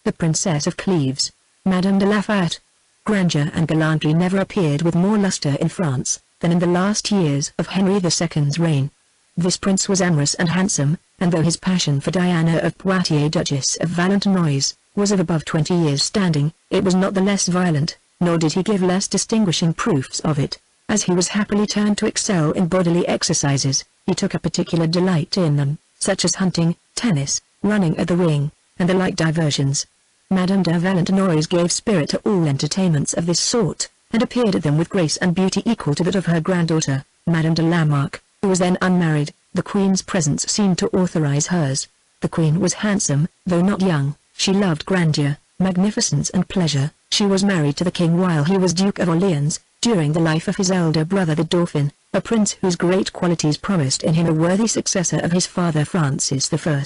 the Princess of Cleves, Madame de la Fayette. Grandeur and gallantry never appeared with more luster in France than in the last years of Henry II's reign. This prince was amorous and handsome, and though his passion for Diana of Poitiers, Duchess of Valentinois, was of above 20 years standing, it was not the less violent, nor did he give less distinguishing proofs of it. As he was happily turned to excel in bodily exercises, he took a particular delight in them, such as hunting, tennis, running at the ring, and the like diversions. Madame de Valentinois gave spirit to all entertainments of this sort, and appeared at them with grace and beauty equal to that of her granddaughter, Madame de Lamarck, who was then unmarried. The Queen's presence seemed to authorize hers. The Queen was handsome, though not young. She loved grandeur, magnificence and pleasure. She was married to the King while he was Duke of Orleans, during the life of his elder brother the Dauphin, a prince whose great qualities promised in him a worthy successor of his father Francis I.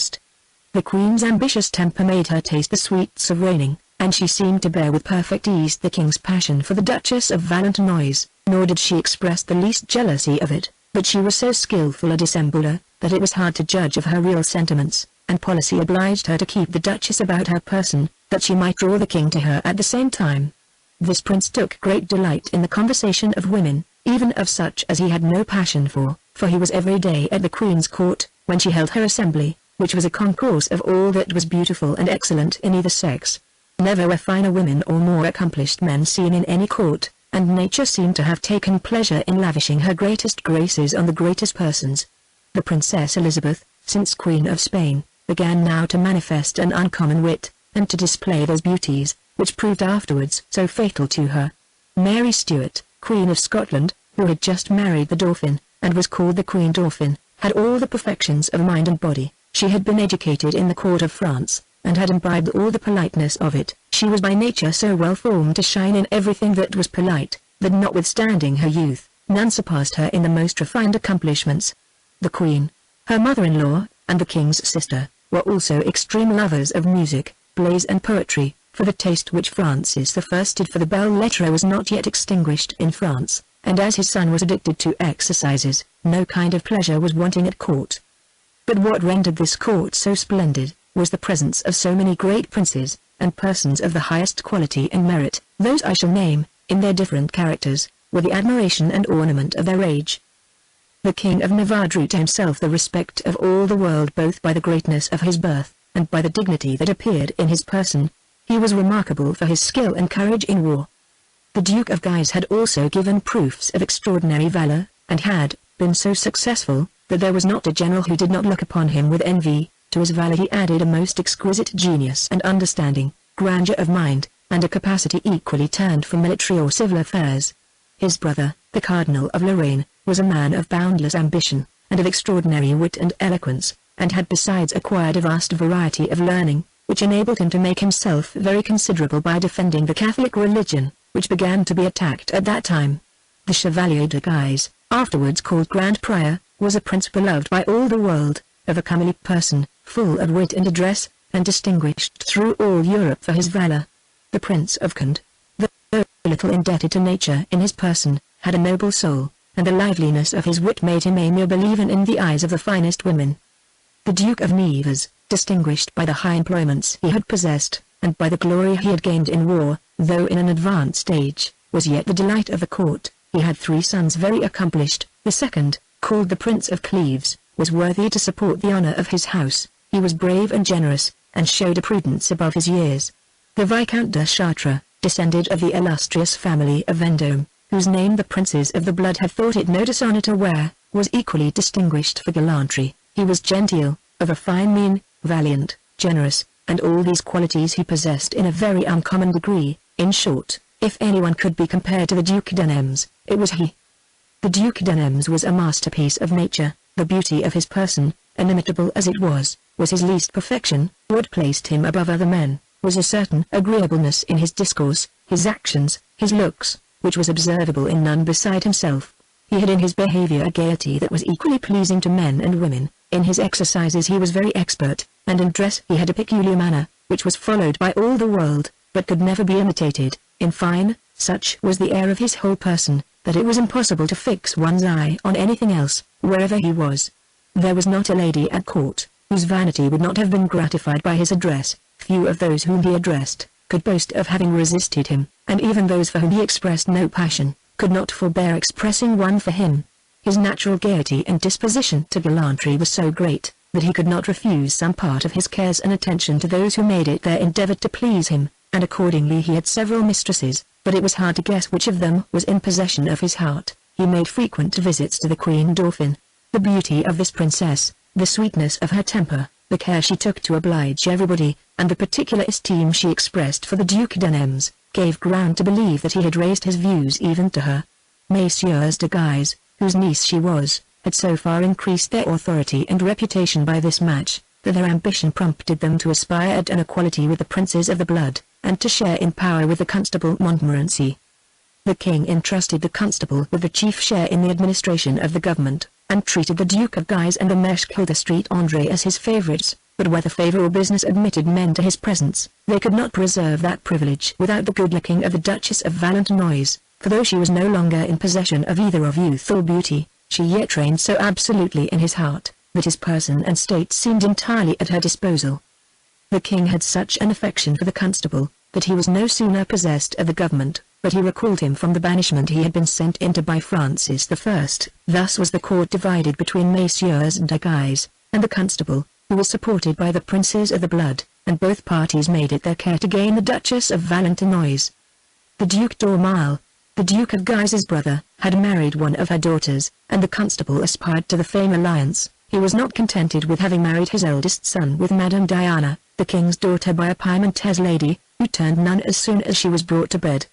The Queen's ambitious temper made her taste the sweets of reigning, and she seemed to bear with perfect ease the King's passion for the Duchess of Valentinois, nor did she express the least jealousy of it, but she was so skillful a dissembler, that it was hard to judge of her real sentiments, and policy obliged her to keep the Duchess about her person, that she might draw the King to her at the same time. This prince took great delight in the conversation of women, even of such as he had no passion for he was every day at the Queen's court, when she held her assembly, which was a concourse of all that was beautiful and excellent in either sex. Never were finer women or more accomplished men seen in any court, and nature seemed to have taken pleasure in lavishing her greatest graces on the greatest persons. The Princess Elizabeth, since Queen of Spain, began now to manifest an uncommon wit, and to display those beauties, which proved afterwards so fatal to her. Mary Stuart, Queen of Scotland, who had just married the Dauphin, and was called the Queen Dauphin, had all the perfections of mind and body. She had been educated in the court of France, and had imbibed all the politeness of it. She was by nature so well formed to shine in everything that was polite, that notwithstanding her youth, none surpassed her in the most refined accomplishments. The Queen, her mother-in-law, and the King's sister, were also extreme lovers of music, plays and poetry, for the taste which Francis I did for the belles lettres was not yet extinguished in France, and as his son was addicted to exercises, no kind of pleasure was wanting at court. But what rendered this court so splendid, was the presence of so many great princes, and persons of the highest quality and merit. Those I shall name, in their different characters, were the admiration and ornament of their age. The King of Navarre drew to himself the respect of all the world both by the greatness of his birth, and by the dignity that appeared in his person. He was remarkable for his skill and courage in war. The Duke of Guise had also given proofs of extraordinary valor, and had been so successful, that there was not a general who did not look upon him with envy. To his valor he added a most exquisite genius and understanding, grandeur of mind, and a capacity equally turned from military or civil affairs. His brother, the Cardinal of Lorraine, was a man of boundless ambition, and of extraordinary wit and eloquence, and had besides acquired a vast variety of learning, which enabled him to make himself very considerable by defending the Catholic religion, which began to be attacked at that time. The Chevalier de Guise, afterwards called Grand Prior, was a prince beloved by all the world, of a comely person, full of wit and address, and distinguished through all Europe for his valor. The Prince of Conde, though little indebted to nature in his person, had a noble soul, and the liveliness of his wit made him amiable even in the eyes of the finest women. The Duke of Nevers, distinguished by the high employments he had possessed, and by the glory he had gained in war, though in an advanced age, was yet the delight of the court. He had 3 sons very accomplished. The second, called the Prince of Cleves, was worthy to support the honor of his house. He was brave and generous, and showed a prudence above his years. The Viscount de Chartres, descended of the illustrious family of Vendôme, whose name the princes of the blood had thought it no dishonor to wear, was equally distinguished for gallantry. He was genteel, of a fine mien, valiant, generous, and all these qualities he possessed in a very uncommon degree. In short, if anyone could be compared to the Duc de Nemours, it was he. The Duc de Nemours was a masterpiece of nature. The beauty of his person, inimitable as it was his least perfection. What placed him above other men, was a certain agreeableness in his discourse, his actions, his looks, which was observable in none beside himself. He had in his behavior a gaiety that was equally pleasing to men and women. In his exercises he was very expert, and in dress he had a peculiar manner, which was followed by all the world, but could never be imitated. In fine, such was the air of his whole person, that it was impossible to fix one's eye on anything else, wherever he was. There was not a lady at court, whose vanity would not have been gratified by his address, few of those whom he addressed could boast of having resisted him, and even those for whom he expressed no passion could not forbear expressing one for him. His natural gaiety and disposition to gallantry was so great that he could not refuse some part of his cares and attention to those who made it their endeavor to please him, and accordingly he had several mistresses, but it was hard to guess which of them was in possession of his heart. He made frequent visits to the Queen Dauphin. The beauty of this princess, the sweetness of her temper, the care she took to oblige everybody, and the particular esteem she expressed for the Duc d'Anems, gave ground to believe that he had raised his views even to her. Messieurs de Guise, whose niece she was, had so far increased their authority and reputation by this match, that their ambition prompted them to aspire at an equality with the princes of the blood, and to share in power with the Constable Montmorency. The king entrusted the constable with the chief share in the administration of the government, and treated the Duke of Guise and the Marechal d'Estrée André as his favorites, but whether favor or business admitted men to his presence, they could not preserve that privilege without the good liking of the Duchess of Valentinois, for though she was no longer in possession of either of youth or beauty, she yet reigned so absolutely in his heart, that his person and state seemed entirely at her disposal. The king had such an affection for the constable, that he was no sooner possessed of the government, but he recalled him from the banishment he had been sent into by Francis I. Thus was the court divided between Messieurs de Guise and the constable, who was supported by the princes of the blood, and both parties made it their care to gain the Duchess of Valentinois. The Duc d'Aumale, the Duke of Guise's brother, had married one of her daughters, and the constable aspired to the same alliance. He was not contented with having married his eldest son with Madame Diana, the king's daughter, by a Piedmontese lady, who turned nun as soon as she was brought to bed.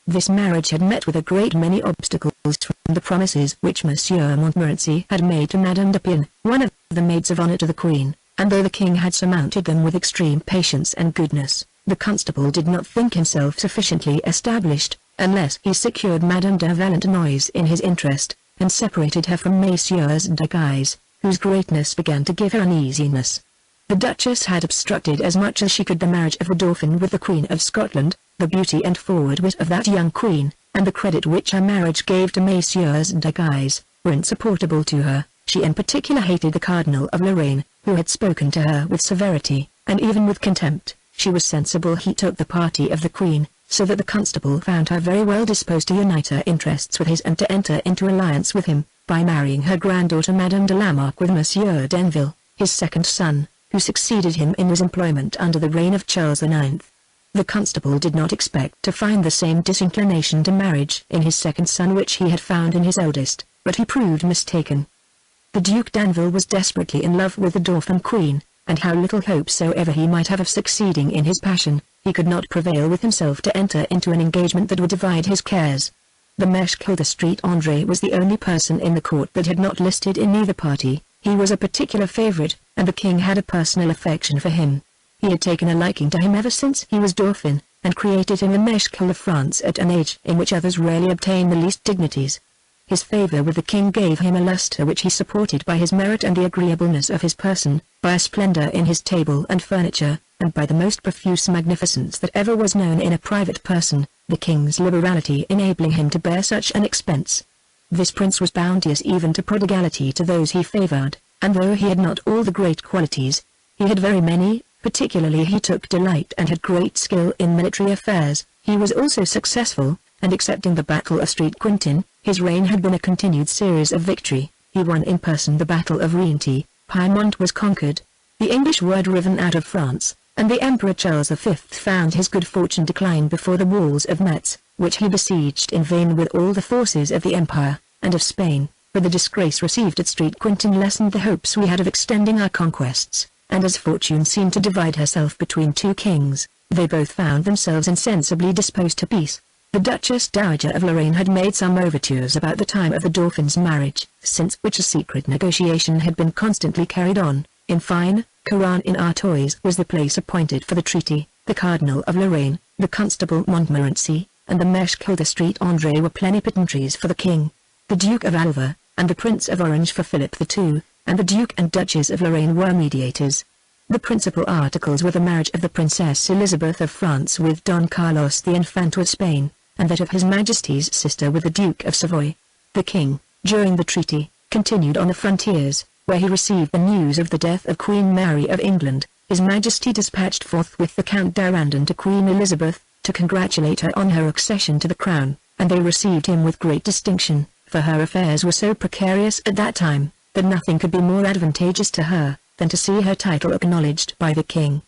This marriage had met with a great many obstacles from the promises which Monsieur Montmorency had made to Madame de Pien, one of the maids of honor to the Queen, and though the king had surmounted them with extreme patience and goodness, the constable did not think himself sufficiently established, unless he secured Madame de Valentinois in his interest, and separated her from Messieurs de Guise, whose greatness began to give her uneasiness. The Duchess had obstructed as much as she could the marriage of the Dauphin with the Queen of Scotland. The beauty and forward wit of that young queen, and the credit which her marriage gave to Messieurs de Guise, were insupportable to her. She in particular hated the Cardinal of Lorraine, who had spoken to her with severity, and even with contempt. She was sensible he took the party of the Queen, so that the constable found her very well disposed to unite her interests with his and to enter into alliance with him, by marrying her granddaughter Madame de Lamarck with Monsieur d'Enville, his second son, who succeeded him in his employment under the reign of Charles IX. The constable did not expect to find the same disinclination to marriage in his second son which he had found in his eldest, but he proved mistaken. The Duc d'Anville was desperately in love with the Dauphin Queen, and how little hope soever he might have of succeeding in his passion, he could not prevail with himself to enter into an engagement that would divide his cares. The Marechal d'Estrée André was the only person in the court that had not listed in either party. He was a particular favorite, and the king had a personal affection for him. He had taken a liking to him ever since he was Dauphin, and created him a Marechal of France at an age in which others rarely obtain the least dignities. His favor with the king gave him a luster which he supported by his merit and the agreeableness of his person, by a splendor in his table and furniture, and by the most profuse magnificence that ever was known in a private person, the king's liberality enabling him to bear such an expense. This prince was bounteous even to prodigality to those he favored, and though he had not all the great qualities, he had very many. Particularly he took delight and had great skill in military affairs. He was also successful, and excepting the Battle of Street Quintin, his reign had been a continued series of victory. He won in person the Battle of Rienty, Piedmont was conquered, the English were driven out of France, and the Emperor Charles V found his good fortune decline before the walls of Metz, which he besieged in vain with all the forces of the Empire, and of Spain, for the disgrace received at Street Quintin lessened the hopes we had of extending our conquests. And as fortune seemed to divide herself between two kings, they both found themselves insensibly disposed to peace. The Duchess Dowager of Lorraine had made some overtures about the time of the Dauphin's marriage, since which a secret negotiation had been constantly carried on. In fine, Caron in Artois was the place appointed for the treaty. The Cardinal of Lorraine, the Constable Montmorency, and the Marechal d'Estrée André were plenipotentiaries for the king. The Duke of Alva, and the Prince of Orange for Philip II, and the Duke and Duchess of Lorraine were mediators. The principal articles were the marriage of the Princess Elizabeth of France with Don Carlos the Infante of Spain, and that of His Majesty's sister with the Duke of Savoy. The king, during the treaty, continued on the frontiers, where he received the news of the death of Queen Mary of England, His Majesty dispatched forthwith the Count d'Arandon to Queen Elizabeth, to congratulate her on her accession to the crown, and they received him with great distinction, for her affairs were so precarious at that time, that nothing could be more advantageous to her, than to see her title acknowledged by the king.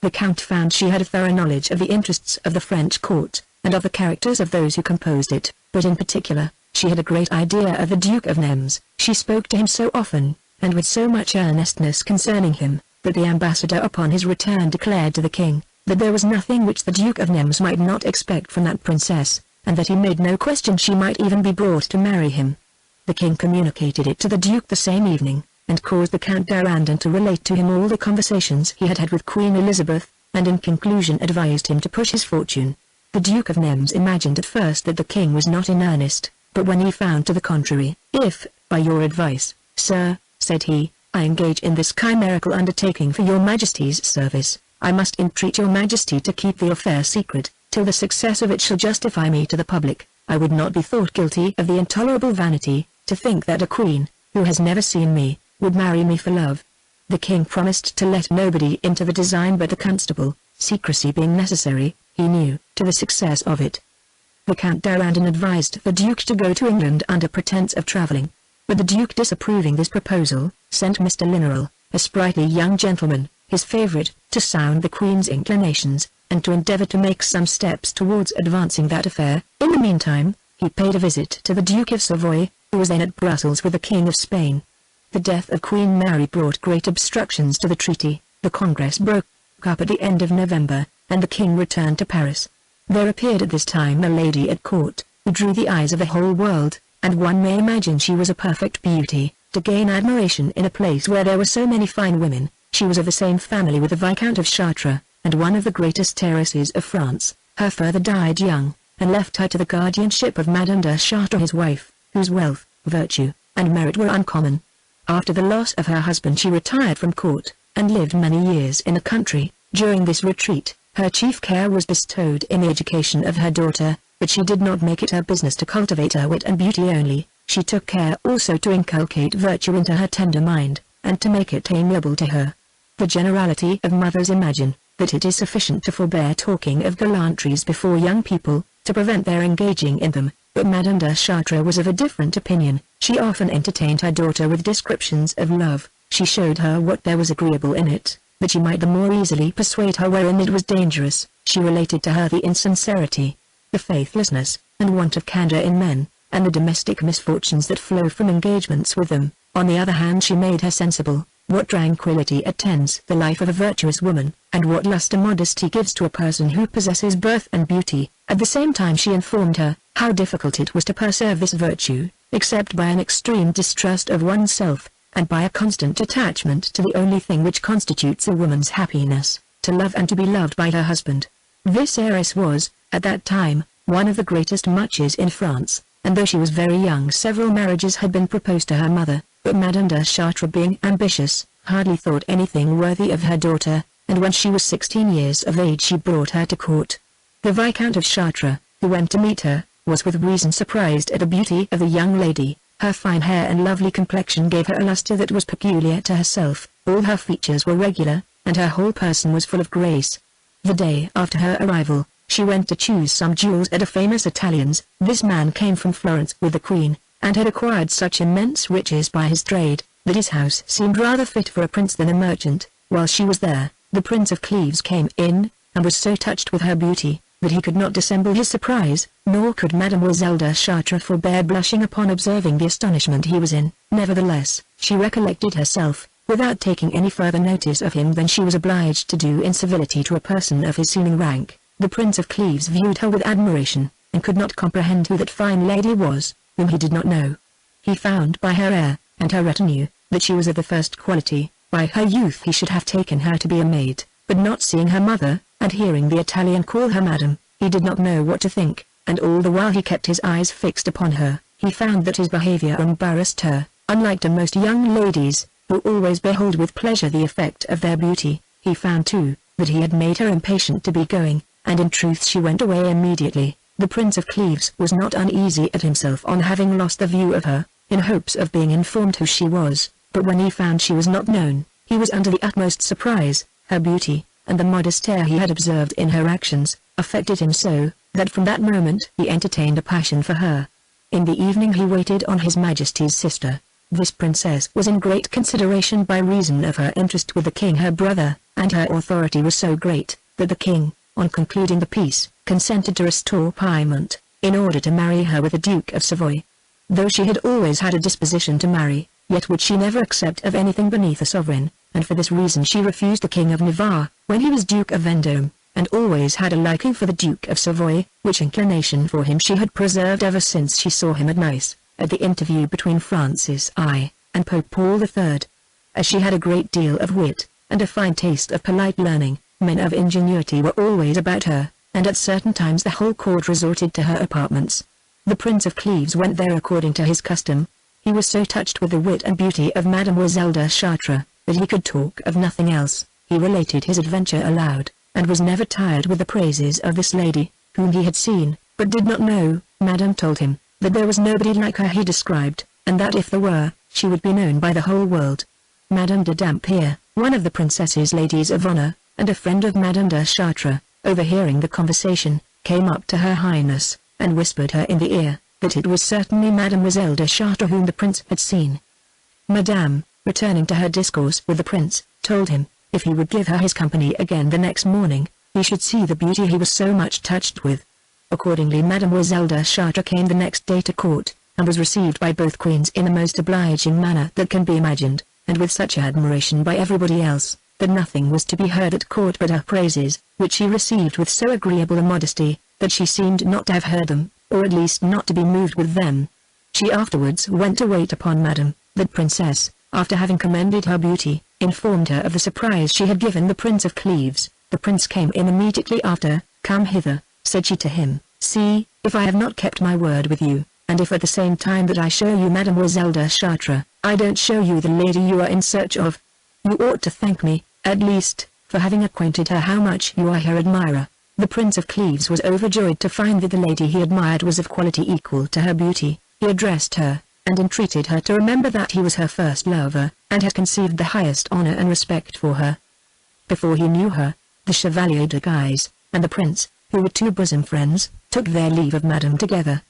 The Count found she had a thorough knowledge of the interests of the French court, and of the characters of those who composed it, but in particular, she had a great idea of the Duke of Nemours. She spoke to him so often, and with so much earnestness concerning him, that the ambassador upon his return declared to the king, that there was nothing which the Duke of Nemours might not expect from that princess, and that he made no question she might even be brought to marry him. The king communicated it to the Duke the same evening, and caused the Count d'Arandon to relate to him all the conversations he had had with Queen Elizabeth, and in conclusion advised him to push his fortune. The Duke of Nemours imagined at first that the king was not in earnest, but when he found to the contrary, "If, by your advice, sir," said he, "I engage in this chimerical undertaking for your Majesty's service, I must entreat your Majesty to keep the affair secret, till the success of it shall justify me to the public. I would not be thought guilty of the intolerable vanity, to think that a queen, who has never seen me, would marry me for love." The king promised to let nobody into the design but the constable, secrecy being necessary, he knew, to the success of it. The Count d'Arandon advised the Duke to go to England under pretence of travelling, but the Duke, disapproving this proposal, sent Mr. Lineral, a sprightly young gentleman, his favourite, to sound the Queen's inclinations, and to endeavour to make some steps towards advancing that affair. In the meantime, he paid a visit to the Duke of Savoy, who was then at Brussels with the King of Spain. The death of Queen Mary brought great obstructions to the treaty. The Congress broke up at the end of November, and the King returned to Paris. There appeared at this time a lady at court, who drew the eyes of the whole world, and one may imagine she was a perfect beauty. To gain admiration in a place where there were so many fine women, she was of the same family with the Viscount of Chartres, and one of the greatest heiresses of France. Her father died young, and left her to the guardianship of Madame de Chartres, his wife, whose wealth, virtue, and merit were uncommon. After the loss of her husband she retired from court, and lived many years in the country. During this retreat, her chief care was bestowed in the education of her daughter, but she did not make it her business to cultivate her wit and beauty only. She took care also to inculcate virtue into her tender mind, and to make it amiable to her. The generality of mothers imagine that it is sufficient to forbear talking of gallantries before young people, to prevent their engaging in them, but Madame de Chartres was of a different opinion. She often entertained her daughter with descriptions of love. She showed her what there was agreeable in it, that she might the more easily persuade her wherein it was dangerous. She related to her the insincerity, the faithlessness, and want of candor in men, and the domestic misfortunes that flow from engagements with them. On the other hand, she made her sensible what tranquillity attends the life of a virtuous woman, and what lustre modesty gives to a person who possesses birth and beauty. At the same time she informed her how difficult it was to preserve this virtue, except by an extreme distrust of oneself, and by a constant attachment to the only thing which constitutes a woman's happiness, to love and to be loved by her husband. This heiress was, at that time, one of the greatest muches in France, and though she was very young several marriages had been proposed to her mother, but Madame de Chartres, being ambitious, hardly thought anything worthy of her daughter, and when she was 16 years of age she brought her to court. The Viscount of Chartres, who went to meet her, was with reason surprised at the beauty of the young lady. Her fine hair and lovely complexion gave her a lustre that was peculiar to herself. All her features were regular, and her whole person was full of grace. The day after her arrival, she went to choose some jewels at a famous Italian's. This man came from Florence with the Queen, and had acquired such immense riches by his trade, that his house seemed rather fit for a prince than a merchant. While she was there, the Prince of Cleves came in, and was so touched with her beauty, that he could not dissemble his surprise, nor could Mademoiselle de Chartres forbear blushing upon observing the astonishment he was in. Nevertheless, she recollected herself, without taking any further notice of him than she was obliged to do in civility to a person of his seeming rank. The Prince of Cleves viewed her with admiration, and could not comprehend who that fine lady was, whom he did not know. He found by her air, and her retinue, that she was of the first quality. By her youth he should have taken her to be a maid, but not seeing her mother, and hearing the Italian call her madam, he did not know what to think, and all the while he kept his eyes fixed upon her. He found that his behavior embarrassed her. Unlike to most young ladies, who always behold with pleasure the effect of their beauty, he found too, that he had made her impatient to be going, and in truth she went away immediately. The Prince of Cleves was not uneasy at himself on having lost the view of her, in hopes of being informed who she was, but when he found she was not known, he was under the utmost surprise, Her beauty, and the modest air he had observed in her actions, affected him so, that from that moment he entertained a passion for her. In the evening he waited on His Majesty's sister. This princess was in great consideration by reason of her interest with the king her brother, and her authority was so great, that the king, on concluding the peace, consented to restore Piedmont, in order to marry her with the Duke of Savoy. Though she had always had a disposition to marry, yet would she never accept of anything beneath a sovereign, and for this reason she refused the King of Navarre, when he was Duke of Vendôme, and always had a liking for the Duke of Savoy, which inclination for him she had preserved ever since she saw him at Nice, at the interview between Francis I. and Pope Paul III. As she had a great deal of wit, and a fine taste of polite learning, men of ingenuity were always about her, and at certain times the whole court resorted to her apartments. The Prince of Cleves went there according to his custom. He was so touched with the wit and beauty of Mademoiselle de Chartres, that he could talk of nothing else. He related his adventure aloud, and was never tired with the praises of this lady, whom he had seen, but did not know. Madame told him, that there was nobody like her he described, and that if there were, she would be known by the whole world. Madame de Dampierre, one of the princess's ladies of honor, and a friend of Madame de Chartres, overhearing the conversation, came up to her highness, and whispered her in the ear, that it was certainly Mademoiselle de Chartres whom the prince had seen. Madame, returning to her discourse with the prince, told him, if he would give her his company again the next morning, he should see the beauty he was so much touched with. Accordingly Mademoiselle de Chartres came the next day to court, and was received by both queens in the most obliging manner that can be imagined, and with such admiration by everybody else, that nothing was to be heard at court but her praises, which she received with so agreeable a modesty, that she seemed not to have heard them, or at least not to be moved with them. She afterwards went to wait upon Madame, the princess, after having commended her beauty, informed her of the surprise she had given the Prince of Cleves. The prince came in immediately after. Come hither, said she to him, see, if I have not kept my word with you, and if at the same time that I show you Mademoiselle de Chartres, I don't show you the lady you are in search of. You ought to thank me, at least, for having acquainted her how much you are her admirer. The Prince of Cleves was overjoyed to find that the lady he admired was of quality equal to her beauty. He addressed her, and entreated her to remember that he was her first lover, and had conceived the highest honor and respect for her. Before he knew her, the Chevalier de Guise, and the prince, who were two bosom friends, took their leave of Madame together.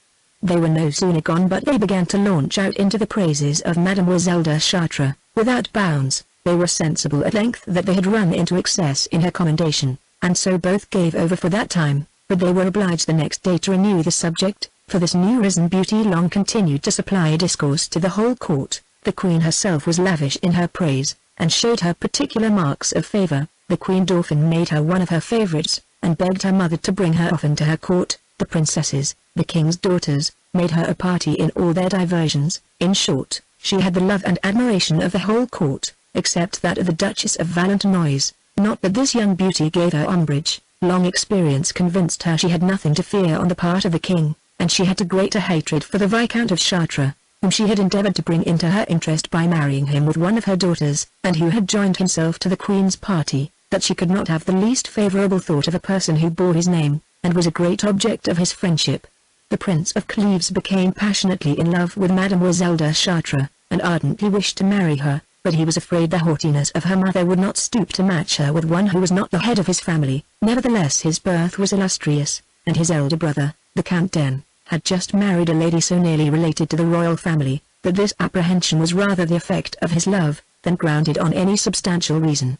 They were no sooner gone but they began to launch out into the praises of Mademoiselle de Chartres, without bounds. They were sensible at length that they had run into excess in her commendation, and so both gave over for that time, but they were obliged the next day to renew the subject, for this new risen beauty long continued to supply a discourse to the whole court. The queen herself was lavish in her praise, and showed her particular marks of favor. The Queen Dauphin made her one of her favorites, and begged her mother to bring her often to her court. The princesses, the king's daughters, made her a party in all their diversions. In short, she had the love and admiration of the whole court, except that of the Duchess of Valentinois. Not that this young beauty gave her umbrage. Long experience convinced her she had nothing to fear on the part of the king, and she had a greater hatred for the Viscount of Chartres, whom she had endeavored to bring into her interest by marrying him with one of her daughters, and who had joined himself to the queen's party, that she could not have the least favorable thought of a person who bore his name, and was a great object of his friendship. The Prince of Cleves became passionately in love with Mademoiselle de Chartres, and ardently wished to marry her, but he was afraid the haughtiness of her mother would not stoop to match her with one who was not the head of his family. Nevertheless his birth was illustrious, and his elder brother, the Count d'En, had just married a lady so nearly related to the royal family, that this apprehension was rather the effect of his love, than grounded on any substantial reason.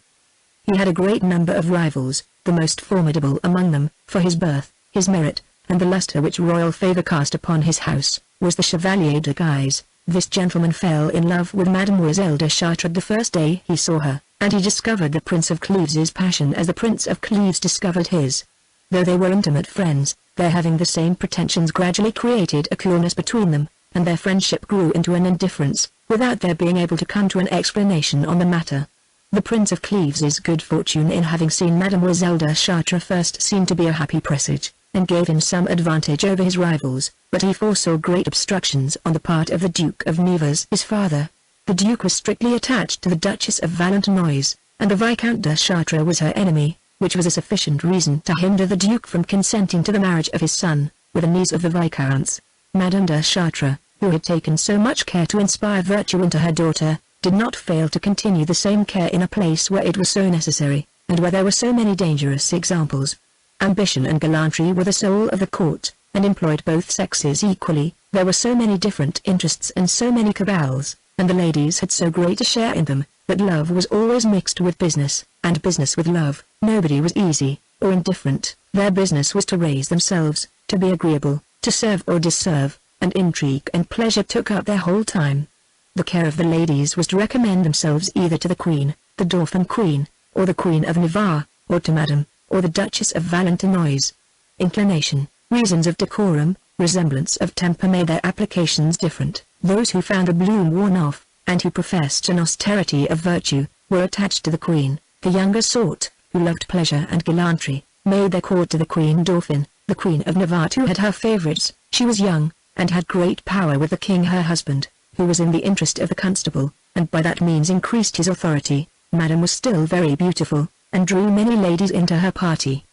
He had a great number of rivals, the most formidable among them, for his birth, his merit, and the lustre which royal favor cast upon his house, was the Chevalier de Guise. This gentleman fell in love with Mademoiselle de Chartres the first day he saw her, and he discovered the Prince of Cleves's passion as the Prince of Cleves discovered his. Though they were intimate friends, their having the same pretensions gradually created a coolness between them, and their friendship grew into an indifference, without their being able to come to an explanation on the matter. The Prince of Cleves's good fortune in having seen Mademoiselle de Chartres first seemed to be a happy presage, and gave him some advantage over his rivals, but he foresaw great obstructions on the part of the Duke of Nevers, his father. The Duke was strictly attached to the Duchess of Valentinois, and the Viscount de Chartres was her enemy, which was a sufficient reason to hinder the Duke from consenting to the marriage of his son, with a niece of the Viscount's. Madame de Chartres, who had taken so much care to inspire virtue into her daughter, did not fail to continue the same care in a place where it was so necessary. and where there were so many dangerous examples. Ambition and gallantry were the soul of the court, and employed both sexes equally. There were so many different interests and so many cabals, and the ladies had so great a share in them, that love was always mixed with business, and business with love. Nobody was easy, or indifferent. Their business was to raise themselves, to be agreeable, to serve or disserve, and intrigue and pleasure took up their whole time. The care of the ladies was to recommend themselves either to the Queen, the Dauphin Queen, or the Queen of Navarre, or to Madame, or the Duchess of Valentinois. Inclination, reasons of decorum, resemblance of temper made their applications different. Those who found the bloom worn off, and who professed an austerity of virtue, were attached to the Queen. The younger sort, who loved pleasure and gallantry, made their court to the Queen Dauphin, the Queen of Navarre who had her favourites. She was young, and had great power with the king her husband, who was in the interest of the constable, and by that means increased his authority. Madame was still very beautiful, and drew many ladies into her party.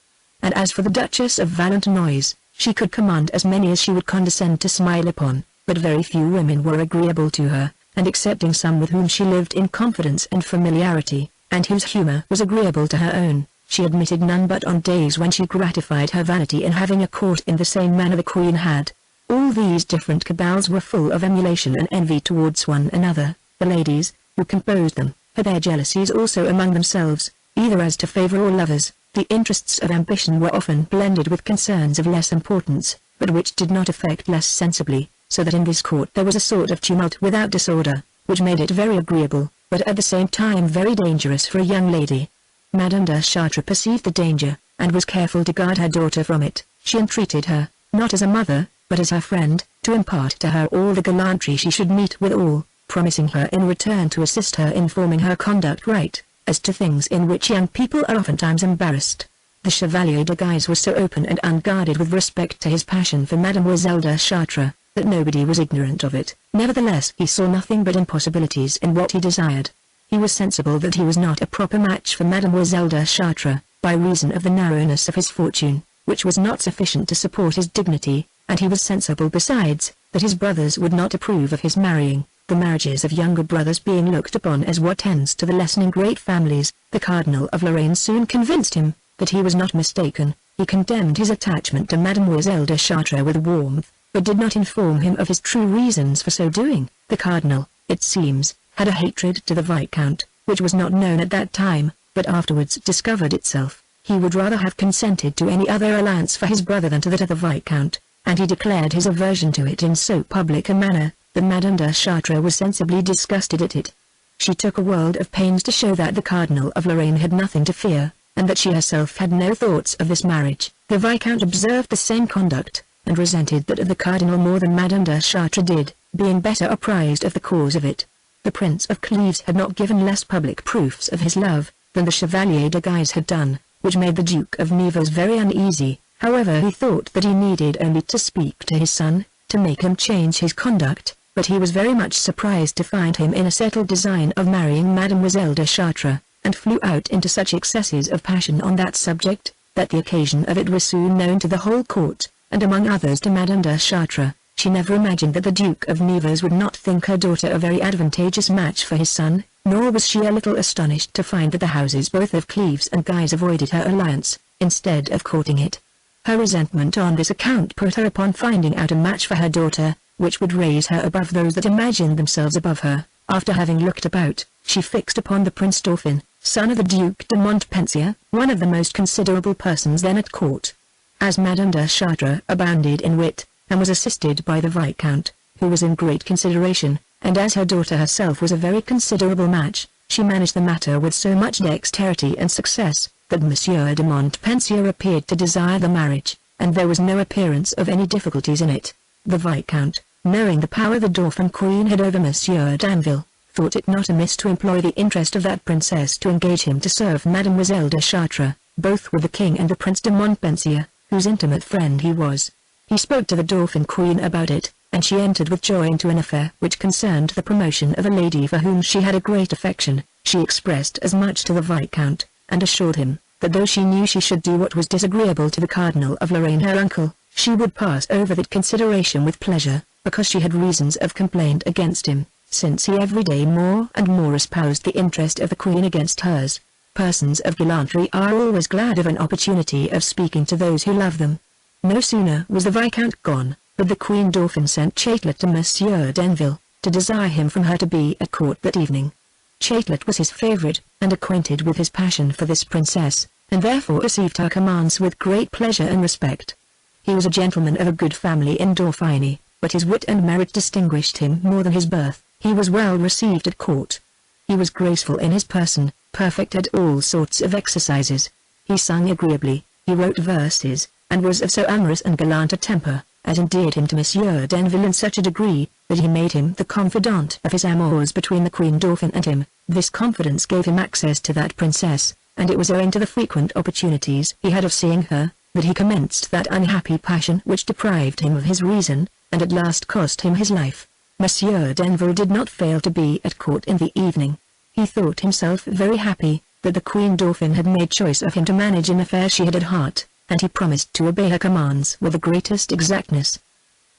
And as for the Duchess of Valentinois, she could command as many as she would condescend to smile upon, but very few women were agreeable to her, and excepting some with whom she lived in confidence and familiarity, and whose humour was agreeable to her own, she admitted none but on days when she gratified her vanity in having a court in the same manner the Queen had. All these different cabals were full of emulation and envy towards one another. The ladies, who composed them, had their jealousies also among themselves, either as to favour or lovers. The interests of ambition were often blended with concerns of less importance, but which did not affect less sensibly, so that in this court there was a sort of tumult without disorder, which made it very agreeable, but at the same time very dangerous for a young lady. Madame de Chartres perceived the danger, and was careful to guard her daughter from it. She entreated her, not as a mother, but as her friend, to impart to her all the gallantry she should meet with all, promising her in return to assist her in forming her conduct right, as to things in which young people are oftentimes embarrassed. The Chevalier de Guise was so open and unguarded with respect to his passion for Mademoiselle de Chartres, that nobody was ignorant of it. Nevertheless he saw nothing but impossibilities in what he desired. He was sensible that he was not a proper match for Mademoiselle de Chartres, by reason of the narrowness of his fortune, which was not sufficient to support his dignity, and he was sensible besides, that his brothers would not approve of his marrying, the marriages of younger brothers being looked upon as what tends to the lessening great families. The Cardinal of Lorraine soon convinced him, that he was not mistaken. He condemned his attachment to Mademoiselle de Chartres with warmth, but did not inform him of his true reasons for so doing. The Cardinal, it seems, had a hatred to the Viscount, which was not known at that time, but afterwards discovered itself. He would rather have consented to any other alliance for his brother than to that of the Viscount, and he declared his aversion to it in so public a manner, that Madame de Chartres was sensibly disgusted at it. She took a world of pains to show that the Cardinal of Lorraine had nothing to fear, and that she herself had no thoughts of this marriage. The Viscount observed the same conduct, and resented that of the Cardinal more than Madame de Chartres did, being better apprised of the cause of it. The Prince of Cleves had not given less public proofs of his love, than the Chevalier de Guise had done, which made the Duke of Nevers very uneasy. However, he thought that he needed only to speak to his son, to make him change his conduct, but he was very much surprised to find him in a settled design of marrying Mademoiselle de Chartres, and flew out into such excesses of passion on that subject, that the occasion of it was soon known to the whole court, and among others to Madame de Chartres. She never imagined that the Duke of Nevers would not think her daughter a very advantageous match for his son, nor was she a little astonished to find that the houses both of Cleves and Guise avoided her alliance, instead of courting it. Her resentment on this account put her upon finding out a match for her daughter, which would raise her above those that imagined themselves above her. After having looked about, she fixed upon the Prince Dauphin, son of the Duc de Montpensier, one of the most considerable persons then at court. As Madame de Chartres abounded in wit, and was assisted by the Viscount, who was in great consideration, and as her daughter herself was a very considerable match, she managed the matter with so much dexterity and success, that Monsieur de Montpensier appeared to desire the marriage, and there was no appearance of any difficulties in it. The Viscount, knowing the power the Dauphin Queen had over Monsieur d'Anville, thought it not amiss to employ the interest of that princess to engage him to serve Mademoiselle de Chartres, both with the King and the Prince de Montpensier, whose intimate friend he was. He spoke to the Dauphin Queen about it, and she entered with joy into an affair which concerned the promotion of a lady for whom she had a great affection. She expressed as much to the Viscount, and assured him, that though she knew she should do what was disagreeable to the Cardinal of Lorraine her uncle, she would pass over that consideration with pleasure, because she had reasons of complaint against him, since he every day more and more espoused the interest of the Queen against hers. Persons of gallantry are always glad of an opportunity of speaking to those who love them. No sooner was the Viscount gone, but the Queen Dauphin sent Chatelet to Monsieur d'Anville, to desire him from her to be at court that evening. Chatelet was his favorite, and acquainted with his passion for this princess, and therefore received her commands with great pleasure and respect. He was a gentleman of a good family in Dauphiny, but his wit and merit distinguished him more than his birth. He was well received at court. He was graceful in his person, perfect at all sorts of exercises. He sung agreeably, he wrote verses, and was of so amorous and gallant a temper, as endeared him to Monsieur d'Anville in such a degree, that he made him the confidant of his amours between the Queen Dauphin and him. This confidence gave him access to that princess, and it was owing to the frequent opportunities he had of seeing her, that he commenced that unhappy passion which deprived him of his reason, and at last cost him his life. Monsieur d'Anville did not fail to be at court in the evening. He thought himself very happy, that the Queen Dauphin had made choice of him to manage an affair she had at heart, and he promised to obey her commands with the greatest exactness.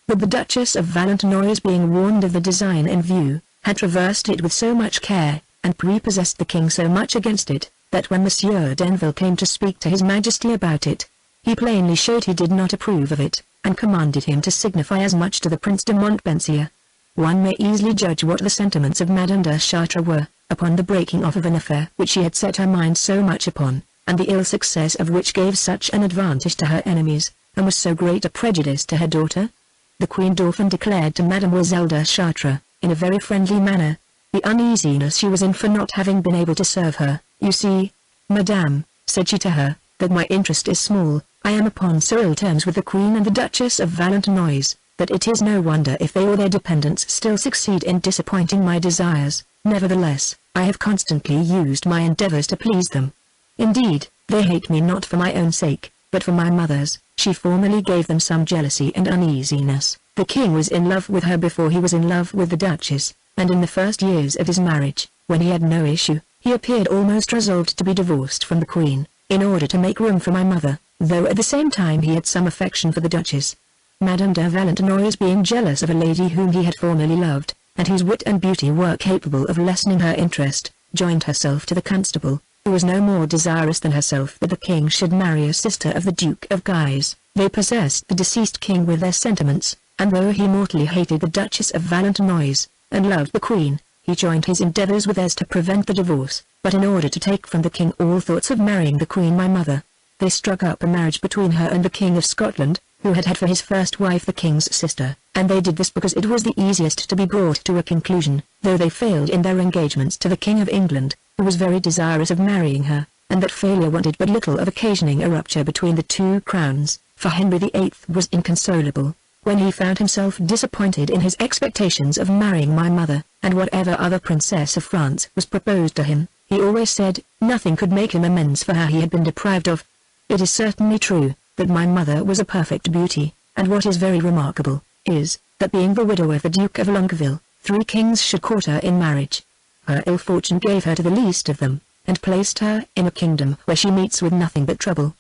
But the Duchess of Valentinois, being warned of the design in view, had traversed it with so much care, and prepossessed the king so much against it, that when Monsieur d'Anville came to speak to his Majesty about it, he plainly showed he did not approve of it, and commanded him to signify as much to the Prince de Montpensier. One may easily judge what the sentiments of Madame de Chartres were, upon the breaking off of an affair which she had set her mind so much upon, and the ill success of which gave such an advantage to her enemies, and was so great a prejudice to her daughter. The Queen Dauphin declared to Mademoiselle de Chartres, in a very friendly manner, the uneasiness she was in for not having been able to serve her. "You see, Madame," said she to her, "that my interest is small. I am upon so ill terms with the Queen and the Duchess of Valentinois, that it is no wonder if they or their dependents still succeed in disappointing my desires. Nevertheless, I have constantly used my endeavors to please them. Indeed, they hate me not for my own sake, but for my mother's." She formerly gave them some jealousy and uneasiness. The king was in love with her before he was in love with the Duchess, and in the first years of his marriage, when he had no issue, he appeared almost resolved to be divorced from the Queen, in order to make room for my mother, though at the same time he had some affection for the Duchess. Madame de Valentinois, being jealous of a lady whom he had formerly loved, and whose wit and beauty were capable of lessening her interest, joined herself to the constable, who was no more desirous than herself that the king should marry a sister of the Duke of Guise. They possessed the deceased king with their sentiments, and though he mortally hated the Duchess of Valentinois, and loved the Queen, he joined his endeavors with theirs to prevent the divorce, but in order to take from the king all thoughts of marrying the Queen my mother. They struck up a marriage between her and the King of Scotland, who had for his first wife the king's sister, and they did this because it was the easiest to be brought to a conclusion, though they failed in their engagements to the King of England, who was very desirous of marrying her, and that failure wanted but little of occasioning a rupture between the two crowns, for Henry VIII was inconsolable, when he found himself disappointed in his expectations of marrying my mother, and whatever other princess of France was proposed to him, he always said, nothing could make him amends for her he had been deprived of. It is certainly true, that my mother was a perfect beauty, and what is very remarkable, is, that being the widow of the Duke of Longueville, 3 kings should court her in marriage. Her ill fortune gave her to the least of them, and placed her in a kingdom where she meets with nothing but trouble.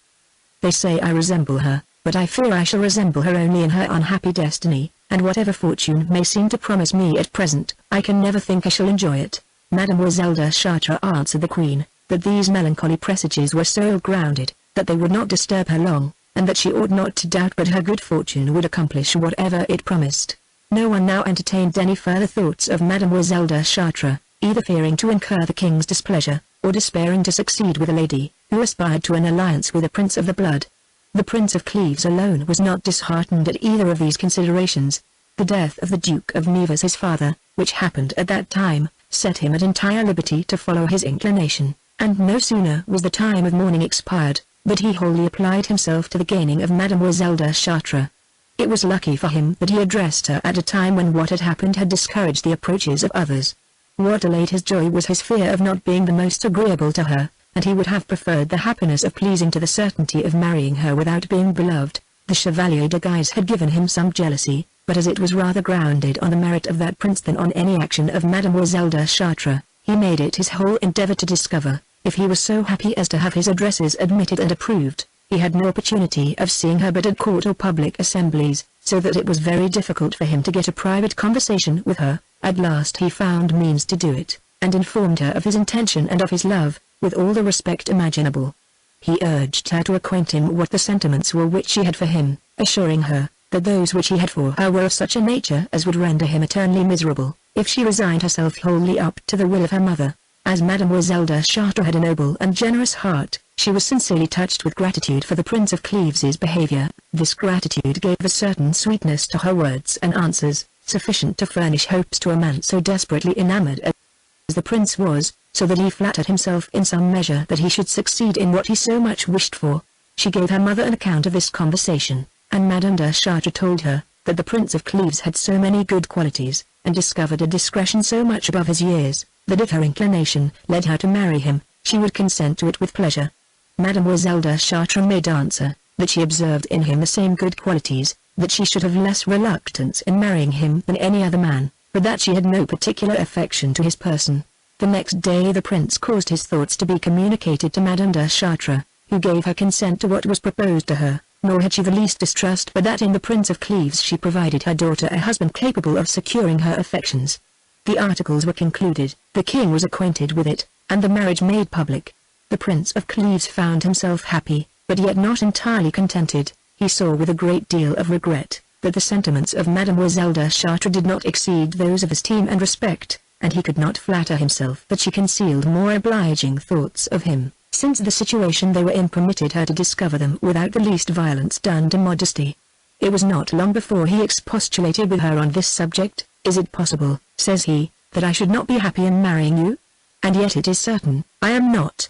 They say I resemble her, but I fear I shall resemble her only in her unhappy destiny, and whatever fortune may seem to promise me at present, I can never think I shall enjoy it. Mademoiselle de Chartres answered the Queen, that these melancholy presages were so ill-grounded, that they would not disturb her long, and that she ought not to doubt but her good fortune would accomplish whatever it promised. No one now entertained any further thoughts of Mademoiselle de Chartres, either fearing to incur the king's displeasure, or despairing to succeed with a lady, who aspired to an alliance with a prince of the blood. The Prince of Cleves alone was not disheartened at either of these considerations. The death of the Duke of Nevers his father, which happened at that time, set him at entire liberty to follow his inclination, and no sooner was the time of mourning expired, but he wholly applied himself to the gaining of Mademoiselle de Chartres. It was lucky for him that he addressed her at a time when what had happened had discouraged the approaches of others. What delayed his joy was his fear of not being the most agreeable to her, and he would have preferred the happiness of pleasing to the certainty of marrying her without being beloved. The Chevalier de Guise had given him some jealousy, but as it was rather grounded on the merit of that prince than on any action of Mademoiselle de Chartres, he made it his whole endeavor to discover, if he was so happy as to have his addresses admitted and approved. He had no opportunity of seeing her but at court or public assemblies, so that it was very difficult for him to get a private conversation with her. At last he found means to do it, and informed her of his intention and of his love, with all the respect imaginable. He urged her to acquaint him what the sentiments were which she had for him, assuring her that those which he had for her were of such a nature as would render him eternally miserable, if she resigned herself wholly up to the will of her mother. As Mademoiselle de Chartres had a noble and generous heart, she was sincerely touched with gratitude for the Prince of Cleves's behavior. This gratitude gave a certain sweetness to her words and answers, sufficient to furnish hopes to a man so desperately enamored as the Prince was, so that he flattered himself in some measure that he should succeed in what he so much wished for. She gave her mother an account of this conversation, and Madame de Chartres told her that the Prince of Cleves had so many good qualities, and discovered a discretion so much above his years, that if her inclination led her to marry him, she would consent to it with pleasure. Mademoiselle de Chartres made answer that she observed in him the same good qualities, that she should have less reluctance in marrying him than any other man, but that she had no particular affection to his person. The next day the Prince caused his thoughts to be communicated to Madame de Chartres, who gave her consent to what was proposed to her, nor had she the least distrust but that in the Prince of Cleves she provided her daughter a husband capable of securing her affections. The articles were concluded, the king was acquainted with it, and the marriage made public. The Prince of Cleves found himself happy, but yet not entirely contented. He saw with a great deal of regret that the sentiments of Mademoiselle de Chartres did not exceed those of esteem and respect, and he could not flatter himself that she concealed more obliging thoughts of him, since the situation they were in permitted her to discover them without the least violence done to modesty. It was not long before he expostulated with her on this subject. "Is it possible," says he, "that I should not be happy in marrying you? And yet it is certain, I am not.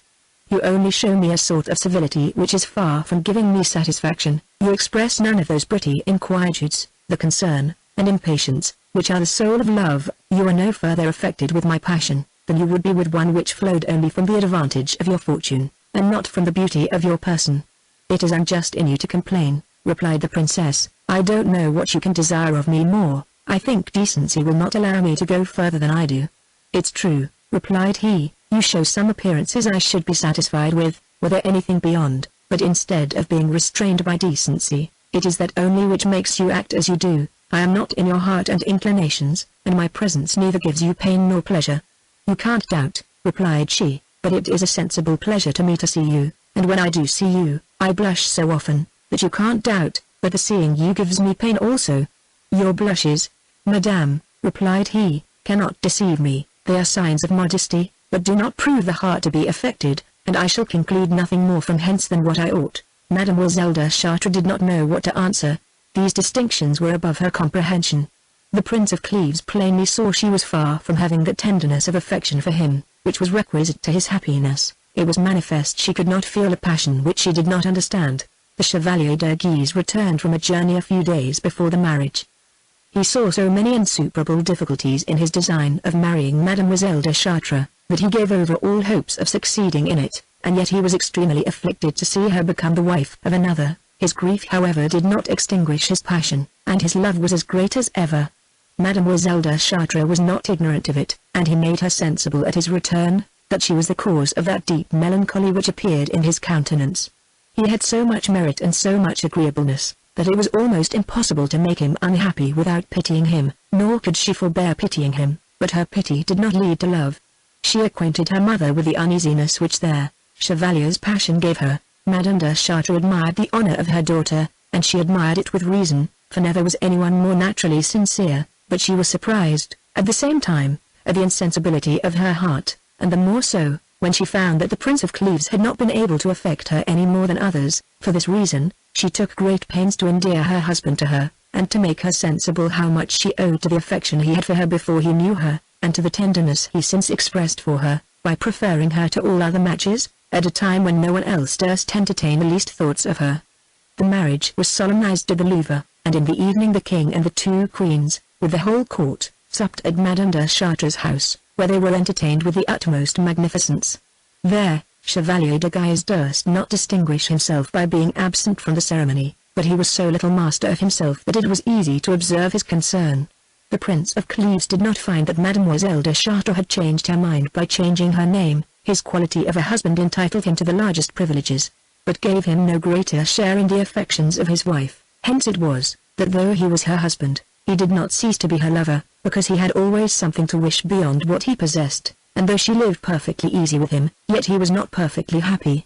You only show me a sort of civility which is far from giving me satisfaction. You express none of those pretty inquietudes, the concern, and impatience, which are the soul of love. You are no further affected with my passion, than you would be with one which flowed only from the advantage of your fortune, and not from the beauty of your person." "It is unjust in you to complain," replied the princess. "I don't know what you can desire of me more. I think decency will not allow me to go further than I do." "It's true," replied he, "you show some appearances I should be satisfied with, were there anything beyond, but instead of being restrained by decency, it is that only which makes you act as you do. I am not in your heart and inclinations, and my presence neither gives you pain nor pleasure." "You can't doubt," replied she, "but it is a sensible pleasure to me to see you, and when I do see you, I blush so often, that you can't doubt, but the seeing you gives me pain also." "Your blushes, madame," replied he, "cannot deceive me. They are signs of modesty, but do not prove the heart to be affected, and I shall conclude nothing more from hence than what I ought." Mademoiselle de Chartres did not know what to answer. These distinctions were above her comprehension. The Prince of Cleves plainly saw she was far from having that tenderness of affection for him, which was requisite to his happiness. It was manifest she could not feel a passion which she did not understand. The Chevalier de Guise returned from a journey a few days before the marriage. He saw so many insuperable difficulties in his design of marrying Mademoiselle de Chartres, that he gave over all hopes of succeeding in it, and yet he was extremely afflicted to see her become the wife of another. His grief however did not extinguish his passion, and his love was as great as ever. Mademoiselle de Chartres was not ignorant of it, and he made her sensible at his return, that she was the cause of that deep melancholy which appeared in his countenance. He had so much merit and so much agreeableness, that it was almost impossible to make him unhappy without pitying him, nor could she forbear pitying him, but her pity did not lead to love. She acquainted her mother with the uneasiness which their Chevalier's passion gave her. Madame de Chartres admired the honor of her daughter, and she admired it with reason, for never was anyone more naturally sincere, but she was surprised, at the same time, at the insensibility of her heart, and the more so, when she found that the Prince of Cleves had not been able to affect her any more than others. For this reason, she took great pains to endear her husband to her, and to make her sensible how much she owed to the affection he had for her before he knew her, and to the tenderness he since expressed for her, by preferring her to all other matches, at a time when no one else durst entertain the least thoughts of her. The marriage was solemnized at the Louvre, and in the evening the king and the two queens, with the whole court, supped at Madame de Chartres' house, where they were entertained with the utmost magnificence. There, Chevalier de Guise durst not distinguish himself by being absent from the ceremony, but he was so little master of himself that it was easy to observe his concern. The Prince of Cleves did not find that Mademoiselle de Chartres had changed her mind by changing her name. His quality of a husband entitled him to the largest privileges, but gave him no greater share in the affections of his wife. Hence it was, that though he was her husband, he did not cease to be her lover, because he had always something to wish beyond what he possessed. and though she lived perfectly easy with him, yet he was not perfectly happy.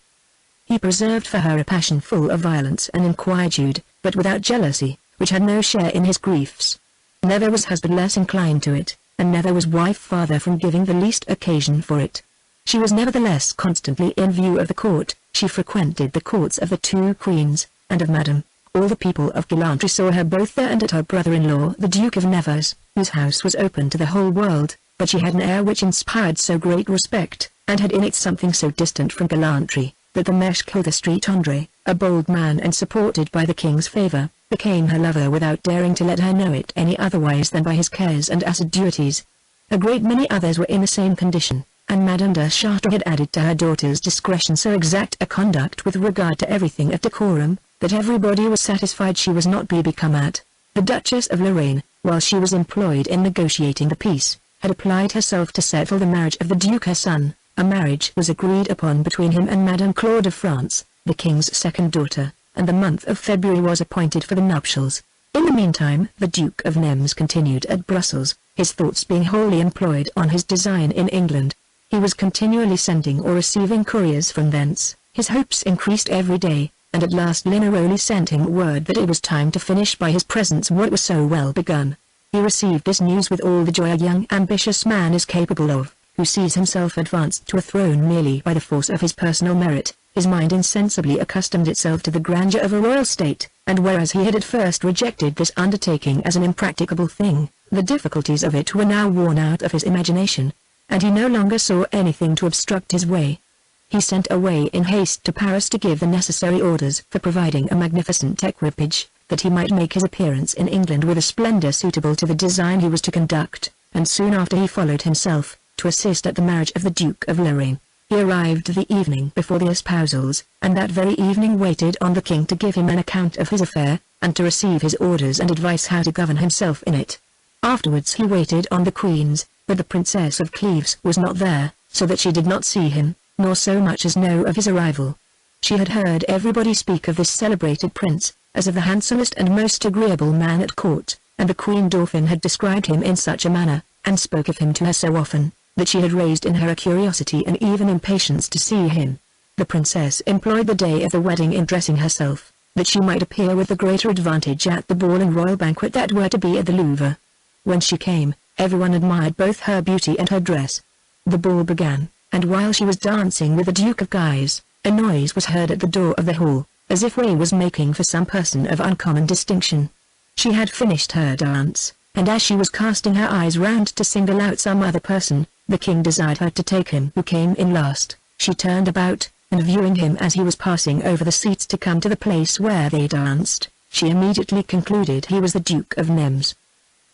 He preserved for her a passion full of violence and inquietude, but without jealousy, which had no share in his griefs. Never was husband less inclined to it, and never was wife farther from giving the least occasion for it. She was nevertheless constantly in view of the court. She frequented the courts of the two queens, and of Madame. All the people of gallantry saw her both there and at her brother-in-law the Duke of Nevers, whose house was open to the whole world, but she had an air which inspired so great respect, and had in it something so distant from gallantry, that the Marechal d'Estrée Tendre, a bold man and supported by the king's favor, became her lover without daring to let her know it any otherwise than by his cares and assiduities. A great many others were in the same condition, and Madame de Chartres had added to her daughter's discretion so exact a conduct with regard to everything of decorum, that everybody was satisfied she was not become at. The Duchess of Lorraine, while she was employed in negotiating the peace, had applied herself to settle the marriage of the Duke her son. A marriage was agreed upon between him and Madame Claude of France, the king's second daughter, and the month of February was appointed for the nuptials. In the meantime the Duke of Nemours continued at Brussels, his thoughts being wholly employed on his design in England. He was continually sending or receiving couriers from thence. His hopes increased every day, and at last Lignerolles sent him word that it was time to finish by his presence what was so well begun. He received this news with all the joy a young ambitious man is capable of, who sees himself advanced to a throne merely by the force of his personal merit. His mind insensibly accustomed itself to the grandeur of a royal state, and whereas he had at first rejected this undertaking as an impracticable thing, the difficulties of it were now worn out of his imagination, and he no longer saw anything to obstruct his way. He sent away in haste to Paris to give the necessary orders for providing a magnificent equipage, that he might make his appearance in England with a splendor suitable to the design he was to conduct, and soon after he followed himself, to assist at the marriage of the Duke of Lorraine. He arrived the evening before the espousals, and that very evening waited on the king to give him an account of his affair, and to receive his orders and advice how to govern himself in it. Afterwards he waited on the queens, but the Princess of Cleves was not there, so that she did not see him, nor so much as know of his arrival. She had heard everybody speak of this celebrated prince, as of the handsomest and most agreeable man at court, and the Queen Dauphin had described him in such a manner, and spoke of him to her so often, that she had raised in her a curiosity and even impatience to see him. The princess employed the day of the wedding in dressing herself, that she might appear with the greater advantage at the ball and royal banquet that were to be at the Louvre. When she came, everyone admired both her beauty and her dress. The ball began, and while she was dancing with the Duke of Guise, a noise was heard at the door of the hall, as if way was making for some person of uncommon distinction. She had finished her dance, and as she was casting her eyes round to single out some other person, the king desired her to take him who came in last. She turned about, and viewing him as he was passing over the seats to come to the place where they danced, she immediately concluded he was the Duke of Nemours.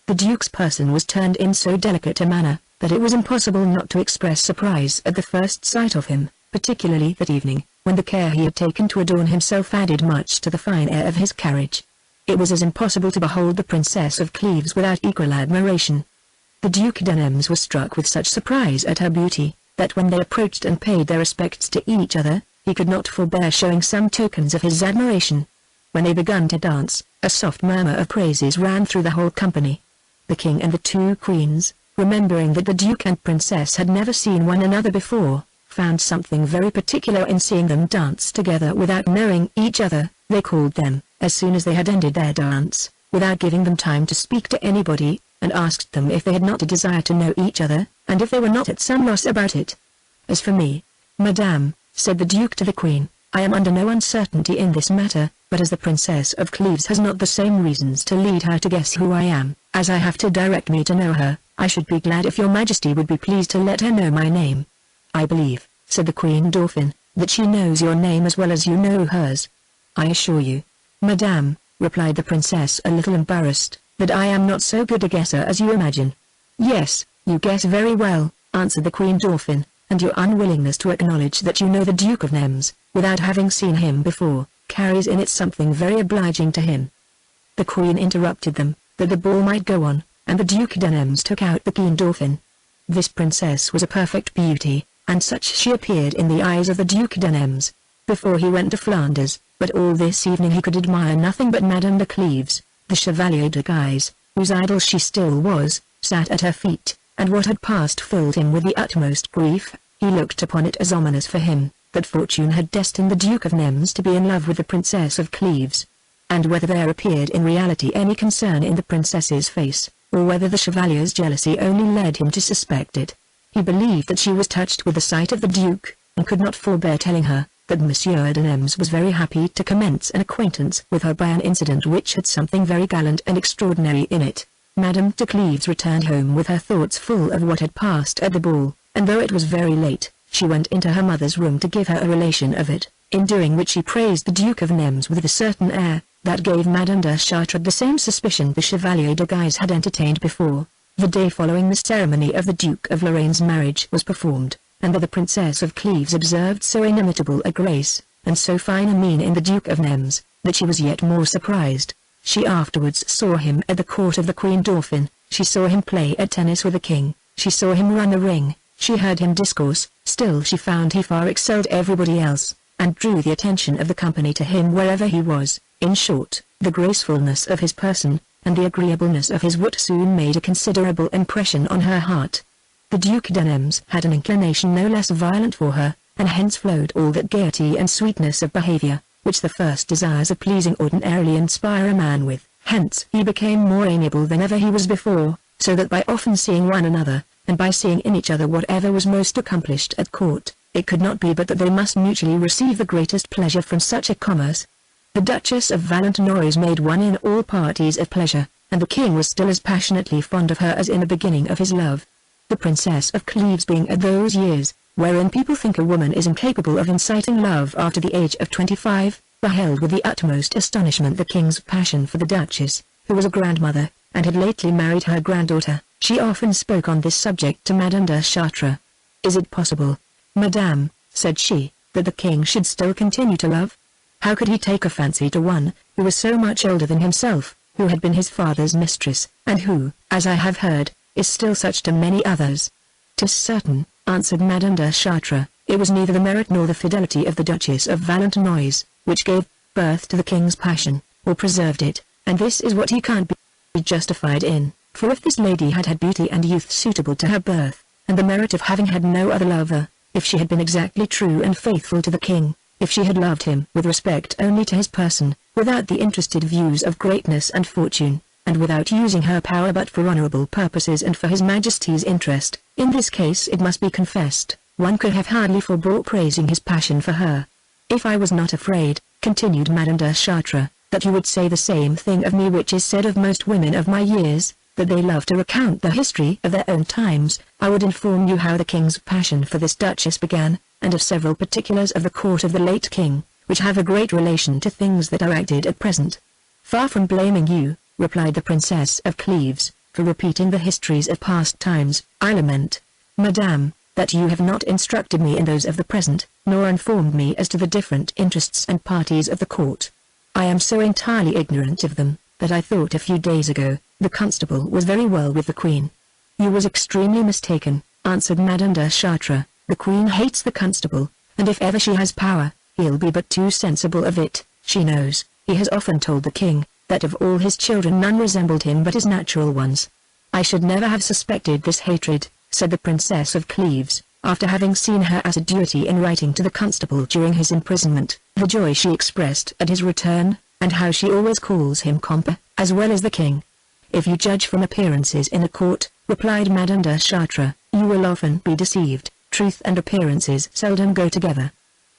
The Duke's person was turned in so delicate a manner, that it was impossible not to express surprise at the first sight of him, particularly that evening, when the care he had taken to adorn himself added much to the fine air of his carriage. It was as impossible to behold the Princess of Cleves without equal admiration. The Duke de Nemours was struck with such surprise at her beauty, that when they approached and paid their respects to each other, he could not forbear showing some tokens of his admiration. When they began to dance, a soft murmur of praises ran through the whole company. The king and the two queens, remembering that the Duke and Princess had never seen one another before, found something very particular in seeing them dance together without knowing each other. They called them, as soon as they had ended their dance, without giving them time to speak to anybody, and asked them if they had not a desire to know each other, and if they were not at some loss about it. "As for me, Madame," said the Duke to the Queen, "I am under no uncertainty in this matter, but as the Princess of Cleves has not the same reasons to lead her to guess who I am, as I have to direct me to know her, I should be glad if your Majesty would be pleased to let her know my name." "I believe," said the Queen Dauphin, "that she knows your name as well as you know hers." "I assure you, Madame," replied the Princess a little embarrassed, "that I am not so good a guesser as you imagine." "Yes, you guess very well," answered the Queen Dauphin, "and your unwillingness to acknowledge that you know the Duke of Nemours, without having seen him before, carries in it something very obliging to him." The Queen interrupted them, that the ball might go on, and the Duke de Nemours took out the Queen Dauphin. This princess was a perfect beauty, and such she appeared in the eyes of the Duke de Nemours, before he went to Flanders, but all this evening he could admire nothing but Madame de Cleves. The Chevalier de Guise, whose idol she still was, sat at her feet, and what had passed filled him with the utmost grief. He looked upon it as ominous for him, that fortune had destined the Duke of Nemours to be in love with the Princess of Cleves. And whether there appeared in reality any concern in the princess's face, or whether the chevalier's jealousy only led him to suspect it, he believed that she was touched with the sight of the Duke, and could not forbear telling her that Monsieur de Nemours was very happy to commence an acquaintance with her by an incident which had something very gallant and extraordinary in it. Madame de Cleves returned home with her thoughts full of what had passed at the ball, and though it was very late, she went into her mother's room to give her a relation of it, in doing which she praised the Duke of Nemours with a certain air that gave Madame de Chartres the same suspicion the Chevalier de Guise had entertained before. The day following the ceremony of the Duke of Lorraine's marriage was performed, and though the Princess of Cleves observed so inimitable a grace, and so fine a mien in the Duke of Nemours, that she was yet more surprised. She afterwards saw him at the court of the Queen Dauphine, she saw him play at tennis with the king, she saw him run a ring, she heard him discourse, still she found he far excelled everybody else, and drew the attention of the company to him wherever he was. In short, the gracefulness of his person, and the agreeableness of his wit soon made a considerable impression on her heart. The Duke de Nemours had an inclination no less violent for her, and hence flowed all that gaiety and sweetness of behavior, which the first desires of pleasing ordinarily inspire a man with. Hence he became more amiable than ever he was before, so that by often seeing one another, and by seeing in each other whatever was most accomplished at court, it could not be but that they must mutually receive the greatest pleasure from such a commerce. The Duchess of Valentinois made one in all parties of pleasure, and the king was still as passionately fond of her as in the beginning of his love. The Princess of Cleves being at those years, wherein people think a woman is incapable of inciting love after the age of 25, beheld with the utmost astonishment the king's passion for the Duchess, who was a grandmother, and had lately married her granddaughter. She often spoke on this subject to Madame de Chartres. "Is it possible, Madame," said she, "that the king should still continue to love? How could he take a fancy to one who was so much older than himself, who had been his father's mistress, and who, as I have heard, is still such to many others?" "'Tis certain," answered Madame de Chartres, "it was neither the merit nor the fidelity of the Duchess of Valentinois, which gave birth to the king's passion, or preserved it, and this is what he can't be justified in, for if this lady had had beauty and youth suitable to her birth, and the merit of having had no other lover, if she had been exactly true and faithful to the king, if she had loved him with respect only to his person, without the interested views of greatness and fortune, and without using her power but for honorable purposes and for his Majesty's interest, in this case it must be confessed, one could have hardly forbore praising his passion for her. If I was not afraid," continued Madame de Chartres, "that you would say the same thing of me which is said of most women of my years, that they love to recount the history of their own times, I would inform you how the king's passion for this duchess began, and of several particulars of the court of the late king, which have a great relation to things that are acted at present." "Far from blaming you," replied the Princess of Cleves, "for repeating the histories of past times, I lament, Madame, that you have not instructed me in those of the present, nor informed me as to the different interests and parties of the court. I am so entirely ignorant of them, that I thought a few days ago, the constable was very well with the Queen." "You was extremely mistaken," answered Madame de Chartres, "the Queen hates the constable, and if ever she has power, he'll be but too sensible of it. She knows, he has often told the king, that of all his children none resembled him but his natural ones." "I should never have suspected this hatred," said the Princess of Cleves, after having seen her assiduity in writing to the constable during his imprisonment, the joy she expressed at his return, and how she always calls him comte, as well as the king. "If you judge from appearances in a court," replied Madame de Chartres, "you will often be deceived. Truth and appearances seldom go together.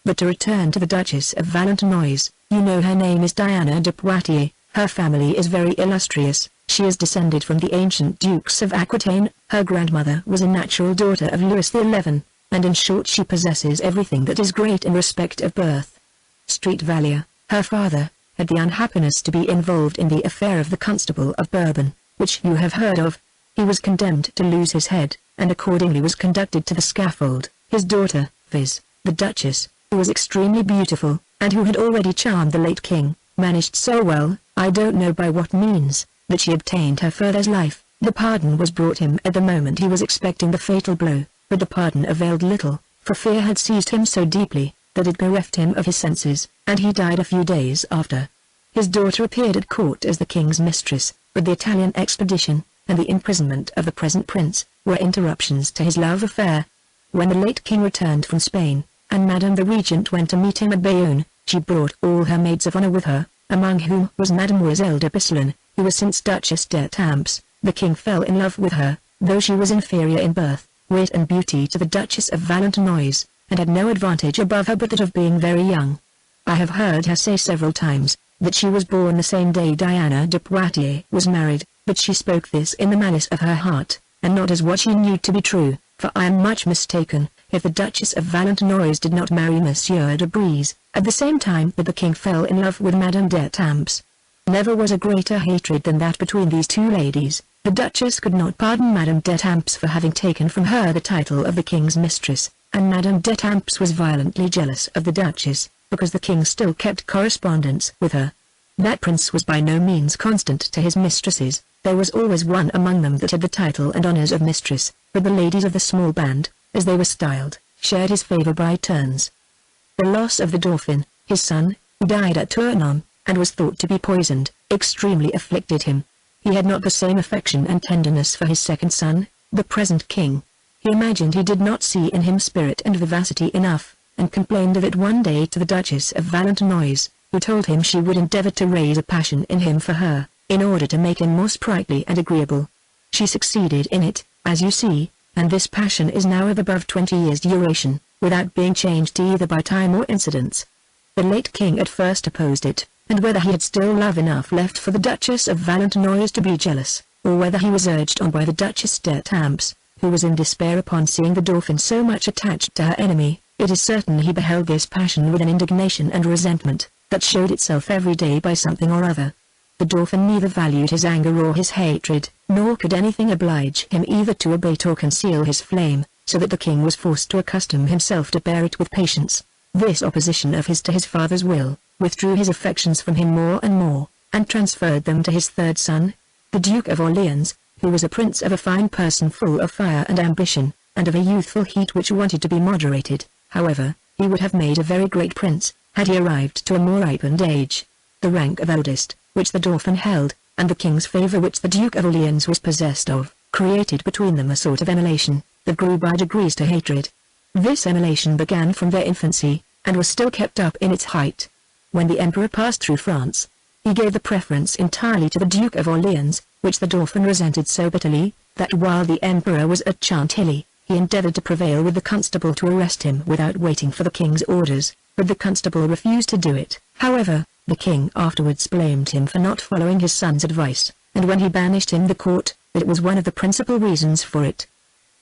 But to return to the Duchess of Valentinois, you know her name is Diana de Poitiers, her family is very illustrious, she is descended from the ancient Dukes of Aquitaine, her grandmother was a natural daughter of Louis XI, and in short she possesses everything that is great in respect of birth. Street Valier, her father, had the unhappiness to be involved in the affair of the Constable of Bourbon, which you have heard of. He was condemned to lose his head, and accordingly was conducted to the scaffold. His daughter, viz., the Duchess, who was extremely beautiful, and who had already charmed the late king, managed so well, I don't know by what means, that she obtained her father's life. The pardon was brought him at the moment he was expecting the fatal blow, but the pardon availed little, for fear had seized him so deeply, that it bereft him of his senses, and he died a few days after. His daughter appeared at court as the king's mistress, but the Italian expedition, and the imprisonment of the present prince, were interruptions to his love affair. When the late king returned from Spain, and Madame the Regent went to meet him at Bayonne, she brought all her maids of honor with her, among whom was Mademoiselle de Bisselin, who was since Duchess d'Etampes. The king fell in love with her, though she was inferior in birth, wit and beauty to the Duchess of Valentinois, and had no advantage above her but that of being very young. I have heard her say several times, that she was born the same day Diana de Poitiers was married, but she spoke this in the malice of her heart, and not as what she knew to be true, for I am much mistaken, if the Duchess of Valentinois did not marry Monsieur de Brise, at the same time that the king fell in love with Madame d'Etampes. Never was a greater hatred than that between these two ladies. The Duchess could not pardon Madame d'Etampes for having taken from her the title of the king's mistress, and Madame d'Etampes was violently jealous of the Duchess, because the king still kept correspondence with her. That prince was by no means constant to his mistresses. There was always one among them that had the title and honors of mistress, but the ladies of the small band, as they were styled, shared his favor by turns. The loss of the Dauphin, his son, who died at Tournon, and was thought to be poisoned, extremely afflicted him. He had not the same affection and tenderness for his second son, the present king. He imagined he did not see in him spirit and vivacity enough, and complained of it one day to the Duchess of Valentinois, who told him she would endeavor to raise a passion in him for her, in order to make him more sprightly and agreeable. She succeeded in it, as you see, and this passion is now of above 20 years' duration, without being changed either by time or incidents. The late king at first opposed it, and whether he had still love enough left for the Duchess of Valentinois to be jealous, or whether he was urged on by the Duchess d'Etampes, who was in despair upon seeing the Dauphin so much attached to her enemy, it is certain he beheld this passion with an indignation and resentment, that showed itself every day by something or other. The Dauphin neither valued his anger or his hatred, nor could anything oblige him either to abate or conceal his flame, so that the king was forced to accustom himself to bear it with patience. This opposition of his to his father's will, withdrew his affections from him more and more, and transferred them to his third son, the Duke of Orleans, who was a prince of a fine person full of fire and ambition, and of a youthful heat which wanted to be moderated. However, he would have made a very great prince, had he arrived to a more ripened age. The rank of eldest, which the Dauphin held, and the king's favor which the Duke of Orleans was possessed of, created between them a sort of emulation, that grew by degrees to hatred. This emulation began from their infancy, and was still kept up in its height. When the emperor passed through France, he gave the preference entirely to the Duke of Orleans, which the Dauphin resented so bitterly, that while the emperor was at Chantilly, he endeavored to prevail with the constable to arrest him without waiting for the king's orders, but the constable refused to do it. However, the king afterwards blamed him for not following his son's advice, and when he banished him the court, that it was one of the principal reasons for it.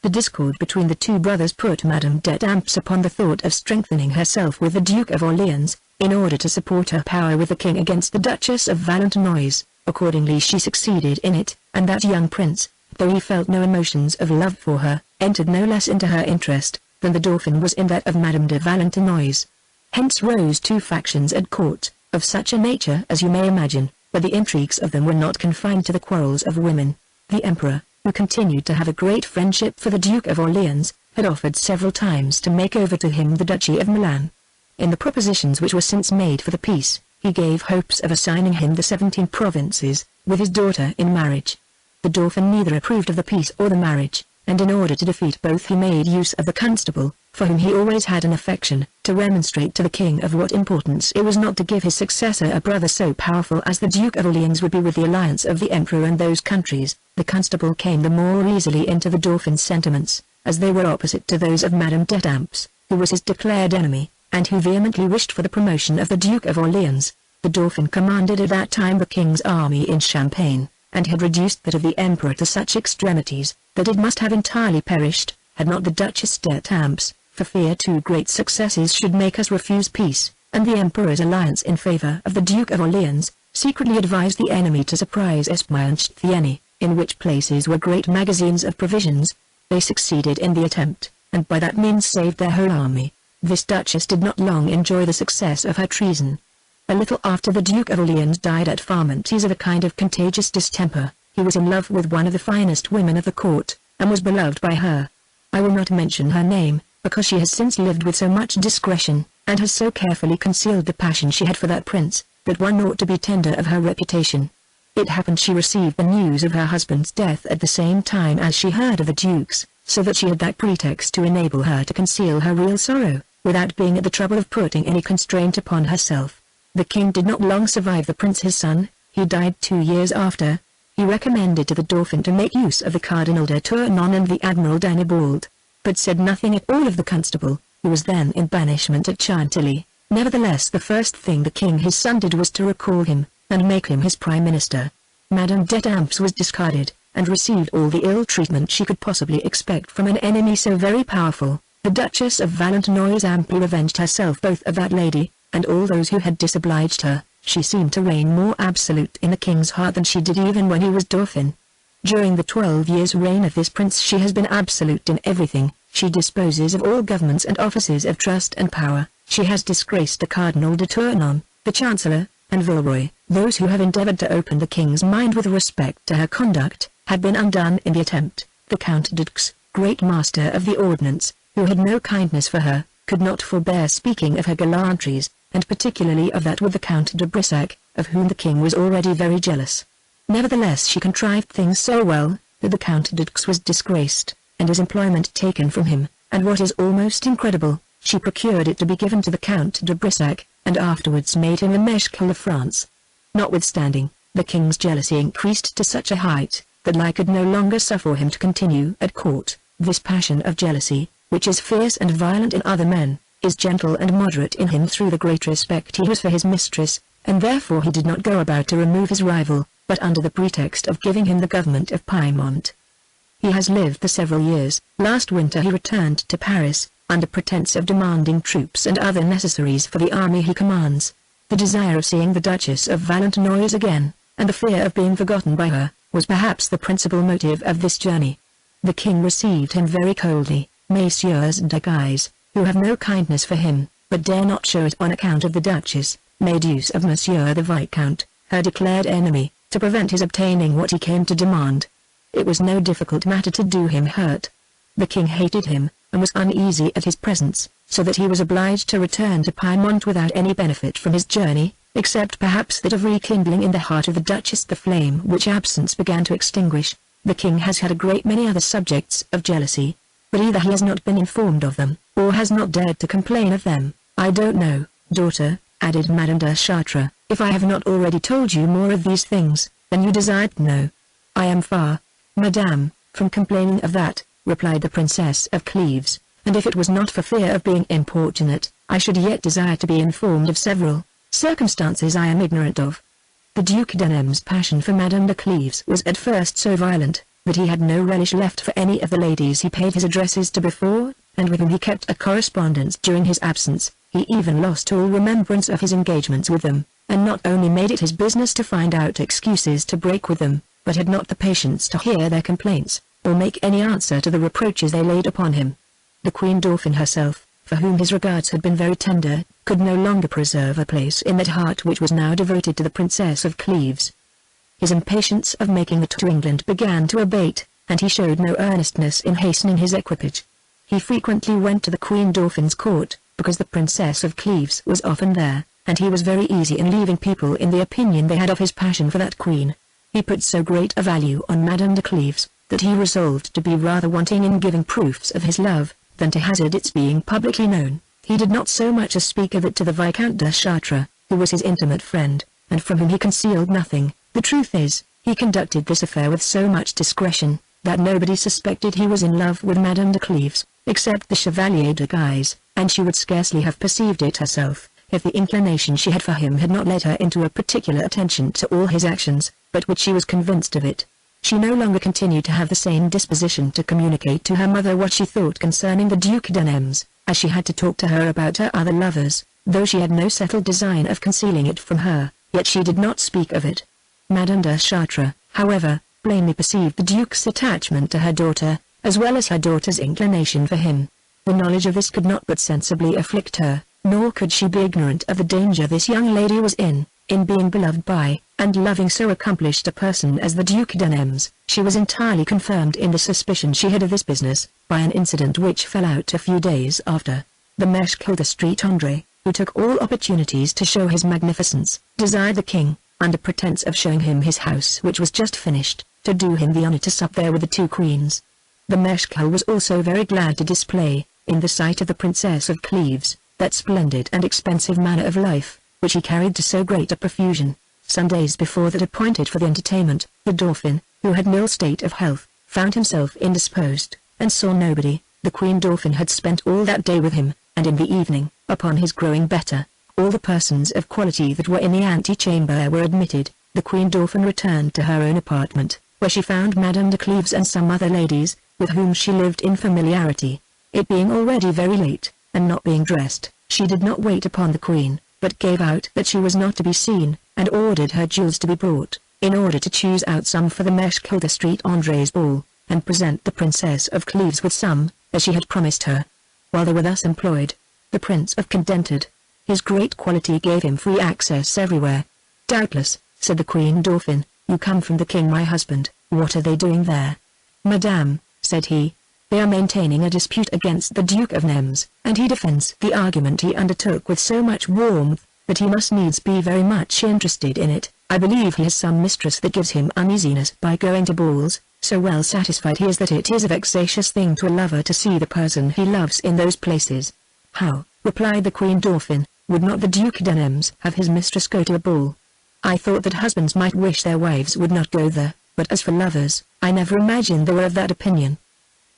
The discord between the two brothers put Madame d'Etampes upon the thought of strengthening herself with the Duke of Orleans, in order to support her power with the king against the Duchess of Valentinois. Accordingly she succeeded in it, and that young prince, though he felt no emotions of love for her, entered no less into her interest, than the Dauphin was in that of Madame de Valentinois. Hence rose two factions at court, of such a nature as you may imagine, but the intrigues of them were not confined to the quarrels of women. The emperor, who continued to have a great friendship for the Duke of Orleans, had offered several times to make over to him the Duchy of Milan. In the propositions which were since made for the peace, he gave hopes of assigning him the 17 provinces, with his daughter in marriage. The Dauphin neither approved of the peace or the marriage, and in order to defeat both he made use of the constable, for whom he always had an affection, to remonstrate to the king of what importance it was not to give his successor a brother so powerful as the Duke of Orleans would be with the alliance of the emperor and those countries. The constable came the more easily into the Dauphin's sentiments, as they were opposite to those of Madame d'Etampes, who was his declared enemy, and who vehemently wished for the promotion of the Duke of Orleans. The Dauphin commanded at that time the king's army in Champagne, and had reduced that of the emperor to such extremities, that it must have entirely perished, had not the Duchess d'Etampes, for fear two great successes should make us refuse peace, and the emperor's alliance in favor of the Duke of Orleans, secretly advised the enemy to surprise Esp-Thiene, in which places were great magazines of provisions. They succeeded in the attempt, and by that means saved their whole army. This Duchess did not long enjoy the success of her treason. A little after the Duke of Orleans died at Farmantes of a kind of contagious distemper, he was in love with one of the finest women of the court, and was beloved by her. I will not mention her name, because she has since lived with so much discretion, and has so carefully concealed the passion she had for that prince, that one ought to be tender of her reputation. It happened she received the news of her husband's death at the same time as she heard of the Duke's, so that she had that pretext to enable her to conceal her real sorrow, without being at the trouble of putting any constraint upon herself. The king did not long survive the prince his son. He died 2 years after. He recommended to the Dauphin to make use of the Cardinal de Tournon and the Admiral d'Annibald, but said nothing at all of the Constable, who was then in banishment at Chantilly. Nevertheless, the first thing the king his son did was to recall him, and make him his prime minister. Madame d'Etampes was discarded, and received all the ill treatment she could possibly expect from an enemy so very powerful. The Duchess of Valentinois amply revenged herself both of that lady, and all those who had disobliged her. She seemed to reign more absolute in the king's heart than she did even when he was Dauphin. During the 12 years' reign of this prince she has been absolute in everything. She disposes of all governments and offices of trust and power. She has disgraced the Cardinal de Tournon, the Chancellor, and Villeroy. Those who have endeavored to open the king's mind with respect to her conduct, have been undone in the attempt. The Count d'Ux, great master of the ordnance, who had no kindness for her, could not forbear speaking of her gallantries, and particularly of that with the Count de Brissac, of whom the king was already very jealous. Nevertheless she contrived things so well, that the Count d'Ux was disgraced, and his employment taken from him, and what is almost incredible, she procured it to be given to the Count de Brissac, and afterwards made him the Marechal of France. Notwithstanding, the king's jealousy increased to such a height, that Lai could no longer suffer him to continue at court. This passion of jealousy, which is fierce and violent in other men, is gentle and moderate in him through the great respect he has for his mistress, and therefore he did not go about to remove his rival, but under the pretext of giving him the government of Piedmont. He has lived for several years. Last winter he returned to Paris, under pretense of demanding troops and other necessaries for the army he commands. The desire of seeing the Duchess of Valentinois again, and the fear of being forgotten by her, was perhaps the principal motive of this journey. The king received him very coldly. Messieurs de Guise, who have no kindness for him, but dare not show it on account of the Duchess, made use of Monsieur the Viscount, her declared enemy, to prevent his obtaining what he came to demand. It was no difficult matter to do him hurt. The king hated him, and was uneasy at his presence, so that he was obliged to return to Piedmont without any benefit from his journey, except perhaps that of rekindling in the heart of the Duchess the flame which absence began to extinguish. The king has had a great many other subjects of jealousy, but either he has not been informed of them, or has not dared to complain of them. I don't know, daughter, added Madame de Chartres, if I have not already told you more of these things, than you desired to know. I am far, madame, from complaining of that, replied the Princess of Cleves, and if it was not for fear of being importunate, I should yet desire to be informed of several circumstances I am ignorant of. The Duke d'Anem's passion for Madame de Cleves was at first so violent, that he had no relish left for any of the ladies he paid his addresses to before, and with whom he kept a correspondence during his absence. He even lost all remembrance of his engagements with them, and not only made it his business to find out excuses to break with them, but had not the patience to hear their complaints, or make any answer to the reproaches they laid upon him. The Queen Dauphin herself, for whom his regards had been very tender, could no longer preserve a place in that heart which was now devoted to the Princess of Cleves. His impatience of making the tour to England began to abate, and he showed no earnestness in hastening his equipage. He frequently went to the Queen Dauphin's court, because the Princess of Cleves was often there, and he was very easy in leaving people in the opinion they had of his passion for that queen. He put so great a value on Madame de Cleves, that he resolved to be rather wanting in giving proofs of his love, than to hazard its being publicly known. He did not so much as speak of it to the Viscount de Chartres, who was his intimate friend, and from whom he concealed nothing. The truth is, he conducted this affair with so much discretion, that nobody suspected he was in love with Madame de Cleves, except the Chevalier de Guise, and she would scarcely have perceived it herself, if the inclination she had for him had not led her into a particular attention to all his actions, but which she was convinced of it. She no longer continued to have the same disposition to communicate to her mother what she thought concerning the Duke d'Anems, as she had to talk to her about her other lovers. Though she had no settled design of concealing it from her, yet she did not speak of it. Madame de Chartres, however, plainly perceived the Duke's attachment to her daughter, as well as her daughter's inclination for him. The knowledge of this could not but sensibly afflict her, nor could she be ignorant of the danger this young lady was in being beloved by, and loving so accomplished a person as the Duke d'Anems. She was entirely confirmed in the suspicion she had of this business, by an incident which fell out a few days after. The Marechal de Street André, who took all opportunities to show his magnificence, desired the king, under pretense of showing him his house which was just finished, to do him the honor to sup there with the two queens. The Meshkul was also very glad to display, in the sight of the Princess of Cleves, that splendid and expensive manner of life, which he carried to so great a profusion. Some days before that appointed for the entertainment, the Dauphin, who had no state of health, found himself indisposed, and saw nobody. The Queen Dauphin had spent all that day with him, and in the evening, upon his growing better, all the persons of quality that were in the antechamber were admitted. The Queen Dauphin returned to her own apartment, where she found Madame de Cleves and some other ladies, with whom she lived in familiarity. It being already very late, and not being dressed, she did not wait upon the Queen, but gave out that she was not to be seen, and ordered her jewels to be brought, in order to choose out some for the Meshkul de Street André's ball, and present the Princess of Cleves with some, as she had promised her. While they were thus employed, the Prince of contented. His great quality gave him free access everywhere. "Doubtless," said the Queen Dauphin, "you come from the king my husband. What are they doing there?" "Madame," said he, "they are maintaining a dispute against the Duke of Nems, and he defends the argument he undertook with so much warmth, that he must needs be very much interested in it. I believe he has some mistress that gives him uneasiness by going to balls, so well satisfied he is that it is a vexatious thing to a lover to see the person he loves in those places." "How," replied the Queen Dauphin, "would not the Duke de Nems have his mistress go to a ball? I thought that husbands might wish their wives would not go there, but as for lovers, I never imagined they were of that opinion."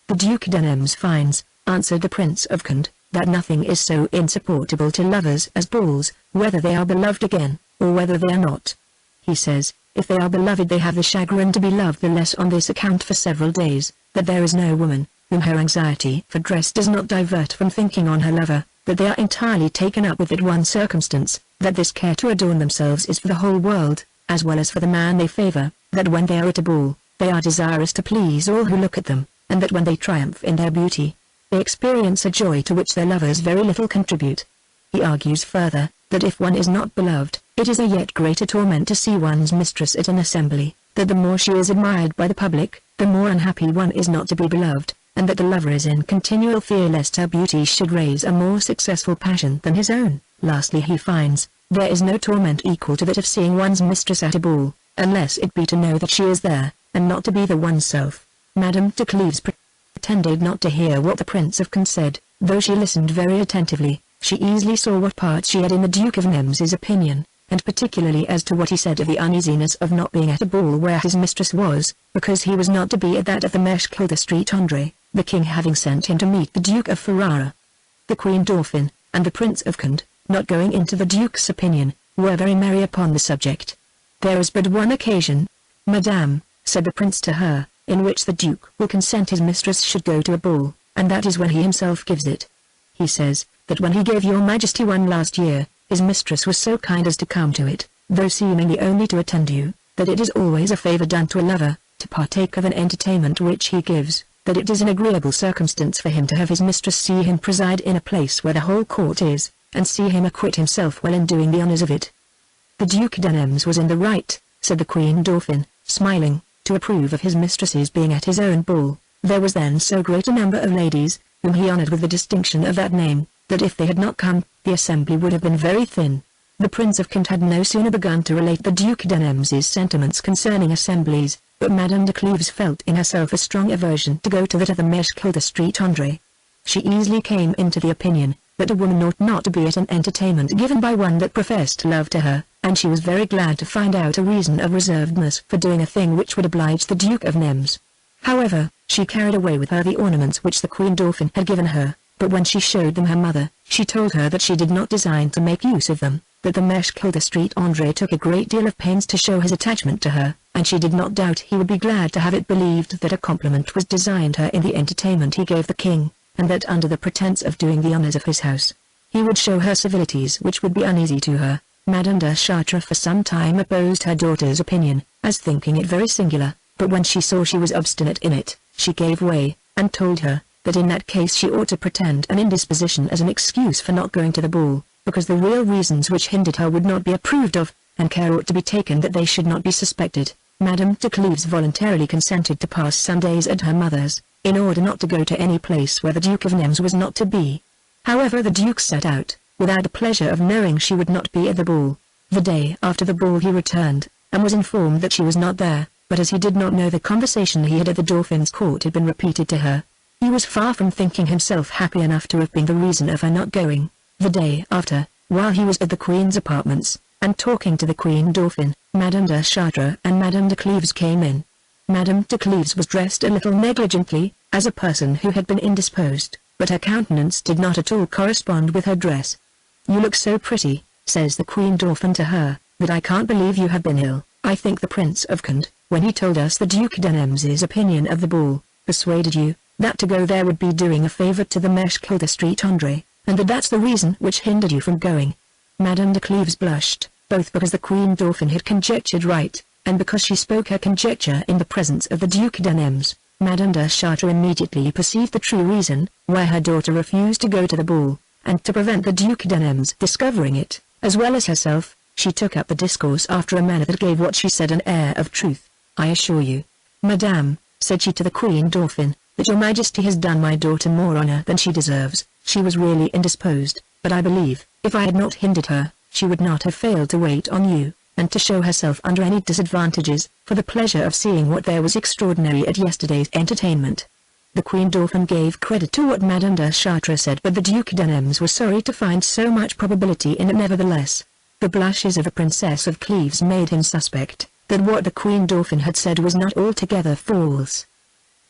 "The Duke de Nems finds," answered the Prince of Conde, "that nothing is so insupportable to lovers as balls, whether they are beloved again, or whether they are not. He says, if they are beloved they have the chagrin to be loved the less on this account for several days, that there is no woman, whom her anxiety for dress does not divert from thinking on her lover, that they are entirely taken up with that one circumstance, that this care to adorn themselves is for the whole world, as well as for the man they favor, that when they are at a ball, they are desirous to please all who look at them, and that when they triumph in their beauty, they experience a joy to which their lovers very little contribute." He argues further, that if one is not beloved, it is a yet greater torment to see one's mistress at an assembly, that the more she is admired by the public, the more unhappy one is not to be beloved, and that the lover is in continual fear lest her beauty should raise a more successful passion than his own. Lastly he finds, there is no torment equal to that of seeing one's mistress at a ball, unless it be to know that she is there, and not to be the oneself. Madame de Cleves pretended not to hear what the Prince of Conde said, though she listened very attentively. She easily saw what part she had in the Duke of Nems's opinion, and particularly as to what he said of the uneasiness of not being at a ball where his mistress was, because he was not to be at that of the Meshkul de Street André, the king having sent him to meet the Duke of Ferrara. The Queen Dauphin, and the Prince of Conde, not going into the Duke's opinion, were very merry upon the subject. "There is but one occasion, Madame," said the Prince to her, "in which the Duke will consent his mistress should go to a ball, and that is when he himself gives it. He says, that when he gave your Majesty one last year, his mistress was so kind as to come to it, though seemingly only to attend you, that it is always a favor done to a lover, to partake of an entertainment which he gives, that it is an agreeable circumstance for him to have his mistress see him preside in a place where the whole court is, and see him acquit himself well in doing the honors of it." "The Duke de Nems was in the right," said the Queen Dauphin, smiling, "to approve of his mistress's being at his own ball. There was then so great a number of ladies, whom he honored with the distinction of that name, that if they had not come, the assembly would have been very thin." The Prince of Conde had no sooner begun to relate the Duke de Nems's sentiments concerning assemblies, but Madame de Cleves felt in herself a strong aversion to go to that of the Meshkul de Street André. She easily came into the opinion, that a woman ought not to be at an entertainment given by one that professed love to her, and she was very glad to find out a reason of reservedness for doing a thing which would oblige the Duke of Nems. However, she carried away with her the ornaments which the Queen Dauphin had given her, but when she showed them her mother, she told her that she did not design to make use of them, that the Meshkul de Street André took a great deal of pains to show his attachment to her, and she did not doubt he would be glad to have it believed that a compliment was designed her in the entertainment he gave the king, and that under the pretense of doing the honors of his house, he would show her civilities which would be uneasy to her. Madame de Chartres for some time opposed her daughter's opinion, as thinking it very singular, but when she saw she was obstinate in it, she gave way, and told her, that in that case she ought to pretend an indisposition as an excuse for not going to the ball, because the real reasons which hindered her would not be approved of, and care ought to be taken that they should not be suspected. Madame de Cleves voluntarily consented to pass some days at her mother's, in order not to go to any place where the Duke of Nems was not to be. However, the Duke set out, without the pleasure of knowing she would not be at the ball. The day after the ball he returned, and was informed that she was not there, but as he did not know the conversation he had at the Dauphin's court had been repeated to her, he was far from thinking himself happy enough to have been the reason of her not going. The day after, while he was at the Queen's apartments, and talking to the Queen Dauphin, Madame de Chartres and Madame de Cleves came in. Madame de Cleves was dressed a little negligently, as a person who had been indisposed, but her countenance did not at all correspond with her dress. "You look so pretty," says the Queen Dauphin to her, "that I can't believe you have been ill." I think the Prince of Conde, when he told us the Duc d'Anem's opinion of the ball, persuaded you, that to go there would be doing a favor to the Mèche de Street André, and that's the reason which hindered you from going. Madame de Cleves blushed, both because the Queen Dauphin had conjectured right, and because she spoke her conjecture in the presence of the Duc d'Anem's. Madame de Chartres immediately perceived the true reason why her daughter refused to go to the ball, and to prevent the Duc d'Anem's discovering it, as well as herself, she took up the discourse after a manner that gave what she said an air of truth. "I assure you, Madame," said she to the Queen Dauphin, "that your Majesty has done my daughter more honor than she deserves. She was really indisposed, but I believe, if I had not hindered her, she would not have failed to wait on you, and to show herself under any disadvantages, for the pleasure of seeing what there was extraordinary at yesterday's entertainment." The Queen Dauphin gave credit to what Madame de Chartres said, but the Duc d'Anems was sorry to find so much probability in it nevertheless. The blushes of the Princess of Cleves made him suspect that what the Queen Dauphin had said was not altogether false.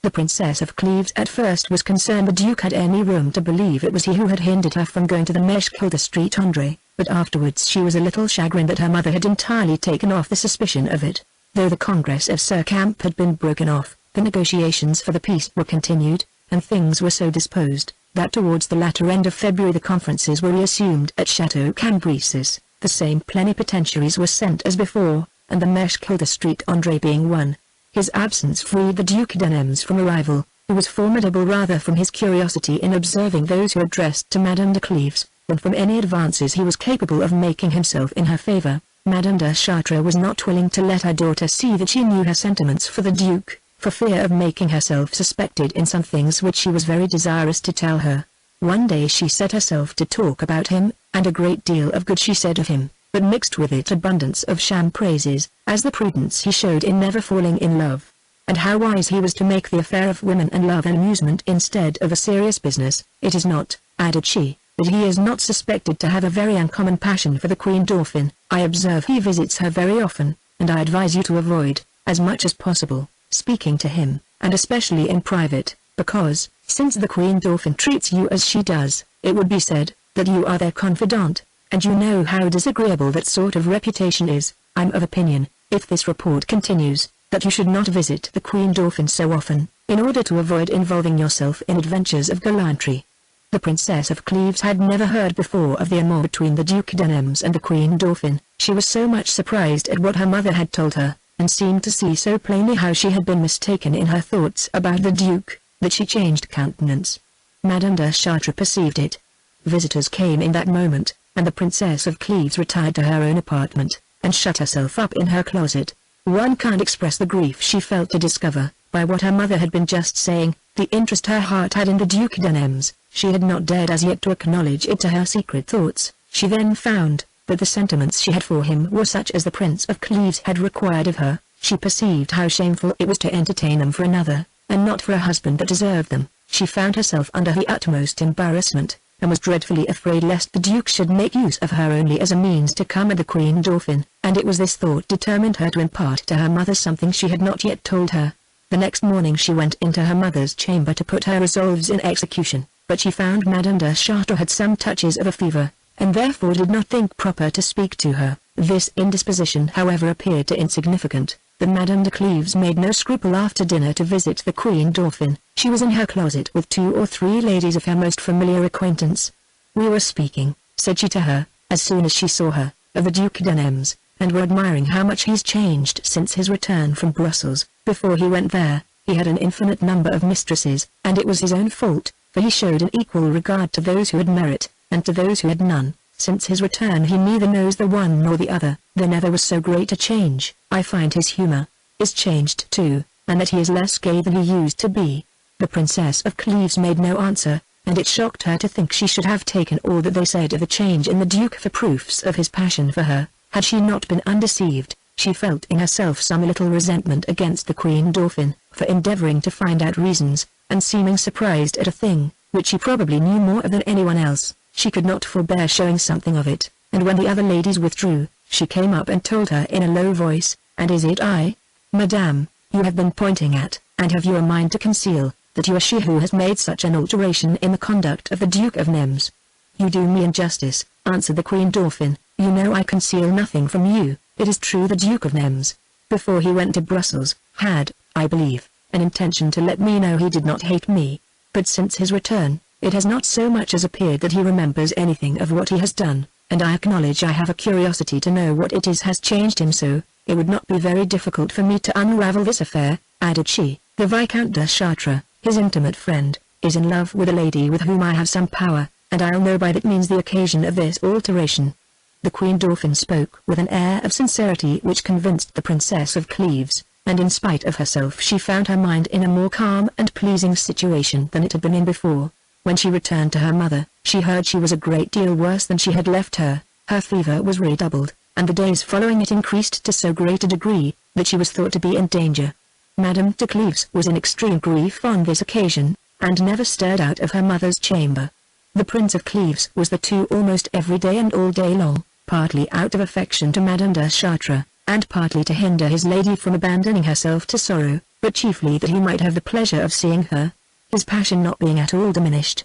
The Princess of Cleves at first was concerned the Duke had any room to believe it was he who had hindered her from going to the Mèche de Street André, but afterwards she was a little chagrined that her mother had entirely taken off the suspicion of it. Though the Congress of Circamp had been broken off, the negotiations for the peace were continued, and things were so disposed, that towards the latter end of February the conferences were reassumed at Chateau Cambresis. The same plenipotentiaries were sent as before, and the Mèche de Street André being one. His absence freed the Duc d'Anems from a rival, who was formidable rather from his curiosity in observing those who addressed to Madame de Cleves, than from any advances he was capable of making himself in her favor. Madame de Chartres was not willing to let her daughter see that she knew her sentiments for the Duke, for fear of making herself suspected in some things which she was very desirous to tell her. One day she set herself to talk about him, and a great deal of good she said of him, but mixed with it abundance of sham praises, as the prudence he showed in never falling in love, and how wise he was to make the affair of women and love an amusement instead of a serious business. "It is not," added she, "that he is not suspected to have a very uncommon passion for the Queen Dauphin. I observe he visits her very often, and I advise you to avoid, as much as possible, speaking to him, and especially in private, because, since the Queen Dauphin treats you as she does, it would be said, that you are their confidant, and you know how disagreeable that sort of reputation is. I'm of opinion, if this report continues, that you should not visit the Queen Dauphin so often, in order to avoid involving yourself in adventures of gallantry." The Princess of Cleves had never heard before of the amour between the Duc d'Anems and the Queen Dauphin. She was so much surprised at what her mother had told her, and seemed to see so plainly how she had been mistaken in her thoughts about the Duke, that she changed countenance. Madame de Chartres perceived it. Visitors came in that moment, and the Princess of Cleves retired to her own apartment, and shut herself up in her closet. One can't express the grief she felt to discover, by what her mother had been just saying, the interest her heart had in the Duc d'Anems. She had not dared as yet to acknowledge it to her secret thoughts. She then found that the sentiments she had for him were such as the Prince of Cleves had required of her. She perceived how shameful it was to entertain them for another, and not for a husband that deserved them. She found herself under the utmost embarrassment, and was dreadfully afraid lest the Duke should make use of her only as a means to come at the Queen Dauphin, and it was this thought determined her to impart to her mother something she had not yet told her. The next morning she went into her mother's chamber to put her resolves in execution, but she found Madame de Chartres had some touches of a fever, and therefore did not think proper to speak to her. This indisposition however appeared to insignificant. The Madame de Cleves made no scruple after dinner to visit the Queen Dauphin. She was in her closet with 2 or 3 ladies of her most familiar acquaintance. "We were speaking," said she to her, as soon as she saw her, "of the Duc d'Anems, and were admiring how much he's changed since his return from Brussels. Before he went there, he had an infinite number of mistresses, and it was his own fault, for he showed an equal regard to those who had merit, and to those who had none. Since his return he neither knows the one nor the other. There never was so great a change. I find his humor is changed too, and that he is less gay than he used to be." The Princess of Cleves made no answer, and it shocked her to think she should have taken all that they said of the change in the Duke for proofs of his passion for her. Had she not been undeceived, she felt in herself some little resentment against the Queen Dauphin, for endeavoring to find out reasons, and seeming surprised at a thing, which she probably knew more of than anyone else. She could not forbear showing something of it, and when the other ladies withdrew, she came up and told her in a low voice, "And is it I? Madame, you have been pointing at, and have you a mind to conceal, that you are she who has made such an alteration in the conduct of the Duke of Nemours?" "You do me injustice," answered the Queen Dauphin. "You know I conceal nothing from you. It is true the Duke of Nemours, before he went to Brussels, had, I believe, an intention to let me know he did not hate me. But since his return, it has not so much as appeared that he remembers anything of what he has done, and I acknowledge I have a curiosity to know what it is has changed him so. It would not be very difficult for me to unravel this affair," added she. "The Viscount de Chartres, his intimate friend, is in love with a lady with whom I have some power, and I'll know by that means the occasion of this alteration." The Queen Dauphin spoke with an air of sincerity which convinced the Princess of Cleves, and in spite of herself she found her mind in a more calm and pleasing situation than it had been in before. When she returned to her mother, she heard she was a great deal worse than she had left her. Her fever was redoubled, and the days following it increased to so great a degree, that she was thought to be in danger. Madame de Cleves was in extreme grief on this occasion, and never stirred out of her mother's chamber. The Prince of Cleves was there too almost every day and all day long, partly out of affection to Madame de Chartres, and partly to hinder his lady from abandoning herself to sorrow, but chiefly that he might have the pleasure of seeing her, his passion not being at all diminished.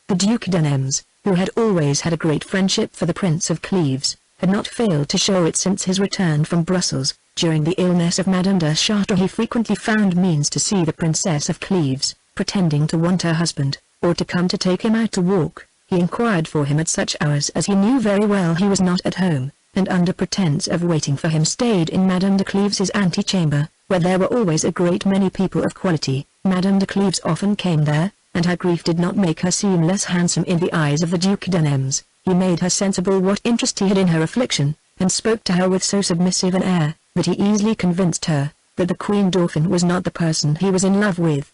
The Duke de Nemours, who had always had a great friendship for the Prince of Cleves, had not failed to show it since his return from Brussels. During the illness of Madame de Chartres he frequently found means to see the Princess of Cleves, pretending to want her husband, or to come to take him out to walk. He inquired for him at such hours as he knew very well he was not at home, and under pretence of waiting for him stayed in Madame de Cleves's antechamber, where there were always a great many people of quality. Madame de Cleves often came there, and her grief did not make her seem less handsome in the eyes of the Duke de Nemours. He made her sensible what interest he had in her affliction, and spoke to her with so submissive an air, that he easily convinced her, that the Queen Dauphin was not the person he was in love with.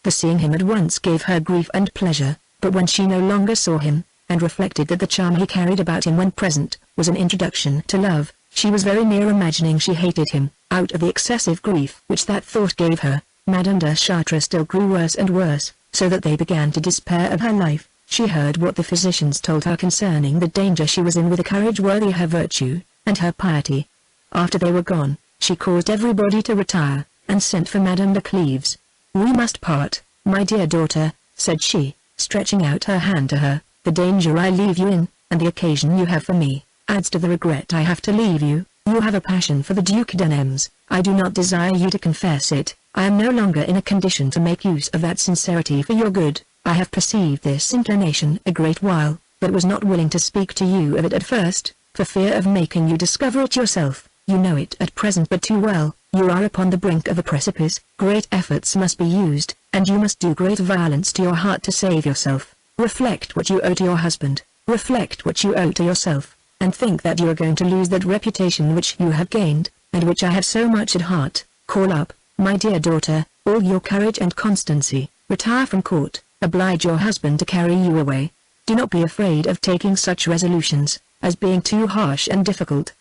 The seeing him at once gave her grief and pleasure, but when she no longer saw him, and reflected that the charm he carried about him when present, was an introduction to love, she was very near imagining she hated him. Out of the excessive grief which that thought gave her, Madame de Chartres still grew worse and worse, so that they began to despair of her life. She heard what the physicians told her concerning the danger she was in with a courage worthy her virtue, and her piety. After they were gone, she caused everybody to retire, and sent for Madame de Cleves. "We must part, my dear daughter," said she, stretching out her hand to her. "The danger I leave you in, and the occasion you have for me, adds to the regret I have to leave you. You have a passion for the Duke de Nemours. I do not desire you to confess it. I am no longer in a condition to make use of that sincerity for your good. I have perceived this inclination a great while, but was not willing to speak to you of it at first, for fear of making you discover it yourself. You know it at present but too well. You are upon the brink of a precipice. Great efforts must be used, and you must do great violence to your heart to save yourself. Reflect what you owe to your husband, reflect what you owe to yourself, and think that you are going to lose that reputation which you have gained, and which I have so much at heart. Call up, my dear daughter, all your courage and constancy. Retire from court, oblige your husband to carry you away. Do not be afraid of taking such resolutions, as being too harsh and difficult.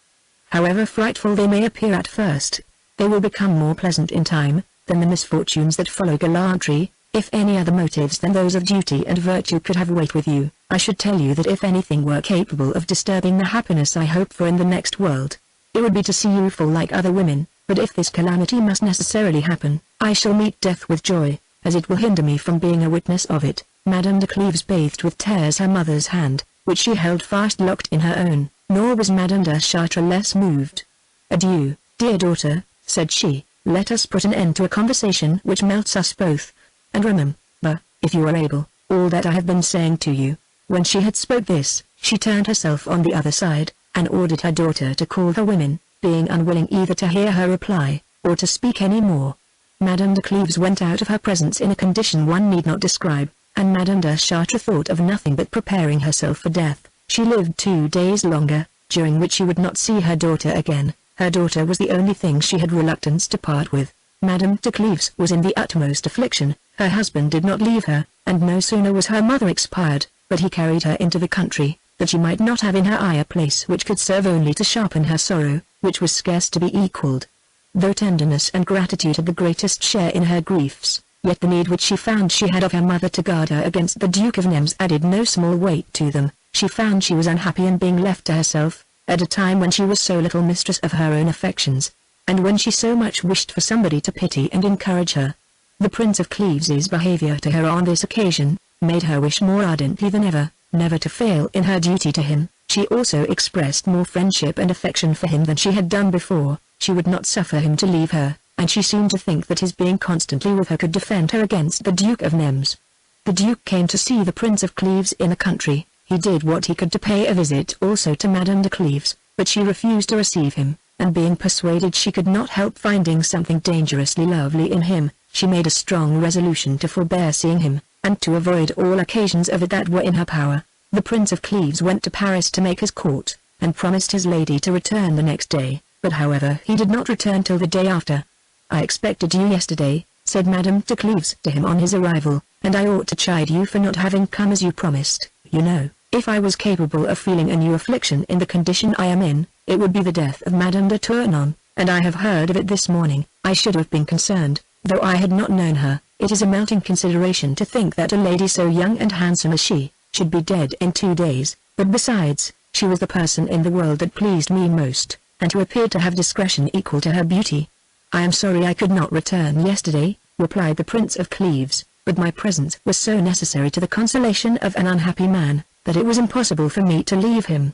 However frightful they may appear at first, they will become more pleasant in time, than the misfortunes that follow gallantry. If any other motives than those of duty and virtue could have weight with you, I should tell you that if anything were capable of disturbing the happiness I hope for in the next world, it would be to see you fall like other women. But if this calamity must necessarily happen, I shall meet death with joy, as it will hinder me from being a witness of it." Madame de Cleves bathed with tears her mother's hand, which she held fast locked in her own, nor was Madame de Chartres less moved. "Adieu, dear daughter," said she, "let us put an end to a conversation which melts us both, and remember, if you are able, all that I have been saying to you." When she had spoke this, she turned herself on the other side, and ordered her daughter to call her women, being unwilling either to hear her reply, or to speak any more. Madame de Cleves went out of her presence in a condition one need not describe, and Madame de Chartres thought of nothing but preparing herself for death. She lived 2 days longer, during which she would not see her daughter again. Her daughter was the only thing she had reluctance to part with. Madame de Cleves was in the utmost affliction. Her husband did not leave her, and no sooner was her mother expired, but he carried her into the country, that she might not have in her eye a place which could serve only to sharpen her sorrow, which was scarce to be equalled. Though tenderness and gratitude had the greatest share in her griefs, yet the need which she found she had of her mother to guard her against the Duke of Nemours added no small weight to them. She found she was unhappy in being left to herself, at a time when she was so little mistress of her own affections, and when she so much wished for somebody to pity and encourage her. The Prince of Cleves's behavior to her on this occasion made her wish more ardently than ever, never to fail in her duty to him. She also expressed more friendship and affection for him than she had done before. She would not suffer him to leave her, and she seemed to think that his being constantly with her could defend her against the Duke of Nemours. The Duke came to see the Prince of Cleves in the country. He did what he could to pay a visit also to Madame de Cleves, but she refused to receive him, and being persuaded she could not help finding something dangerously lovely in him, she made a strong resolution to forbear seeing him, and to avoid all occasions of it that were in her power. The Prince of Cleves went to Paris to make his court, and promised his lady to return the next day, but however he did not return till the day after. "I expected you yesterday," said Madame de Cleves to him on his arrival, "and I ought to chide you for not having come as you promised. You know, if I was capable of feeling a new affliction in the condition I am in, it would be the death of Madame de Tournon, and I have heard of it this morning. I should have been concerned, though I had not known her. It is a melting consideration to think that a lady so young and handsome as she should be dead in 2 days, but besides, she was the person in the world that pleased me most, and who appeared to have discretion equal to her beauty." "I am sorry I could not return yesterday," replied the Prince of Cleves, "but my presence was so necessary to the consolation of an unhappy man, that it was impossible for me to leave him.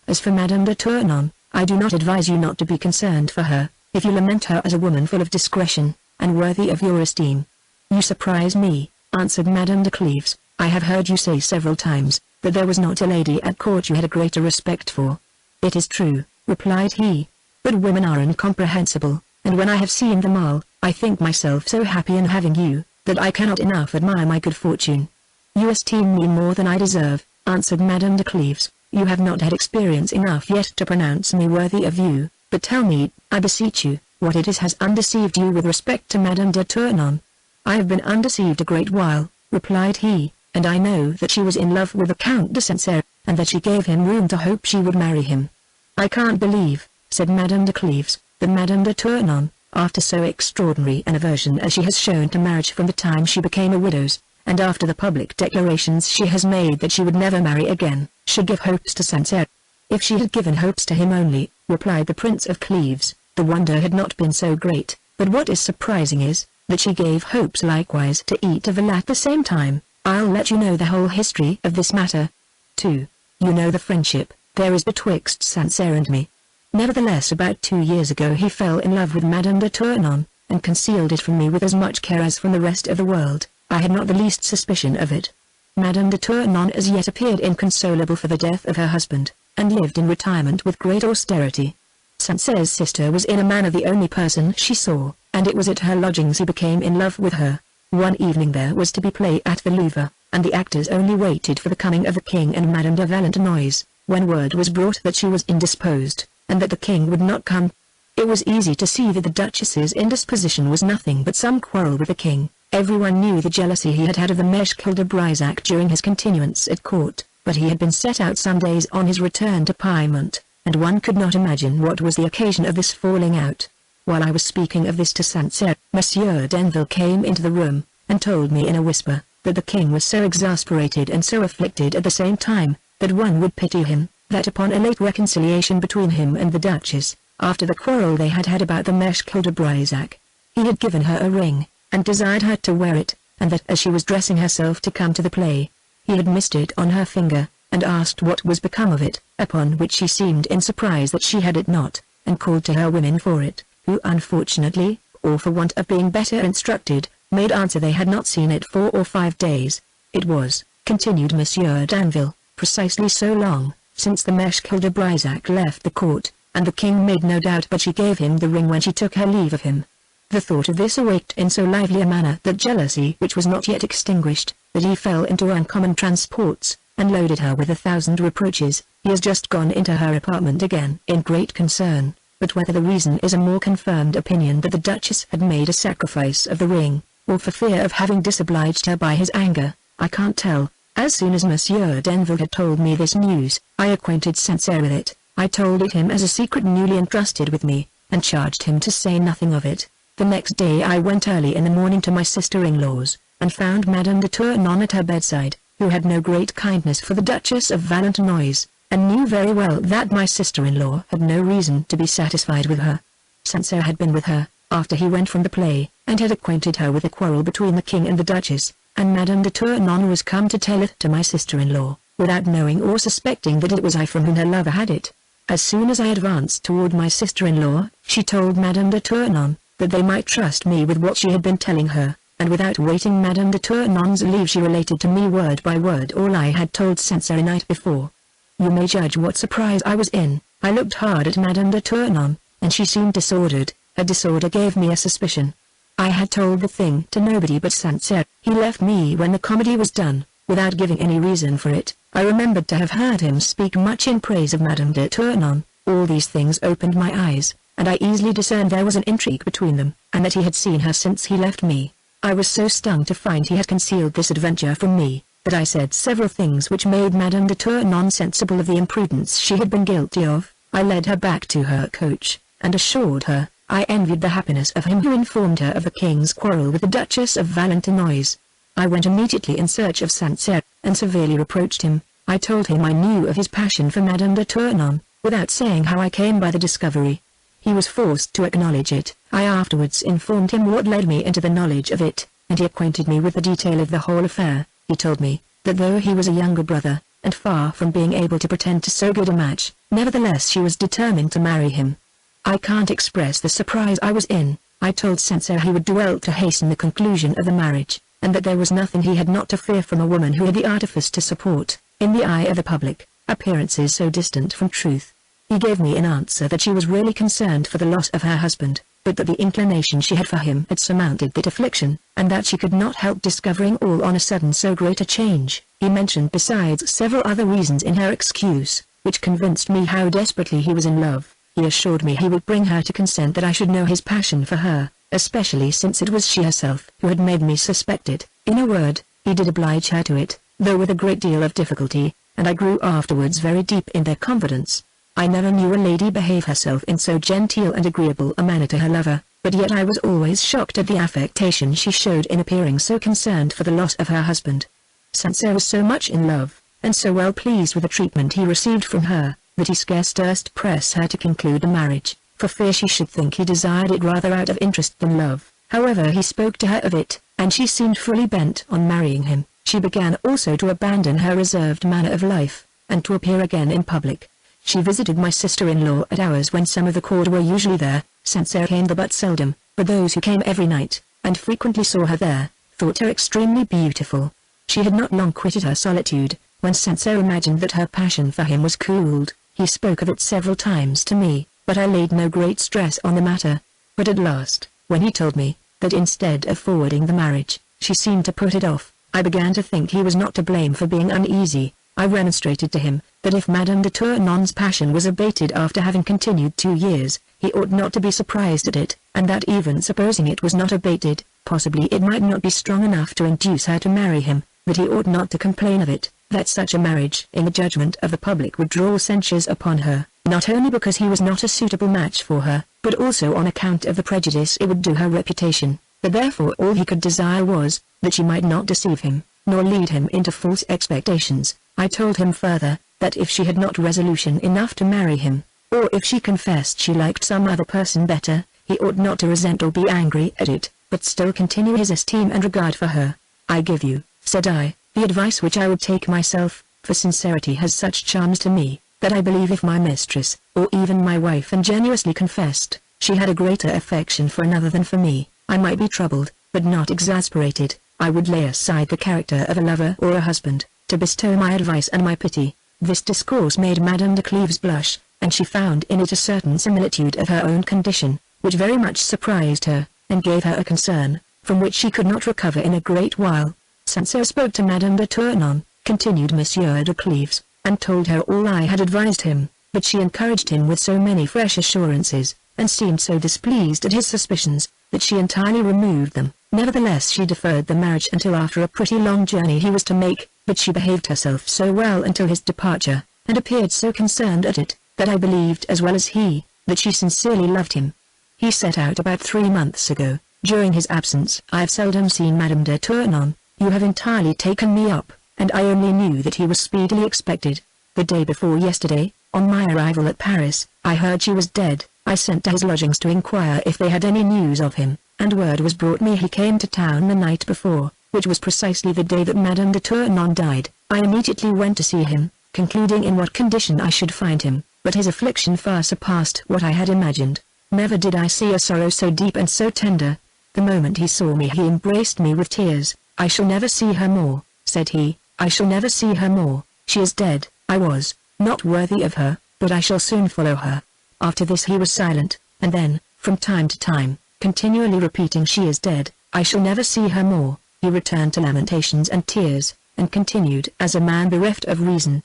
As for Madame de Tournon, I do not advise you not to be concerned for her, if you lament her as a woman full of discretion, and worthy of your esteem." "You surprise me," answered Madame de Cleves. "I have heard you say several times, that there was not a lady at court you had a greater respect for." "It is true," replied he, "but women are incomprehensible, and when I have seen them all, I think myself so happy in having you, that I cannot enough admire my good fortune." "You esteem me more than I deserve," answered Madame de Cleves. "You have not had experience enough yet to pronounce me worthy of you, but tell me, I beseech you, what it is has undeceived you with respect to Madame de Tournon." "I have been undeceived a great while," replied he, "and I know that she was in love with the Count de Sancerre, and that she gave him room to hope she would marry him." "I can't believe," said Madame de Cleves, "that Madame de Tournon, after so extraordinary an aversion as she has shown to marriage from the time she became a widow, and after the public declarations she has made that she would never marry again, should give hopes to Sancerre." "If she had given hopes to him only," replied the Prince of Cleves, "the wonder had not been so great, but what is surprising is, that she gave hopes likewise to Eataval at the same time. I'll let you know the whole history of this matter. 2. You know the friendship there is betwixt Sancerre and me. Nevertheless about 2 years ago he fell in love with Madame de Tournon, and concealed it from me with as much care as from the rest of the world. I had not the least suspicion of it. Madame de Tournon as yet appeared inconsolable for the death of her husband, and lived in retirement with great austerity. Sancerre's sister was in a manner the only person she saw, and it was at her lodgings he became in love with her. One evening there was to be play at the Louvre, and the actors only waited for the coming of the king and Madame de Valentinois, when word was brought that she was indisposed, and that the king would not come. It was easy to see that the Duchess's indisposition was nothing but some quarrel with the king. Everyone knew the jealousy he had had of the Marechal de Brissac during his continuance at court, but he had been set out some days on his return to Piedmont, and one could not imagine what was the occasion of this falling out. While I was speaking of this to Sancerre, Monsieur Denville came into the room, and told me in a whisper, that the king was so exasperated and so afflicted at the same time, that one would pity him, that upon a late reconciliation between him and the Duchess, after the quarrel they had had about the Marechal de Brissac, he had given her a ring, and desired her to wear it, and that as she was dressing herself to come to the play, he had missed it on her finger, and asked what was become of it, upon which she seemed in surprise that she had it not, and called to her women for it, who unfortunately, or for want of being better instructed, made answer they had not seen it 4 or 5 days. It was, continued Monsieur Danville, precisely so long, since the Marechal de Brissac left the court, and the king made no doubt but she gave him the ring when she took her leave of him. The thought of this awaked in so lively a manner that jealousy which was not yet extinguished, that he fell into uncommon transports, and loaded her with 1,000 reproaches. He has just gone into her apartment again in great concern, but whether the reason is a more confirmed opinion that the Duchess had made a sacrifice of the ring, or for fear of having disobliged her by his anger, I can't tell. As soon as Monsieur Denville had told me this news, I acquainted Sancerre with it. I told it him as a secret newly entrusted with me, and charged him to say nothing of it. The next day I went early in the morning to my sister-in-law's, and found Madame de Tournon at her bedside, who had no great kindness for the Duchess of Valentinois, and knew very well that my sister-in-law had no reason to be satisfied with her. Sancerre had been with her, after he went from the play, and had acquainted her with the quarrel between the king and the Duchess, and Madame de Tournon was come to tell it to my sister-in-law, without knowing or suspecting that it was I from whom her lover had it. As soon as I advanced toward my sister-in-law, she told Madame de Tournon that they might trust me with what she had been telling her, and without waiting Madame de Tournon's leave she related to me word by word all I had told Sancerre the night before. You may judge what surprise I was in. I looked hard at Madame de Tournon, and she seemed disordered. Her disorder gave me a suspicion. I had told the thing to nobody but Sancerre. He left me when the comedy was done, without giving any reason for it. I remembered to have heard him speak much in praise of Madame de Tournon. All these things opened my eyes, and I easily discerned there was an intrigue between them, and that he had seen her since he left me. I was so stung to find he had concealed this adventure from me, that I said several things which made Madame de Tournon sensible of the imprudence she had been guilty of. I led her back to her coach, and assured her I envied the happiness of him who informed her of the king's quarrel with the Duchess of Valentinois. I went immediately in search of Sancerre, and severely reproached him. I told him I knew of his passion for Madame de Tournon, without saying how I came by the discovery. He was forced to acknowledge it. I afterwards informed him what led me into the knowledge of it, and he acquainted me with the detail of the whole affair. He told me that though he was a younger brother, and far from being able to pretend to so good a match, nevertheless she was determined to marry him. I can't express the surprise I was in. I told Sancerre he would do well to hasten the conclusion of the marriage, and that there was nothing he had not to fear from a woman who had the artifice to support, in the eye of the public, appearances so distant from truth. He gave me in answer that she was really concerned for the loss of her husband, but that the inclination she had for him had surmounted that affliction, and that she could not help discovering all on a sudden so great a change. He mentioned besides several other reasons in her excuse, which convinced me how desperately he was in love. He assured me he would bring her to consent that I should know his passion for her, especially since it was she herself who had made me suspect it. In a word, he did oblige her to it, though with a great deal of difficulty, and I grew afterwards very deep in their confidence. I never knew a lady behave herself in so genteel and agreeable a manner to her lover, but yet I was always shocked at the affectation she showed in appearing so concerned for the loss of her husband. Sancerre was so much in love, and so well pleased with the treatment he received from her, that he scarce durst press her to conclude the marriage, for fear she should think he desired it rather out of interest than love. However, he spoke to her of it, and she seemed fully bent on marrying him. She began also to abandon her reserved manner of life, and to appear again in public. She visited my sister-in-law at hours when some of the court were usually there. Sancerre came but seldom, but those who came every night, and frequently saw her there, thought her extremely beautiful. She had not long quitted her solitude, when Sancerre imagined that her passion for him was cooled. He spoke of it several times to me, but I laid no great stress on the matter. But at last, when he told me that instead of forwarding the marriage, she seemed to put it off, I began to think he was not to blame for being uneasy. I remonstrated to him that if Madame de Tournon's passion was abated after having continued 2 years, he ought not to be surprised at it, and that even supposing it was not abated, possibly it might not be strong enough to induce her to marry him, that he ought not to complain of it, that such a marriage in the judgment of the public would draw censures upon her, not only because he was not a suitable match for her, but also on account of the prejudice it would do her reputation, that therefore all he could desire was, that she might not deceive him, nor lead him into false expectations. I told him further, that if she had not resolution enough to marry him, or if she confessed she liked some other person better, he ought not to resent or be angry at it, but still continue his esteem and regard for her. I give you, said I, the advice which I would take myself, for sincerity has such charms to me, that I believe if my mistress, or even my wife ingenuously confessed, she had a greater affection for another than for me, I might be troubled, but not exasperated. I would lay aside the character of a lover or a husband, to bestow my advice and my pity. This discourse made Madame de Cleves blush, and she found in it a certain similitude of her own condition, which very much surprised her, and gave her a concern, from which she could not recover in a great while. Sancerre spoke to Madame de Tournon, continued Monsieur de Cleves, and told her all I had advised him, but she encouraged him with so many fresh assurances, and seemed so displeased at his suspicions, that she entirely removed them. Nevertheless she deferred the marriage until after a pretty long journey he was to make, but she behaved herself so well until his departure, and appeared so concerned at it, that I believed as well as he, that she sincerely loved him. He set out about 3 months ago. During his absence I have seldom seen Madame de Tournon. You have entirely taken me up, and I only knew that he was speedily expected. The day before yesterday, on my arrival at Paris, I heard she was dead. I sent to his lodgings to inquire if they had any news of him, and word was brought me he came to town the night before, which was precisely the day that Madame de Tournon died. I immediately went to see him, concluding in what condition I should find him, but his affliction far surpassed what I had imagined. Never did I see a sorrow so deep and so tender. The moment he saw me he embraced me with tears. "I shall never see her more," said he, "I shall never see her more. She is dead. I was not worthy of her, but I shall soon follow her." After this he was silent, and then, from time to time, continually repeating "She is dead, I shall never see her more," he returned to lamentations and tears, and continued as a man bereft of reason.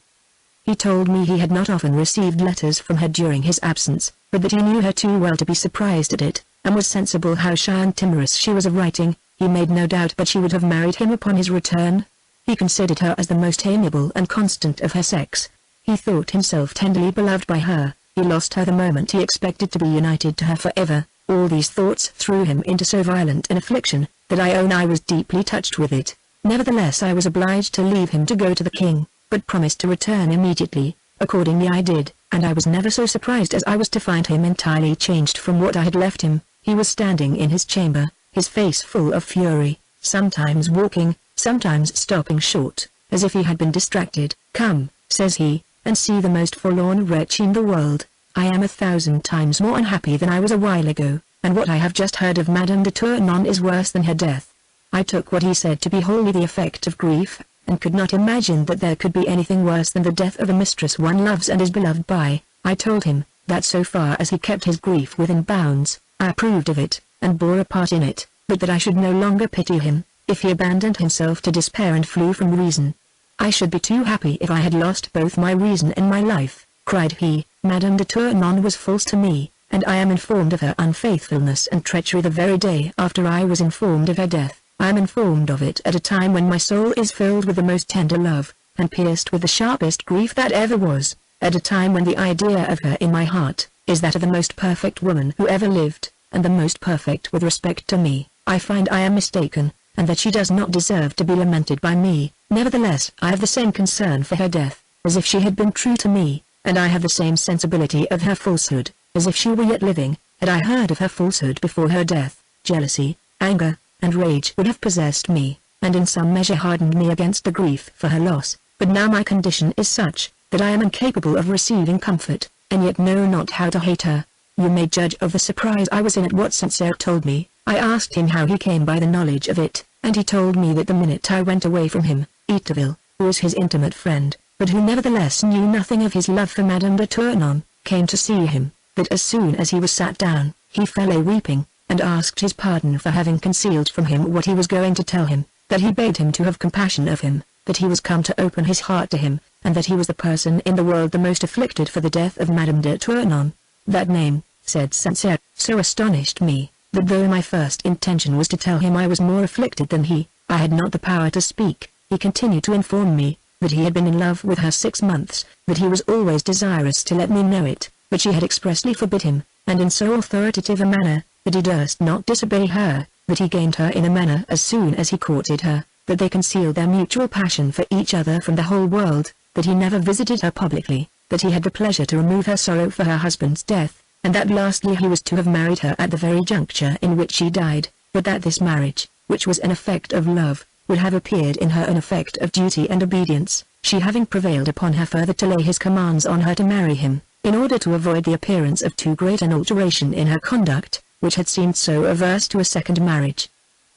He told me he had not often received letters from her during his absence, but that he knew her too well to be surprised at it, and was sensible how shy and timorous she was of writing. He made no doubt but she would have married him upon his return. He considered her as the most amiable and constant of her sex. He thought himself tenderly beloved by her. He lost her the moment he expected to be united to her forever. All these thoughts threw him into so violent an affliction, that I own I was deeply touched with it. Nevertheless I was obliged to leave him to go to the king, but promised to return immediately. Accordingly I did, and I was never so surprised as I was to find him entirely changed from what I had left him. He was standing in his chamber, his face full of fury, sometimes walking, sometimes stopping short, as if he had been distracted. "Come," says he, "and see the most forlorn wretch in the world. I am 1,000 times more unhappy than I was a while ago, and what I have just heard of Madame de Tournon is worse than her death." I took what he said to be wholly the effect of grief, and could not imagine that there could be anything worse than the death of a mistress one loves and is beloved by. I told him that so far as he kept his grief within bounds, I approved of it, and bore a part in it, but that I should no longer pity him, if he abandoned himself to despair and flew from reason. "I should be too happy if I had lost both my reason and my life," cried he. "Madame de Tournon was false to me, and I am informed of her unfaithfulness and treachery the very day after I was informed of her death. I am informed of it at a time when my soul is filled with the most tender love, and pierced with the sharpest grief that ever was, at a time when the idea of her in my heart is that of the most perfect woman who ever lived, and the most perfect with respect to me. I find I am mistaken, and that she does not deserve to be lamented by me. Nevertheless I have the same concern for her death, as if she had been true to me, and I have the same sensibility of her falsehood, as if she were yet living. Had I heard of her falsehood before her death, jealousy, anger, and rage would have possessed me, and in some measure hardened me against the grief for her loss. But now my condition is such, that I am incapable of receiving comfort, and yet know not how to hate her. You may judge of the surprise I was in at what Sincere told me. I asked him how he came by the knowledge of it, and he told me that the minute I went away from him, Etourville, who was his intimate friend, but who nevertheless knew nothing of his love for Madame de Tournon, came to see him, that as soon as he was sat down, he fell a weeping, and asked his pardon for having concealed from him what he was going to tell him, that he begged him to have compassion of him, that he was come to open his heart to him, and that he was the person in the world the most afflicted for the death of Madame de Tournon. That name, said Sincere, so astonished me, that though my first intention was to tell him I was more afflicted than he, I had not the power to speak. He continued to inform me that he had been in love with her 6 months, that he was always desirous to let me know it, but she had expressly forbid him, and in so authoritative a manner, that he durst not disobey her, that he gained her in a manner as soon as he courted her, that they concealed their mutual passion for each other from the whole world, that he never visited her publicly, that he had the pleasure to remove her sorrow for her husband's death, and that lastly he was to have married her at the very juncture in which she died, but that this marriage, which was an effect of love, would have appeared in her an effect of duty and obedience, she having prevailed upon her further to lay his commands on her to marry him, in order to avoid the appearance of too great an alteration in her conduct, which had seemed so averse to a second marriage.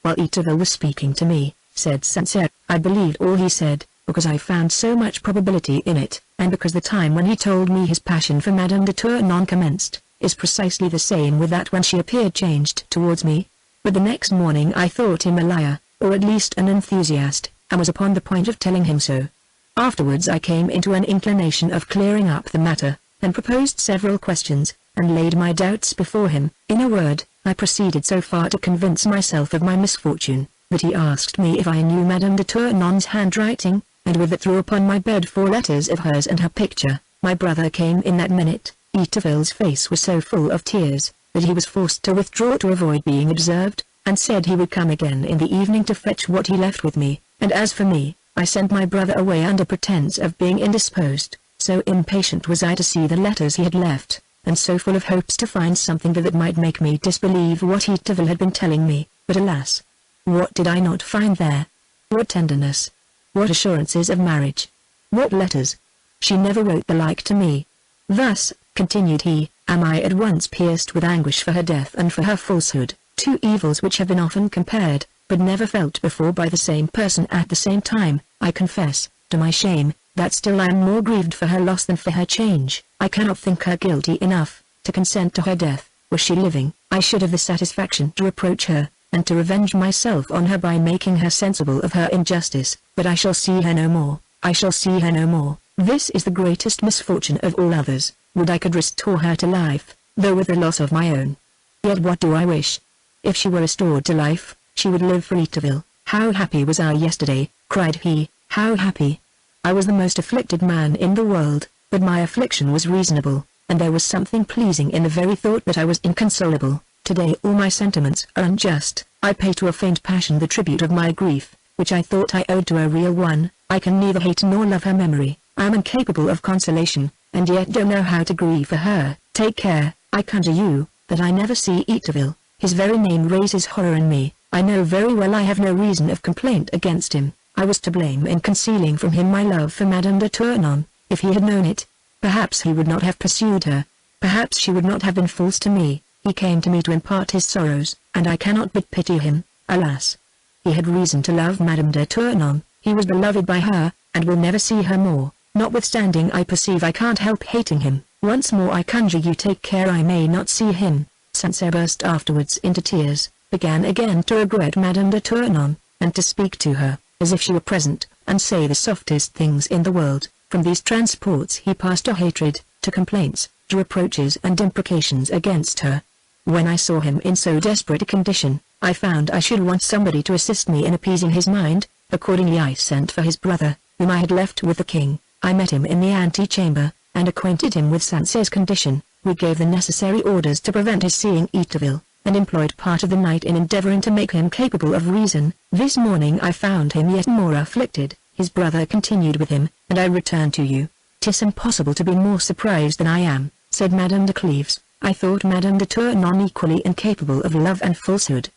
While Etourville was speaking to me, said Sincere, I believed all he said, because I found so much probability in it, and because the time when he told me his passion for Madame de Tournon commenced, is precisely the same with that when she appeared changed towards me. But the next morning I thought him a liar, or at least an enthusiast, and was upon the point of telling him so. Afterwards I came into an inclination of clearing up the matter, and proposed several questions, and laid my doubts before him. In a word, I proceeded so far to convince myself of my misfortune, that he asked me if I knew Madame de Tournon's handwriting. and with it threw upon my bed 4 letters of hers and her picture. My brother came in that minute. Eaterville's face was so full of tears, that he was forced to withdraw to avoid being observed, and said he would come again in the evening to fetch what he left with me, and as for me, I sent my brother away under pretence of being indisposed, so impatient was I to see the letters he had left, and so full of hopes to find something that might make me disbelieve what Eaterville had been telling me, but alas! What did I not find there? What tenderness! What assurances of marriage! What letters! She never wrote the like to me. Thus, continued he, am I at once pierced with anguish for her death and for her falsehood, 2 evils which have been often compared, but never felt before by the same person at the same time. I confess, to my shame, that still I am more grieved for her loss than for her change. I cannot think her guilty enough to consent to her death. Were she living, I should have the satisfaction to reproach her, and to revenge myself on her by making her sensible of her injustice, but I shall see her no more. I shall see her no more. This is the greatest misfortune of all others. Would I could restore her to life, though with the loss of my own. Yet what do I wish? If she were restored to life, she would live for Eaterville. How happy was I yesterday, cried he, how happy! I was the most afflicted man in the world, but my affliction was reasonable, and there was something pleasing in the very thought that I was inconsolable. Today all my sentiments are unjust. I pay to a faint passion the tribute of my grief, which I thought I owed to a real one. I can neither hate nor love her memory. I am incapable of consolation, and yet don't know how to grieve for her. Take care, I conjure you, that I never see Eaterville. His very name raises horror in me. I know very well I have no reason of complaint against him. I was to blame in concealing from him my love for Madame de Tournon. If he had known it, perhaps he would not have pursued her. Perhaps she would not have been false to me. He came to me to impart his sorrows, and I cannot but pity him. Alas! He had reason to love Madame de Tournon. He was beloved by her, and will never see her more. Notwithstanding I perceive I can't help hating him. Once more I conjure you take care I may not see him. Sancerre burst afterwards into tears, began again to regret Madame de Tournon, and to speak to her, as if she were present, and say the softest things in the world. From these transports he passed to hatred, to complaints, to reproaches and imprecations against her. When I saw him in so desperate a condition, I found I should want somebody to assist me in appeasing his mind. Accordingly I sent for his brother, whom I had left with the king. I met him in the ante-chamber, and acquainted him with Sancerre's condition. We gave the necessary orders to prevent his seeing Eaterville, and employed part of the night in endeavoring to make him capable of reason. This morning I found him yet more afflicted. His brother continued with him, and I returned to you. 'Tis impossible to be more surprised than I am, said Madame de Cleves. I thought Madame de Tournon equally incapable of love and falsehood.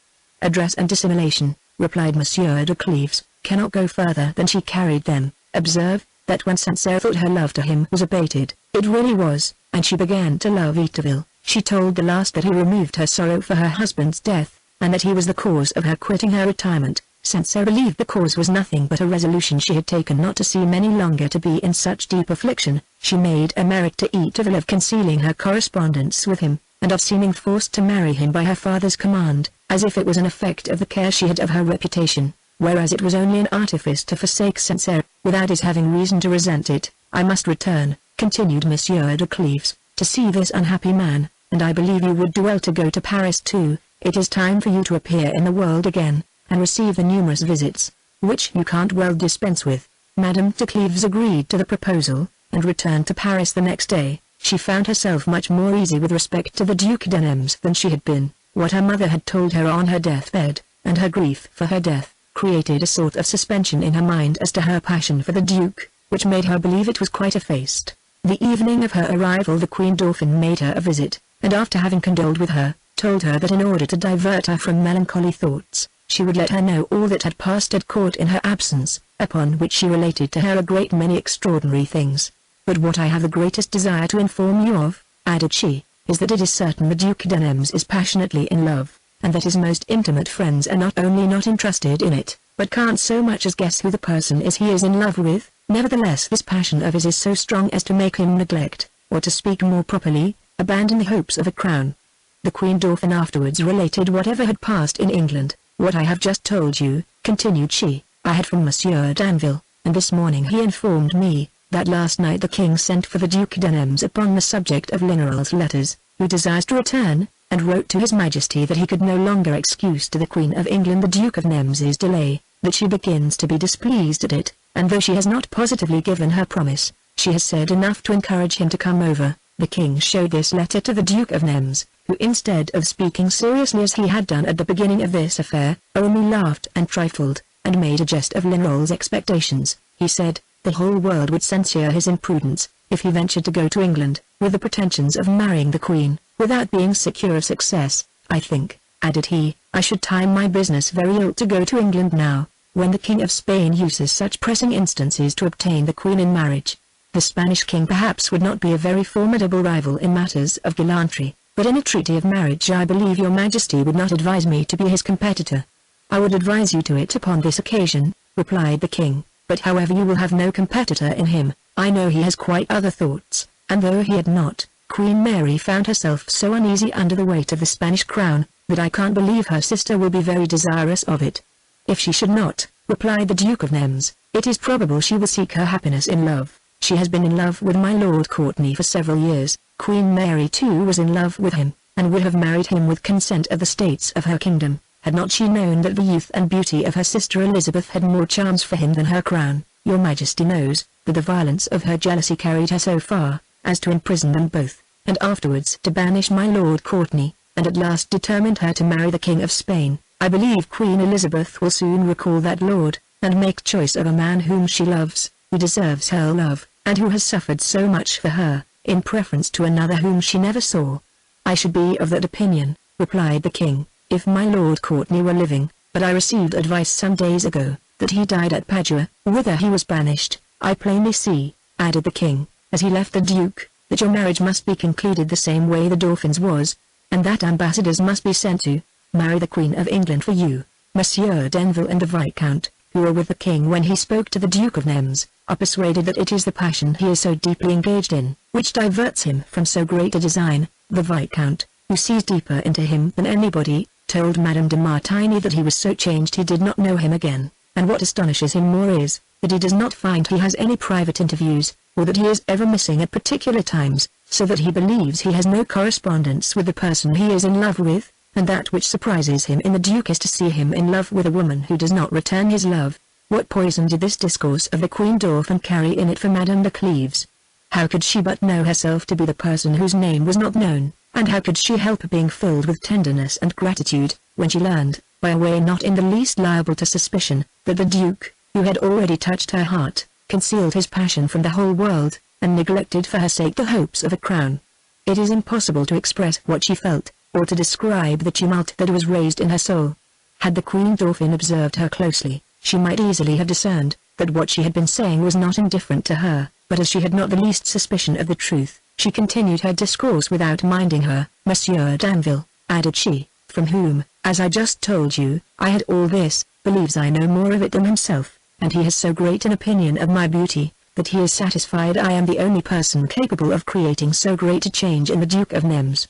Address and dissimulation, replied Monsieur de Cleves, cannot go further than she carried them. Observe, that when Sancerre thought her love to him was abated, it really was, and she began to love Eaterville. She told the last that he removed her sorrow for her husband's death, and that he was the cause of her quitting her retirement. Sancerre believed the cause was nothing but a resolution she had taken not to seem any longer to be in such deep affliction. She made a merit to Eaterville of concealing her correspondence with him, and of seeming forced to marry him by her father's command, as if it was an effect of the care she had of her reputation, whereas it was only an artifice to forsake Sancerre, without his having reason to resent it. I must return, continued Monsieur de Cleves, to see this unhappy man, and I believe you would do well to go to Paris too. It is time for you to appear in the world again, and receive the numerous visits, which you can't well dispense with. Madame de Cleves agreed to the proposal, and returned to Paris the next day. She found herself much more easy with respect to the Duc de Nemours than she had been. What her mother had told her on her deathbed, and her grief for her death, created a sort of suspension in her mind as to her passion for the Duke, which made her believe it was quite effaced. The evening of her arrival the Queen Dauphin made her a visit, and after having condoled with her, told her that in order to divert her from melancholy thoughts, she would let her know all that had passed at court in her absence, upon which she related to her a great many extraordinary things. But what I have the greatest desire to inform you of, added she, is that it is certain the Duc de Nemours is passionately in love, and that his most intimate friends are not only not interested in it, but can't so much as guess who the person is he is in love with. Nevertheless this passion of his is so strong as to make him neglect, or to speak more properly, abandon the hopes of a crown. The Queen Dauphin afterwards related whatever had passed in England. What I have just told you, continued she, I had from Monsieur d'Anville, and this morning he informed me, that last night the king sent for the Duc de Nemours upon the subject of Lineral's letters, who desires to return, and wrote to his Majesty that he could no longer excuse to the Queen of England the Duke of Nemours's delay, that she begins to be displeased at it, and though she has not positively given her promise, she has said enough to encourage him to come over. The king showed this letter to the Duke of Nems, who instead of speaking seriously as he had done at the beginning of this affair, only laughed and trifled, and made a jest of Leroy's expectations. He said, the whole world would censure his imprudence, if he ventured to go to England, with the pretensions of marrying the Queen, without being secure of success. I think, added he, I should time my business very ill to go to England now, when the King of Spain uses such pressing instances to obtain the Queen in marriage. The Spanish king perhaps would not be a very formidable rival in matters of gallantry, but in a treaty of marriage I believe your Majesty would not advise me to be his competitor. I would advise you to it upon this occasion, replied the king, but however you will have no competitor in him. I know he has quite other thoughts, and though he had not, Queen Mary found herself so uneasy under the weight of the Spanish crown, that I can't believe her sister will be very desirous of it. If she should not, replied the Duke of Nems, it is probable she will seek her happiness in love. She has been in love with my Lord Courtenay for several years. Queen Mary too was in love with him, and would have married him with consent of the states of her kingdom, had not she known that the youth and beauty of her sister Elizabeth had more charms for him than her crown. Your Majesty knows that the violence of her jealousy carried her so far, as to imprison them both, and afterwards to banish my Lord Courtenay, and at last determined her to marry the King of Spain. I believe Queen Elizabeth will soon recall that lord, and make choice of a man whom she loves, who deserves her love, and who has suffered so much for her, in preference to another whom she never saw. I should be of that opinion, replied the king, if my Lord Courtenay were living, but I received advice some days ago, that he died at Padua, whither he was banished. I plainly see, added the king, as he left the duke, that your marriage must be concluded the same way the Dauphin's was, and that ambassadors must be sent to marry the Queen of England for you. Monsieur Denville and the Viscount, who were with the king when he spoke to the Duke of Nems, are persuaded that it is the passion he is so deeply engaged in, which diverts him from so great a design. The Viscount, who sees deeper into him than anybody, told Madame de Martigny that he was so changed he did not know him again, and what astonishes him more is, that he does not find he has any private interviews, or that he is ever missing at particular times, so that he believes he has no correspondence with the person he is in love with, and that which surprises him in the Duke is to see him in love with a woman who does not return his love. What poison did this discourse of the Queen Dauphin carry in it for Madame de Cleves? How could she but know herself to be the person whose name was not known, and how could she help being filled with tenderness and gratitude, when she learned, by a way not in the least liable to suspicion, that the Duke, who had already touched her heart, concealed his passion from the whole world, and neglected for her sake the hopes of a crown? It is impossible to express what she felt, or to describe the tumult that was raised in her soul. Had the Queen Dauphin observed her closely, she might easily have discerned that what she had been saying was not indifferent to her, but as she had not the least suspicion of the truth, she continued her discourse without minding her. Monsieur Danville, added she, from whom, as I just told you, I had all this, believes I know more of it than himself, and he has so great an opinion of my beauty, that he is satisfied I am the only person capable of creating so great a change in the Duke of Nems.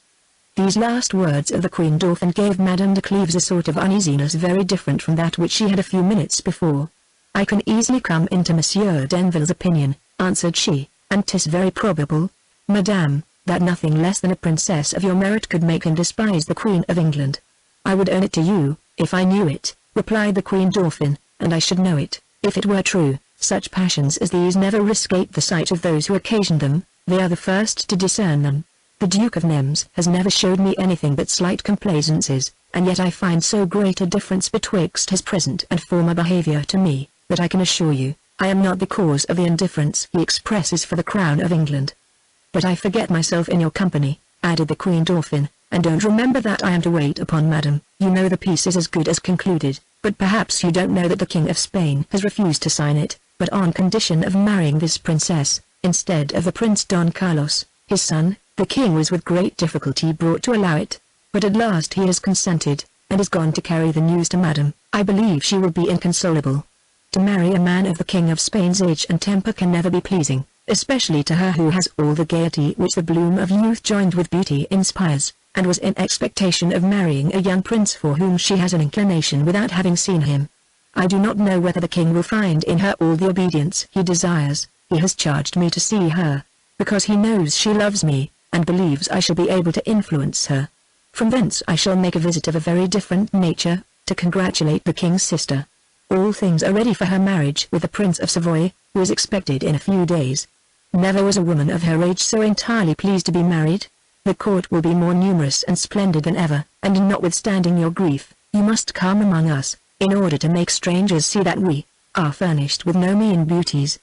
These last words of the Queen Dauphin gave Madame de Cleves a sort of uneasiness very different from that which she had a few minutes before. I can easily come into Monsieur Denville's opinion, answered she, and 'tis very probable, Madame, that nothing less than a princess of your merit could make him despise the Queen of England. I would own it to you, if I knew it, replied the Queen Dauphin, and I should know it, if it were true. Such passions as these never escape the sight of those who occasion them, they are the first to discern them. The Duke of Nems has never showed me anything but slight complaisances, and yet I find so great a difference betwixt his present and former behavior to me, that I can assure you, I am not the cause of the indifference he expresses for the crown of England. But I forget myself in your company, added the Queen Dauphin, and don't remember that I am to wait upon Madame. You know the peace is as good as concluded, but perhaps you don't know that the King of Spain has refused to sign it, but on condition of marrying this princess, instead of the Prince Don Carlos, his son. The king was with great difficulty brought to allow it, but at last he has consented, and is gone to carry the news to Madame. I believe she will be inconsolable. To marry a man of the King of Spain's age and temper can never be pleasing, especially to her who has all the gaiety which the bloom of youth joined with beauty inspires, and was in expectation of marrying a young prince for whom she has an inclination without having seen him. I do not know whether the king will find in her all the obedience he desires. He has charged me to see her, because he knows she loves me, and believes I shall be able to influence her. From thence I shall make a visit of a very different nature, to congratulate the king's sister. All things are ready for her marriage with the Prince of Savoy, who is expected in a few days. Never was a woman of her age so entirely pleased to be married. The court will be more numerous and splendid than ever, and notwithstanding your grief, you must come among us, in order to make strangers see that we are furnished with no mean beauties."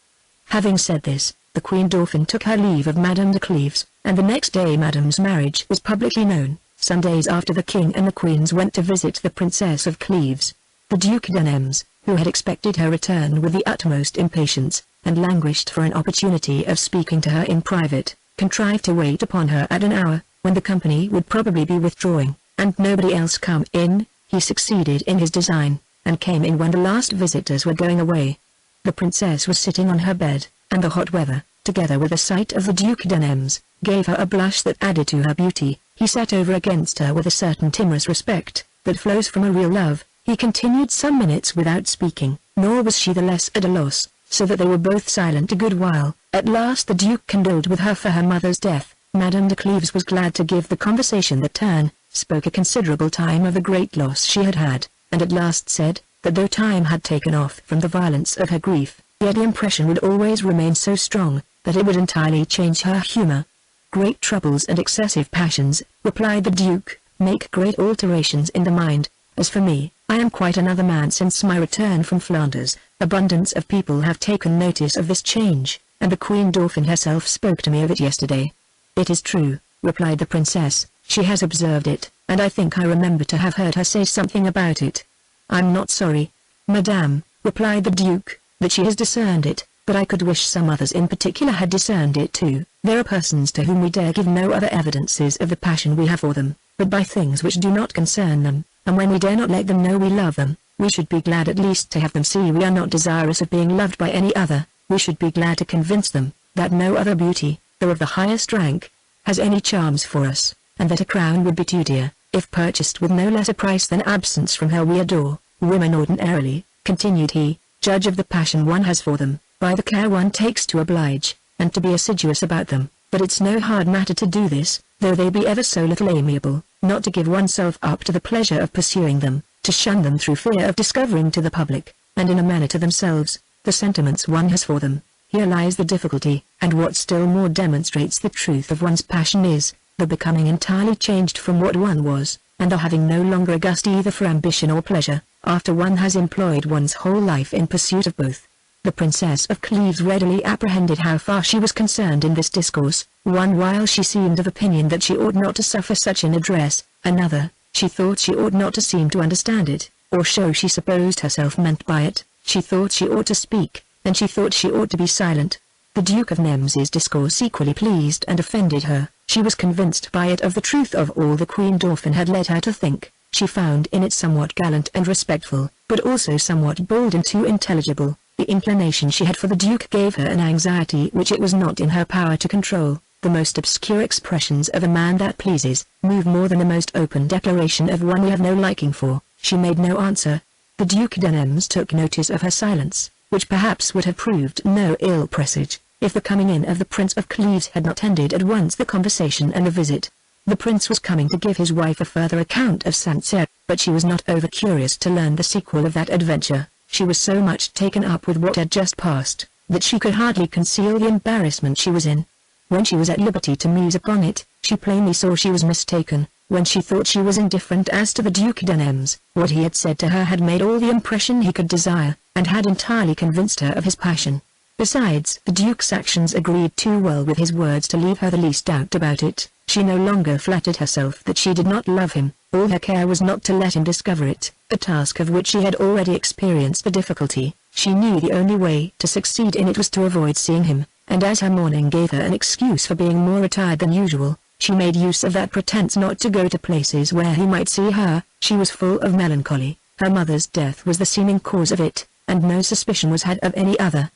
Having said this, the Queen Dauphin took her leave of Madame de Cleves, and the next day Madame's marriage was publicly known. Some days after the King and the Queens went to visit the Princess of Cleves. The Duc de Nemours, who had expected her return with the utmost impatience, and languished for an opportunity of speaking to her in private, contrived to wait upon her at an hour, when the company would probably be withdrawing, and nobody else come in. He succeeded in his design, and came in when the last visitors were going away. The princess was sitting on her bed, and the hot weather, together with the sight of the Duc de Nemours, gave her a blush that added to her beauty. He sat over against her with a certain timorous respect, that flows from a real love. He continued some minutes without speaking, nor was she the less at a loss, so that they were both silent a good while. At last the Duke condoled with her for her mother's death. Madame de Cleves was glad to give the conversation the turn, spoke a considerable time of the great loss she had had, and at last said, that though time had taken off from the violence of her grief, yet the impression would always remain so strong, that it would entirely change her humor. "Great troubles and excessive passions," replied the Duke, "make great alterations in the mind. As for me, I am quite another man since my return from Flanders. Abundance of people have taken notice of this change, and the Queen Dauphin herself spoke to me of it yesterday." "It is true," replied the princess, "she has observed it, and I think I remember to have heard her say something about it." "I'm not sorry, madame," replied the Duke, "that she has discerned it, but I could wish some others in particular had discerned it too. There are persons to whom we dare give no other evidences of the passion we have for them, but by things which do not concern them, and when we dare not let them know we love them, we should be glad at least to have them see we are not desirous of being loved by any other. We should be glad to convince them, that no other beauty, though of the highest rank, has any charms for us, and that a crown would be too dear, if purchased with no less a price than absence from her we adore. Women ordinarily," continued he, "judge of the passion one has for them, by the care one takes to oblige, and to be assiduous about them, but it's no hard matter to do this, though they be ever so little amiable, not to give oneself up to the pleasure of pursuing them, to shun them through fear of discovering to the public, and in a manner to themselves, the sentiments one has for them. Here lies the difficulty, and what still more demonstrates the truth of one's passion is, the becoming entirely changed from what one was, and the having no longer a gust either for ambition or pleasure, after one has employed one's whole life in pursuit of both." The Princess of Cleves readily apprehended how far she was concerned in this discourse. One while she seemed of opinion that she ought not to suffer such an address, another, she thought she ought not to seem to understand it, or show she supposed herself meant by it. She thought she ought to speak, and she thought she ought to be silent. The Duke of Nemours's discourse equally pleased and offended her. She was convinced by it of the truth of all the Queen Dauphin had led her to think. She found in it somewhat gallant and respectful, but also somewhat bold and too intelligible. The inclination she had for the Duke gave her an anxiety which it was not in her power to control. The most obscure expressions of a man that pleases, move more than the most open declaration of one we have no liking for. She made no answer. The Duc de Nemours took notice of her silence, which perhaps would have proved no ill presage, if the coming in of the Prince of Cleves had not ended at once the conversation and the visit. The prince was coming to give his wife a further account of Saint-Cyr, but she was not over-curious to learn the sequel of that adventure. She was so much taken up with what had just passed, that she could hardly conceal the embarrassment she was in. When she was at liberty to muse upon it, she plainly saw she was mistaken. When she thought she was indifferent as to the Duc de Nemours, what he had said to her had made all the impression he could desire, and had entirely convinced her of his passion. Besides, the Duke's actions agreed too well with his words to leave her the least doubt about it. She no longer flattered herself that she did not love him. All her care was not to let him discover it, a task of which she had already experienced the difficulty. She knew the only way to succeed in it was to avoid seeing him, and as her mourning gave her an excuse for being more retired than usual, she made use of that pretense not to go to places where he might see her. She was full of melancholy. Her mother's death was the seeming cause of it, and no suspicion was had of any other.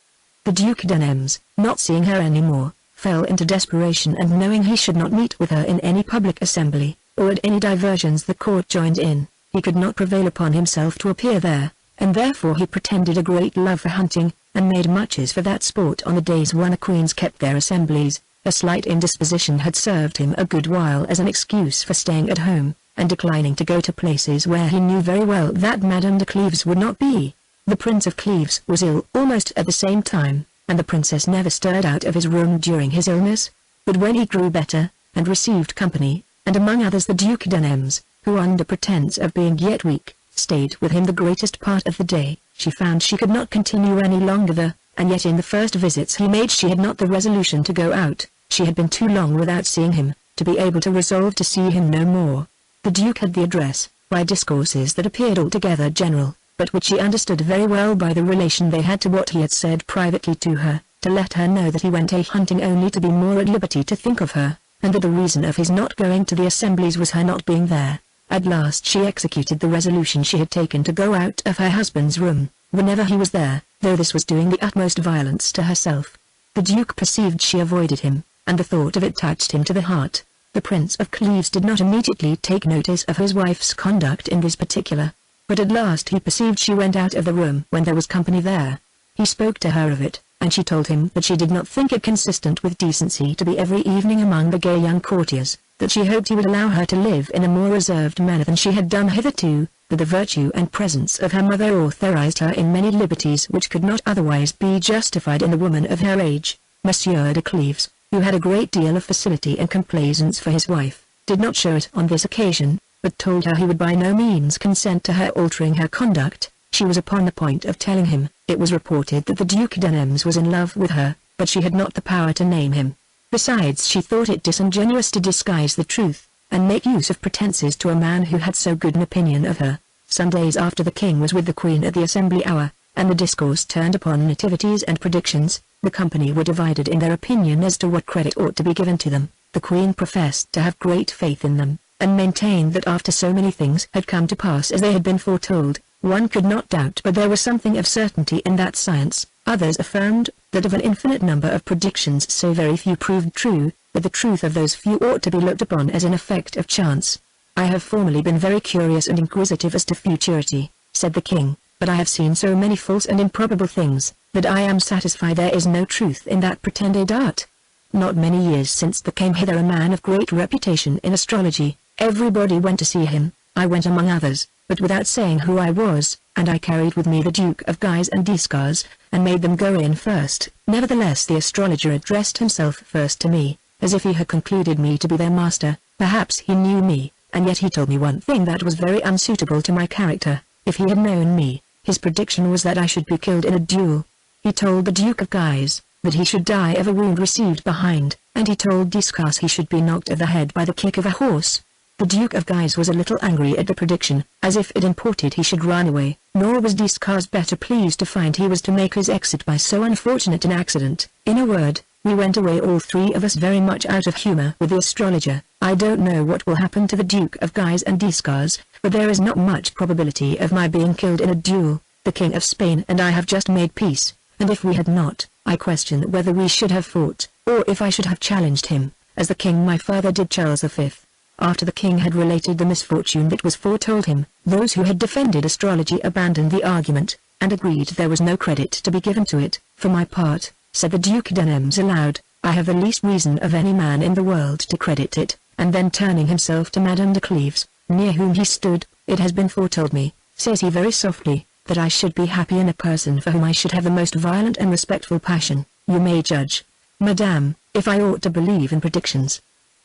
The Duc de Nemours, not seeing her any more, fell into desperation, and knowing he should not meet with her in any public assembly, or at any diversions the court joined in, he could not prevail upon himself to appear there, and therefore he pretended a great love for hunting, and made matches for that sport on the days when the queens kept their assemblies. A slight indisposition had served him a good while as an excuse for staying at home, and declining to go to places where he knew very well that Madame de Cleves would not be. The Prince of Cleves was ill almost at the same time, and the princess never stirred out of his room during his illness. But when he grew better, and received company, and among others the Duc d'Anems, who under pretense of being yet weak, stayed with him the greatest part of the day, she found she could not continue any longer there, and yet in the first visits he made she had not the resolution to go out. She had been too long without seeing him, to be able to resolve to see him no more. The Duke had the address, by discourses that appeared altogether general, but which she understood very well by the relation they had to what he had said privately to her, to let her know that he went a-hunting only to be more at liberty to think of her, and that the reason of his not going to the assemblies was her not being there. At last she executed the resolution she had taken to go out of her husband's room, whenever he was there, though this was doing the utmost violence to herself. The Duke perceived she avoided him, and the thought of it touched him to the heart. The Prince of Cleves did not immediately take notice of his wife's conduct in this particular, but at last he perceived she went out of the room when there was company there. He spoke to her of it, and she told him that she did not think it consistent with decency to be every evening among the gay young courtiers, that she hoped he would allow her to live in a more reserved manner than she had done hitherto, that the virtue and presence of her mother authorized her in many liberties which could not otherwise be justified in a woman of her age. Monsieur de Cleves, who had a great deal of facility and complaisance for his wife, did not show it on this occasion, but told her he would by no means consent to her altering her conduct. She was upon the point of telling him. It was reported that the Duc d'Anems was in love with her, but she had not the power to name him. Besides, she thought it disingenuous to disguise the truth, and make use of pretenses to a man who had so good an opinion of her. Some days after the king was with the queen at the assembly hour, and the discourse turned upon nativities and predictions, the company were divided in their opinion as to what credit ought to be given to them. The queen professed to have great faith in them, and maintained that after so many things had come to pass as they had been foretold, one could not doubt but there was something of certainty in that science. Others affirmed that of an infinite number of predictions so very few proved true, that the truth of those few ought to be looked upon as an effect of chance. I have formerly been very curious and inquisitive as to futurity, said the king, but I have seen so many false and improbable things, that I am satisfied there is no truth in that pretended art. Not many years since there came hither a man of great reputation in astrology. Everybody went to see him, I went among others, but without saying who I was, and I carried with me the Duke of Guise and Discars, and made them go in first. Nevertheless the astrologer addressed himself first to me, as if he had concluded me to be their master. Perhaps he knew me, and yet he told me one thing that was very unsuitable to my character. If he had known me, his prediction was that I should be killed in a duel. He told the Duke of Guise that he should die of a wound received behind, and he told Discars he should be knocked of the head by the kick of a horse. The Duke of Guise was a little angry at the prediction, as if it imported he should run away, nor was Discars better pleased to find he was to make his exit by so unfortunate an accident. In a word, we went away all three of us very much out of humor with the astrologer. I don't know what will happen to the Duke of Guise and Discars, but there is not much probability of my being killed in a duel. The King of Spain and I have just made peace, and if we had not, I question whether we should have fought, or if I should have challenged him, as the king my father did Charles V. After the king had related the misfortune that was foretold him, those who had defended astrology abandoned the argument, and agreed there was no credit to be given to it. For my part, said the Duc d'Anems aloud, I have the least reason of any man in the world to credit it, and then turning himself to Madame de Cleves, near whom he stood, it has been foretold me, says he very softly, that I should be happy in a person for whom I should have the most violent and respectful passion. You may judge, Madame, if I ought to believe in predictions.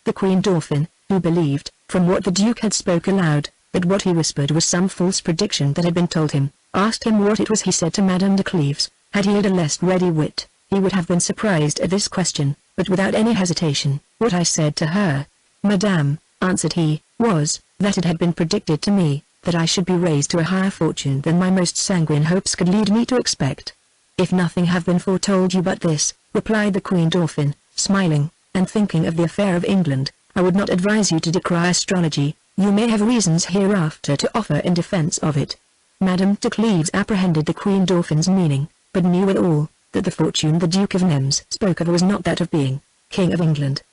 The Queen Dauphin, who believed, from what the Duke had spoke aloud, that what he whispered was some false prediction that had been told him, asked him what it was he said to Madame de Cleves. Had he had a less ready wit, he would have been surprised at this question, but without any hesitation. What I said to her, Madame, answered he, was, that it had been predicted to me, that I should be raised to a higher fortune than my most sanguine hopes could lead me to expect. If nothing have been foretold you but this, replied the Queen Dauphin, smiling, and thinking of the affair of England, I would not advise you to decry astrology. You may have reasons hereafter to offer in defense of it. Madame de Cleves apprehended the Queen Dauphin's meaning, but knew withal, that the fortune the Duke of Nems spoke of was not that of being King of England.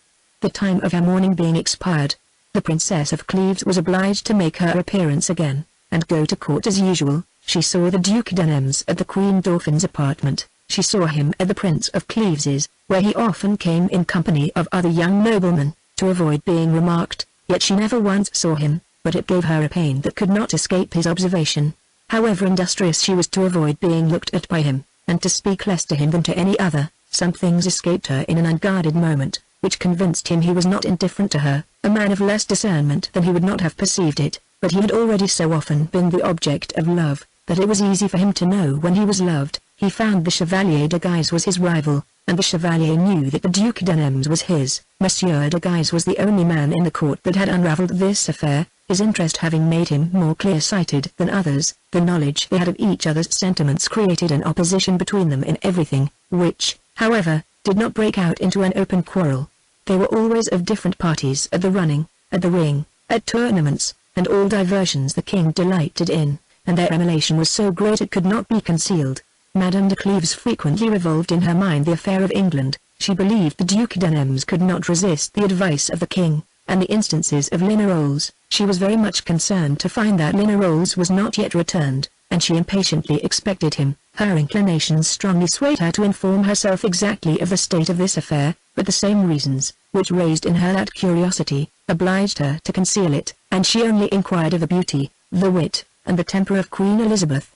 The time of her mourning being expired, the Princess of Cleves was obliged to make her appearance again, and go to court as usual. She saw the Duc d'Anems at the Queen Dauphin's apartment. She saw him at the Prince of Cleves's, where he often came in company of other young noblemen, to avoid being remarked, yet she never once saw him, but it gave her a pain that could not escape his observation. However industrious she was to avoid being looked at by him, and to speak less to him than to any other, some things escaped her in an unguarded moment, which convinced him he was not indifferent to her. A man of less discernment than he would not have perceived it, but he had already so often been the object of love, that it was easy for him to know when he was loved. He found the Chevalier de Guise was his rival, and the Chevalier knew that the Duc d'Anems was his. Monsieur de Guise was the only man in the court that had unravelled this affair, his interest having made him more clear-sighted than others. The knowledge they had of each other's sentiments created an opposition between them in everything, which, however, did not break out into an open quarrel. They were always of different parties at the running, at the ring, at tournaments, and all diversions the king delighted in, and their emulation was so great it could not be concealed. Madame de Cleves frequently revolved in her mind the affair of England. She believed the Duc d'Anems could not resist the advice of the king, and the instances of Lignerolles. She was very much concerned to find that Lignerolles was not yet returned, and she impatiently expected him. Her inclinations strongly swayed her to inform herself exactly of the state of this affair, but the same reasons, which raised in her that curiosity, obliged her to conceal it, and she only inquired of the beauty, the wit, and the temper of Queen Elizabeth.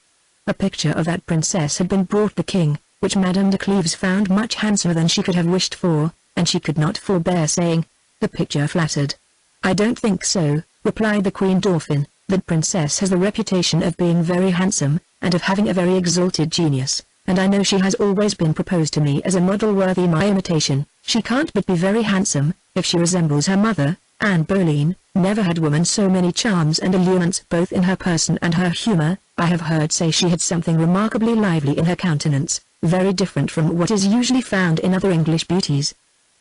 A picture of that princess had been brought the king, which Madame de Cleves found much handsomer than she could have wished for, and she could not forbear saying, "The picture flattered." "I don't think so," replied the Queen Dauphin. "That princess has the reputation of being very handsome, and of having a very exalted genius, and I know she has always been proposed to me as a model worthy my imitation. She can't but be very handsome, if she resembles her mother, Anne Boleyn. Never had woman so many charms and allurements both in her person and her humour. I have heard say she had something remarkably lively in her countenance, very different from what is usually found in other English beauties."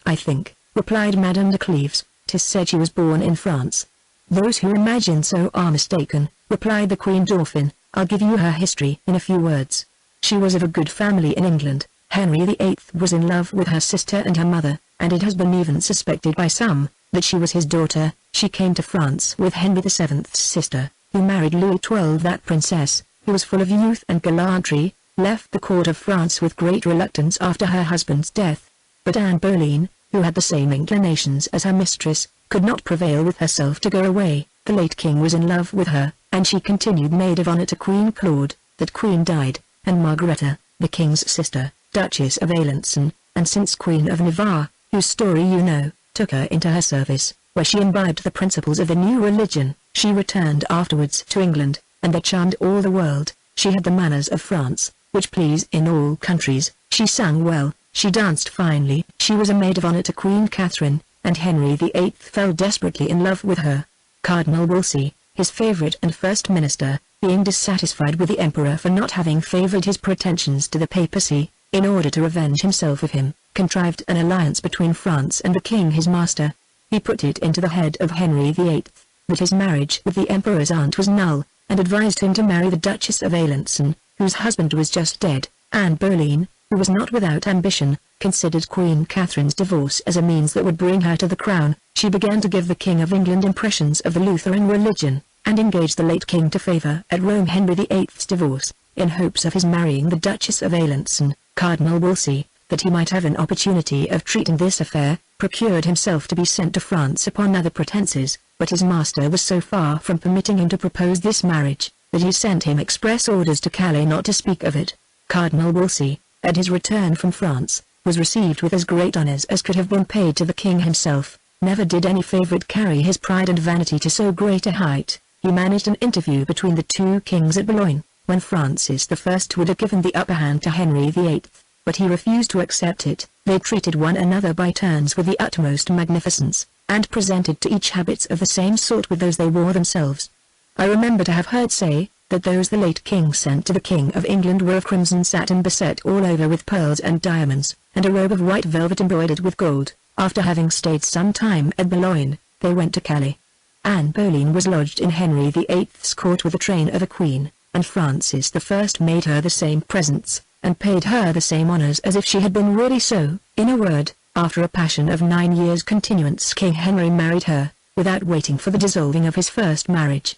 "I think," replied Madame de Cleves, "'tis said she was born in France." "Those who imagine so are mistaken," replied the Queen Dauphin. "I'll give you her history in a few words. She was of a good family in England. Henry VIII was in love with her sister and her mother, and it has been even suspected by some that she was his daughter. She came to France with Henry VII's sister, who married Louis XII. That princess, who was full of youth and gallantry, left the court of France with great reluctance after her husband's death. But Anne Boleyn, who had the same inclinations as her mistress, could not prevail with herself to go away. The late king was in love with her, and she continued maid of honor to Queen Claude. That queen died, and Margareta, the king's sister, Duchess of Alençon, and since Queen of Navarre, whose story you know, took her into her service, where she imbibed the principles of the new religion. She returned afterwards to England, and there charmed all the world. She had the manners of France, which please in all countries. She sang well, she danced finely. She was a maid of honor to Queen Catherine, and Henry VIII fell desperately in love with her. Cardinal Wolsey, his favorite and first minister, being dissatisfied with the emperor for not having favored his pretensions to the papacy, in order to revenge himself of him, contrived an alliance between France and the king his master. He put it into the head of Henry VIII that his marriage with the emperor's aunt was null, and advised him to marry the Duchess of Alençon, whose husband was just dead. Anne Boleyn, who was not without ambition, considered Queen Catherine's divorce as a means that would bring her to the crown. She began to give the King of England impressions of the Lutheran religion, and engaged the late king to favour at Rome Henry VIII's divorce, in hopes of his marrying the Duchess of Alençon. Cardinal Wolsey, that he might have an opportunity of treating this affair, procured himself to be sent to France upon other pretences, but his master was so far from permitting him to propose this marriage, that he sent him express orders to Calais not to speak of it. Cardinal Wolsey, at his return from France, was received with as great honours as could have been paid to the king himself. Never did any favourite carry his pride and vanity to so great a height. He managed an interview between the two kings at Boulogne, when Francis I would have given the upper hand to Henry VIII, but he refused to accept it. They treated one another by turns with the utmost magnificence, and presented to each habits of the same sort with those they wore themselves. I remember to have heard say, that those the late king sent to the King of England were of crimson satin beset all over with pearls and diamonds, and a robe of white velvet embroidered with gold. After having stayed some time at Boulogne, they went to Calais. Anne Boleyn was lodged in Henry VIII's court with the train of a queen, and Francis I made her the same presents, and paid her the same honours as if she had been really so. In a word, after a passion of 9 years' continuance, King Henry married her, without waiting for the dissolving of his first marriage.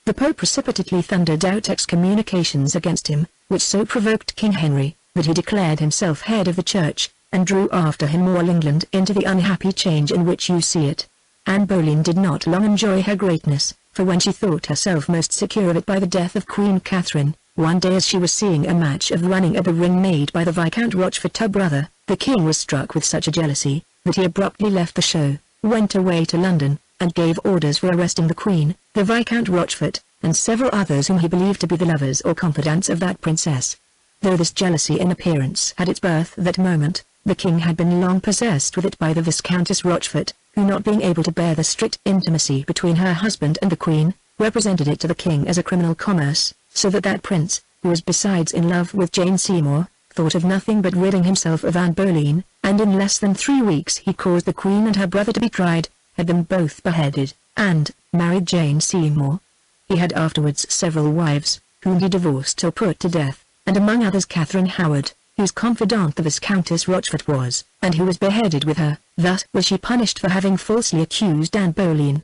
The Pope precipitately thundered out excommunications against him, which so provoked King Henry, that he declared himself head of the Church, and drew after him all England into the unhappy change in which you see it. Anne Boleyn did not long enjoy her greatness, for when she thought herself most secure of it by the death of Queen Catherine, one day as she was seeing a match of running at the ring made by the Viscount Rochfort, her brother, the king was struck with such a jealousy, that he abruptly left the show, went away to London, and gave orders for arresting the Queen, the Viscount Rochfort, and several others whom he believed to be the lovers or confidants of that princess. Though this jealousy in appearance had its birth that moment, the king had been long possessed with it by the Viscountess Rochfort, who, not being able to bear the strict intimacy between her husband and the Queen, represented it to the king as a criminal commerce, so that prince, who was besides in love with Jane Seymour, thought of nothing but ridding himself of Anne Boleyn, and in less than 3 weeks he caused the Queen and her brother to be tried, had them both beheaded, and married Jane Seymour. He had afterwards several wives, whom he divorced or put to death, and among others Catherine Howard, whose confidant the Viscountess Rochfort was, and who was beheaded with her. Thus was she punished for having falsely accused Anne Boleyn.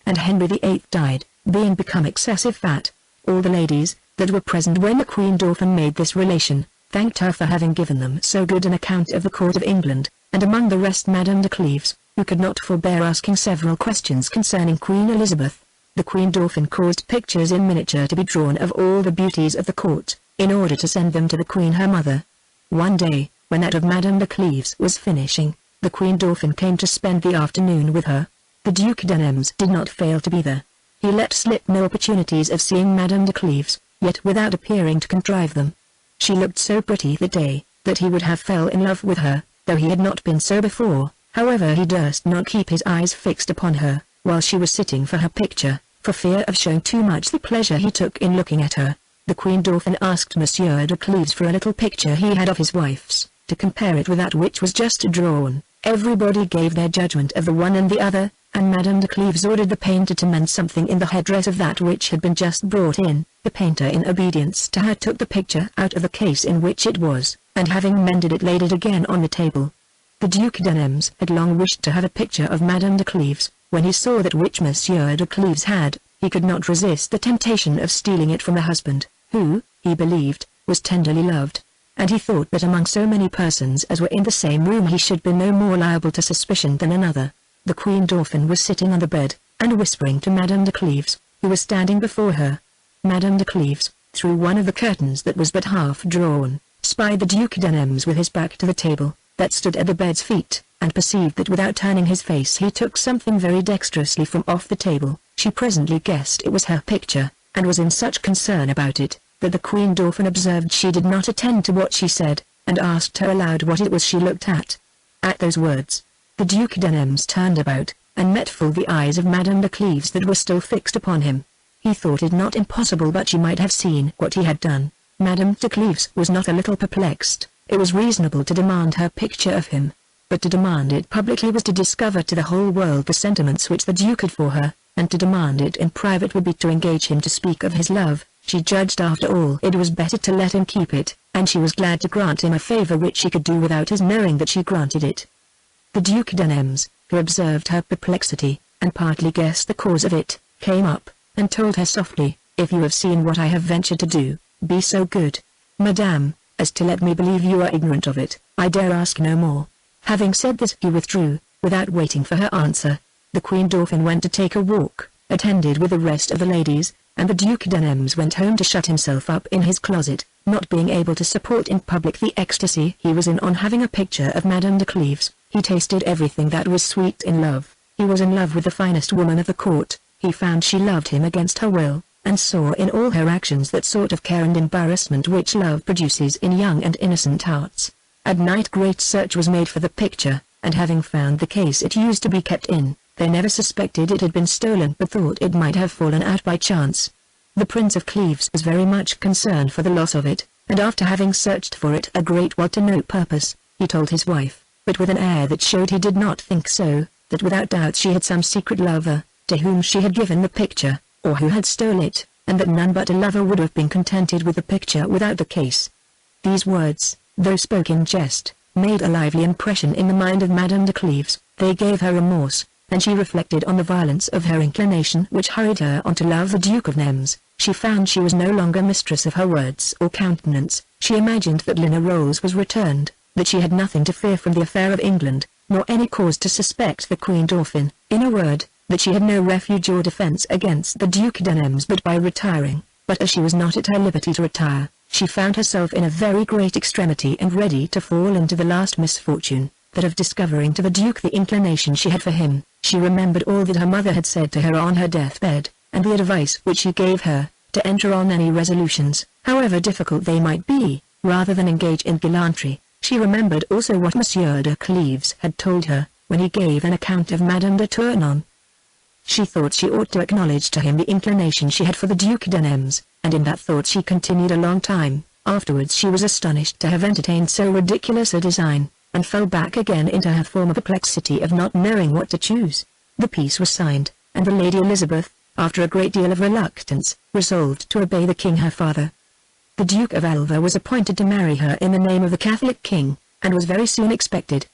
And Henry VIII died, being become excessive fat. All the ladies that were present when the Queen Dauphin made this relation, thanked her for having given them so good an account of the court of England, and among the rest Madame de Cleves, who could not forbear asking several questions concerning Queen Elizabeth. The Queen Dauphin caused pictures in miniature to be drawn of all the beauties of the court, in order to send them to the Queen her mother. One day, when that of Madame de Cleves was finishing, the Queen Dauphin came to spend the afternoon with her. The Duc d'Anems did not fail to be there. He let slip no opportunities of seeing Madame de Cleves, yet without appearing to contrive them. She looked so pretty that day, that he would have fell in love with her, though he had not been so before. However, he durst not keep his eyes fixed upon her, while she was sitting for her picture, for fear of showing too much the pleasure he took in looking at her. The Queen Dauphin asked Monsieur de Cleves for a little picture he had of his wife's, to compare it with that which was just drawn. Everybody gave their judgment of the one and the other, and Madame de Cleves ordered the painter to mend something in the headdress of that which had been just brought in. The painter, in obedience to her, took the picture out of the case in which it was, and having mended it, laid it again on the table. The Duc d'Anems had long wished to have a picture of Madame de Cleves. When he saw that which Monsieur de Cleves had, he could not resist the temptation of stealing it from a husband, who, he believed, was tenderly loved, and he thought that among so many persons as were in the same room he should be no more liable to suspicion than another. The Queen Dauphin was sitting on the bed, and whispering to Madame de Cleves, who was standing before her. Madame de Cleves, through one of the curtains that was but half drawn, spied the Duc d'Anems with his back to the table, that stood at the bed's feet, and perceived that without turning his face he took something very dexterously from off the table. She presently guessed it was her picture, and was in such concern about it, that the Queen Dauphin observed she did not attend to what she said, and asked her aloud what it was she looked at. At those words, the Duc d'Anems turned about, and met full the eyes of Madame de Cleves that were still fixed upon him. He thought it not impossible but she might have seen what he had done. Madame de Cleves was not a little perplexed. It was reasonable to demand her picture of him, but to demand it publicly was to discover to the whole world the sentiments which the Duke had for her, and to demand it in private would be to engage him to speak of his love. She judged after all it was better to let him keep it, and she was glad to grant him a favor which she could do without his knowing that she granted it. The Duc d'Anems, who observed her perplexity, and partly guessed the cause of it, came up, and told her softly, "If you have seen what I have ventured to do, be so good, Madame, as to let me believe you are ignorant of it. I dare ask no more." Having said this he withdrew, without waiting for her answer. The Queen Dauphin went to take a walk, attended with the rest of the ladies, and the Duc d'Anems went home to shut himself up in his closet, not being able to support in public the ecstasy he was in on having a picture of Madame de Cleves. He tasted everything that was sweet in love. He was in love with the finest woman of the court. He found she loved him against her will, and saw in all her actions that sort of care and embarrassment which love produces in young and innocent hearts. At night great search was made for the picture, and having found the case it used to be kept in, they never suspected it had been stolen but thought it might have fallen out by chance. The Prince of Cleves was very much concerned for the loss of it, and after having searched for it a great while to no purpose, he told his wife, but with an air that showed he did not think so, that without doubt she had some secret lover, to whom she had given the picture, or who had stole it, and that none but a lover would have been contented with the picture without the case. These words, though spoken in jest, made a lively impression in the mind of Madame de Cleves. They gave her remorse, and she reflected on the violence of her inclination which hurried her on to love the Duke of Nems. She found she was no longer mistress of her words or countenance. She imagined that Lina Rolls was returned, that she had nothing to fear from the affair of England, nor any cause to suspect the Queen Dauphin. In a word, that she had no refuge or defense against the Duc d'Anems but by retiring, but as she was not at her liberty to retire, she found herself in a very great extremity and ready to fall into the last misfortune, that of discovering to the Duke the inclination she had for him. She remembered all that her mother had said to her on her deathbed, and the advice which he gave her, to enter on any resolutions, however difficult they might be, rather than engage in gallantry. She remembered also what Monsieur de Cleves had told her, when he gave an account of Madame de Tournon. She thought she ought to acknowledge to him the inclination she had for the Duc d'Anems, and in that thought she continued a long time. Afterwards she was astonished to have entertained so ridiculous a design, and fell back again into her former perplexity of not knowing what to choose. The peace was signed, and the Lady Elizabeth, after a great deal of reluctance, resolved to obey the king her father. The Duke of Alva was appointed to marry her in the name of the Catholic king, and was very soon expected.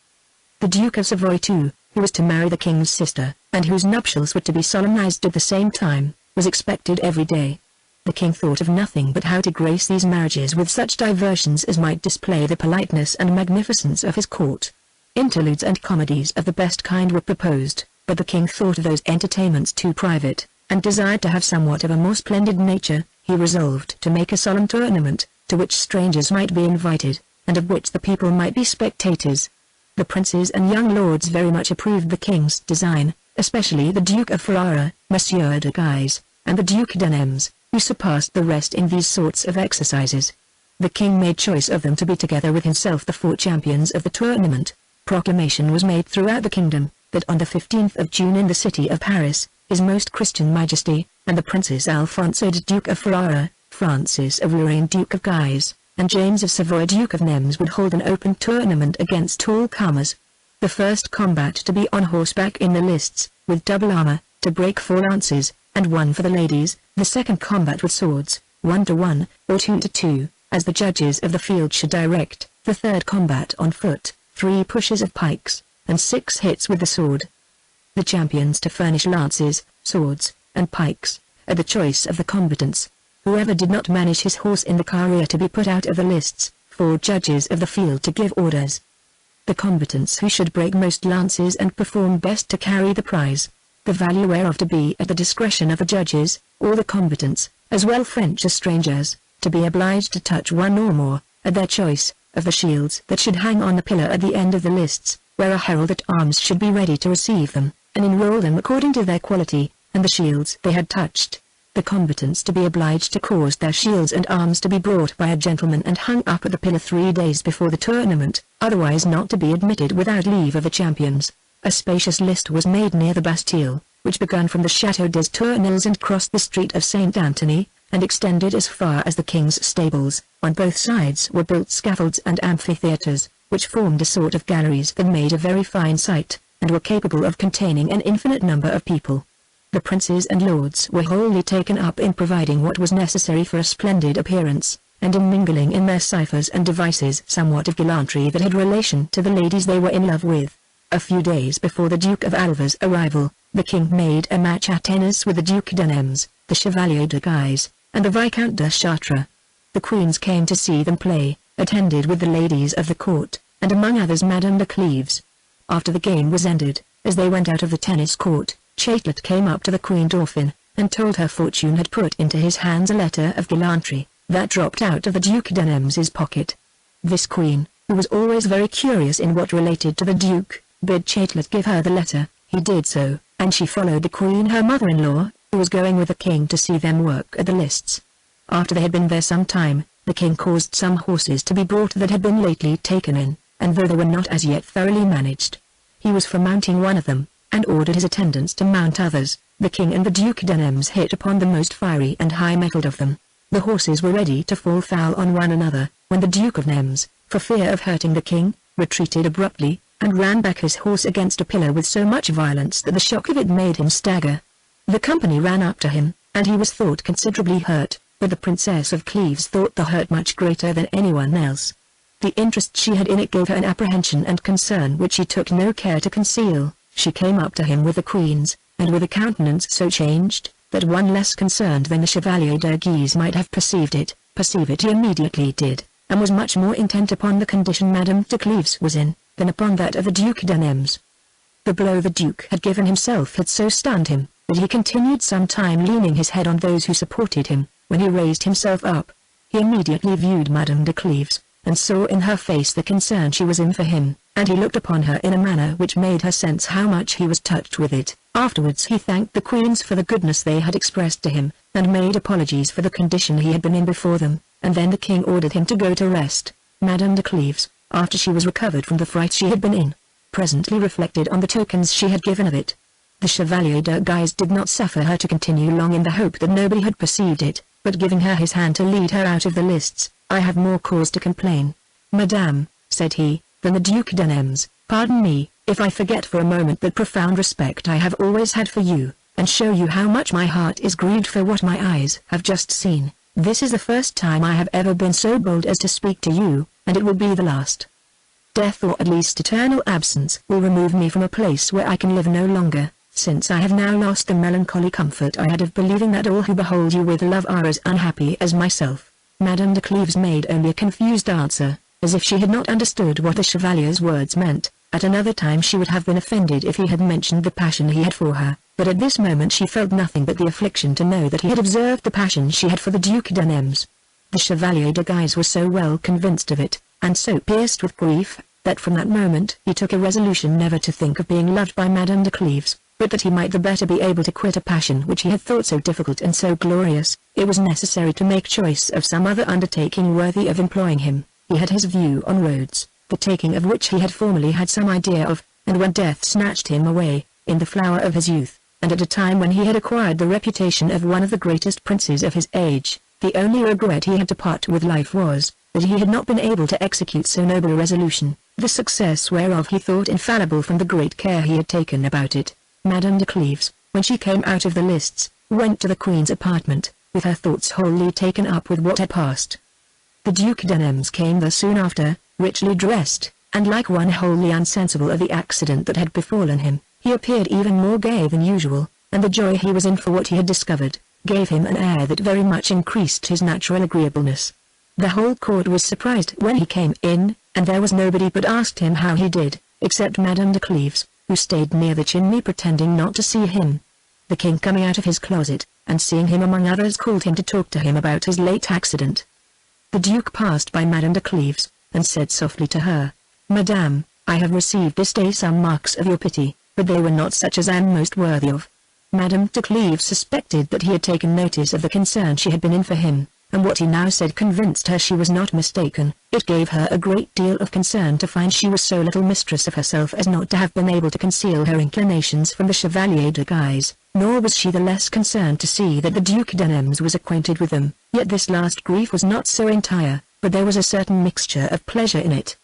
The Duke of Savoy too, who was to marry the king's sister, and whose nuptials were to be solemnized at the same time, was expected every day. The king thought of nothing but how to grace these marriages with such diversions as might display the politeness and magnificence of his court. Interludes and comedies of the best kind were proposed, but the king thought those entertainments too private, and desired to have somewhat of a more splendid nature. He resolved to make a solemn tournament, to which strangers might be invited, and of which the people might be spectators. The princes and young lords very much approved the king's design, especially the Duke of Ferrara, Monsieur de Guise, and the Duc d'Anems, who surpassed the rest in these sorts of exercises. The king made choice of them to be together with himself the 4 champions of the tournament. Proclamation was made throughout the kingdom, that on the 15th of June in the city of Paris, His Most Christian Majesty, and the Princes Alfonso de Duke of Ferrara, Francis of Lorraine Duke of Guise, and James of Savoy Duke of Nems would hold an open tournament against all comers. The first combat to be on horseback in the lists, with double armor, to break 4 lances, and 1 for the ladies. The second combat with swords, 1 to 1, or 2 to 2, as the judges of the field should direct. The third combat on foot, 3 pushes of pikes, and 6 hits with the sword. The champions to furnish lances, swords, and pikes, at the choice of the combatants. Whoever did not manage his horse in the career to be put out of the lists, 4 judges of the field to give orders. The combatants who should break most lances and perform best to carry the prize, the value whereof to be at the discretion of the judges, or the combatants, as well French as strangers, to be obliged to touch 1 or more, at their choice, of the shields that should hang on the pillar at the end of the lists, where a herald at arms should be ready to receive them, and enroll them according to their quality, and the shields they had touched. The combatants to be obliged to cause their shields and arms to be brought by a gentleman and hung up at the pillar 3 days before the tournament, otherwise not to be admitted without leave of the champions. A spacious list was made near the Bastille, which began from the Château des Tournelles and crossed the street of Saint Anthony, and extended as far as the king's stables. On both sides were built scaffolds and amphitheatres, which formed a sort of galleries that made a very fine sight, and were capable of containing an infinite number of people. The princes and lords were wholly taken up in providing what was necessary for a splendid appearance, and in mingling in their ciphers and devices somewhat of gallantry that had relation to the ladies they were in love with. A few days before the Duke of Alva's arrival, the king made a match at tennis with the Duc d'Anems, the Chevalier de Guise, and the Viscount de Chartres. The queens came to see them play, attended with the ladies of the court, and among others Madame de Cleves. After the game was ended, as they went out of the tennis court, Chatelet came up to the Queen Dauphin, and told her Fortune had put into his hands a letter of gallantry, that dropped out of the Duc d'Anems's pocket. This queen, who was always very curious in what related to the Duke, bid Chatelet give her the letter. He did so, and she followed the Queen her mother-in-law, who was going with the king to see them work at the lists. After they had been there some time, the king caused some horses to be brought that had been lately taken in, and though they were not as yet thoroughly managed, he was for mounting one of them, and ordered his attendants to mount others. The king and the Duc d'Anems hit upon the most fiery and high-mettled of them. The horses were ready to fall foul on one another, when the Duke of Nems, for fear of hurting the king, retreated abruptly, and ran back his horse against a pillar with so much violence that the shock of it made him stagger. The company ran up to him, and he was thought considerably hurt, but the Princess of Cleves thought the hurt much greater than anyone else. The interest she had in it gave her an apprehension and concern which she took no care to conceal. She came up to him with the queens, and with a countenance so changed, that one less concerned than the Chevalier de Guise might have perceived it he immediately did, and was much more intent upon the condition Madame de Cleves was in, than upon that of the Duc d'Anems. The blow the Duke had given himself had so stunned him, that he continued some time leaning his head on those who supported him. When he raised himself up, he immediately viewed Madame de Cleves, and saw in her face the concern she was in for him, and he looked upon her in a manner which made her sense how much he was touched with it. Afterwards he thanked the queens for the goodness they had expressed to him, and made apologies for the condition he had been in before them, and then the king ordered him to go to rest. Madame de Cleves, after she was recovered from the fright she had been in, presently reflected on the tokens she had given of it. The Chevalier de Guise did not suffer her to continue long in the hope that nobody had perceived it, but giving her his hand to lead her out of the lists. "I have more cause to complain, Madame," said he, "than the Duc de Nemours. Pardon me, if I forget for a moment that profound respect I have always had for you, and show you how much my heart is grieved for what my eyes have just seen. This is the first time I have ever been so bold as to speak to you, and it will be the last. Death or at least eternal absence will remove me from a place where I can live no longer, since I have now lost the melancholy comfort I had of believing that all who behold you with love are as unhappy as myself." Madame de Cleves made only a confused answer, as if she had not understood what the Chevalier's words meant. At another time she would have been offended if he had mentioned the passion he had for her, but at this moment she felt nothing but the affliction to know that he had observed the passion she had for the Duc de Nemours. The Chevalier de Guise was so well convinced of it, and so pierced with grief, that from that moment he took a resolution never to think of being loved by Madame de Cleves, but that he might the better be able to quit a passion which he had thought so difficult and so glorious. It was necessary to make choice of some other undertaking worthy of employing him. He had his view on roads, the taking of which he had formerly had some idea of, and when death snatched him away, in the flower of his youth, and at a time when he had acquired the reputation of one of the greatest princes of his age, the only regret he had to part with life was, that he had not been able to execute so noble a resolution, the success whereof he thought infallible from the great care he had taken about it. Madame de Cleves, when she came out of the lists, went to the Queen's apartment, with her thoughts wholly taken up with what had passed. The Duc de Nemours came there soon after, richly dressed, and like one wholly unsensible of the accident that had befallen him. He appeared even more gay than usual, and the joy he was in for what he had discovered, gave him an air that very much increased his natural agreeableness. The whole court was surprised when he came in, and there was nobody but asked him how he did, except Madame de Cleves, who stayed near the chimney pretending not to see him. The king coming out of his closet, and seeing him among others called him to talk to him about his late accident. The Duke passed by Madame de Cleves, and said softly to her, "Madame, I have received this day some marks of your pity, but they were not such as I am most worthy of." Madame de Cleves suspected that he had taken notice of the concern she had been in for him, and what he now said convinced her she was not mistaken. It gave her a great deal of concern to find she was so little mistress of herself as not to have been able to conceal her inclinations from the Chevalier de Guise, nor was she the less concerned to see that the Duc de Nemours was acquainted with them. Yet this last grief was not so entire, but there was a certain mixture of pleasure in it.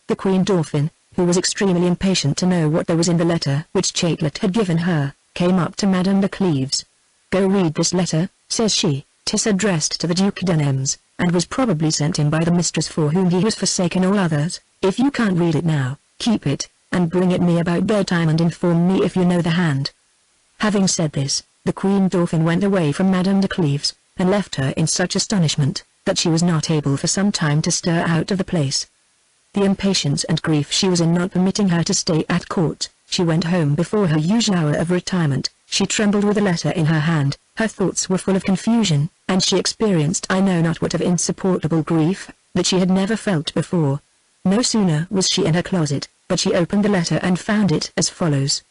The Queen Dauphin, who was extremely impatient to know what there was in the letter which Chatelet had given her, came up to Madame de Cleves. "Go read this letter," says she. "'Tis addressed to the Duc de Nemours, and was probably sent him by the mistress for whom he has forsaken all others. If you can't read it now, keep it, and bring it me about bedtime and inform me if you know the hand." Having said this, the Queen Dauphin went away from Madame de Cleves, and left her in such astonishment, that she was not able for some time to stir out of the place. The impatience and grief she was in not permitting her to stay at court, she went home before her usual hour of retirement. She trembled with a letter in her hand, her thoughts were full of confusion, and she experienced I know not what of insupportable grief, that she had never felt before. No sooner was she in her closet, but she opened the letter and found it as follows.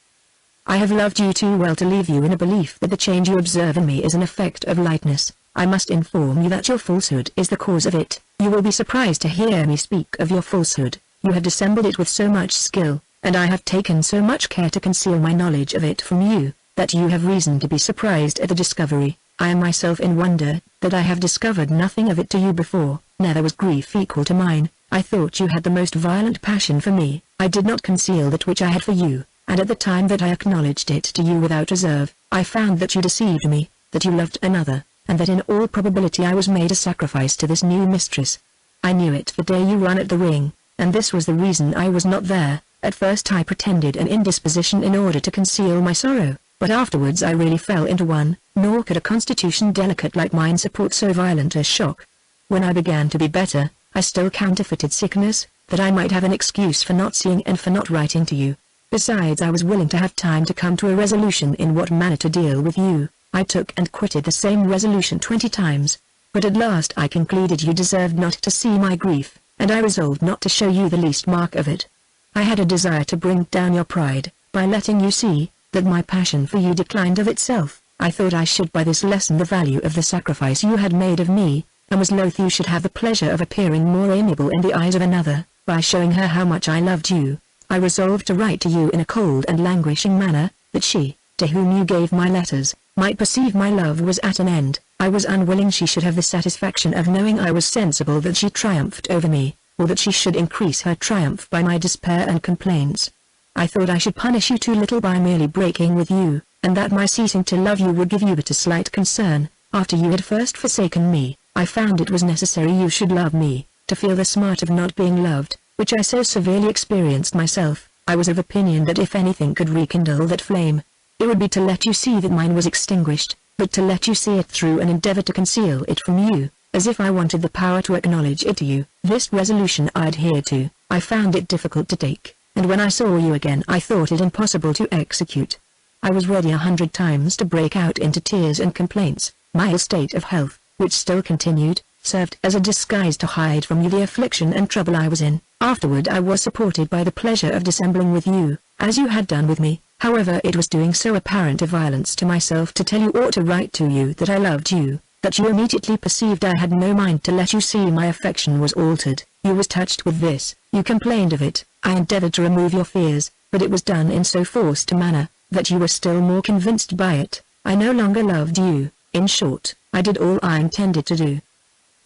"I have loved you too well to leave you in a belief that the change you observe in me is an effect of lightness. I must inform you that your falsehood is the cause of it. You will be surprised to hear me speak of your falsehood. You have dissembled it with so much skill, and I have taken so much care to conceal my knowledge of it from you, that you have reason to be surprised at the discovery. I am myself in wonder, that I have discovered nothing of it to you before. Never was grief equal to mine. I thought you had the most violent passion for me. I did not conceal that which I had for you, and at the time that I acknowledged it to you without reserve, I found that you deceived me, that you loved another, and that in all probability I was made a sacrifice to this new mistress. I knew it the day you ran at the ring, and this was the reason I was not there. At first I pretended an indisposition in order to conceal my sorrow, but afterwards I really fell into one, nor could a constitution delicate like mine support so violent a shock. When I began to be better, I still counterfeited sickness, that I might have an excuse for not seeing and for not writing to you. Besides, I was willing to have time to come to a resolution in what manner to deal with you. I took and quitted the same resolution 20 times. But at last I concluded you deserved not to see my grief, and I resolved not to show you the least mark of it. I had a desire to bring down your pride, by letting you see, that my passion for you declined of itself. I thought I should by this lessen the value of the sacrifice you had made of me, and was loath you should have the pleasure of appearing more amiable in the eyes of another, by showing her how much I loved you. I resolved to write to you in a cold and languishing manner, that she, to whom you gave my letters, might perceive my love was at an end. I was unwilling she should have the satisfaction of knowing I was sensible that she triumphed over me, or that she should increase her triumph by my despair and complaints. I thought I should punish you too little by merely breaking with you, and that my ceasing to love you would give you but a slight concern. After you had first forsaken me, I found it was necessary you should love me, to feel the smart of not being loved, which I so severely experienced myself. I was of opinion that if anything could rekindle that flame, it would be to let you see that mine was extinguished, but to let you see it through and endeavor to conceal it from you, as if I wanted the power to acknowledge it to you. This resolution I adhered to. I found it difficult to take, and when I saw you again I thought it impossible to execute. I was ready 100 times to break out into tears and complaints. My ill state of health, which still continued, served as a disguise to hide from you the affliction and trouble I was in. Afterward I was supported by the pleasure of dissembling with you, as you had done with me. However, it was doing so apparent a violence to myself to tell you or to write to you that I loved you, that you immediately perceived I had no mind to let you see my affection was altered. You was touched with this, you complained of it. I endeavored to remove your fears, but it was done in so forced a manner, that you were still more convinced by it. I no longer loved you. In short, I did all I intended to do.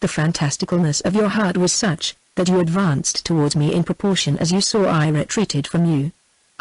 The fantasticalness of your heart was such, that you advanced towards me in proportion as you saw I retreated from you.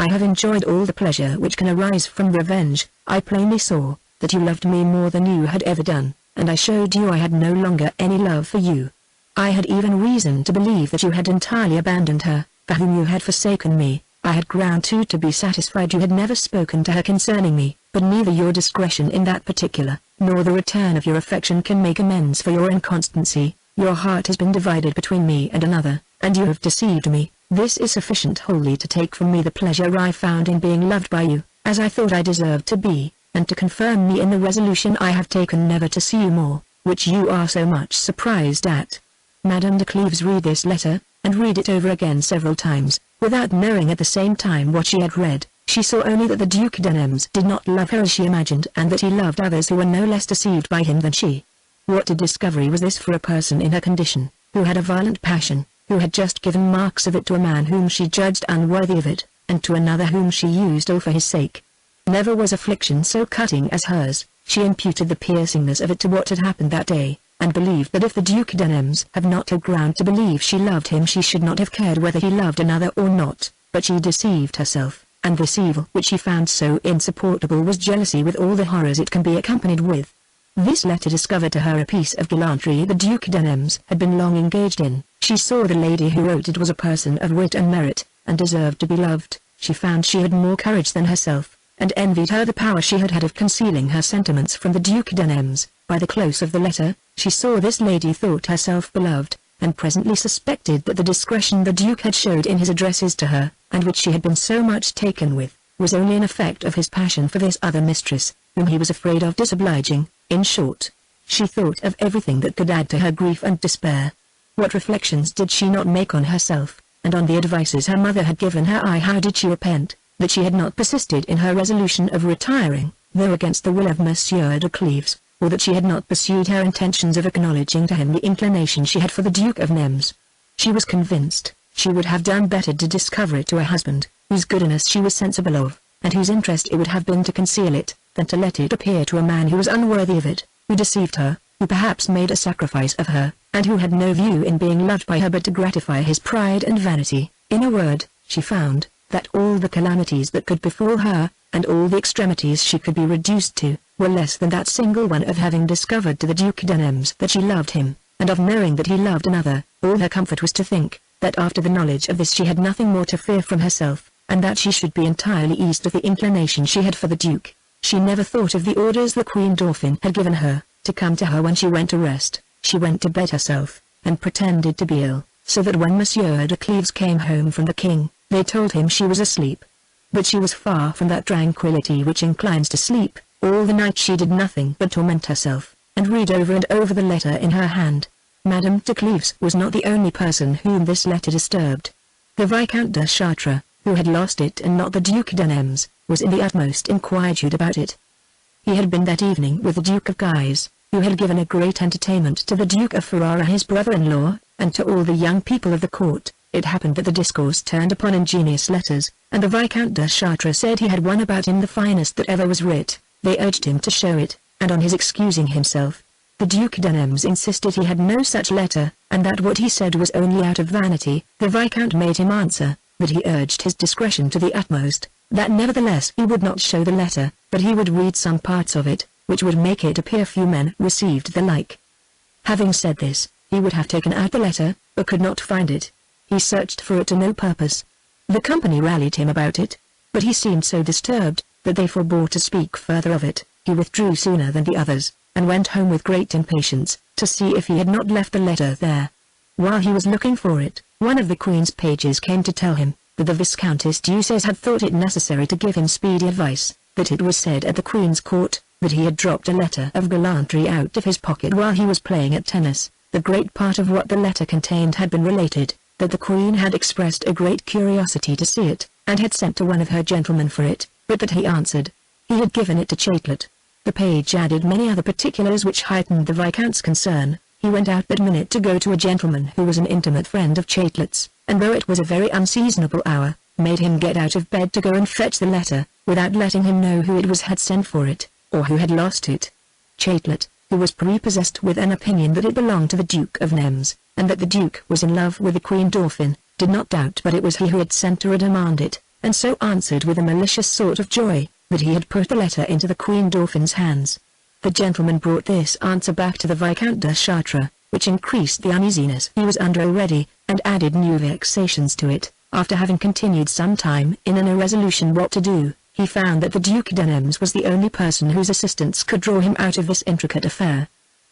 I have enjoyed all the pleasure which can arise from revenge. I plainly saw, that you loved me more than you had ever done, and I showed you I had no longer any love for you. I had even reason to believe that you had entirely abandoned her, for whom you had forsaken me. I had ground too to be satisfied you had never spoken to her concerning me, but neither your discretion in that particular, nor the return of your affection can make amends for your inconstancy. Your heart has been divided between me and another, and you have deceived me. This is sufficient wholly to take from me the pleasure I found in being loved by you, as I thought I deserved to be, and to confirm me in the resolution I have taken never to see you more, which you are so much surprised at. Madame de Cleves read this letter, and read it over again several times, without knowing at the same time what she had read. She saw only that the Duc de Nemours did not love her as she imagined, and that he loved others who were no less deceived by him than she. What a discovery was this for a person in her condition, who had a violent passion, who had just given marks of it to a man whom she judged unworthy of it, and to another whom she used all for his sake. Never was affliction so cutting as hers. She imputed the piercingness of it to what had happened that day, and believed that if the Duc de Nemours had not had ground to believe she loved him she should not have cared whether he loved another or not. But she deceived herself, and this evil which she found so insupportable was jealousy with all the horrors it can be accompanied with. This letter discovered to her a piece of gallantry the Duc de Nemours had been long engaged in. She saw the lady who wrote it was a person of wit and merit, and deserved to be loved. She found she had more courage than herself, and envied her the power she had had of concealing her sentiments from the Duc de Nemours. By the close of the letter, she saw this lady thought herself beloved, and presently suspected that the discretion the Duke had showed in his addresses to her, and which she had been so much taken with, was only an effect of his passion for this other mistress, whom he was afraid of disobliging. In short, she thought of everything that could add to her grief and despair. What reflections did she not make on herself, and on the advices her mother had given her? How did she repent, that she had not persisted in her resolution of retiring, though against the will of Monsieur de Cleves, or that she had not pursued her intentions of acknowledging to him the inclination she had for the Duke of Nemours. She was convinced, she would have done better to discover it to a husband, whose goodness she was sensible of, and whose interest it would have been to conceal it, than to let it appear to a man who was unworthy of it, who deceived her, who perhaps made a sacrifice of her, and who had no view in being loved by her but to gratify his pride and vanity. In a word, she found, that all the calamities that could befall her, and all the extremities she could be reduced to, were less than that single one of having discovered to the Duc de Nemours that she loved him, and of knowing that he loved another. All her comfort was to think, that after the knowledge of this she had nothing more to fear from herself, and that she should be entirely eased of the inclination she had for the Duke. She never thought of the orders the Queen Dauphin had given her, to come to her when she went to rest. She went to bed herself, and pretended to be ill, so that when Monsieur de Cleves came home from the king, they told him she was asleep. but she was far from that tranquility which inclines to sleep. All the night she did nothing but torment herself, and read over and over the letter in her hand. Madame de Cleves was not the only person whom this letter disturbed. The Viscount de Chartres, who had lost it and not the Duc d'Anems, was in the utmost inquietude about it. He had been that evening with the Duke of Guise, who had given a great entertainment to the Duke of Ferrara his brother-in-law, and to all the young people of the court. It happened that the discourse turned upon ingenious letters, and the Viscount de Chartres said he had one about him the finest that ever was writ. They urged him to show it, and on his excusing himself, the Duc d'Anems insisted he had no such letter, and that what he said was only out of vanity. The Viscount made him answer, that he urged his discretion to the utmost, that nevertheless he would not show the letter, but he would read some parts of it, which would make it appear few men received the like. Having said this, he would have taken out the letter, but could not find it. He searched for it to no purpose. The company rallied him about it, but he seemed so disturbed, that they forbore to speak further of it. He withdrew sooner than the others, and went home with great impatience, to see if he had not left the letter there. While he was looking for it, one of the Queen's pages came to tell him, that the Viscountess Duchesse had thought it necessary to give him speedy advice, that it was said at the Queen's court, that he had dropped a letter of gallantry out of his pocket while he was playing at tennis. The great part of what the letter contained had been related, that the Queen had expressed a great curiosity to see it, and had sent to one of her gentlemen for it, but that he answered, he had given it to Chatelet. The page added many other particulars which heightened the Viscount's concern. He went out that minute to go to a gentleman who was an intimate friend of Chatelet's, and though it was a very unseasonable hour, made him get out of bed to go and fetch the letter, without letting him know who it was had sent for it, or who had lost it. Chatelet, who was prepossessed with an opinion that it belonged to the Duke of Nems, and that the Duke was in love with the Queen Dauphin, did not doubt but it was he who had sent to demand it, and so answered with a malicious sort of joy, that he had put the letter into the Queen Dauphin's hands. The gentleman brought this answer back to the Viscount de Chartres, which increased the uneasiness he was under already, and added new vexations to it. After having continued some time in an irresolution what to do, he found that the Duc d'Anems was the only person whose assistance could draw him out of this intricate affair.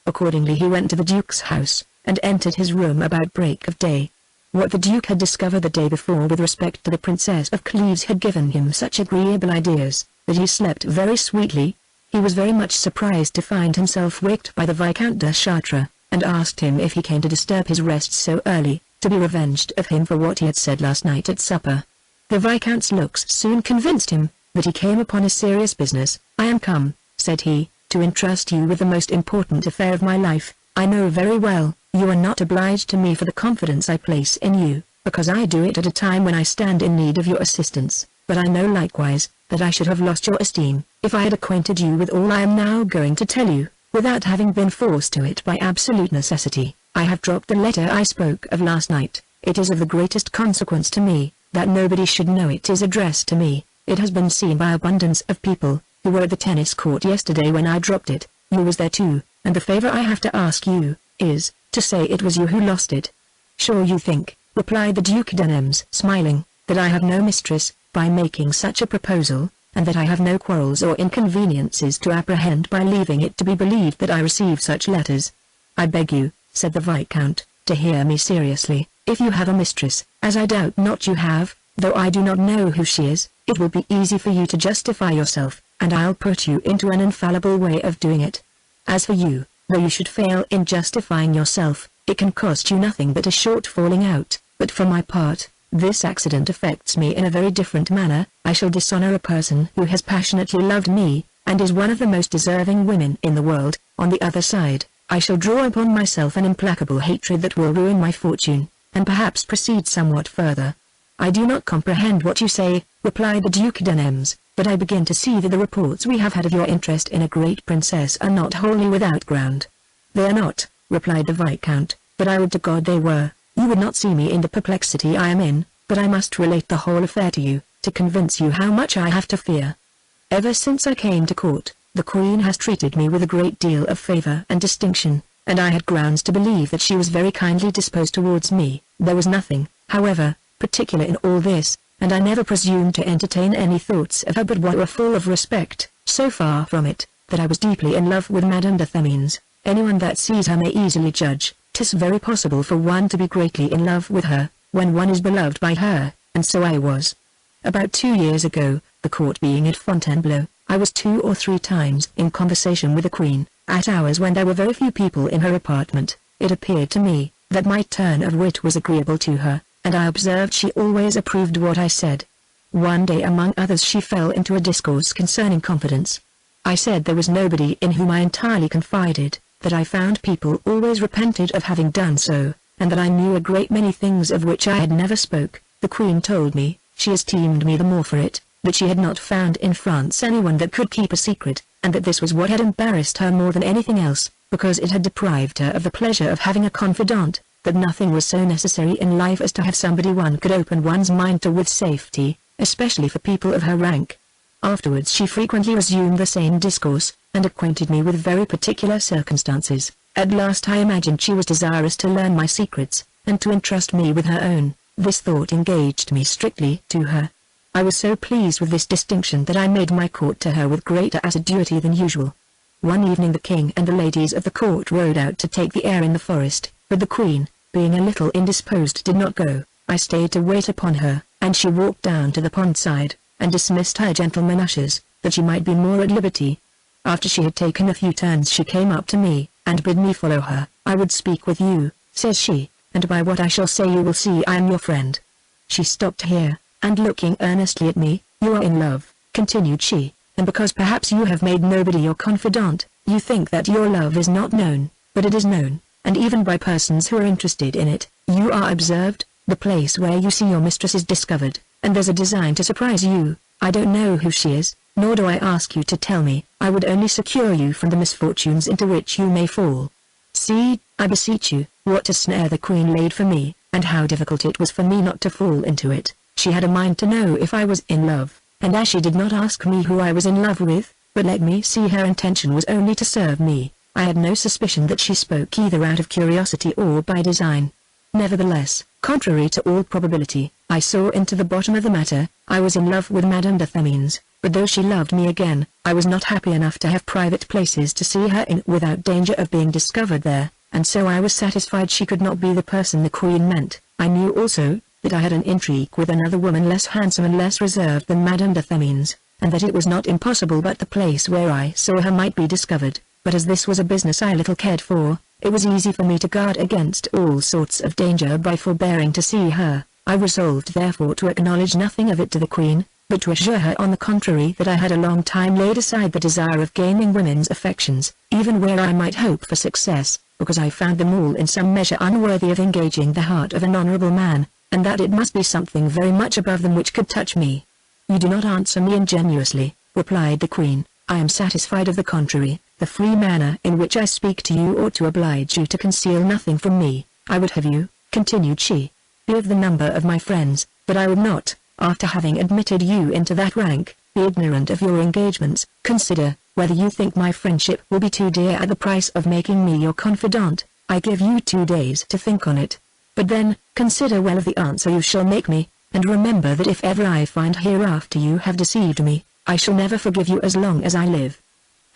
Accordingly he went to the Duke's house, and entered his room about break of day. What the Duke had discovered the day before with respect to the Princess of Cleves had given him such agreeable ideas, that he slept very sweetly. He was very much surprised to find himself waked by the Viscount de Chartres, and asked him if he came to disturb his rest so early, to be revenged of him for what he had said last night at supper. The Viscount's looks soon convinced him, that he came upon a serious business. I am come, said he, to entrust you with the most important affair of my life. I know very well, you are not obliged to me for the confidence I place in you, because I do it at a time when I stand in need of your assistance, but I know likewise, that I should have lost your esteem, if I had acquainted you with all I am now going to tell you, without having been forced to it by absolute necessity. I have dropped the letter I spoke of last night. It is of the greatest consequence to me, that nobody should know it is addressed to me. It has been seen by abundance of people, who were at the tennis court yesterday when I dropped it. You was there too, and the favor I have to ask you, is, to say it was you who lost it. Sure you think, replied the Duc d'Anems, smiling, that I have no mistress, by making such a proposal, and that I have no quarrels or inconveniences to apprehend by leaving it to be believed that I receive such letters. I beg you, said the Viscount, to hear me seriously. If you have a mistress, as I doubt not you have, though I do not know who she is, it will be easy for you to justify yourself, and I'll put you into an infallible way of doing it. As for you, though you should fail in justifying yourself, it can cost you nothing but a short falling out, but for my part, this accident affects me in a very different manner. I shall dishonor a person who has passionately loved me, and is one of the most deserving women in the world. On the other side, I shall draw upon myself an implacable hatred that will ruin my fortune, and perhaps proceed somewhat further. I do not comprehend what you say, replied the Duc d'Anems, but I begin to see that the reports we have had of your interest in a great princess are not wholly without ground. They are not, replied the Viscount, but I would to God they were. You would not see me in the perplexity I am in, but I must relate the whole affair to you, to convince you how much I have to fear. Ever since I came to court, the Queen has treated me with a great deal of favor and distinction, and I had grounds to believe that she was very kindly disposed towards me. There was nothing, however, particular in all this, and I never presumed to entertain any thoughts of her but what were full of respect. So far from it, that I was deeply in love with Madame de Thémines. Anyone that sees her may easily judge. 'Tis very possible for one to be greatly in love with her, when one is beloved by her, and so I was. About 2 years ago, the court being at Fontainebleau, I was 2 or 3 times in conversation with the Queen, at hours when there were very few people in her apartment. It appeared to me that my turn of wit was agreeable to her, and I observed she always approved what I said. One day among others she fell into a discourse concerning confidence. I said there was nobody in whom I entirely confided, that I found people always repented of having done so, and that I knew a great many things of which I had never spoke. The Queen told me, she esteemed me the more for it, that she had not found in France anyone that could keep a secret, and that this was what had embarrassed her more than anything else, because it had deprived her of the pleasure of having a confidant, that nothing was so necessary in life as to have somebody one could open one's mind to with safety, especially for people of her rank. Afterwards she frequently resumed the same discourse, and acquainted me with very particular circumstances. At last I imagined she was desirous to learn my secrets, and to entrust me with her own. This thought engaged me strictly to her. I was so pleased with this distinction that I made my court to her with greater assiduity than usual. One evening the king and the ladies of the court rode out to take the air in the forest, but the Queen, being a little indisposed, did not go. I stayed to wait upon her, and she walked down to the pond side, and dismissed her gentlemen ushers, that she might be more at liberty. After she had taken a few turns she came up to me, and bid me follow her. "I would speak with you," says she, "and by what I shall say you will see I am your friend." She stopped here, and looking earnestly at me, "You are in love," continued she, "and because perhaps you have made nobody your confidant, you think that your love is not known, but it is known, and even by persons who are interested in it. You are observed, the place where you see your mistress is discovered, and there's a design to surprise you. I don't know who she is, nor do I ask you to tell me. I would only secure you from the misfortunes into which you may fall. See, I beseech you, what a snare the Queen laid for me, and how difficult it was for me not to fall into it. She had a mind to know if I was in love, and as she did not ask me who I was in love with, but let me see, her intention was only to serve me. I had no suspicion that she spoke either out of curiosity or by design. Nevertheless, contrary to all probability, I saw into the bottom of the matter. I was in love with Madame de Themines, but though she loved me again, I was not happy enough to have private places to see her in without danger of being discovered there, and so I was satisfied she could not be the person the Queen meant. I knew also that I had an intrigue with another woman less handsome and less reserved than Madame de Themines, and that it was not impossible but the place where I saw her might be discovered. But as this was a business I little cared for, it was easy for me to guard against all sorts of danger by forbearing to see her. I resolved therefore to acknowledge nothing of it to the Queen, but to assure her on the contrary that I had a long time laid aside the desire of gaining women's affections, even where I might hope for success, because I found them all in some measure unworthy of engaging the heart of an honorable man, and that it must be something very much above them which could touch me. "You do not answer me ingenuously," replied the Queen. "I am satisfied of the contrary. The free manner in which I speak to you ought to oblige you to conceal nothing from me. I would have you," continued she, "be of the number of my friends, but I would not, after having admitted you into that rank, be ignorant of your engagements. Consider whether you think my friendship will be too dear at the price of making me your confidant. I give you 2 days to think on it. But then, consider well of the answer you shall make me, and remember that if ever I find hereafter you have deceived me, I shall never forgive you as long as I live."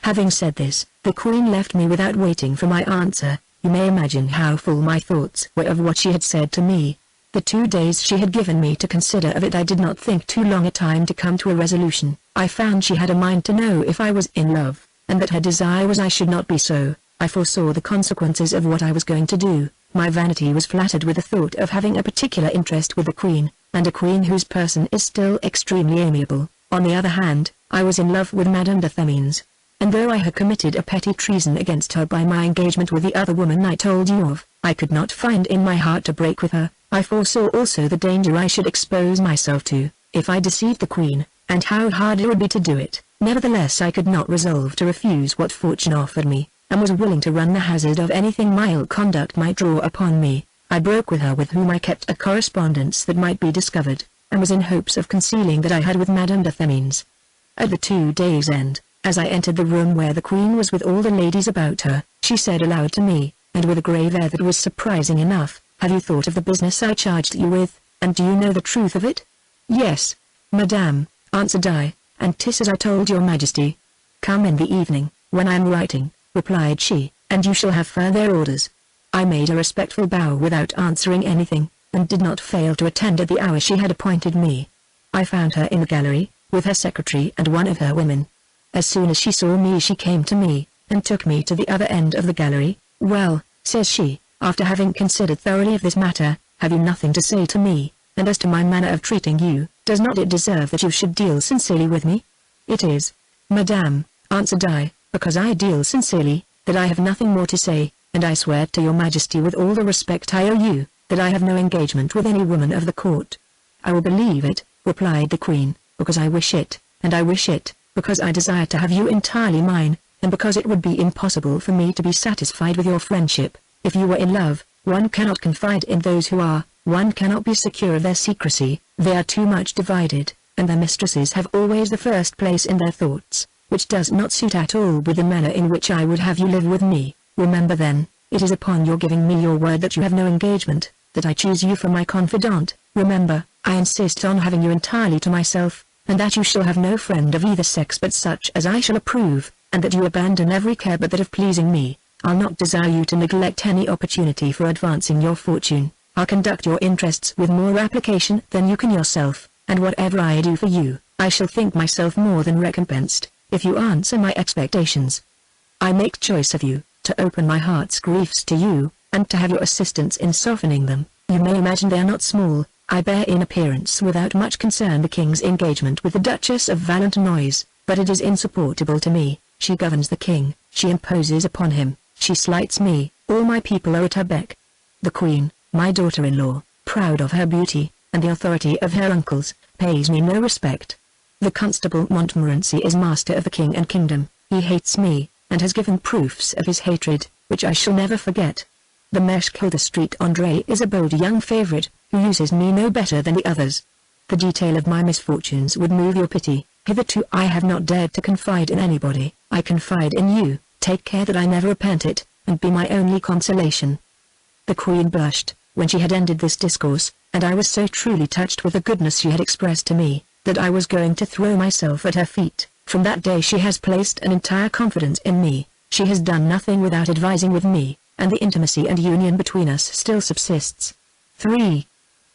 Having said this, the Queen left me without waiting for my answer. You may imagine how full my thoughts were of what she had said to me. The 2 days she had given me to consider of it I did not think too long a time to come to a resolution. I found she had a mind to know if I was in love, and that her desire was I should not be so. I foresaw the consequences of what I was going to do. My vanity was flattered with the thought of having a particular interest with the Queen, and a Queen whose person is still extremely amiable. On the other hand, I was in love with Madame de Themines, and though I had committed a petty treason against her by my engagement with the other woman I told you of, I could not find in my heart to break with her. I foresaw also the danger I should expose myself to, if I deceived the Queen, and how hard it would be to do it. Nevertheless I could not resolve to refuse what fortune offered me, and was willing to run the hazard of anything my ill conduct might draw upon me. I broke with her with whom I kept a correspondence that might be discovered, and was in hopes of concealing that I had with Madame de Themines. At the 2 days' end, as I entered the room where the Queen was with all the ladies about her, she said aloud to me, and with a grave air that was surprising enough, "Have you thought of the business I charged you with, and do you know the truth of it?" "Yes, Madame," answered I, "and 'tis as I told your Majesty." "Come in the evening, when I am writing," replied she, "and you shall have further orders." I made a respectful bow without answering anything, and did not fail to attend at the hour she had appointed me. I found her in the gallery, with her secretary and one of her women. As soon as she saw me she came to me, and took me to the other end of the gallery. "Well," says she, after having considered thoroughly of this matter, "have you nothing to say to me? And as to my manner of treating you, does not it deserve that you should deal sincerely with me?" "It is, madame," answered I, "because I deal sincerely, that I have nothing more to say, and I swear to your majesty with all the respect I owe you, that I have no engagement with any woman of the court." "I will believe it," replied the queen, "because I wish it, and I wish it, because I desire to have you entirely mine, and because it would be impossible for me to be satisfied with your friendship. If you were in love, one cannot confide in those who are, one cannot be secure of their secrecy, they are too much divided, and their mistresses have always the first place in their thoughts, which does not suit at all with the manner in which I would have you live with me. Remember then, it is upon your giving me your word that you have no engagement, that I choose you for my confidant. Remember, I insist on having you entirely to myself, and that you shall have no friend of either sex but such as I shall approve, and that you abandon every care but that of pleasing me. I'll not desire you to neglect any opportunity for advancing your fortune. I'll conduct your interests with more application than you can yourself, and whatever I do for you, I shall think myself more than recompensed, if you answer my expectations. I make choice of you, to open my heart's griefs to you, and to have your assistance in softening them. You may imagine they are not small. I bear in appearance without much concern the king's engagement with the Duchess of Valentinois, but it is insupportable to me. She governs the king, she imposes upon him, she slights me, all my people are at her beck. The queen, my daughter-in-law, proud of her beauty, and the authority of her uncles, pays me no respect. The Constable Montmorency is master of the king and kingdom. He hates me, and has given proofs of his hatred, which I shall never forget. The Meshkilder Street André is a bold young favorite, who uses me no better than the others. The detail of my misfortunes would move your pity. Hitherto I have not dared to confide in anybody. I confide in you. Take care that I never repent it, and be my only consolation. The queen blushed, when she had ended this discourse, and I was so truly touched with the goodness she had expressed to me, that I was going to throw myself at her feet. From that day she has placed an entire confidence in me. She has done nothing without advising with me, and the intimacy and union between us still subsists. 3.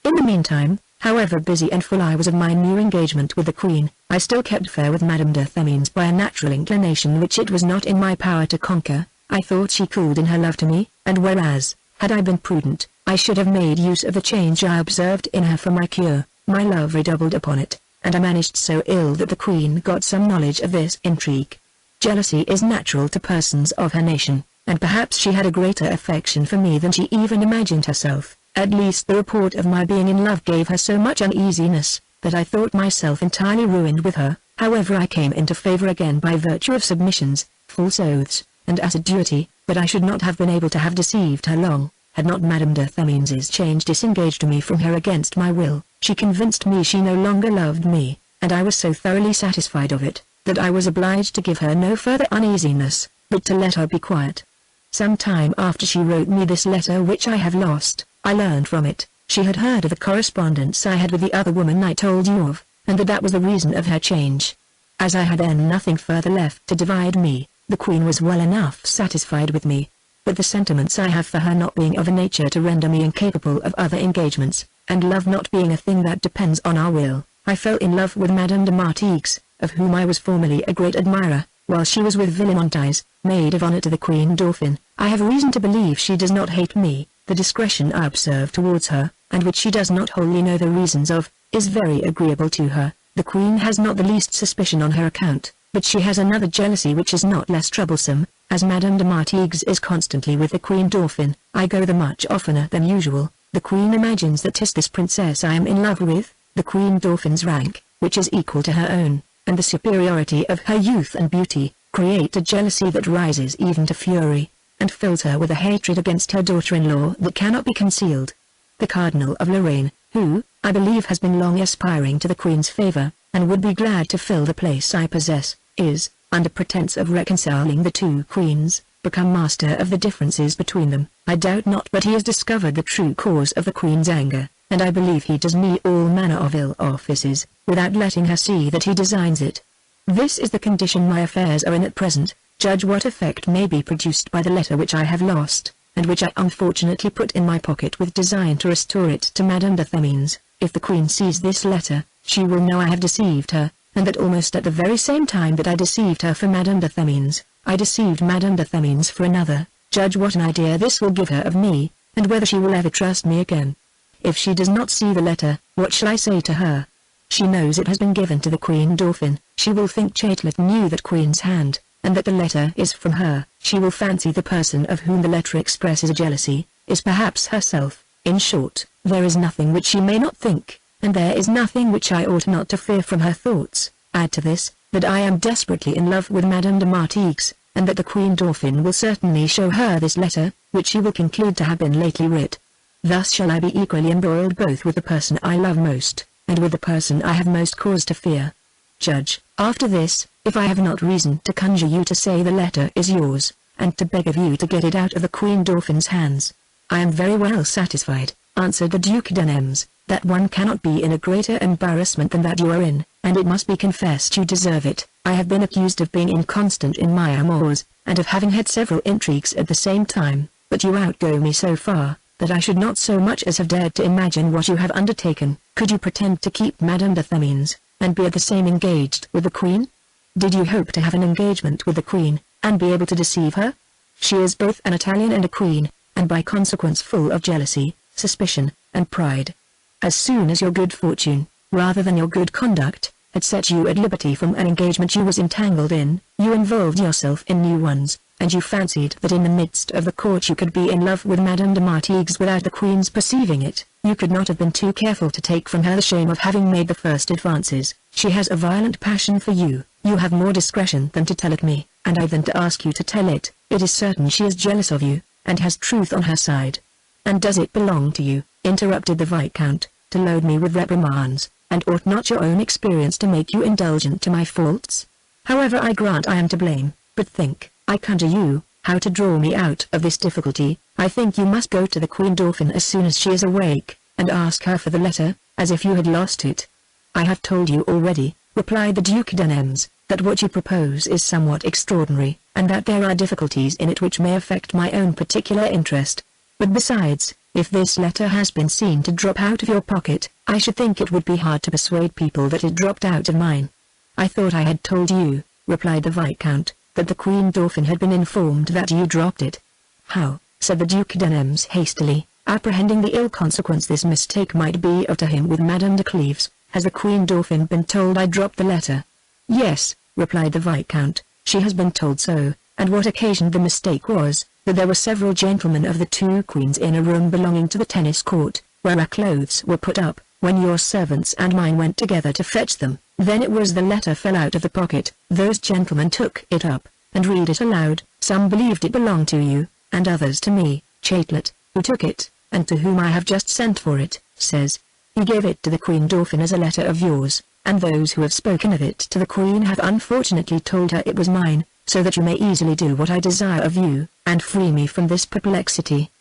In the meantime, however busy and full I was of my new engagement with the queen, I still kept fair with Madame de Themines by a natural inclination which it was not in my power to conquer. I thought she cooled in her love to me, and whereas, had I been prudent, I should have made use of the change I observed in her for my cure, my love redoubled upon it, and I managed so ill that the queen got some knowledge of this intrigue. Jealousy is natural to persons of her nation, and perhaps she had a greater affection for me than she even imagined herself. At least the report of my being in love gave her so much uneasiness, that I thought myself entirely ruined with her. However, I came into favor again by virtue of submissions, false oaths, and assiduity, but I should not have been able to have deceived her long, had not Madame de Themines's change disengaged me from her against my will. She convinced me she no longer loved me, and I was so thoroughly satisfied of it, that I was obliged to give her no further uneasiness, but to let her be quiet. Some time after she wrote me this letter which I have lost. I learned from it, she had heard of the correspondence I had with the other woman I told you of, and that was the reason of her change. As I had then nothing further left to divide me, the queen was well enough satisfied with me, but the sentiments I have for her not being of a nature to render me incapable of other engagements, and love not being a thing that depends on our will, I fell in love with Madame de Martigues, of whom I was formerly a great admirer, while she was with Villemontais, maid of honor to the Queen Dauphin. I have reason to believe she does not hate me. The discretion I observe towards her, and which she does not wholly know the reasons of, is very agreeable to her. The queen has not the least suspicion on her account, but she has another jealousy which is not less troublesome. As Madame de Martigues is constantly with the Queen Dauphin, I go there much oftener than usual. The queen imagines that 'tis this princess I am in love with. The Queen Dauphin's rank, which is equal to her own, and the superiority of her youth and beauty, create a jealousy that rises even to fury, and fills her with a hatred against her daughter-in-law that cannot be concealed. The Cardinal of Lorraine, who, I believe has been long aspiring to the Queen's favor, and would be glad to fill the place I possess, is, under pretense of reconciling the two queens, become master of the differences between them. I doubt not but he has discovered the true cause of the Queen's anger, and I believe he does me all manner of ill offices, without letting her see that he designs it. This is the condition my affairs are in at present. Judge what effect may be produced by the letter which I have lost, and which I unfortunately put in my pocket with design to restore it to Madame de Themines. If the Queen sees this letter, she will know I have deceived her, and that almost at the very same time that I deceived her for Madame de Themines, I deceived Madame de Themines for another. Judge what an idea this will give her of me, and whether she will ever trust me again. If she does not see the letter, what shall I say to her? She knows it has been given to the Queen Dauphin. She will think Chatelet knew that Queen's hand, and that the letter is from her. She will fancy the person of whom the letter expresses a jealousy, is perhaps herself. In short, there is nothing which she may not think, and there is nothing which I ought not to fear from her thoughts. Add to this, that I am desperately in love with Madame de Martigues, and that the Queen Dauphin will certainly show her this letter, which she will conclude to have been lately writ. Thus shall I be equally embroiled both with the person I love most, and with the person I have most cause to fear. Judge, after this, if I have not reason to conjure you to say the letter is yours, and to beg of you to get it out of the Queen Dauphin's hands. I am very well satisfied, answered the Duc de Nemours, that one cannot be in a greater embarrassment than that you are in, and it must be confessed you deserve it. I have been accused of being inconstant in my amours, and of having had several intrigues at the same time, but you outgo me so far, that I should not so much as have dared to imagine what you have undertaken. Could you pretend to keep Madame de Themines, and be at the same engaged with the Queen? Did you hope to have an engagement with the Queen, and be able to deceive her? She is both an Italian and a Queen, and by consequence full of jealousy, suspicion, and pride. As soon as your good fortune, rather than your good conduct, had set you at liberty from an engagement you was entangled in, you involved yourself in new ones, and you fancied that in the midst of the court you could be in love with Madame de Martigues without the Queen's perceiving it. You could not have been too careful to take from her the shame of having made the first advances. She has a violent passion for you. You have more discretion than to tell it me, and I than to ask you to tell it. It is certain she is jealous of you, and has truth on her side. And does it belong to you, interrupted the Viscount, to load me with reprimands, and ought not your own experience to make you indulgent to my faults? However, I grant I am to blame, but think, I conjure you, how to draw me out of this difficulty. I think you must go to the Queen Dauphin as soon as she is awake, and ask her for the letter, as if you had lost it. I have told you already, replied the Duc de Nemours, that what you propose is somewhat extraordinary, and that there are difficulties in it which may affect my own particular interest. But besides, if this letter has been seen to drop out of your pocket, I should think it would be hard to persuade people that it dropped out of mine. I thought I had told you, replied the Viscount, that the Queen Dauphin had been informed that you dropped it. How, said the Duc de Nemours hastily, apprehending the ill consequence this mistake might be of to him with Madame de Cleves, has the Queen Dauphin been told I dropped the letter? Yes, replied the Viscount, she has been told so, and what occasioned the mistake was, that there were several gentlemen of the two queens in a room belonging to the tennis court, where our clothes were put up, when your servants and mine went together to fetch them. Then it was the letter fell out of the pocket. Those gentlemen took it up, and read it aloud. Some believed it belonged to you, and others to me. Chatelet, who took it, and to whom I have just sent for it, says, he gave it to the Queen Dauphin as a letter of yours, and those who have spoken of it to the Queen have unfortunately told her it was mine, so that you may easily do what I desire of you, and free me from this perplexity.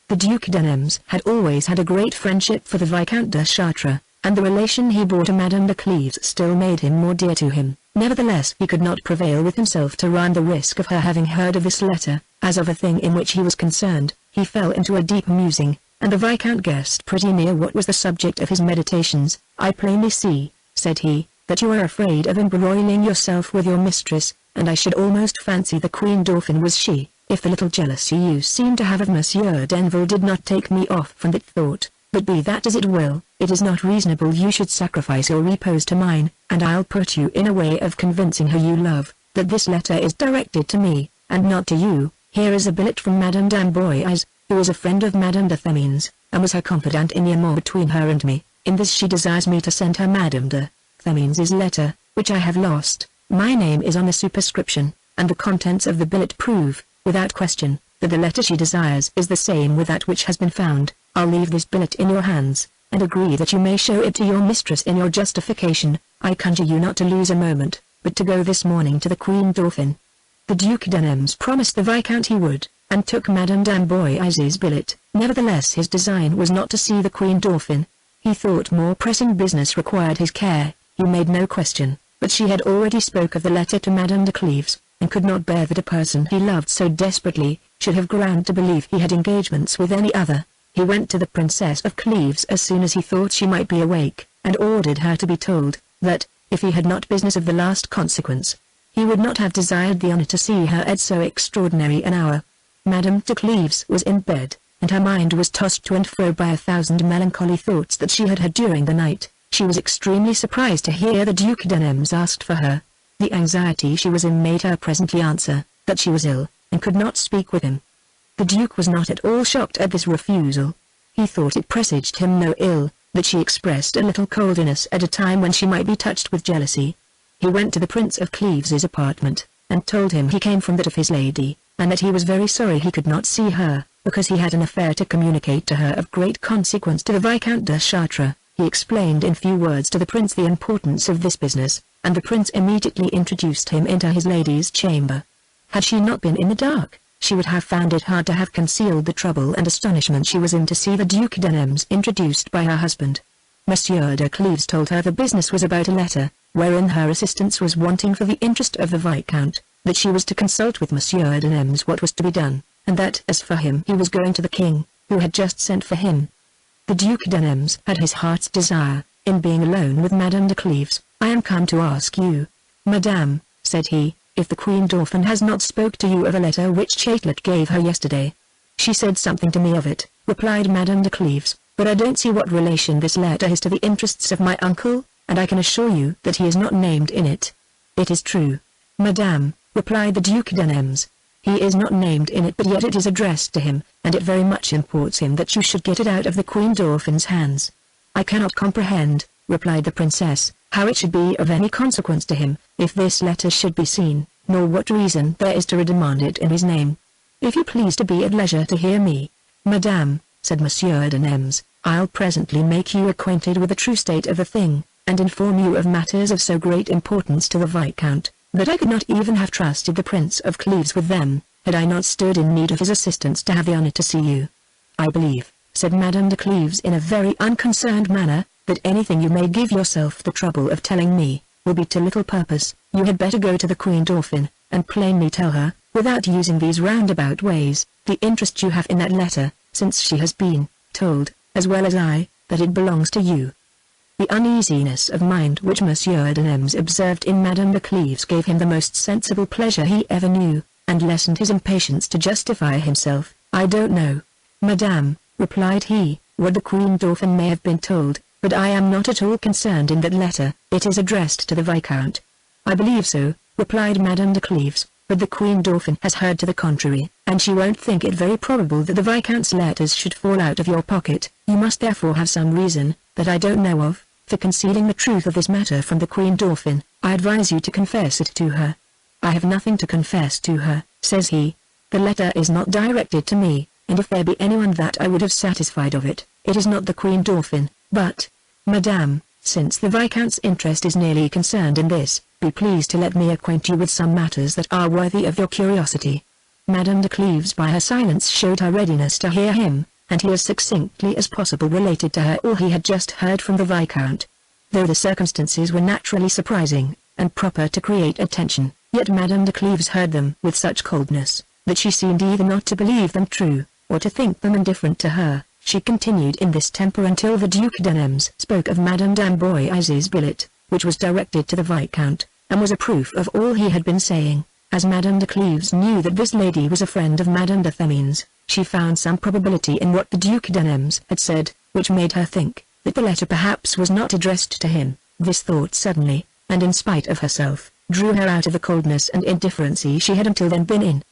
The Duc de Nemours had always had a great friendship for the Viscount de Chartres, and the relation he bore to Madame de Cleves still made him more dear to him. Nevertheless, he could not prevail with himself to run the risk of her having heard of this letter, as of a thing in which he was concerned. He fell into a deep musing, and the Viscount guessed pretty near what was the subject of his meditations. I plainly see, said he, that you are afraid of embroiling yourself with your mistress, and I should almost fancy the Queen Dauphin was she, if the little jealousy you seem to have of Monsieur Denville did not take me off from that thought. But be that as it will, it is not reasonable you should sacrifice your repose to mine, and I'll put you in a way of convincing her you love, that this letter is directed to me, and not to you. Here is a billet from Madame d'Amboise, who is a friend of Madame de Themines, and was her confidant in the amour between her and me. In this she desires me to send her Madame de Themines' letter, which I have lost. My name is on the superscription, and the contents of the billet prove, without question, that the letter she desires is the same with that which has been found. I'll leave this billet in your hands, and agree that you may show it to your mistress in your justification. I conjure you not to lose a moment, but to go this morning to the Queen Dauphin. The Duc de Nemours promised the Viscount he would, and took Madame d'Amboise's billet. Nevertheless his design was not to see the Queen Dauphin. He thought more pressing business required his care. He made no question, but she had already spoke of the letter to Madame de Cleves, and could not bear that a person he loved so desperately should have ground to believe he had engagements with any other. He went to the Princess of Cleves as soon as he thought she might be awake, and ordered her to be told, that, if he had not business of the last consequence, he would not have desired the honor to see her at so extraordinary an hour. Madame de Cleves was in bed, and her mind was tossed to and fro by 1,000 melancholy thoughts that she had had during the night. She was extremely surprised to hear the Duc de Nemours asked for her. The anxiety she was in made her presently answer, that she was ill, and could not speak with him. The Duke was not at all shocked at this refusal. He thought it presaged him no ill, that she expressed a little coldness at a time when she might be touched with jealousy. He went to the Prince of Cleves's apartment, and told him he came from that of his lady, and that he was very sorry he could not see her, because he had an affair to communicate to her of great consequence to the Viscount de Chartres. He explained in few words to the prince the importance of this business, and the prince immediately introduced him into his lady's chamber. Had she not been in the dark, she would have found it hard to have concealed the trouble and astonishment she was in to see the Duc de Nemours introduced by her husband. Monsieur de Cleves told her the business was about a letter, wherein her assistance was wanting for the interest of the Viscount, that she was to consult with Monsieur de Nemours what was to be done, and that as for him he was going to the king, who had just sent for him. The Duc de Nemours had his heart's desire, in being alone with Madame de Cleves. "I am come to ask you, Madame," said he, "if the Queen Dauphin has not spoke to you of a letter which Chatelet gave her yesterday." "She said something to me of it," replied Madame de Cleves, "but I don't see what relation this letter has to the interests of my uncle, and I can assure you that he is not named in it." "It is true, Madame," replied the Duc de Nemours. "He is not named in it, but yet it is addressed to him, and it very much imports him that you should get it out of the Queen Dauphin's hands." "I cannot comprehend," replied the princess, "how it should be of any consequence to him, if this letter should be seen, nor what reason there is to redemand it in his name." "If you please to be at leisure to hear me, Madame," said Monsieur de Nemours, "I'll presently make you acquainted with the true state of the thing, and inform you of matters of so great importance to the Viscount, that I could not even have trusted the Prince of Cleves with them, had I not stood in need of his assistance to have the honor to see you. I believe," said Madame de Cleves in a very unconcerned manner, "that anything you may give yourself the trouble of telling me, will be to little purpose. You had better go to the Queen Dauphin, and plainly tell her, without using these roundabout ways, the interest you have in that letter, since she has been told, as well as I, that it belongs to you." The uneasiness of mind which Monsieur de Nemours observed in Madame de Cleves gave him the most sensible pleasure he ever knew, and lessened his impatience to justify himself. "I don't know, Madame," replied he, "what the Queen Dauphin may have been told, but I am not at all concerned in that letter. It is addressed to the Viscount." "I believe so," replied Madame de Cleves, "but the Queen Dauphin has heard to the contrary, and she won't think it very probable that the Viscount's letters should fall out of your pocket. You must therefore have some reason, that I don't know of, for concealing the truth of this matter from the Queen Dauphin. I advise you to confess it to her." "I have nothing to confess to her," says he. "The letter is not directed to me, and if there be anyone that I would have satisfied of it, it is not the Queen Dauphin, but, Madame, since the Viscount's interest is nearly concerned in this, be pleased to let me acquaint you with some matters that are worthy of your curiosity." Madame de Cleves by her silence showed her readiness to hear him, and he as succinctly as possible related to her all he had just heard from the Viscount. Though the circumstances were naturally surprising, and proper to create attention, yet Madame de Cleves heard them with such coldness, that she seemed either not to believe them true, or to think them indifferent to her. She continued in this temper until the Duc de Nemours spoke of Madame d'Amboise's billet, which was directed to the Viscount, and was a proof of all he had been saying. As Madame de Cleves knew that this lady was a friend of Madame de Themine's, she found some probability in what the Duc de Nemours had said, which made her think that the letter perhaps was not addressed to him. This thought suddenly, and in spite of herself, drew her out of the coldness and indifferency she had until then been in.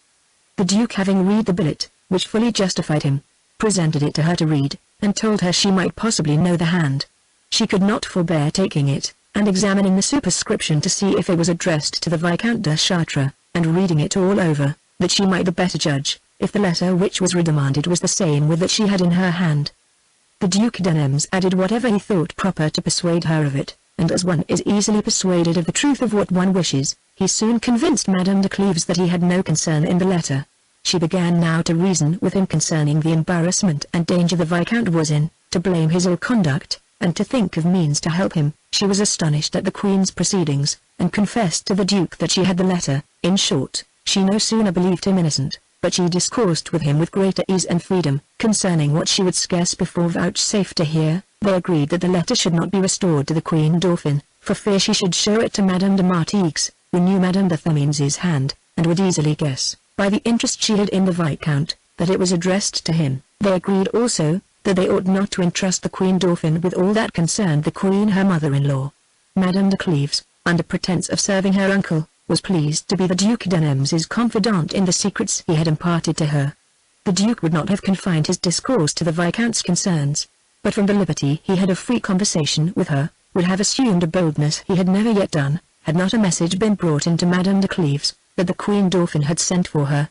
The Duke, having read the billet, which fully justified him, presented it to her to read, and told her she might possibly know the hand. She could not forbear taking it, and examining the superscription to see if it was addressed to the Viscount de Chartres, and reading it all over, that she might the better judge, if the letter which was redemanded was the same with that she had in her hand. The Duc de Nemours added whatever he thought proper to persuade her of it, and as one is easily persuaded of the truth of what one wishes, he soon convinced Madame de Cleves that he had no concern in the letter. She began now to reason with him concerning the embarrassment and danger the Viscount was in, to blame his ill conduct, and to think of means to help him. She was astonished at the Queen's proceedings, and confessed to the Duke that she had the letter. In short, she no sooner believed him innocent, but she discoursed with him with greater ease and freedom, concerning what she would scarce before vouchsafe to hear. They agreed that the letter should not be restored to the Queen Dauphin, for fear she should show it to Madame de Martigues, who knew Madame de Themines's hand, and would easily guess, by the interest she had in the Viscount, that it was addressed to him. They agreed also, that they ought not to entrust the Queen Dauphin with all that concerned the Queen her mother-in-law. Madame de Cleves, under pretence of serving her uncle, was pleased to be the Duc d'Anems's confidant in the secrets he had imparted to her. The Duke would not have confined his discourse to the Viscount's concerns, but from the liberty he had of free conversation with her, would have assumed a boldness he had never yet done, had not a message been brought into Madame de Cleves, that the Queen Dauphin had sent for her.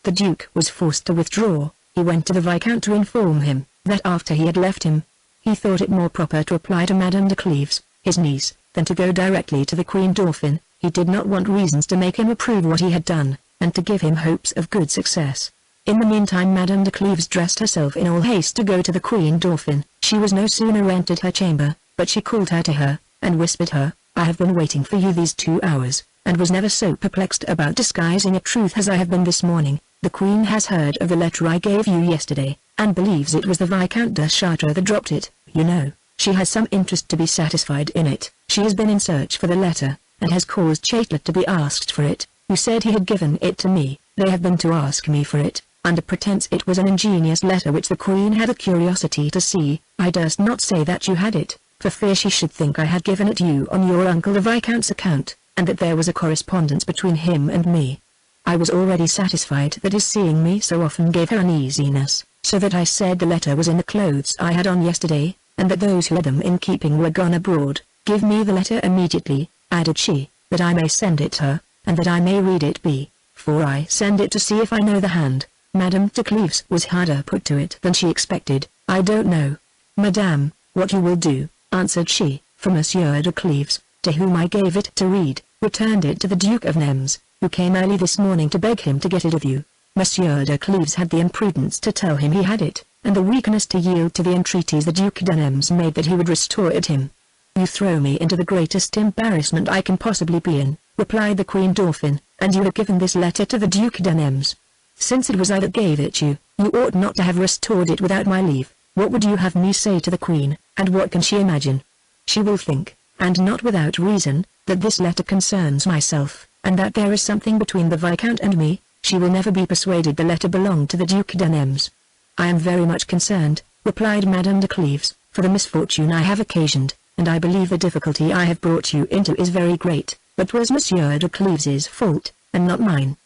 The Duke was forced to withdraw. He went to the Viscount to inform him, that after he had left him, he thought it more proper to apply to Madame de Cleves, his niece, than to go directly to the Queen Dauphin. He did not want reasons to make him approve what he had done, and to give him hopes of good success. In the meantime Madame de Cleves dressed herself in all haste to go to the Queen Dauphin. She was no sooner entered her chamber, but she called her to her, and whispered her, "I have been waiting for you these 2 hours, and was never so perplexed about disguising a truth as I have been this morning. The Queen has heard of the letter I gave you yesterday, and believes it was the Viscount de Chartres that dropped it. You know, she has some interest to be satisfied in it. She has been in search for the letter, and has caused Chatelet to be asked for it, who said he had given it to me. They have been to ask me for it, under pretence it was an ingenious letter which the Queen had a curiosity to see. I durst not say that you had it, for fear she should think I had given it you on your uncle the Viscount's account, and that there was a correspondence between him and me. I was already satisfied that his seeing me so often gave her uneasiness, so that I said the letter was in the clothes I had on yesterday, and that those who had them in keeping were gone abroad. Give me the letter immediately," added she, "that I may send it her, and that I may read it before I send it to see if I know the hand." Madame de Cleves was harder put to it than she expected. "I don't know, Madame, what you will do," answered she, "for Monsieur de Cleves, to whom I gave it to read, returned it to the Duke of Nems, who came early this morning to beg him to get it of you. Monsieur de Cleves had the imprudence to tell him he had it, and the weakness to yield to the entreaties the Duc de Nems made that he would restore it him." "You throw me into the greatest embarrassment I can possibly be in," replied the Queen Dauphin, "and you have given this letter to the Duc de Nems. Since it was I that gave it you, you ought not to have restored it without my leave. What would you have me say to the Queen, and what can she imagine? She will think, and not without reason, that this letter concerns myself, and that there is something between the Viscount and me. She will never be persuaded the letter belonged to the Duc de Nems." "I am very much concerned," replied Madame de Cleves, "for the misfortune I have occasioned, and I believe the difficulty I have brought you into is very great, but 'twas Monsieur de Cleves's fault, and not mine."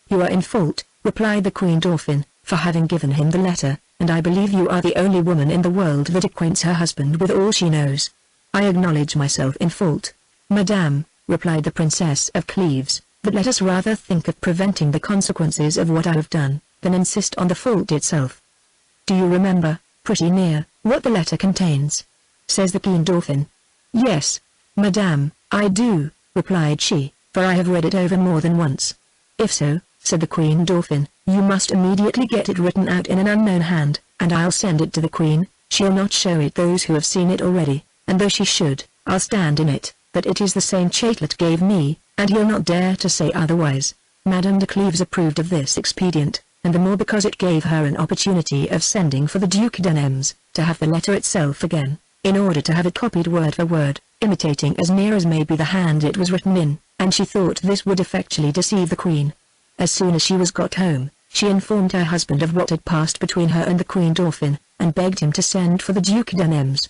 "You are in fault," replied the Queen Dauphin, "for having given him the letter, and I believe you are the only woman in the world that acquaints her husband with all she knows." "I acknowledge myself in fault, Madame," replied the Princess of Cleves, "but let us rather think of preventing the consequences of what I have done, than insist on the fault itself." "Do you remember, pretty near, what the letter contains?" says the Queen Dauphin. "Yes, Madame, I do," replied she, "for I have read it over more than once." "If so," said the Queen Dauphin, "you must immediately get it written out in an unknown hand, and I'll send it to the Queen. She'll not show it those who have seen it already, and though she should, I'll stand in it, that it is the same Chatelet gave me, and he'll not dare to say otherwise." Madame de Cleves approved of this expedient, and the more because it gave her an opportunity of sending for the Duc de Nems, to have the letter itself again, in order to have it copied word for word, imitating as near as may be the hand it was written in, and she thought this would effectually deceive the Queen. As soon as she was got home, she informed her husband of what had passed between her and the Queen Dauphin, and begged him to send for the Duc de Nems.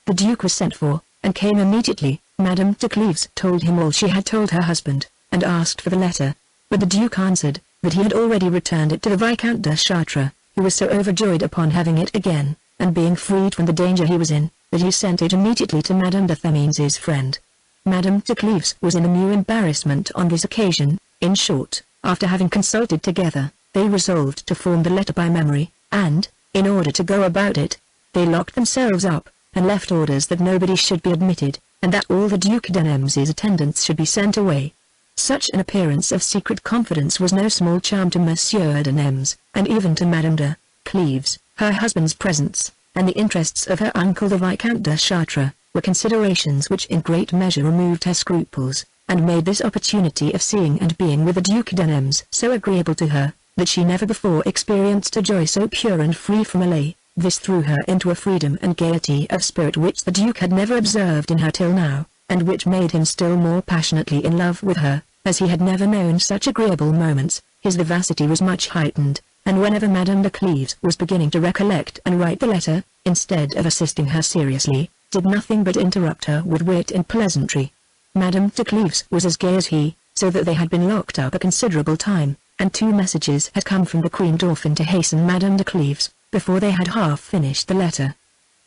The Duke was sent for, and came immediately. Madame de Cleves told him all she had told her husband, and asked for the letter, but the Duke answered, that he had already returned it to the Viscount de Chartres, who was so overjoyed upon having it again, and being freed from the danger he was in, that he sent it immediately to Madame de Themines's friend. Madame de Cleves was in a new embarrassment on this occasion. In short, after having consulted together, they resolved to form the letter by memory, and, in order to go about it, they locked themselves up, and left orders that nobody should be admitted, and that all the Duc de Nems's attendants should be sent away. Such an appearance of secret confidence was no small charm to Monsieur de Nems, and even to Madame de Cleves. Her husband's presence, and the interests of her uncle the Viscount de Chartres, were considerations which in great measure removed her scruples, and made this opportunity of seeing and being with the Duc de Nems so agreeable to her, that she never before experienced a joy so pure and free from allay. This threw her into a freedom and gaiety of spirit which the Duke had never observed in her till now, and which made him still more passionately in love with her, as he had never known such agreeable moments. His vivacity was much heightened, and whenever Madame de Cleves was beginning to recollect and write the letter, instead of assisting her seriously, did nothing but interrupt her with wit and pleasantry. Madame de Cleves was as gay as he, so that they had been locked up a considerable time, and 2 messages had come from the Queen Dauphin to hasten Madame de Cleves, before they had half finished the letter.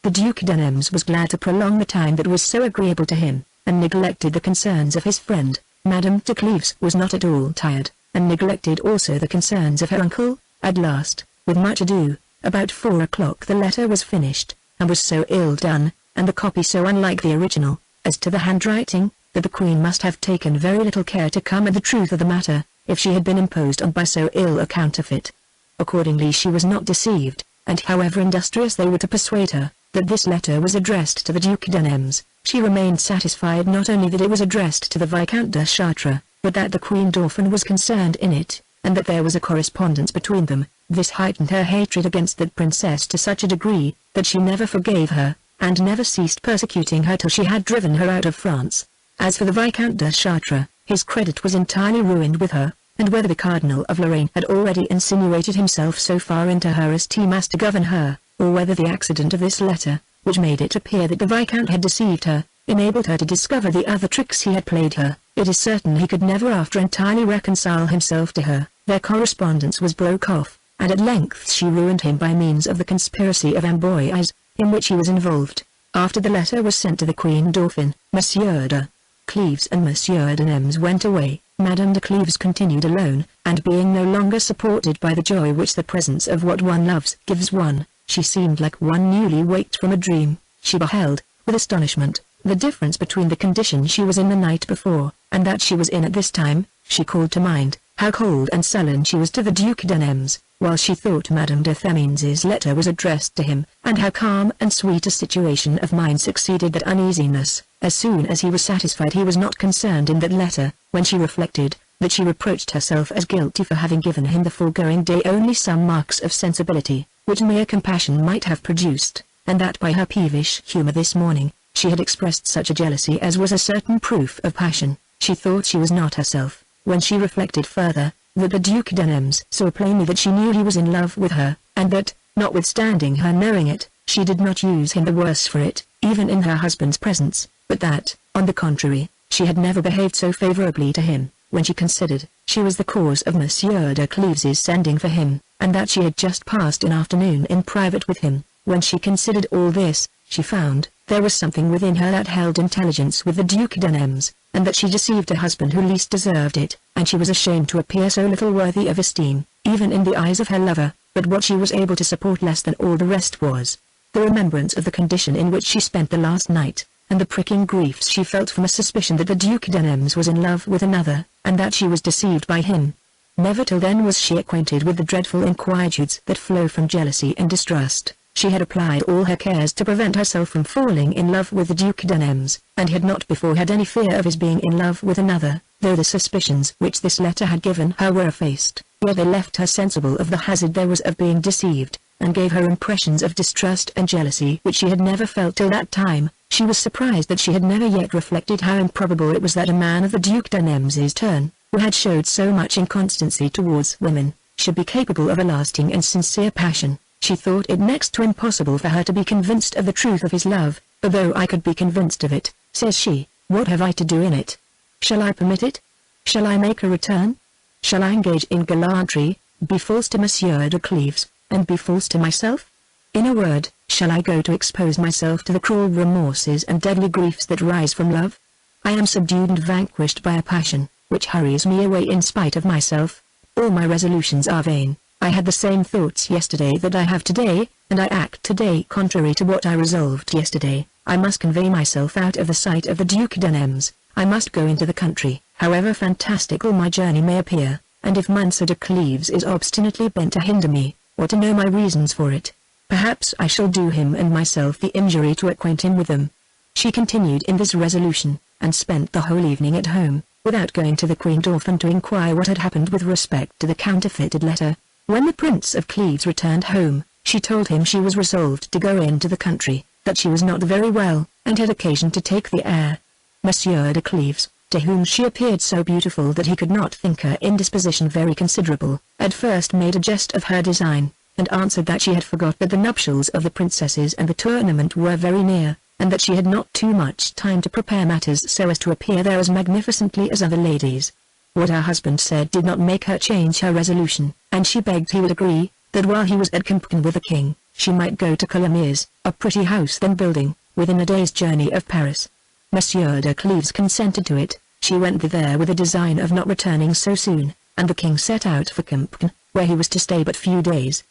The Duc d'Anems was glad to prolong the time that was so agreeable to him, and neglected the concerns of his friend. Madame de Cleves was not at all tired, and neglected also the concerns of her uncle. At last, with much ado, about 4 o'clock the letter was finished, and was so ill done, and the copy so unlike the original, as to the handwriting, that the Queen must have taken very little care to come at the truth of the matter, if she had been imposed on by so ill a counterfeit. Accordingly she was not deceived, and however industrious they were to persuade her, that this letter was addressed to the Duc d'Anems, she remained satisfied not only that it was addressed to the Viscount de Chartres, but that the Queen Dauphin was concerned in it, and that there was a correspondence between them. This heightened her hatred against that princess to such a degree, that she never forgave her, and never ceased persecuting her till she had driven her out of France. As for the Viscount de Chartres, his credit was entirely ruined with her, and whether the Cardinal of Lorraine had already insinuated himself so far into her esteem as to govern her, or whether the accident of this letter, which made it appear that the Viscount had deceived her, enabled her to discover the other tricks he had played her, it is certain he could never after entirely reconcile himself to her. Their correspondence was broke off, and at length she ruined him by means of the conspiracy of Amboise, in which he was involved. After the letter was sent to the Queen Dauphin, Monsieur de Cleves and Monsieur d'Anems went away. Madame de Cleves continued alone, and being no longer supported by the joy which the presence of what one loves gives one, she seemed like one newly waked from a dream. She beheld, with astonishment, the difference between the condition she was in the night before, and that she was in at this time. She called to mind how cold and sullen she was to the Duc d'Anems, while she thought Madame de Themines's letter was addressed to him, and how calm and sweet a situation of mind succeeded that uneasiness, as soon as he was satisfied he was not concerned in that letter. When she reflected, that she reproached herself as guilty for having given him the foregoing day only some marks of sensibility, which mere compassion might have produced, and that by her peevish humour this morning, she had expressed such a jealousy as was a certain proof of passion, she thought she was not herself. When she reflected further, that the Duc d'Anems saw plainly that she knew he was in love with her, and that, notwithstanding her knowing it, she did not use him the worse for it, even in her husband's presence, but that, on the contrary, she had never behaved so favourably to him. When she considered, she was the cause of Monsieur de Cleves's sending for him, and that she had just passed an afternoon in private with him. When she considered all this, she found there was something within her that held intelligence with the Duc d'Anems, and that she deceived a husband who least deserved it, and she was ashamed to appear so little worthy of esteem, even in the eyes of her lover. But what she was able to support less than all the rest was the remembrance of the condition in which she spent the last night, and the pricking griefs she felt from a suspicion that the Duc d'Anems was in love with another, and that she was deceived by him. Never till then was she acquainted with the dreadful inquietudes that flow from jealousy and distrust. She had applied all her cares to prevent herself from falling in love with the Duc d'Anems, and had not before had any fear of his being in love with another, though the suspicions which this letter had given her were effaced, where they left her sensible of the hazard there was of being deceived, and gave her impressions of distrust and jealousy which she had never felt till that time. She was surprised that she had never yet reflected how improbable it was that a man of the Duc d'Anems's turn, who had showed so much inconstancy towards women, should be capable of a lasting and sincere passion. She thought it next to impossible for her to be convinced of the truth of his love, but though I could be convinced of it, says she, what have I to do in it? Shall I permit it? Shall I make a return? Shall I engage in gallantry, be false to Monsieur de Cleves, and be false to myself? In a word, shall I go to expose myself to the cruel remorses and deadly griefs that rise from love? I am subdued and vanquished by a passion, which hurries me away in spite of myself. All my resolutions are vain. I had the same thoughts yesterday that I have today, and I act today contrary to what I resolved yesterday. I must convey myself out of the sight of the Duc d'Anems. I must go into the country, however fantastical my journey may appear, and if Monsieur de Cleves is obstinately bent to hinder me, or to know my reasons for it, perhaps I shall do him and myself the injury to acquaint him with them. She continued in this resolution, and spent the whole evening at home, without going to the queen's orphan to inquire what had happened with respect to the counterfeited letter. When the Prince of Cleves returned home, she told him she was resolved to go into the country, that she was not very well, and had occasion to take the air. Monsieur de Cleves, to whom she appeared so beautiful that he could not think her indisposition very considerable, at first made a jest of her design, and answered that she had forgot that the nuptials of the princesses and the tournament were very near, and that she had not too much time to prepare matters so as to appear there as magnificently as other ladies. What her husband said did not make her change her resolution, and she begged he would agree, that while he was at Compiègne with the king, she might go to Cleves, a pretty house then building, within a day's journey of Paris. Monsieur de Cleves consented to it. She went thither with a design of not returning so soon, and the king set out for Compiègne, where he was to stay but few days.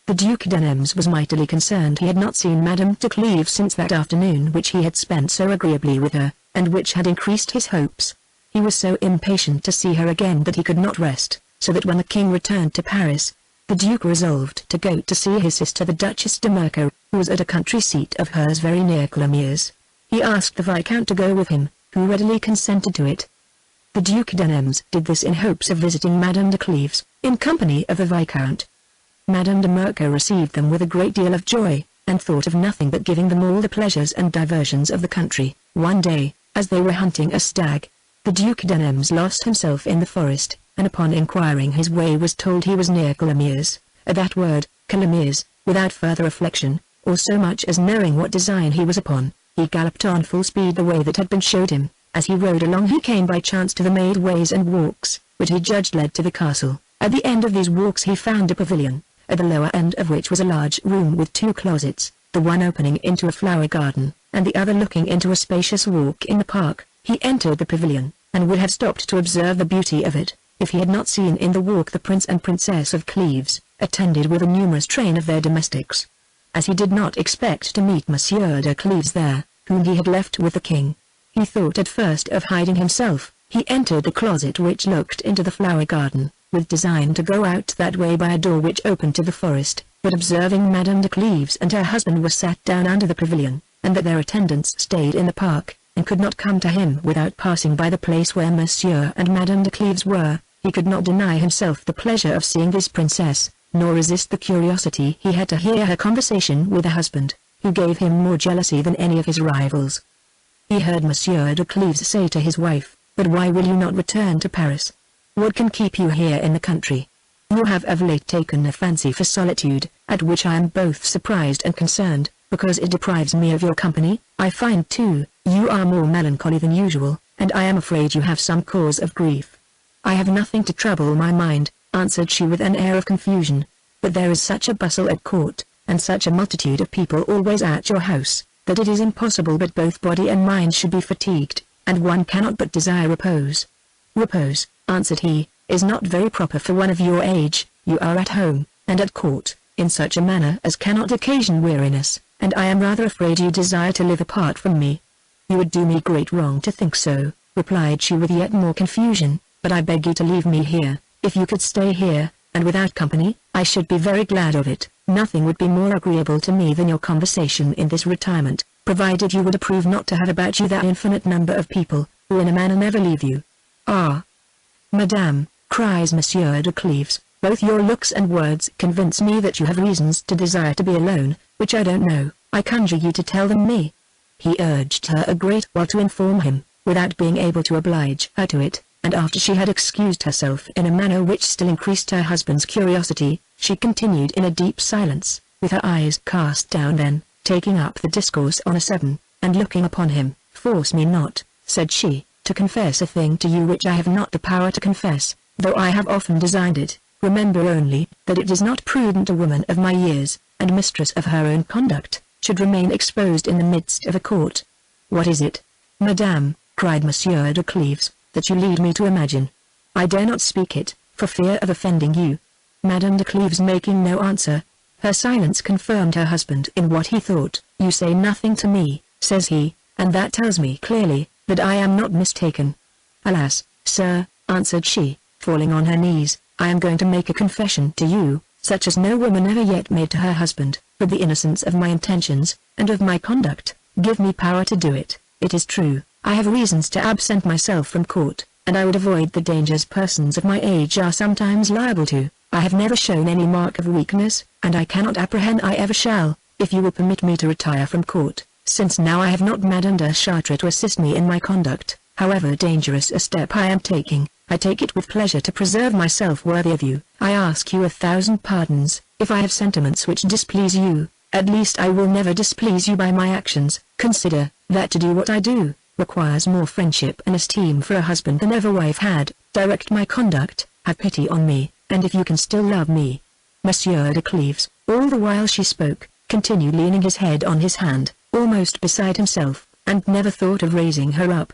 The Duc d'Anems was mightily concerned he had not seen Madame de Cleves since that afternoon which he had spent so agreeably with her, and which had increased his hopes. He was so impatient to see her again that he could not rest, so that when the king returned to Paris, the Duke resolved to go to see his sister the Duchess de Mercœur, who was at a country seat of hers very near Cleves. He asked the Viscount to go with him, who readily consented to it. The Duc d'Anems did this in hopes of visiting Madame de Cleves, in company of the Viscount. Madame de Mercœur received them with a great deal of joy, and thought of nothing but giving them all the pleasures and diversions of the country. One day, as they were hunting a stag, the Duc d'Anems lost himself in the forest, and upon inquiring his way was told he was near Cleves. At that word, Cleves, without further reflection, or so much as knowing what design he was upon, he galloped on full speed the way that had been showed him. As he rode along he came by chance to the made ways and walks, which he judged led to the castle. At the end of these walks he found a pavilion, at the lower end of which was a large room with two closets, the one opening into a flower garden, and the other looking into a spacious walk in the park. He entered the pavilion, and would have stopped to observe the beauty of it, if he had not seen in the walk the Prince and Princess of Cleves, attended with a numerous train of their domestics. As he did not expect to meet Monsieur de Cleves there, whom he had left with the king, he thought at first of hiding himself. He entered the closet which looked into the flower garden, with design to go out that way by a door which opened to the forest, but observing Madame de Cleves and her husband were sat down under the pavilion, and that their attendants stayed in the park, and could not come to him without passing by the place where Monsieur and Madame de Cleves were, he could not deny himself the pleasure of seeing this princess, nor resist the curiosity he had to hear her conversation with her husband, who gave him more jealousy than any of his rivals. He heard Monsieur de Cleves say to his wife, "But why will you not return to Paris? What can keep you here in the country? You have of late taken a fancy for solitude, at which I am both surprised and concerned, because it deprives me of your company. I find too, you are more melancholy than usual, and I am afraid you have some cause of grief." "I have nothing to trouble my mind," answered she with an air of confusion, "but there is such a bustle at court, and such a multitude of people always at your house, that it is impossible but both body and mind should be fatigued, and one cannot but desire repose." "Repose," answered he, "is not very proper for one of your age. You are at home, and at court, in such a manner as cannot occasion weariness, and I am rather afraid you desire to live apart from me." "You would do me great wrong to think so," replied she with yet more confusion, "but I beg you to leave me here. If you could stay here, and without company, I should be very glad of it. Nothing would be more agreeable to me than your conversation in this retirement, provided you would approve not to have about you that infinite number of people, who in a manner never leave you." "Ah, Madame," cries Monsieur de Cleves, "both your looks and words convince me that you have reasons to desire to be alone, which I don't know. I conjure you to tell them me." He urged her a great while to inform him, without being able to oblige her to it, and after she had excused herself in a manner which still increased her husband's curiosity, she continued in a deep silence, with her eyes cast down. Then, taking up the discourse on a sudden, and looking upon him, "Force me not," said she, "to confess a thing to you which I have not the power to confess, though I have often designed it. Remember only, that it is not prudent a woman of my years, and mistress of her own conduct, should remain exposed in the midst of a court." "What is it, Madame," cried Monsieur de Cleves, "that you lead me to imagine? I dare not speak it, for fear of offending you." Madame de Cleves making no answer, her silence confirmed her husband in what he thought. "You say nothing to me," says he, "and that tells me clearly, that I am not mistaken." "Alas, sir," answered she, falling on her knees, "I am going to make a confession to you, such as no woman ever yet made to her husband, for the innocence of my intentions, and of my conduct. Give me power to do it. It is true, I have reasons to absent myself from court, and I would avoid the dangers persons of my age are sometimes liable to. I have never shown any mark of weakness, and I cannot apprehend I ever shall, if you will permit me to retire from court, since now I have not Madame de Chartres to assist me in my conduct. However dangerous a step I am taking, I take it with pleasure to preserve myself worthy of you. I ask you 1,000 pardons, if I have sentiments which displease you. At least I will never displease you by my actions. Consider, that to do what I do, requires more friendship and esteem for a husband than ever wife had. Direct my conduct, have pity on me, and if you can still love me. Monsieur de Cleves, all the while she spoke, continued leaning his head on his hand, almost beside himself, and never thought of raising her up.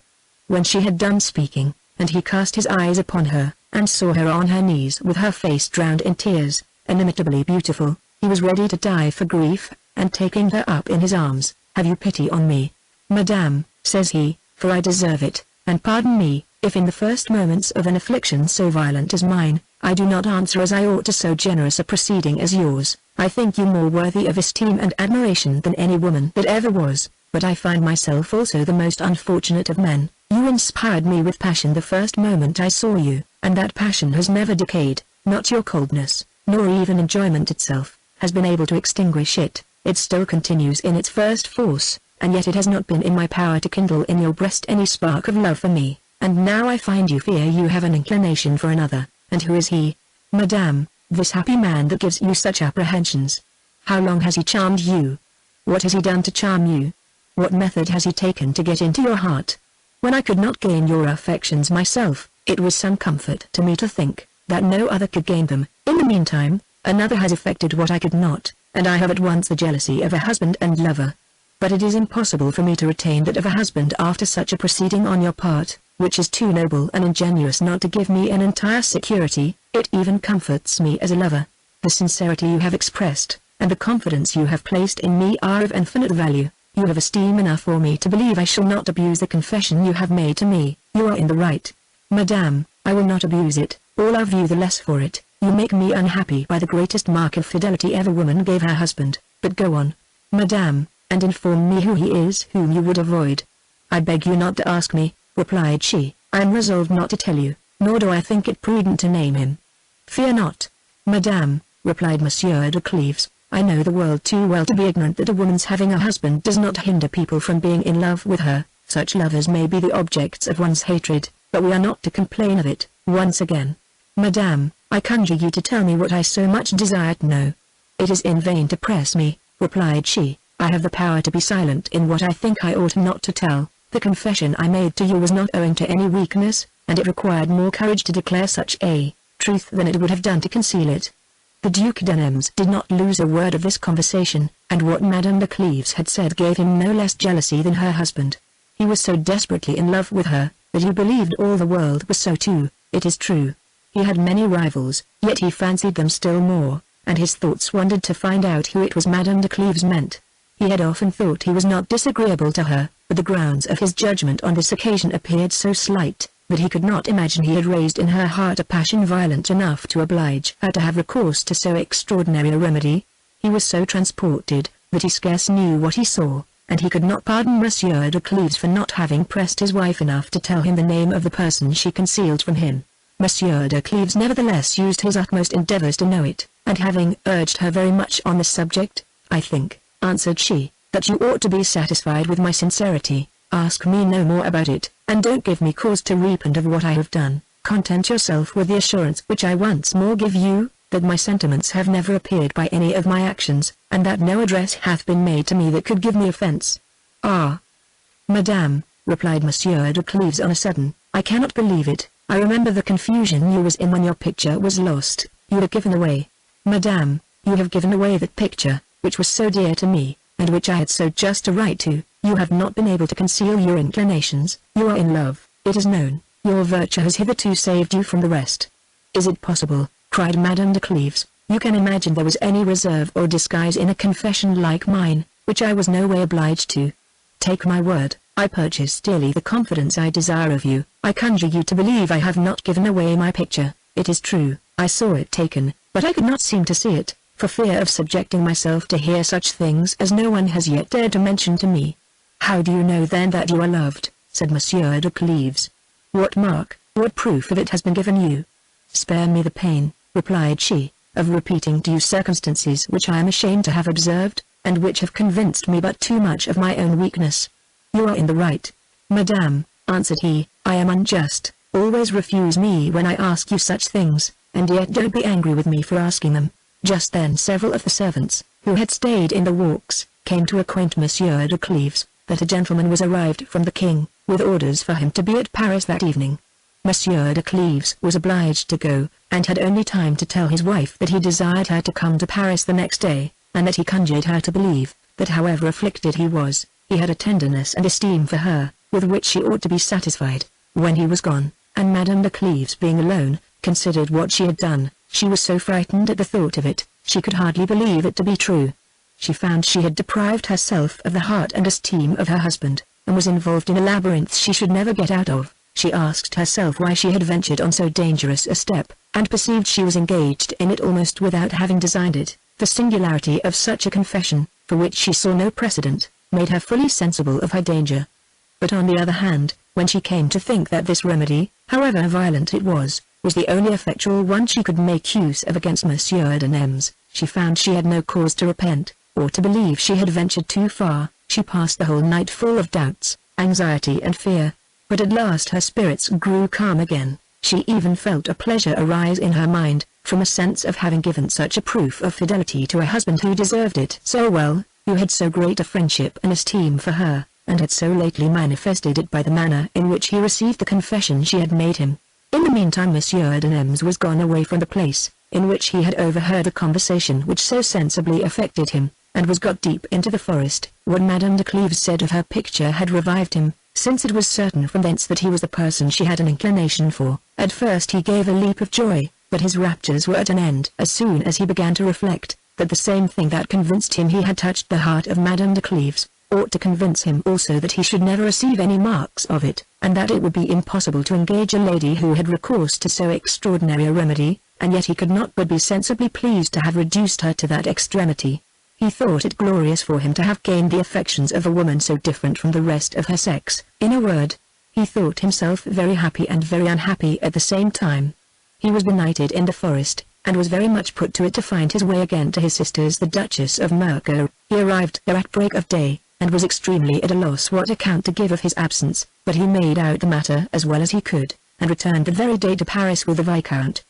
When she had done speaking, and he cast his eyes upon her, and saw her on her knees with her face drowned in tears, inimitably beautiful, he was ready to die for grief, and taking her up in his arms, "Have you pity on me, Madame," says he, "for I deserve it, and pardon me, if in the first moments of an affliction so violent as mine, I do not answer as I ought to so generous a proceeding as yours. I think you more worthy of esteem and admiration than any woman that ever was, but I find myself also the most unfortunate of men. You inspired me with passion the first moment I saw you, and that passion has never decayed. Not your coldness, nor even enjoyment itself, has been able to extinguish it. It still continues in its first force, and yet it has not been in my power to kindle in your breast any spark of love for me, and now I find you fear you have an inclination for another. And who is he, Madame, this happy man that gives you such apprehensions? How long has he charmed you? What has he done to charm you? What method has he taken to get into your heart? When I could not gain your affections myself, it was some comfort to me to think that no other could gain them. In the meantime, another has effected what I could not, and I have at once the jealousy of a husband and lover. But it is impossible for me to retain that of a husband after such a proceeding on your part, which is too noble and ingenuous not to give me an entire security. It even comforts me as a lover. The sincerity you have expressed, and the confidence you have placed in me are of infinite value. You have esteem enough for me to believe I shall not abuse the confession you have made to me. You are in the right, Madame, I will not abuse it, all love you the less for it. You make me unhappy by the greatest mark of fidelity ever woman gave her husband. But go on, Madame, and inform me who he is whom you would avoid. I beg you not to ask me, replied she. I am resolved not to tell you, nor do I think it prudent to name him. Fear not, Madame, replied Monsieur de Cleves. I know the world too well to be ignorant that a woman's having a husband does not hinder people from being in love with her. Such lovers may be the objects of one's hatred, but we are not to complain of it. Once again, Madame, I conjure you to tell me what I so much desire to know. It is in vain to press me, replied she. I have the power to be silent in what I think I ought not to tell. The confession I made to you was not owing to any weakness, and it required more courage to declare such a truth than it would have done to conceal it. The Duc d'Anems did not lose a word of this conversation, and what Madame de Cleves had said gave him no less jealousy than her husband. He was so desperately in love with her, that he believed all the world was so too. It is true, he had many rivals, yet he fancied them still more, and his thoughts wandered to find out who it was Madame de Cleves meant. He had often thought he was not disagreeable to her, but the grounds of his judgment on this occasion appeared so slight, that he could not imagine he had raised in her heart a passion violent enough to oblige her to have recourse to so extraordinary a remedy. He was so transported, that he scarce knew what he saw, and he could not pardon Monsieur de Cleves for not having pressed his wife enough to tell him the name of the person she concealed from him. Monsieur de Cleves nevertheless used his utmost endeavours to know it, and having urged her very much on the subject, I think, answered she, that you ought to be satisfied with my sincerity. Ask me no more about it, and don't give me cause to repent of what I have done. Content yourself with the assurance which I once more give you, that my sentiments have never appeared by any of my actions, and that no address hath been made to me that could give me offence. Ah, Madame, replied Monsieur de Cleves on a sudden, I cannot believe it. I remember the confusion you was in when your picture was lost. You were given away. Madame, you have given away that picture, which was so dear to me, and which I had so just a right to. You have not been able to conceal your inclinations. You are in love, it is known. Your virtue has hitherto saved you from the rest. Is it possible, cried Madame de Cleves, you can imagine there was any reserve or disguise in a confession like mine, which I was no way obliged to? Take my word, I purchase dearly the confidence I desire of you. I conjure you to believe I have not given away my picture. It is true, I saw it taken, but I could not seem to see it, for fear of subjecting myself to hear such things as no one has yet dared to mention to me. How do you know then that you are loved? said Monsieur de Cleves. "What mark, what proof of it has been given you?" "Spare me the pain," replied she, "of repeating to you circumstances which I am ashamed to have observed, and which have convinced me but too much of my own weakness." "You are in the right, madame," answered he. "I am unjust. Always refuse me when I ask you such things, and yet don't be angry with me for asking them." Just then several of the servants, who had stayed in the walks, came to acquaint Monsieur de Cleves that a gentleman was arrived from the king, with orders for him to be at Paris that evening. Monsieur de Cleves was obliged to go, and had only time to tell his wife that he desired her to come to Paris the next day, and that he conjured her to believe that however afflicted he was, he had a tenderness and esteem for her, with which she ought to be satisfied. When he was gone, and Madame de Cleves being alone, considered what she had done, she was so frightened at the thought of it, she could hardly believe it to be true. She found she had deprived herself of the heart and esteem of her husband, and was involved in a labyrinth she should never get out of. She asked herself why she had ventured on so dangerous a step, and perceived she was engaged in it almost without having designed it. The singularity of such a confession, for which she saw no precedent, made her fully sensible of her danger. But on the other hand, when she came to think that this remedy, however violent it was the only effectual one she could make use of against Monsieur de Nems, she found she had no cause to repent, or to believe she had ventured too far. She passed the whole night full of doubts, anxiety and fear, but at last her spirits grew calm again. She even felt a pleasure arise in her mind, from a sense of having given such a proof of fidelity to a husband who deserved it so well, who had so great a friendship and esteem for her, and had so lately manifested it by the manner in which he received the confession she had made him. In the meantime Monsieur de Nems was gone away from the place, in which he had overheard a conversation which so sensibly affected him, and was got deep into the forest. What Madame de Cleves said of her picture had revived him, since it was certain from thence that he was the person she had an inclination for. At first he gave a leap of joy, but his raptures were at an end as soon as he began to reflect that the same thing that convinced him he had touched the heart of Madame de Cleves, ought to convince him also that he should never receive any marks of it, and that it would be impossible to engage a lady who had recourse to so extraordinary a remedy, and yet he could not but be sensibly pleased to have reduced her to that extremity. He thought it glorious for him to have gained the affections of a woman so different from the rest of her sex. In a word, he thought himself very happy and very unhappy at the same time. He was benighted in the forest, and was very much put to it to find his way again to his sisters the Duchess of Mercoeur. He arrived there at break of day, and was extremely at a loss what account to give of his absence, but he made out the matter as well as he could, and returned the very day to Paris with the Viscount.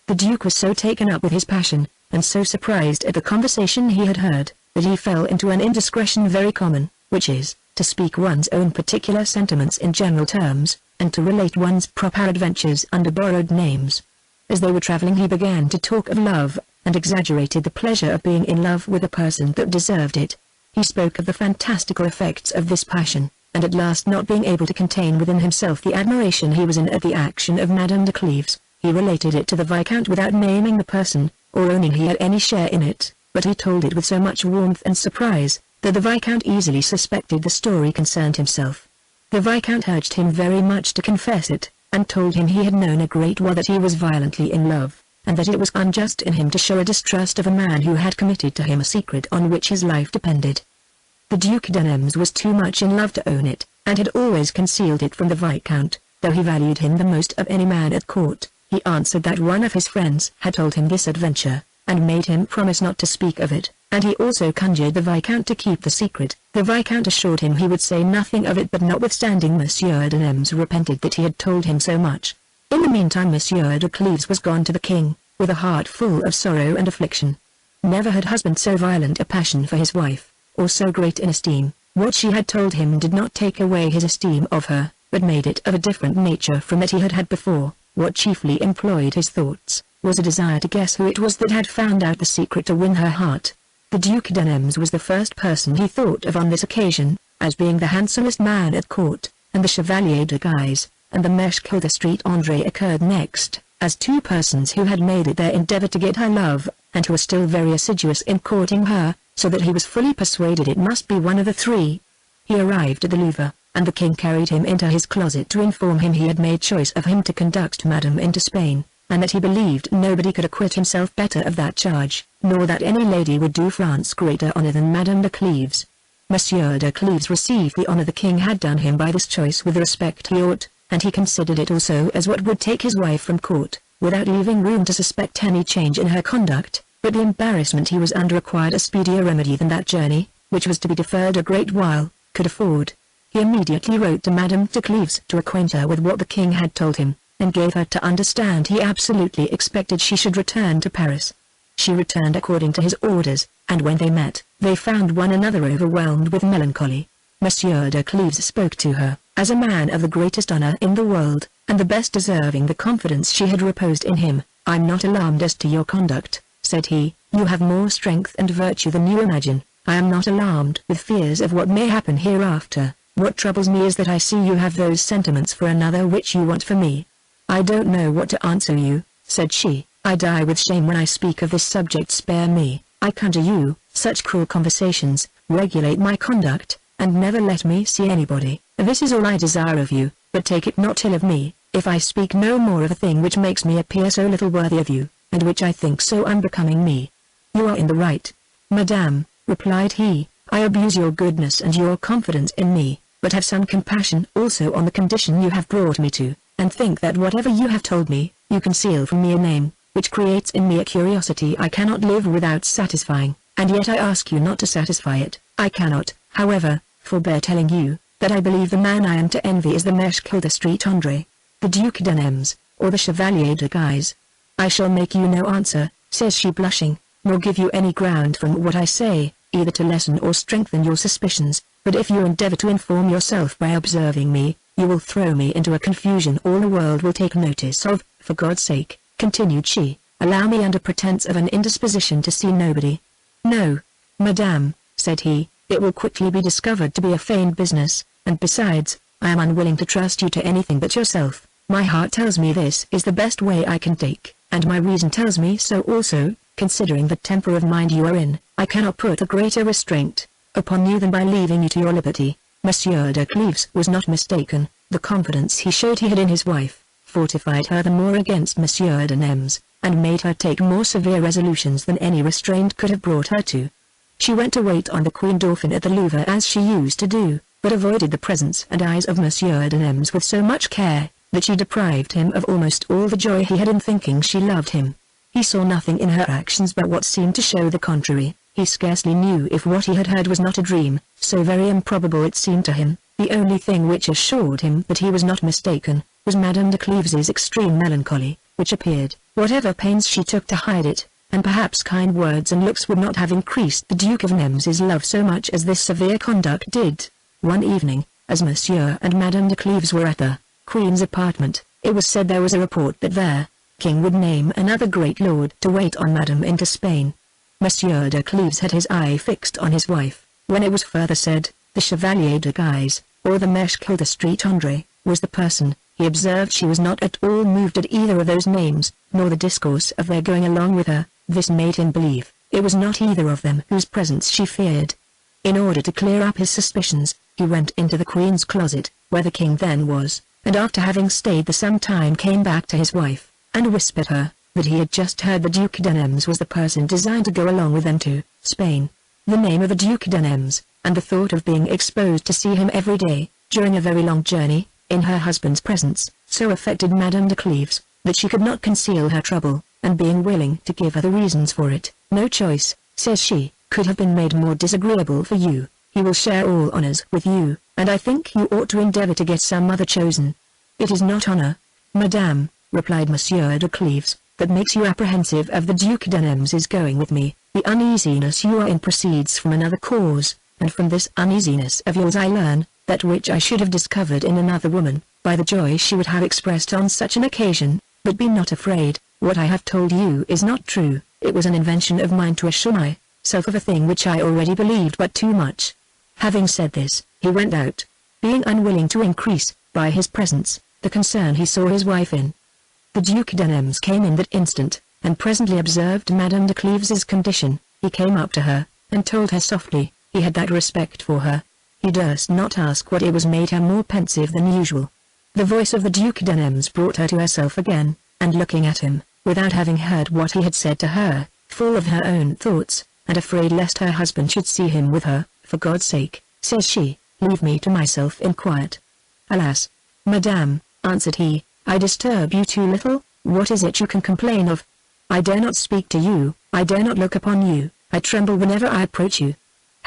The Duke was so taken up with his passion, and so surprised at the conversation he had heard, that he fell into an indiscretion very common, which is, to speak one's own particular sentiments in general terms, and to relate one's proper adventures under borrowed names. As they were travelling he began to talk of love, and exaggerated the pleasure of being in love with a person that deserved it. He spoke of the fantastical effects of this passion, and at last not being able to contain within himself the admiration he was in at the action of Madame de Cleves, he related it to the Viscount without naming the person, or owning he had any share in it, but he told it with so much warmth and surprise, that the Viscount easily suspected the story concerned himself. The Viscount urged him very much to confess it, and told him he had known a great while that he was violently in love, and that it was unjust in him to show a distrust of a man who had committed to him a secret on which his life depended. The Duke de Nems was too much in love to own it, and had always concealed it from the Viscount, though he valued him the most of any man at court. He answered that one of his friends had told him this adventure, and made him promise not to speak of it, and he also conjured the Viscount to keep the secret. The Viscount assured him he would say nothing of it, but notwithstanding Monsieur de Nems repented that he had told him so much. In the meantime Monsieur de Cleves was gone to the king, with a heart full of sorrow and affliction. Never had husband so violent a passion for his wife, or so great an esteem. What she had told him did not take away his esteem of her, but made it of a different nature from that he had had before. What chiefly employed his thoughts, was a desire to guess who it was that had found out the secret to win her heart. The Duke de Nems was the first person he thought of on this occasion, as being the handsomest man at court, and the Chevalier de Guise, and the Marechal de Street André occurred next, as two persons who had made it their endeavor to get her love, and who were still very assiduous in courting her, so that he was fully persuaded it must be one of the three. He arrived at the Louvre, and the king carried him into his closet to inform him he had made choice of him to conduct Madame into Spain, and that he believed nobody could acquit himself better of that charge, nor that any lady would do France greater honor than Madame de Cleves. Monsieur de Cleves received the honor the king had done him by this choice with the respect he ought, and he considered it also as what would take his wife from court, without leaving room to suspect any change in her conduct. But the embarrassment he was under required a speedier remedy than that journey, which was to be deferred a great while, could afford. He immediately wrote to Madame de Cleves to acquaint her with what the king had told him, and gave her to understand he absolutely expected she should return to Paris. She returned according to his orders, and when they met, they found one another overwhelmed with melancholy. Monsieur de Cleves spoke to her, as a man of the greatest honor in the world, and the best deserving the confidence she had reposed in him. "I'm not alarmed as to your conduct," said he. "You have more strength and virtue than you imagine. I am not alarmed with fears of what may happen hereafter. What troubles me is that I see you have those sentiments for another which you want for me." "I don't know what to answer you," said she. "I die with shame when I speak of this subject. Spare me, I conjure you, such cruel conversations. Regulate my conduct, and never let me see anybody. This is all I desire of you, but take it not ill of me, if I speak no more of a thing which makes me appear so little worthy of you, and which I think so unbecoming me." "You are in the right, madame," replied he. "I abuse your goodness and your confidence in me, but have some compassion also on the condition you have brought me to, and think that whatever you have told me, you conceal from me a name, which creates in me a curiosity I cannot live without satisfying, and yet I ask you not to satisfy it. I cannot, however, forbear telling you, that I believe the man I am to envy is the Marechal de Street André, the Duc de Nems, or the Chevalier de Guise." "I shall make you no answer," says she blushing, "nor give you any ground from what I say, either to lessen or strengthen your suspicions, but if you endeavor to inform yourself by observing me, you will throw me into a confusion all the world will take notice of. For God's sake," continued she, "allow me under pretence of an indisposition to see nobody." "No, madame," said he, "it will quickly be discovered to be a feigned business, and besides, I am unwilling to trust you to anything but yourself. My heart tells me this is the best way I can take, and my reason tells me so also. Considering the temper of mind you are in, I cannot put a greater restraint upon you than by leaving you to your liberty." Monsieur de Cleves was not mistaken. The confidence he showed he had in his wife, fortified her the more against Monsieur de Nems, and made her take more severe resolutions than any restraint could have brought her to. She went to wait on the Queen Dauphin at the Louvre as she used to do, but avoided the presence and eyes of Monsieur de Nems with so much care, that she deprived him of almost all the joy he had in thinking she loved him. He saw nothing in her actions but what seemed to show the contrary. He scarcely knew if what he had heard was not a dream, so very improbable it seemed to him. The only thing which assured him that he was not mistaken, was Madame de Cleves's extreme melancholy, which appeared, whatever pains she took to hide it, and perhaps kind words and looks would not have increased the Duke of Nems's love so much as this severe conduct did. One evening, as Monsieur and Madame de Cleves were at the Queen's apartment, it was said there was a report that their King would name another great lord to wait on Madame into Spain. Monsieur de Cleves had his eye fixed on his wife. When it was further said, the Chevalier de Guise, or the Marechal de Street André, was the person, he observed she was not at all moved at either of those names, nor the discourse of their going along with her. This made him believe it was not either of them whose presence she feared. In order to clear up his suspicions, he went into the Queen's closet, where the King then was, and after having stayed there some time came back to his wife, and whispered her that he had just heard the Duc de Nems was the person designed to go along with them to Spain. The name of the Duc de Nems, and the thought of being exposed to see him every day, during a very long journey, in her husband's presence, so affected Madame de Cleves, that she could not conceal her trouble, and being willing to give her the reasons for it, "No choice," says she, "could have been made more disagreeable for you. He will share all honors with you, and I think you ought to endeavor to get some other chosen." "It is not honor, madame," replied Monsieur de Cleves, "that makes you apprehensive of the Duc de Nems's going with me. The uneasiness you are in proceeds from another cause, and from this uneasiness of yours I learn, that which I should have discovered in another woman, by the joy she would have expressed on such an occasion. But be not afraid, what I have told you is not true. It was an invention of mine to assure myself of a thing which I already believed but too much." Having said this, he went out, being unwilling to increase, by his presence, the concern he saw his wife in. The Duc de Nems came in that instant, and presently observed Madame de Cleves's condition. He came up to her, and told her softly, he had that respect for her. He durst not ask what it was made her more pensive than usual. The voice of the Duc de Nems brought her to herself again, and looking at him, without having heard what he had said to her, full of her own thoughts, and afraid lest her husband should see him with her, "For God's sake," says she, "leave me to myself in quiet." "Alas, madame," answered he, "I disturb you too little. What is it you can complain of? I dare not speak to you, I dare not look upon you, I tremble whenever I approach you.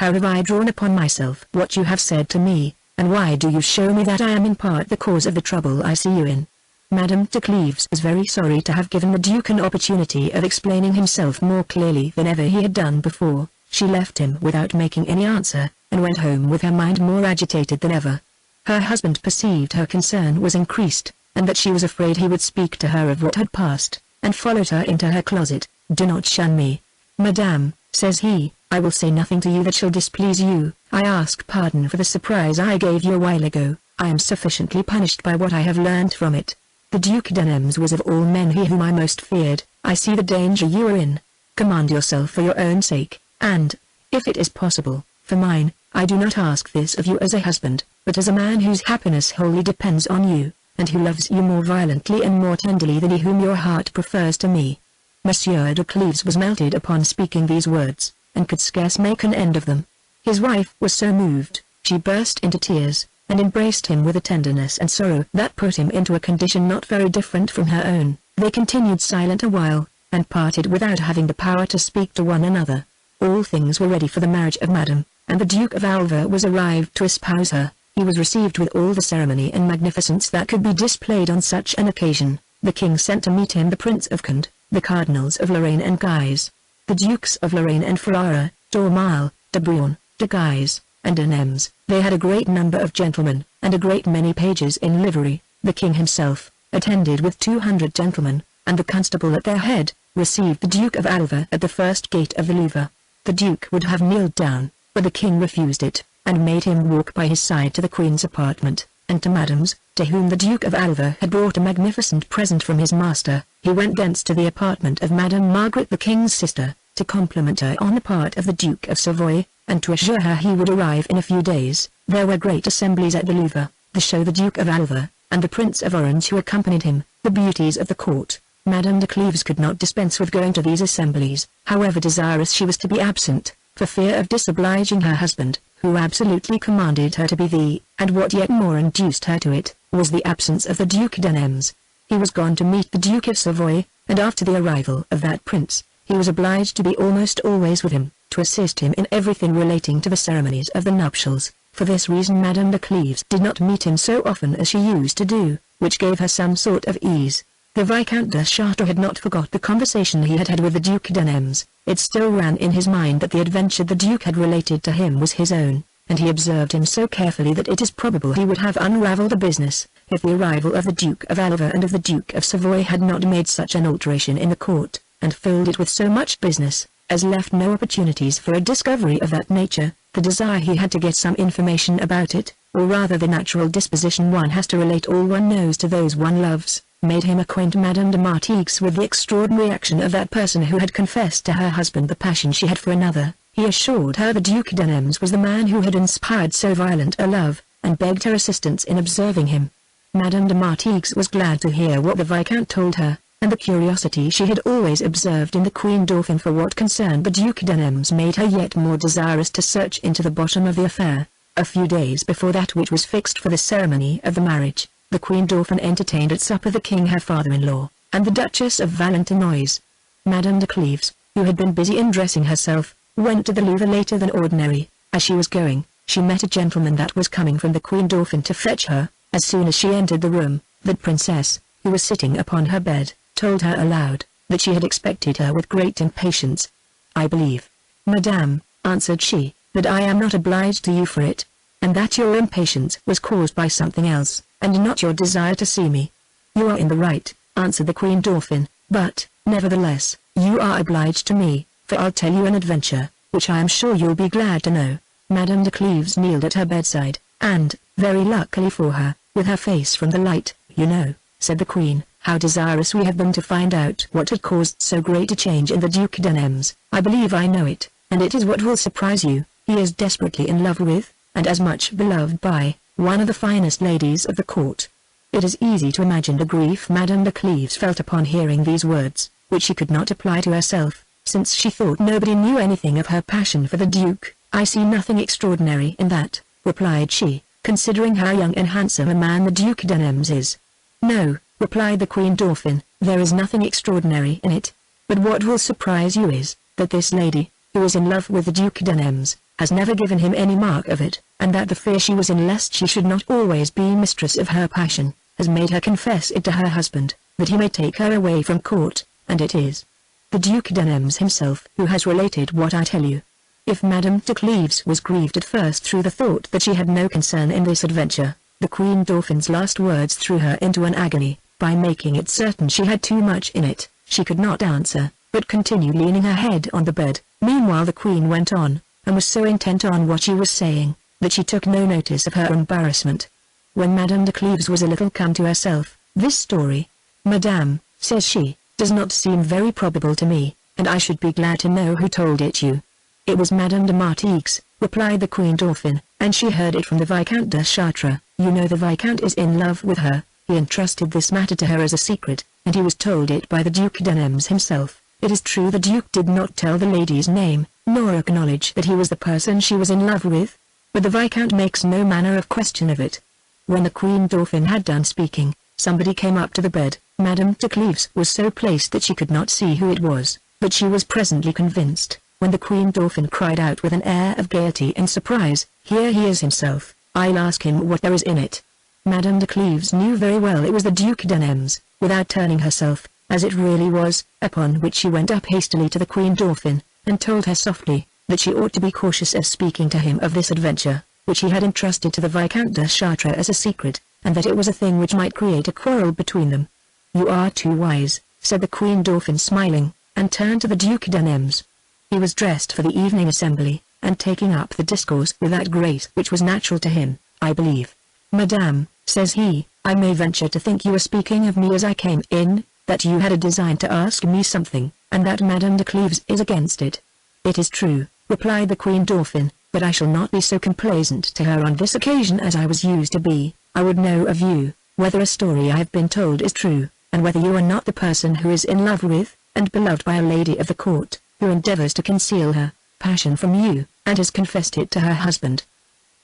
How have I drawn upon myself what you have said to me, and why do you show me that I am in part the cause of the trouble I see you in?" Madame de Cleves was very sorry to have given the Duke an opportunity of explaining himself more clearly than ever he had done before. She left him without making any answer, and went home with her mind more agitated than ever. Her husband perceived her concern was increased, and that she was afraid he would speak to her of what had passed, and followed her into her closet. "Do not shun me, madame," says he, "I will say nothing to you that shall displease you. I ask pardon for the surprise I gave you a while ago. I am sufficiently punished by what I have learned from it. The Duc d'Anems was of all men he whom I most feared. I see the danger you are in. Command yourself for your own sake, and, if it is possible, for mine. I do not ask this of you as a husband, but as a man whose happiness wholly depends on you, and who loves you more violently and more tenderly than he whom your heart prefers to me." Monsieur de Cleves was melted upon speaking these words, and could scarce make an end of them. His wife was so moved, she burst into tears, and embraced him with a tenderness and sorrow that put him into a condition not very different from her own. They continued silent a while, and parted without having the power to speak to one another. All things were ready for the marriage of Madame, and the Duke of Alva was arrived to espouse her. He was received with all the ceremony and magnificence that could be displayed on such an occasion. The king sent to meet him the Prince of Conde, the Cardinals of Lorraine and Guise, the Dukes of Lorraine and Ferrara, d'Aumale, de Brion, de Guise, and de Nems. They had a great number of gentlemen, and a great many pages in livery. The king himself, attended with 200 gentlemen, and the constable at their head, received the Duke of Alva at the first gate of the Louvre. The Duke would have kneeled down, but the king refused it, and made him walk by his side to the Queen's apartment, and to Madame's, to whom the Duke of Alva had brought a magnificent present from his master. He went thence to the apartment of Madame Margaret the King's sister, to compliment her on the part of the Duke of Savoy, and to assure her he would arrive in a few days. There were great assemblies at the Louvre, to show the Duke of Alva, and the Prince of Orange who accompanied him, the beauties of the court. Madame de Cleves could not dispense with going to these assemblies, however desirous she was to be absent, for fear of disobliging her husband, who absolutely commanded her to be there, and what yet more induced her to it, was the absence of the Duc d'Anems. He was gone to meet the Duke of Savoy, and after the arrival of that prince, he was obliged to be almost always with him, to assist him in everything relating to the ceremonies of the nuptials. For this reason Madame de Cleves did not meet him so often as she used to do, which gave her some sort of ease. The Viscount de Chartres had not forgot the conversation he had had with the Duc d'Anems. It still ran in his mind that the adventure the Duke had related to him was his own, and he observed him so carefully that it is probable he would have unravelled the business, if the arrival of the Duke of Alva and of the Duke of Savoy had not made such an alteration in the court, and filled it with so much business, as left no opportunities for a discovery of that nature. The desire he had to get some information about it, or rather the natural disposition one has to relate all one knows to those one loves, made him acquaint Madame de Martigues with the extraordinary action of that person who had confessed to her husband the passion she had for another. He assured her the Duc d'Anems was the man who had inspired so violent a love, and begged her assistance in observing him. Madame de Martigues was glad to hear what the Viscount told her, and the curiosity she had always observed in the Queen Dauphin for what concerned the Duc d'Anems made her yet more desirous to search into the bottom of the affair. A few days before that which was fixed for the ceremony of the marriage, the Queen Dauphin entertained at supper the king her father-in-law, and the Duchess of Valentinois. Madame de Cleves, who had been busy in dressing herself, went to the Louvre later than ordinary. As she was going, she met a gentleman that was coming from the Queen Dauphin to fetch her. As soon as she entered the room, the princess, who was sitting upon her bed, told her aloud, that she had expected her with great impatience. "I believe, madame," answered she, "that I am not obliged to you for it, and that your impatience was caused by something else, and not your desire to see me." "You are in the right," answered the Queen Dauphin, "but, nevertheless, you are obliged to me, for I'll tell you an adventure, which I am sure you'll be glad to know." Madame de Cleves kneeled at her bedside, and, very luckily for her, with her face from the light. "You know," said the Queen, "how desirous we have been to find out what had caused so great a change in the Duc d'Anems. I believe I know it, and it is what will surprise you. He is desperately in love with, and as much beloved by, one of the finest ladies of the court." It is easy to imagine the grief Madame de Cleves felt upon hearing these words, which she could not apply to herself, since she thought nobody knew anything of her passion for the Duke. "I see nothing extraordinary in that," replied she, "considering how young and handsome a man the Duke d'Anems is." "No," replied the Queen Dauphin, "there is nothing extraordinary in it. But what will surprise you is, that this lady, who is in love with the Duke d'Anems, has never given him any mark of it, and that the fear she was in lest she should not always be mistress of her passion, has made her confess it to her husband, that he may take her away from court, and it is the Duke d'Anems himself who has related what I tell you." If Madame de Cleves was grieved at first through the thought that she had no concern in this adventure, the Queen Dauphin's last words threw her into an agony, by making it certain she had too much in it. She could not answer, but continued leaning her head on the bed. Meanwhile the Queen went on, and was so intent on what she was saying, that she took no notice of her embarrassment. When Madame de Cleves was a little come to herself, "This story, Madame," says she, "does not seem very probable to me, and I should be glad to know who told it you." "It was Madame de Martigues," replied the Queen Dauphin, "and she heard it from the Viscount de Chartres. You know the Viscount is in love with her. He entrusted this matter to her as a secret, and he was told it by the Duke d'Anems himself. It is true the Duke did not tell the lady's name, nor acknowledge that he was the person she was in love with, but the Viscount makes no manner of question of it." When the Queen Dauphin had done speaking, somebody came up to the bed. Madame de Cleves was so placed that she could not see who it was, but she was presently convinced, when the Queen Dauphin cried out with an air of gaiety and surprise, "Here he is himself, I'll ask him what there is in it." Madame de Cleves knew very well it was the Duke d'Anems, without turning herself, as it really was, upon which she went up hastily to the Queen Dauphin, and told her softly, that she ought to be cautious of speaking to him of this adventure, which he had entrusted to the Viscount de Chartres as a secret, and that it was a thing which might create a quarrel between them. "You are too wise," said the Queen Dauphin smiling, and turned to the Duke d'Anems. He was dressed for the evening assembly, and taking up the discourse with that grace which was natural to him. "I believe, Madame," says he, "I may venture to think you were speaking of me as I came in, that you had a design to ask me something, and that Madame de Cleves is against it." "It is true," replied the Queen Dauphin, "but I shall not be so complaisant to her on this occasion as I was used to be. I would know of you, whether a story I have been told is true, and whether you are not the person who is in love with, and beloved by a lady of the court, who endeavors to conceal her passion from you, and has confessed it to her husband."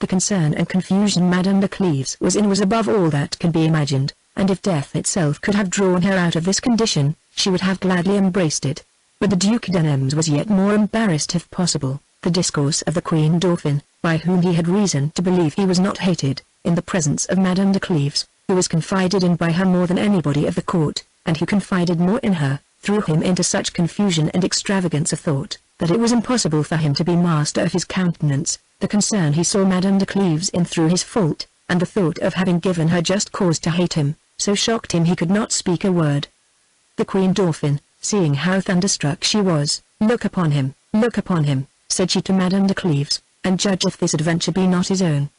The concern and confusion Madame de Cleves was in was above all that can be imagined, and if death itself could have drawn her out of this condition, she would have gladly embraced it. But the Duke d'Anems was yet more embarrassed if possible. The discourse of the Queen Dauphin, by whom he had reason to believe he was not hated, in the presence of Madame de Cleves, who was confided in by her more than anybody of the court, and who confided more in her, threw him into such confusion and extravagance of thought, that it was impossible for him to be master of his countenance. The concern he saw Madame de Cleves in through his fault, and the thought of having given her just cause to hate him, so shocked him he could not speak a word. The Queen Dauphin, seeing how thunderstruck she was, look upon him," said she to Madame de Cleves, "and judge if this adventure be not his own."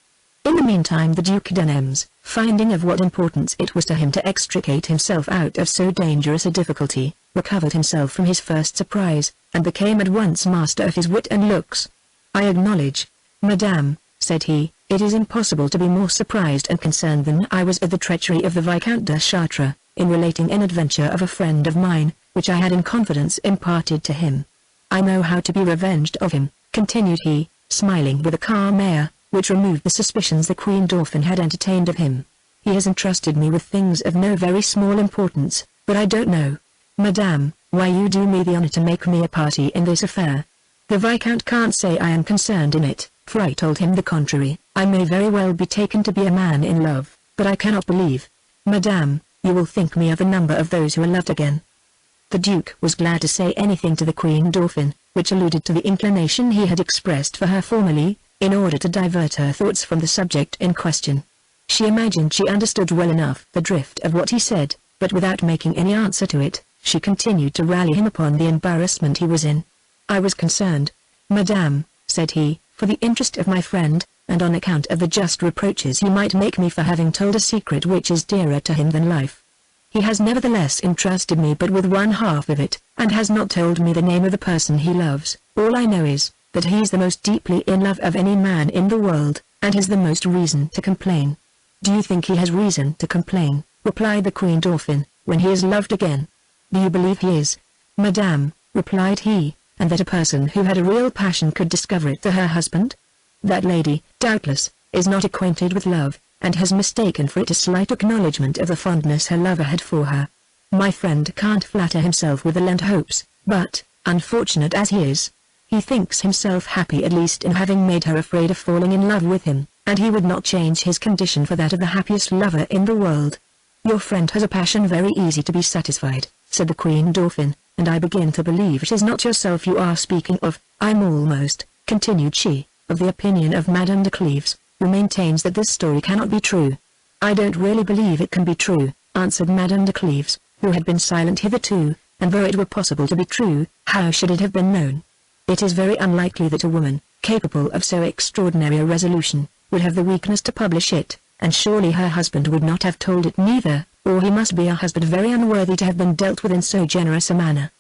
In the meantime the Duke d'Anems, finding of what importance it was to him to extricate himself out of so dangerous a difficulty, recovered himself from his first surprise, and became at once master of his wit and looks. "I acknowledge, Madame," said he, "it is impossible to be more surprised and concerned than I was at the treachery of the Viscount de Chartres, in relating an adventure of a friend of mine, which I had in confidence imparted to him. I know how to be revenged of him," continued he, smiling with a calm air, which removed the suspicions the Queen Dauphin had entertained of him. "He has entrusted me with things of no very small importance, but I don't know, Madame, why you do me the honor to make me a party in this affair. The Viscount can't say I am concerned in it, for I told him the contrary. I may very well be taken to be a man in love, but I cannot believe, Madame, you will think me of the number of those who are loved again." The Duke was glad to say anything to the Queen Dauphin, which alluded to the inclination he had expressed for her formerly, in order to divert her thoughts from the subject in question. She imagined she understood well enough the drift of what he said, but without making any answer to it, she continued to rally him upon the embarrassment he was in. "I was concerned, Madame," said he, "for the interest of my friend, and on account of the just reproaches he might make me for having told a secret which is dearer to him than life. He has nevertheless entrusted me but with one half of it, and has not told me the name of the person he loves. All I know is, that he is the most deeply in love of any man in the world, and has the most reason to complain." "Do you think he has reason to complain," replied the Queen Dauphin, "when he is loved again?" "Do you believe he is, Madame?" replied he, and that a person who had a real passion could discover it to her husband? That lady, doubtless, is not acquainted with love, and has mistaken for it a slight acknowledgment of the fondness her lover had for her. My friend can't flatter himself with the lent hopes, but, unfortunate as he is, he thinks himself happy at least in having made her afraid of falling in love with him, and he would not change his condition for that of the happiest lover in the world. Your friend has a passion very easy to be satisfied, said the Queen Dauphin, and I begin to believe it is not yourself you are speaking of. I'm almost, continued she, of the opinion of Madame de Cleves, who maintains that this story cannot be true. I don't really believe it can be true, answered Madame de Cleves, who had been silent hitherto, and though it were possible to be true, how should it have been known? It is very unlikely that a woman, capable of so extraordinary a resolution, would have the weakness to publish it, and surely her husband would not have told it neither, or he must be a husband very unworthy to have been dealt with in so generous a manner.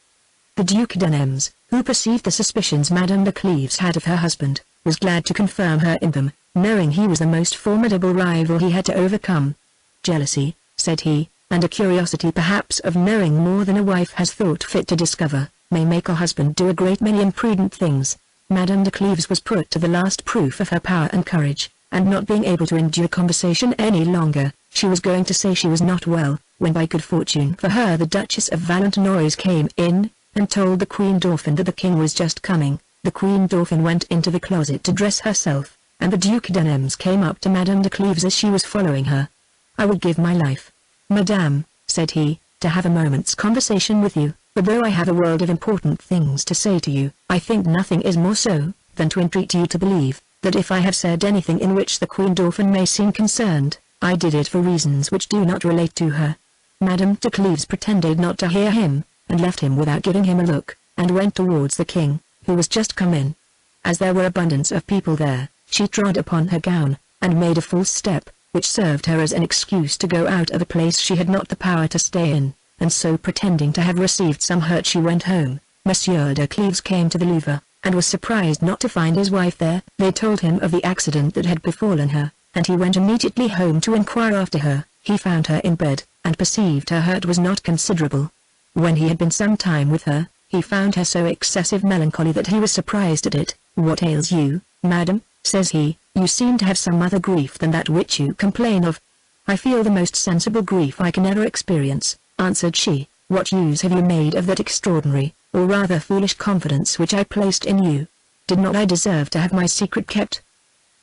The Duc d'Anems, who perceived the suspicions Madame de Cleves had of her husband, was glad to confirm her in them, knowing he was the most formidable rival he had to overcome. Jealousy, said he, and a curiosity perhaps of knowing more than a wife has thought fit to discover, may make a husband do a great many imprudent things. Madame de Cleves was put to the last proof of her power and courage, and not being able to endure conversation any longer, she was going to say she was not well, when by good fortune for her the Duchess of Valentinois came in, and told the Queen Dauphin that the king was just coming. The Queen Dauphin went into the closet to dress herself, and the Duc d'Anems came up to Madame de Cleves as she was following her. I would give my life, Madame, said he, to have a moment's conversation with you, but though I have a world of important things to say to you, I think nothing is more so, than to entreat you to believe, that if I have said anything in which the Queen Dauphin may seem concerned, I did it for reasons which do not relate to her. Madame de Cleves pretended not to hear him, and left him without giving him a look, and went towards the king, who was just come in. As there were abundance of people there, she trod upon her gown, and made a false step, which served her as an excuse to go out of a place she had not the power to stay in, and so pretending to have received some hurt she went home. Monsieur de Cleves came to the Louvre, and was surprised not to find his wife there. They told him of the accident that had befallen her, and he went immediately home to inquire after her. He found her in bed, and perceived her hurt was not considerable. When he had been some time with her, he found her so excessive melancholy that he was surprised at it. What ails you, madam, says he, you seem to have some other grief than that which you complain of. I feel the most sensible grief I can ever experience, answered she. What use have you made of that extraordinary, or rather foolish confidence which I placed in you? Did not I deserve to have my secret kept?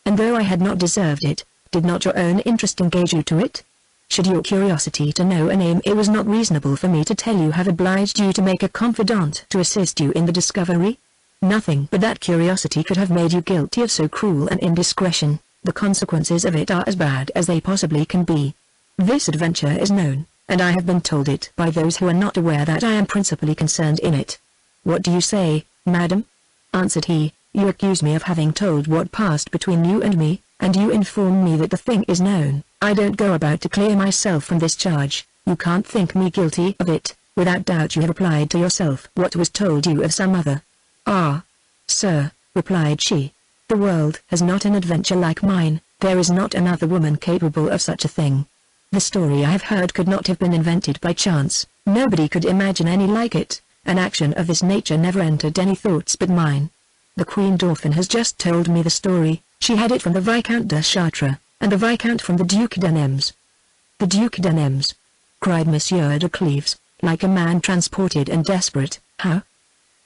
And though I had not deserved it, did not your own interest engage you to it? Should your curiosity to know a name it was not reasonable for me to tell you have obliged you to make a confidant to assist you in the discovery? Nothing but that curiosity could have made you guilty of so cruel an indiscretion. The consequences of it are as bad as they possibly can be. This adventure is known, and I have been told it by those who are not aware that I am principally concerned in it. What do you say, madam? Answered he, you accuse me of having told what passed between you and me, and you inform me that the thing is known. I don't go about to clear myself from this charge. You can't think me guilty of it. Without doubt you have applied to yourself what was told you of some other. Ah, sir, replied she, the world has not an adventure like mine. There is not another woman capable of such a thing. The story I have heard could not have been invented by chance. Nobody could imagine any like it. An action of this nature never entered any thoughts but mine. The Queen Dauphin has just told me the story. She had it from the Viscount de Chartres, and the Viscount from the Duc d'Anems. The Duc d'Anems, cried Monsieur de Cleves, like a man transported and desperate. How?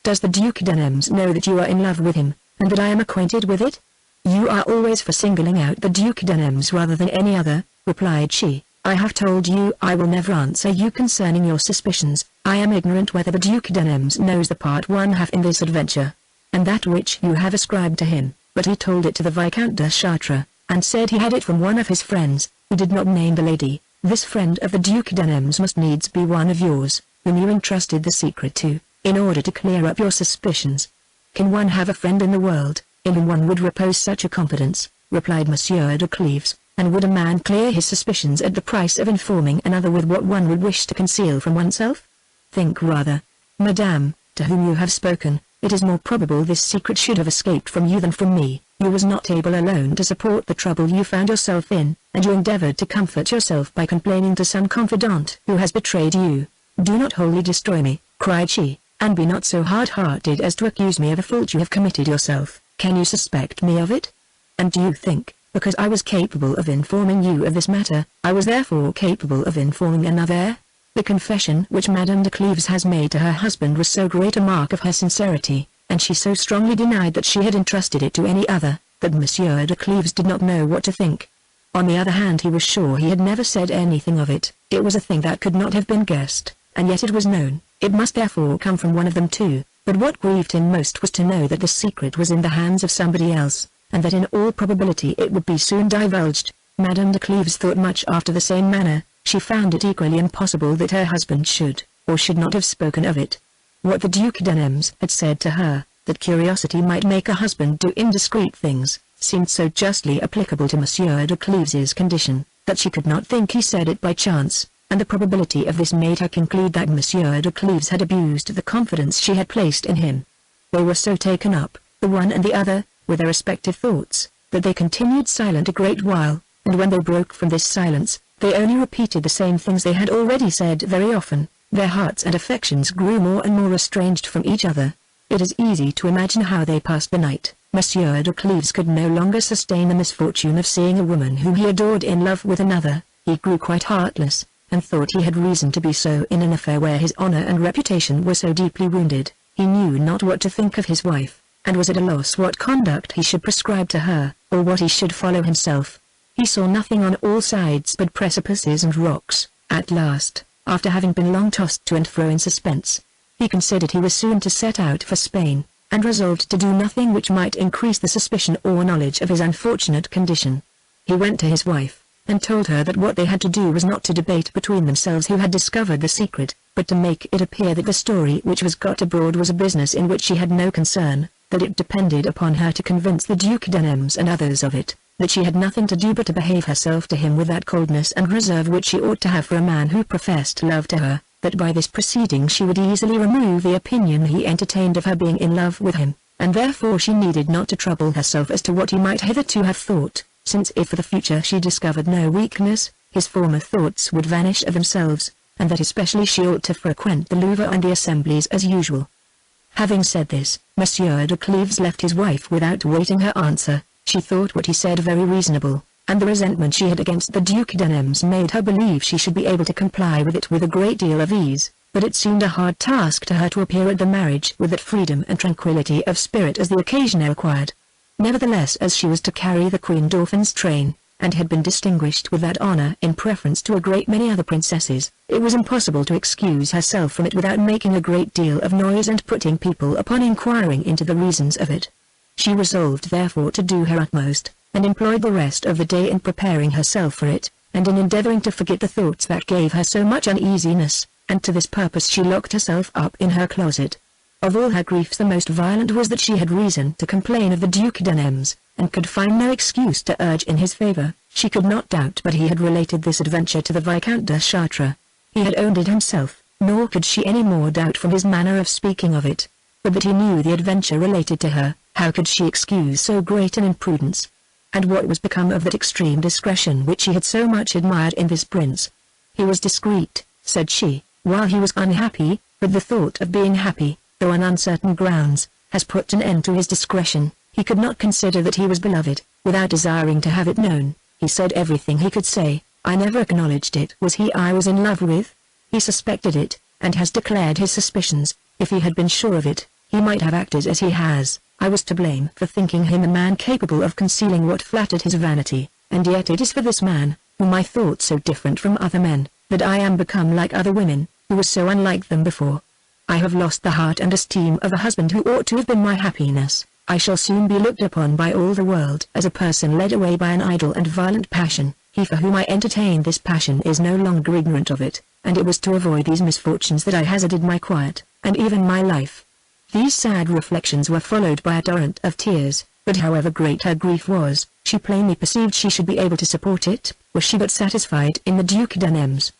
Does the Duc d'Anems know that you are in love with him, and that I am acquainted with it? You are always for singling out the Duc d'Anems rather than any other, replied she. I have told you I will never answer you concerning your suspicions. I am ignorant whether the Duc d'Anems knows the part one have in this adventure, and that which you have ascribed to him, but he told it to the Viscount de Chartres, and said he had it from one of his friends. He did not name the lady. This friend of the Duc d'Anems must needs be one of yours, whom you entrusted the secret to, in order to clear up your suspicions. Can one have a friend in the world, in whom one would repose such a confidence, replied Monsieur de Cleves, and would a man clear his suspicions at the price of informing another with what one would wish to conceal from oneself? Think rather, madame, to whom you have spoken. It is more probable this secret should have escaped from you than from me. You was not able alone to support the trouble you found yourself in, and you endeavored to comfort yourself by complaining to some confidant who has betrayed you. Do not wholly destroy me, cried she, and be not so hard-hearted as to accuse me of a fault you have committed yourself. Can you suspect me of it? And do you think, because I was capable of informing you of this matter, I was therefore capable of informing another? The confession which Madame de Cleves has made to her husband was so great a mark of her sincerity, and she so strongly denied that she had entrusted it to any other, that Monsieur de Cleves did not know what to think. On the other hand, he was sure he had never said anything of it. It was a thing that could not have been guessed, and yet it was known. It must therefore come from one of them too. But what grieved him most was to know that the secret was in the hands of somebody else, and that in all probability it would be soon divulged. Madame de Cleves thought much after the same manner. She found it equally impossible that her husband should, or should not have spoken of it. What the Duc d'Anems had said to her, that curiosity might make a husband do indiscreet things, seemed so justly applicable to Monsieur de Cleves's condition, that she could not think he said it by chance, and the probability of this made her conclude that Monsieur de Cleves had abused the confidence she had placed in him. They were so taken up, the one and the other, with their respective thoughts, that they continued silent a great while, and when they broke from this silence, they only repeated the same things they had already said very often. Their hearts and affections grew more and more estranged from each other. It is easy to imagine how they passed the night. Monsieur de Cleves could no longer sustain the misfortune of seeing a woman whom he adored in love with another. He grew quite heartless, and thought he had reason to be so in an affair where his honor and reputation were so deeply wounded. He knew not what to think of his wife, and was at a loss what conduct he should prescribe to her, or what he should follow himself. He saw nothing on all sides but precipices and rocks. At last, after having been long tossed to and fro in suspense, he considered he was soon to set out for Spain, and resolved to do nothing which might increase the suspicion or knowledge of his unfortunate condition. He went to his wife, and told her that what they had to do was not to debate between themselves who had discovered the secret, but to make it appear that the story which was got abroad was a business in which she had no concern, that it depended upon her to convince the Duc d'Anems and others of it, that she had nothing to do but to behave herself to him with that coldness and reserve which she ought to have for a man who professed love to her, that by this proceeding she would easily remove the opinion he entertained of her being in love with him, and therefore she needed not to trouble herself as to what he might hitherto have thought, since if for the future she discovered no weakness, his former thoughts would vanish of themselves, and that especially she ought to frequent the Louvre and the assemblies as usual. Having said this, Monsieur de Cleves left his wife without waiting her answer. She thought what he said very reasonable, and the resentment she had against the Duc d'Anems made her believe she should be able to comply with it with a great deal of ease, but it seemed a hard task to her to appear at the marriage with that freedom and tranquillity of spirit as the occasion required. Nevertheless, as she was to carry the Queen Dauphin's train, and had been distinguished with that honor in preference to a great many other princesses, it was impossible to excuse herself from it without making a great deal of noise and putting people upon inquiring into the reasons of it. She resolved therefore to do her utmost, and employed the rest of the day in preparing herself for it, and in endeavoring to forget the thoughts that gave her so much uneasiness, and to this purpose she locked herself up in her closet. Of all her griefs the most violent was that she had reason to complain of the Duc d'Anems, and could find no excuse to urge in his favor. She could not doubt but he had related this adventure to the Viscount de Chartres. He had owned it himself, nor could she any more doubt from his manner of speaking of it. But that he knew the adventure related to her, how could she excuse so great an imprudence? And what was become of that extreme discretion which she had so much admired in this prince? He was discreet, said she, while he was unhappy, but the thought of being happy, though on uncertain grounds, has put an end to his discretion. He could not consider that he was beloved, without desiring to have it known. He said everything he could say. I never acknowledged it was he I was in love with. He suspected it, and has declared his suspicions. If he had been sure of it, he might have acted as he has. I was to blame for thinking him a man capable of concealing what flattered his vanity, and yet it is for this man, whom I thought so different from other men, that I am become like other women, who was so unlike them before. I have lost the heart and esteem of a husband who ought to have been my happiness. I shall soon be looked upon by all the world as a person led away by an idle and violent passion. He for whom I entertained this passion is no longer ignorant of it, and it was to avoid these misfortunes that I hazarded my quiet, and even my life. These sad reflections were followed by a torrent of tears, but however great her grief was, she plainly perceived she should be able to support it, were she but satisfied in the Duc d'Anems.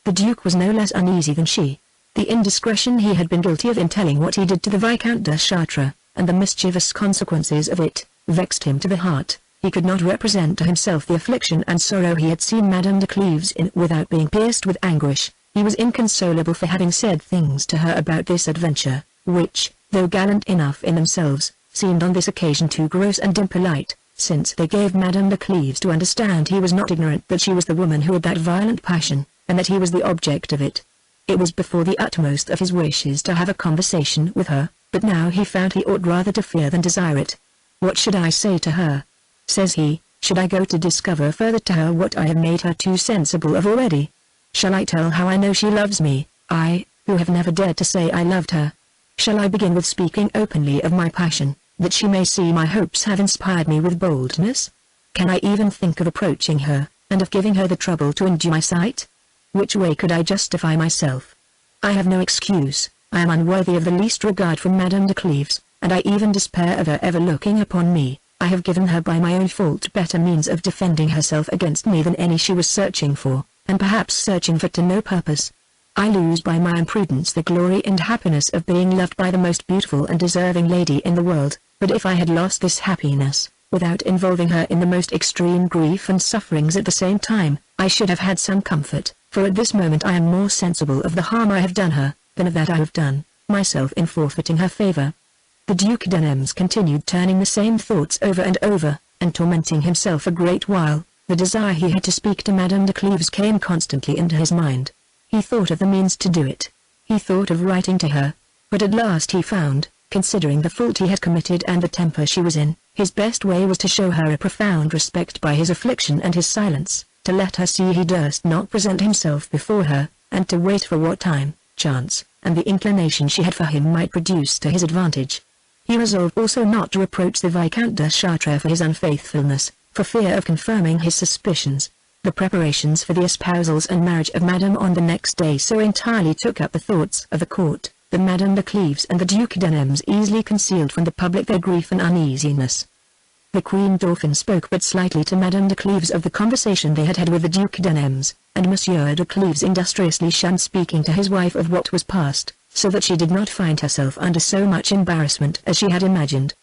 The Duke was no less uneasy than she. The indiscretion he had been guilty of in telling what he did to the Viscount de Chartres, and the mischievous consequences of it, vexed him to the heart. He could not represent to himself the affliction and sorrow he had seen Madame de Cleves in without being pierced with anguish. He was inconsolable for having said things to her about this adventure, which, though gallant enough in themselves, seemed on this occasion too gross and impolite, since they gave Madame de Cleves to understand he was not ignorant that she was the woman who had that violent passion, and that he was the object of it. It was before the utmost of his wishes to have a conversation with her, but now he found he ought rather to fear than desire it. "What should I say to her?" says he. "Should I go to discover further to her what I have made her too sensible of already? Shall I tell how I know she loves me, I, who have never dared to say I loved her? Shall I begin with speaking openly of my passion, that she may see my hopes have inspired me with boldness? Can I even think of approaching her, and of giving her the trouble to endure my sight? Which way could I justify myself? I have no excuse. I am unworthy of the least regard from Madame de Cleves, and I even despair of her ever looking upon me. I have given her by my own fault better means of defending herself against me than any she was searching for, and perhaps searching for to no purpose. I lose by my imprudence the glory and happiness of being loved by the most beautiful and deserving lady in the world, but if I had lost this happiness, without involving her in the most extreme grief and sufferings at the same time, I should have had some comfort, for at this moment I am more sensible of the harm I have done her, than of that I have done myself in forfeiting her favor." The Duc d'Anems continued turning the same thoughts over and over, and tormenting himself a great while. The desire he had to speak to Madame de Cleves came constantly into his mind. He thought of the means to do it. He thought of writing to her, but at last he found, considering the fault he had committed and the temper she was in, his best way was to show her a profound respect by his affliction and his silence, to let her see he durst not present himself before her, and to wait for what time, chance, and the inclination she had for him might produce to his advantage. He resolved also not to reproach the Viscount de Chartres for his unfaithfulness, for fear of confirming his suspicions. The preparations for the espousals and marriage of Madame on the next day so entirely took up the thoughts of the court, that Madame de Cleves and the Duc d'Anems easily concealed from the public their grief and uneasiness. The Queen Dauphin spoke but slightly to Madame de Cleves of the conversation they had had with the Duc d'Anems, and Monsieur de Cleves industriously shunned speaking to his wife of what was past, so that she did not find herself under so much embarrassment as she had imagined.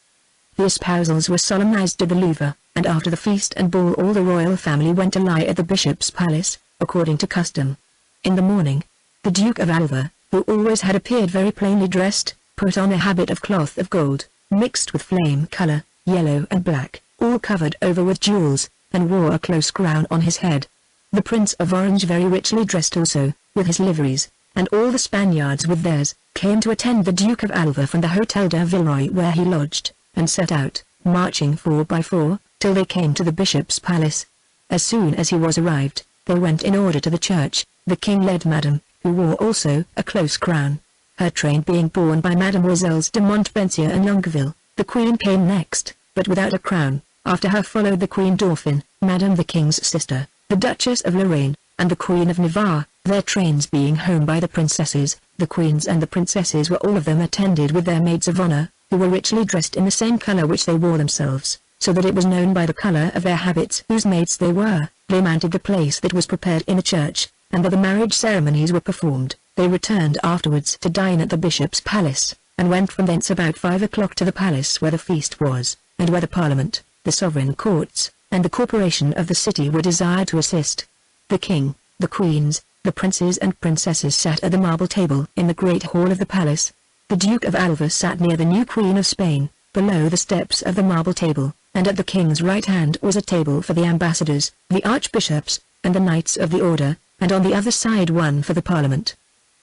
The espousals were solemnized at the Louvre, and after the feast and ball all the royal family went to lie at the bishop's palace, according to custom. In the morning, the Duke of Alva, who always had appeared very plainly dressed, put on a habit of cloth of gold, mixed with flame color, yellow and black, all covered over with jewels, and wore a close crown on his head. The Prince of Orange, very richly dressed also, with his liveries, and all the Spaniards with theirs, came to attend the Duke of Alva from the Hotel de Villeroy where he lodged, and set out, marching 4 by 4, till they came to the bishop's palace. As soon as he was arrived, they went in order to the church. The king led Madame, who wore also a close crown, her train being borne by Mademoiselles de Montpensier and Longueville. The queen came next, but without a crown. After her followed the Queen Dauphin, Madame the king's sister, the Duchess of Lorraine, and the Queen of Navarre, their trains being home by the princesses. The queens and the princesses were all of them attended with their maids of honor, who were richly dressed in the same color which they wore themselves, so that it was known by the color of their habits whose maids they were. They mounted the place that was prepared in the church, and though the marriage ceremonies were performed, they returned afterwards to dine at the bishop's palace, and went from thence about 5 o'clock to the palace where the feast was, and where the parliament, the sovereign courts, and the corporation of the city were desired to assist. The king, the queens, the princes and princesses sat at the marble table in the great hall of the palace. The Duke of Alva sat near the new Queen of Spain, below the steps of the marble table, and at the king's right hand was a table for the ambassadors, the archbishops, and the knights of the order, and on the other side one for the parliament.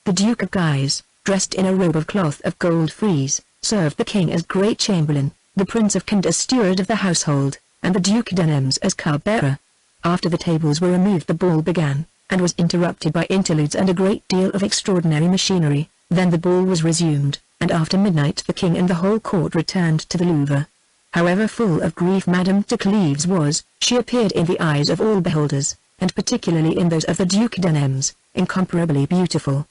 The Duke of Guise, dressed in a robe of cloth of gold frieze, served the king as great chamberlain, the Prince of Conde as steward of the household, and the Duc d'Anems as cupbearer. After the tables were removed the ball began, and was interrupted by interludes and a great deal of extraordinary machinery. Then the ball was resumed, and after midnight the king and the whole court returned to the Louvre. However full of grief Madame de Cleves was, she appeared in the eyes of all beholders, and particularly in those of the Duc d'Anems, incomparably beautiful.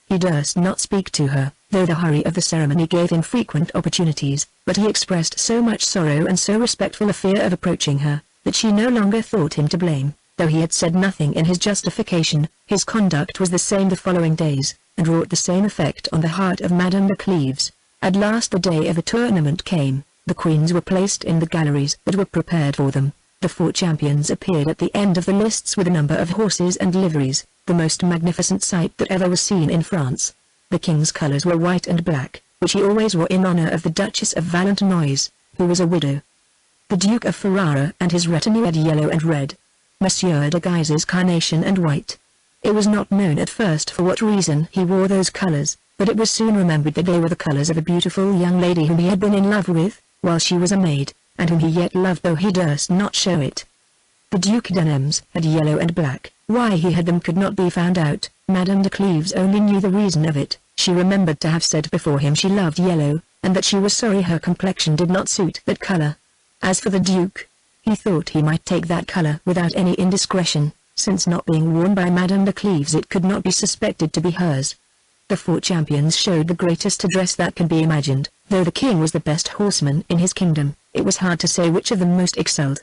He durst not speak to her, though the hurry of the ceremony gave him frequent opportunities, but he expressed so much sorrow and so respectful a fear of approaching her, that she no longer thought him to blame. Though he had said nothing in his justification, his conduct was the same the following days, and wrought the same effect on the heart of Madame de Cleves. At last the day of the tournament came. The queens were placed in the galleries that were prepared for them. The 4 champions appeared at the end of the lists with a number of horses and liveries. the most magnificent sight that ever was seen in France. The king's colors were white and black, which he always wore in honor of the Duchess of Valentinois, who was a widow. The Duke of Ferrara and his retinue had yellow and red. Monsieur de Guise's carnation and white. It was not known at first for what reason he wore those colors, but it was soon remembered that they were the colors of a beautiful young lady whom he had been in love with, while she was a maid, and whom he yet loved though he durst not show it. The Duc d'Anems had yellow and black. Why he had them could not be found out. Madame de Cleves only knew the reason of it. She remembered to have said before him she loved yellow, and that she was sorry her complexion did not suit that color. As for the Duke, he thought he might take that color without any indiscretion, since not being worn by Madame de Cleves it could not be suspected to be hers. The 4 champions showed the greatest address that can be imagined. Though the king was the best horseman in his kingdom, it was hard to say which of them most excelled.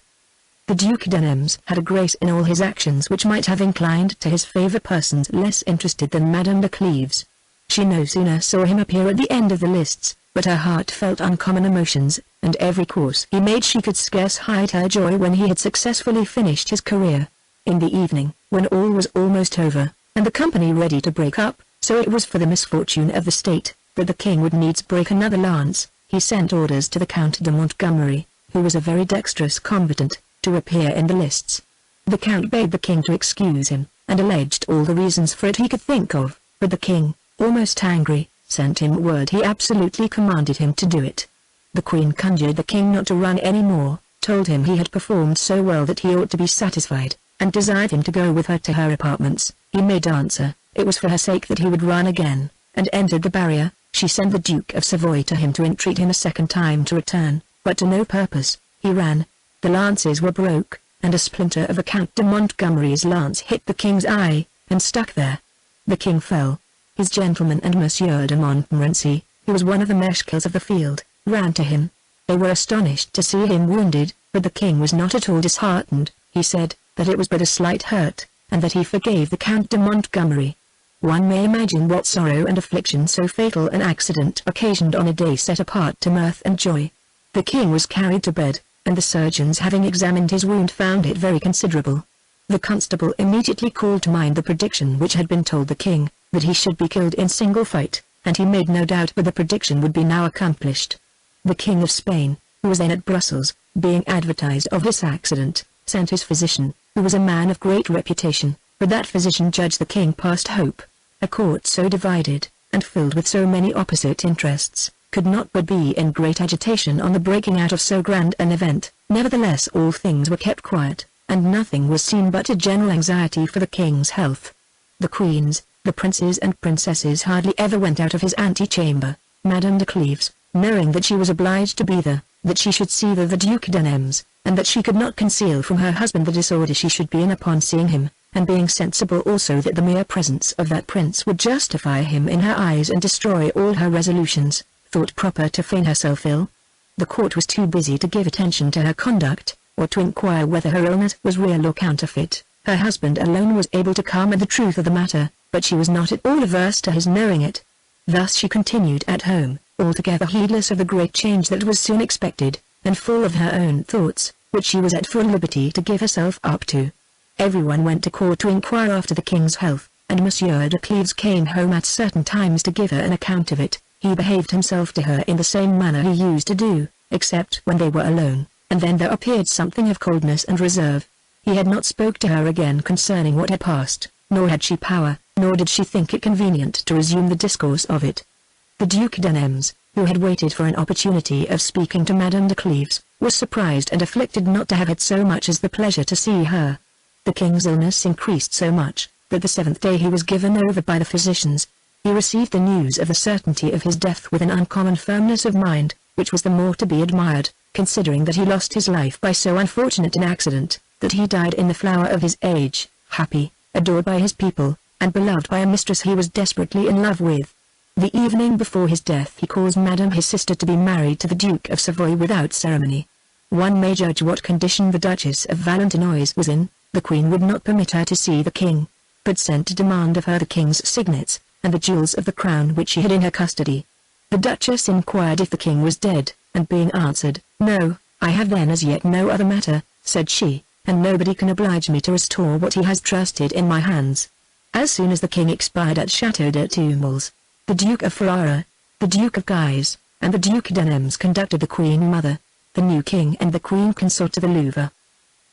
The Duc d'Anems had a grace in all his actions which might have inclined to his favor persons less interested than Madame de Cleves. She no sooner saw him appear at the end of the lists, but her heart felt uncommon emotions, and every course he made she could scarce hide her joy when he had successfully finished his career. In the evening, when all was almost over, and the company ready to break up, so it was for the misfortune of the state, that the king would needs break another lance, he sent orders to the Count de Montgomery, who was a very dexterous combatant, to appear in the lists. The count bade the king to excuse him, and alleged all the reasons for it he could think of, but the king, almost angry, sent him word he absolutely commanded him to do it. The queen conjured the king not to run any more, told him he had performed so well that he ought to be satisfied, and desired him to go with her to her apartments. He made answer, it was for her sake that he would run again, and entered the barrier. She sent the Duke of Savoy to him to entreat him a second time to return, but to no purpose. He ran. The lances were broke, and a splinter of the Count de Montgomery's lance hit the king's eye, and stuck there. The king fell. His gentleman and Monsieur de Montmorency, who was one of the marshals of the field, ran to him. They were astonished to see him wounded, but the king was not at all disheartened. He said that it was but a slight hurt, and that he forgave the Count de Montgomery. One may imagine what sorrow and affliction so fatal an accident occasioned on a day set apart to mirth and joy. The king was carried to bed, and the surgeons having examined his wound found it very considerable. The constable immediately called to mind the prediction which had been told the king, that he should be killed in single fight, and he made no doubt but the prediction would be now accomplished. The King of Spain, who was then at Brussels, being advertised of this accident, sent his physician, who was a man of great reputation, but that physician judged the king past hope. A court so divided, and filled with so many opposite interests, could not but be in great agitation on the breaking out of so grand an event. Nevertheless all things were kept quiet, and nothing was seen but a general anxiety for the king's health. The queens, the princes and princesses hardly ever went out of his antechamber. Madame de Cleves, knowing that she was obliged to be there, that she should see the Duc d'Anems, and that she could not conceal from her husband the disorder she should be in upon seeing him, and being sensible also that the mere presence of that prince would justify him in her eyes and destroy all her resolutions, thought proper to feign herself ill. The court was too busy to give attention to her conduct, or to inquire whether her illness was real or counterfeit. Her husband alone was able to comment the truth of the matter, but she was not at all averse to his knowing it. Thus she continued at home, altogether heedless of the great change that was soon expected, and full of her own thoughts, which she was at full liberty to give herself up to. Everyone went to court to inquire after the king's health, and Monsieur de Cleves came home at certain times to give her an account of it. He behaved himself to her in the same manner he used to do, except when they were alone, and then there appeared something of coldness and reserve. He had not spoke to her again concerning what had passed, nor had she power, nor did she think it convenient to resume the discourse of it. The Duc d'Anems, who had waited for an opportunity of speaking to Madame de Cleves, was surprised and afflicted not to have had so much as the pleasure to see her. The king's illness increased so much, that the 7th day he was given over by the physicians. He received the news of the certainty of his death with an uncommon firmness of mind, which was the more to be admired, considering that he lost his life by so unfortunate an accident, that he died in the flower of his age, happy, adored by his people, and beloved by a mistress he was desperately in love with. The evening before his death he caused Madame his sister to be married to the Duke of Savoy without ceremony. One may judge what condition the Duchess of Valentinois was in. The Queen would not permit her to see the king, but sent to demand of her the king's signets, and the jewels of the crown which she had in her custody. The Duchess inquired if the king was dead, and being answered, "No, I have then as yet no other matter," said she, "and nobody can oblige me to restore what he has trusted in my hands." As soon as the king expired at Château de Tumulz, the Duke of Ferrara, the Duke of Guise, and the Duc d'Anems conducted the Queen Mother, the new king and the Queen Consort to the Louvre.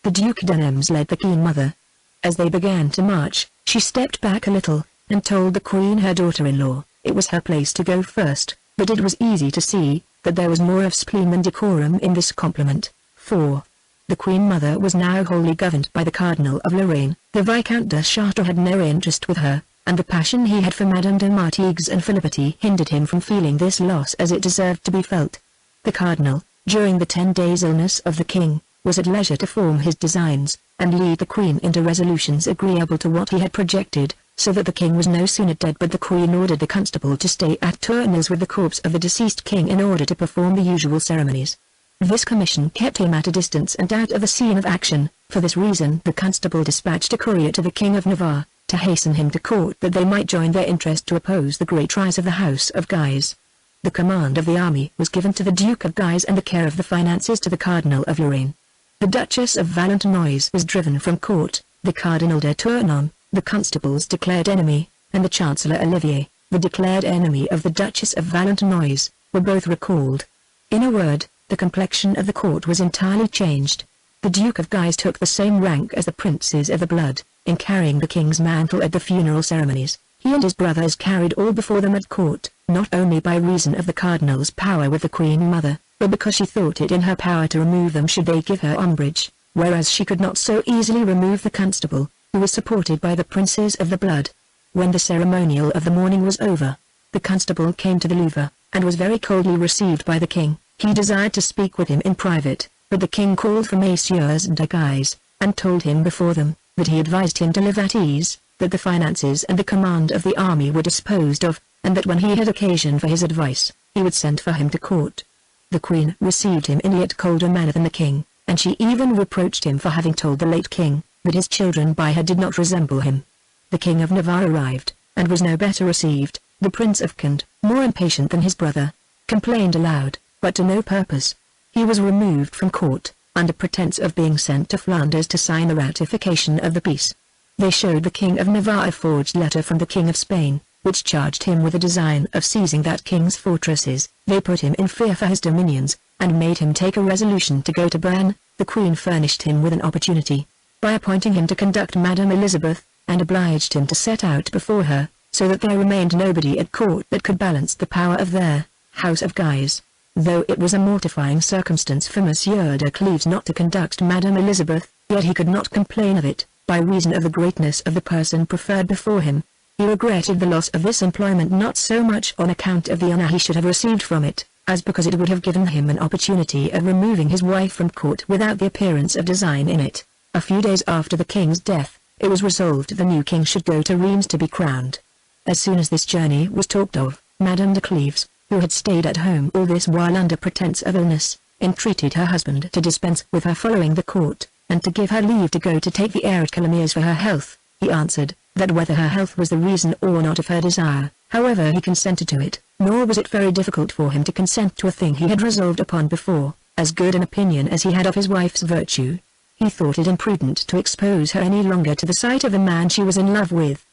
The Duc d'Anems led the Queen Mother. As they began to march, she stepped back a little, and told the Queen her daughter-in-law, it was her place to go first, but it was easy to see, that there was more of spleen than decorum in this compliment. 4. The Queen Mother was now wholly governed by the Cardinal of Lorraine. The Viscount de Chartres had no interest with her, and the passion he had for Madame de Martigues and Philippity hindered him from feeling this loss as it deserved to be felt. The Cardinal, during the 10 days' illness of the King, was at leisure to form his designs, and lead the Queen into resolutions agreeable to what he had projected, so that the King was no sooner dead but the Queen ordered the constable to stay at Tournelles with the corpse of the deceased King in order to perform the usual ceremonies. This commission kept him at a distance and out of the scene of action. For this reason the constable dispatched a courier to the King of Navarre, to hasten him to court that they might join their interest to oppose the great rise of the House of Guise. The command of the army was given to the Duke of Guise and the care of the finances to the Cardinal of Lorraine. The Duchess of Valentinois was driven from court, the Cardinal de Tournon, the constable's declared enemy, and the Chancellor Olivier, the declared enemy of the Duchess of Valentinois, were both recalled. In a word, the complexion of the court was entirely changed. The Duke of Guise took the same rank as the princes of the blood, in carrying the king's mantle at the funeral ceremonies. He and his brothers carried all before them at court, not only by reason of the cardinal's power with the Queen Mother, but because she thought it in her power to remove them should they give her umbrage, whereas she could not so easily remove the constable, who was supported by the princes of the blood. When the ceremonial of the morning was over, the constable came to the Louvre, and was very coldly received by the king. He desired to speak with him in private, but the king called for Messieurs de Guise, and told him before them, that he advised him to live at ease, that the finances and the command of the army were disposed of, and that when he had occasion for his advice, he would send for him to court. The queen received him in yet colder manner than the king, and she even reproached him for having told the late king, that his children by her did not resemble him. The King of Navarre arrived, and was no better received. The Prince of Conde, more impatient than his brother, complained aloud, but to no purpose. He was removed from court, under pretence of being sent to Flanders to sign the ratification of the peace. They showed the King of Navarre a forged letter from the King of Spain, which charged him with the design of seizing that king's fortresses. They put him in fear for his dominions, and made him take a resolution to go to Bern. The Queen furnished him with an opportunity, by appointing him to conduct Madame Elizabeth, and obliged him to set out before her, so that there remained nobody at court that could balance the power of their House of Guise. Though it was a mortifying circumstance for Monsieur de Cleves not to conduct Madame Elizabeth, yet he could not complain of it, by reason of the greatness of the person preferred before him. He regretted the loss of this employment not so much on account of the honor he should have received from it, as because it would have given him an opportunity of removing his wife from court without the appearance of design in it. A few days after the king's death, it was resolved the new king should go to Reims to be crowned. As soon as this journey was talked of, Madame de Cleves, who had stayed at home all this while under pretence of illness, entreated her husband to dispense with her following the court, and to give her leave to go to take the air at Colomiers for her health. He answered, that whether her health was the reason or not of her desire, however he consented to it, nor was it very difficult for him to consent to a thing he had resolved upon before, as good an opinion as he had of his wife's virtue. He thought it imprudent to expose her any longer to the sight of the man she was in love with.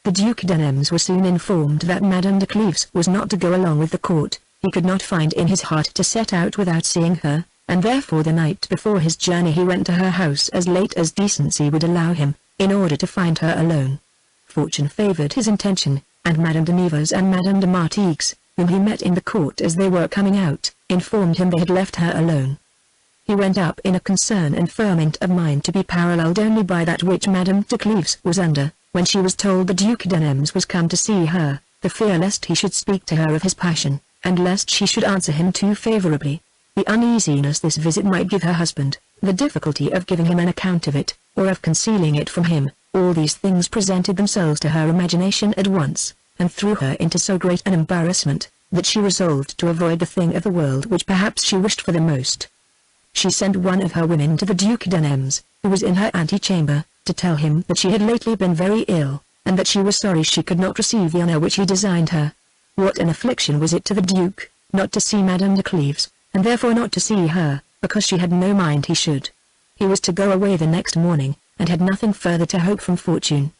The Duc d'Anems was soon informed that Madame de Cleves was not to go along with the court. He could not find in his heart to set out without seeing her, and therefore the night before his journey he went to her house as late as decency would allow him, in order to find her alone. Fortune favored his intention, and Madame de Nevers and Madame de Martigues, whom he met in the court as they were coming out, informed him they had left her alone. He went up in a concern and ferment of mind to be paralleled only by that which Madame de Cleves was under. When she was told the Duc d'Anems was come to see her, the fear lest he should speak to her of his passion, and lest she should answer him too favorably, the uneasiness this visit might give her husband, the difficulty of giving him an account of it, or of concealing it from him, all these things presented themselves to her imagination at once, and threw her into so great an embarrassment, that she resolved to avoid the thing of the world which perhaps she wished for the most. She sent one of her women to the Duc d'Anems, who was in her antechamber, to tell him that she had lately been very ill, and that she was sorry she could not receive the honor which he designed her. What an affliction was it to the Duke, not to see Madame de Cleves, and therefore not to see her, because she had no mind he should. He was to go away the next morning, and had nothing further to hope from fortune.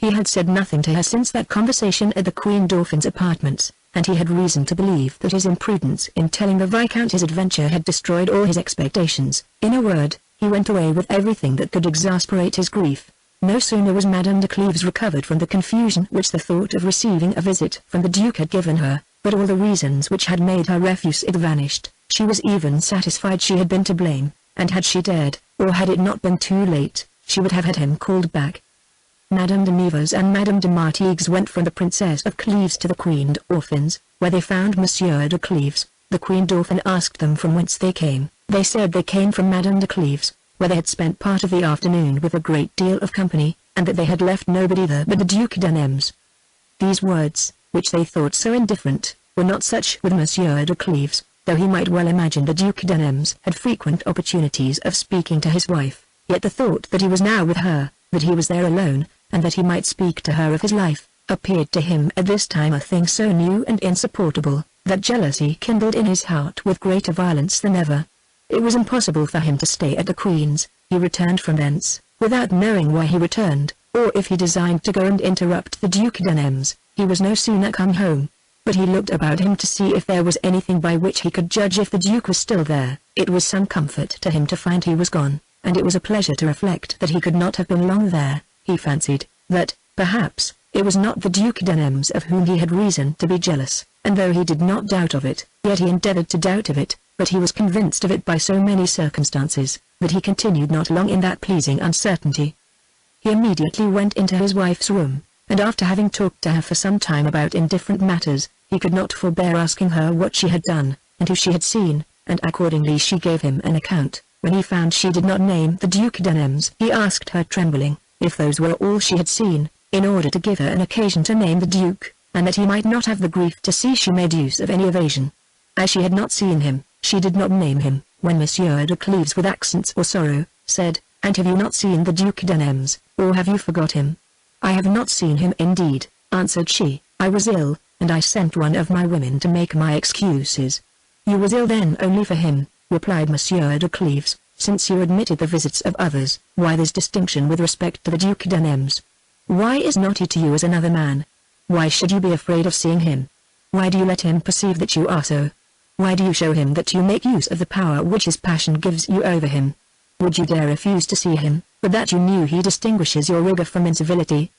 He had said nothing to her since that conversation at the Queen Dauphin's apartments, and he had reason to believe that his imprudence in telling the Viscount his adventure had destroyed all his expectations. In a word, he went away with everything that could exasperate his grief. No sooner was Madame de Cleves recovered from the confusion which the thought of receiving a visit from the Duke had given her, but all the reasons which had made her refuse it vanished. She was even satisfied she had been to blame, and had she dared, or had it not been too late, she would have had him called back. Madame de Nevers and Madame de Martigues went from the Princess of Cleves to the Queen Dauphin's, where they found Monsieur de Cleves. The Queen Dauphin asked them from whence they came. They said they came from Madame de Cleves, where they had spent part of the afternoon with a great deal of company, and that they had left nobody there but the Duc d'Anems. These words, which they thought so indifferent, were not such with Monsieur de Cleves, though he might well imagine the Duc d'Anems had frequent opportunities of speaking to his wife. Yet the thought that he was now with her, that he was there alone, and that he might speak to her of his life, appeared to him at this time a thing so new and insupportable, that jealousy kindled in his heart with greater violence than ever. It was impossible for him to stay at the Queen's. He returned from thence, without knowing why he returned, or if he designed to go and interrupt the Duc d'Anems. He was no sooner come home, but he looked about him to see if there was anything by which he could judge if the Duke was still there. It was some comfort to him to find he was gone, and it was a pleasure to reflect that he could not have been long there. He fancied that, perhaps, it was not the Duc d'Anems of whom he had reason to be jealous, and though he did not doubt of it, yet he endeavored to doubt of it, but he was convinced of it by so many circumstances, that he continued not long in that pleasing uncertainty. He immediately went into his wife's room, and after having talked to her for some time about indifferent matters, he could not forbear asking her what she had done, and who she had seen, and accordingly she gave him an account. When he found she did not name the Duc d'Anems, he asked her trembling, if those were all she had seen, in order to give her an occasion to name the Duke, and that he might not have the grief to see she made use of any evasion. As she had not seen him, she did not name him. When Monsieur de Cleves with accents of sorrow, said, "And have you not seen the Duc d'Anems, or have you forgot him?" "I have not seen him indeed," answered she. "I was ill, and I sent one of my women to make my excuses." "You was ill then only for him," replied Monsieur de Cleves, "since you admitted the visits of others. Why this distinction with respect to the Duc d'Anems? Why is not he to you as another man? Why should you be afraid of seeing him? Why do you let him perceive that you are so? Why do you show him that you make use of the power which his passion gives you over him? Would you dare refuse to see him, but that you knew he distinguishes your rigor from incivility?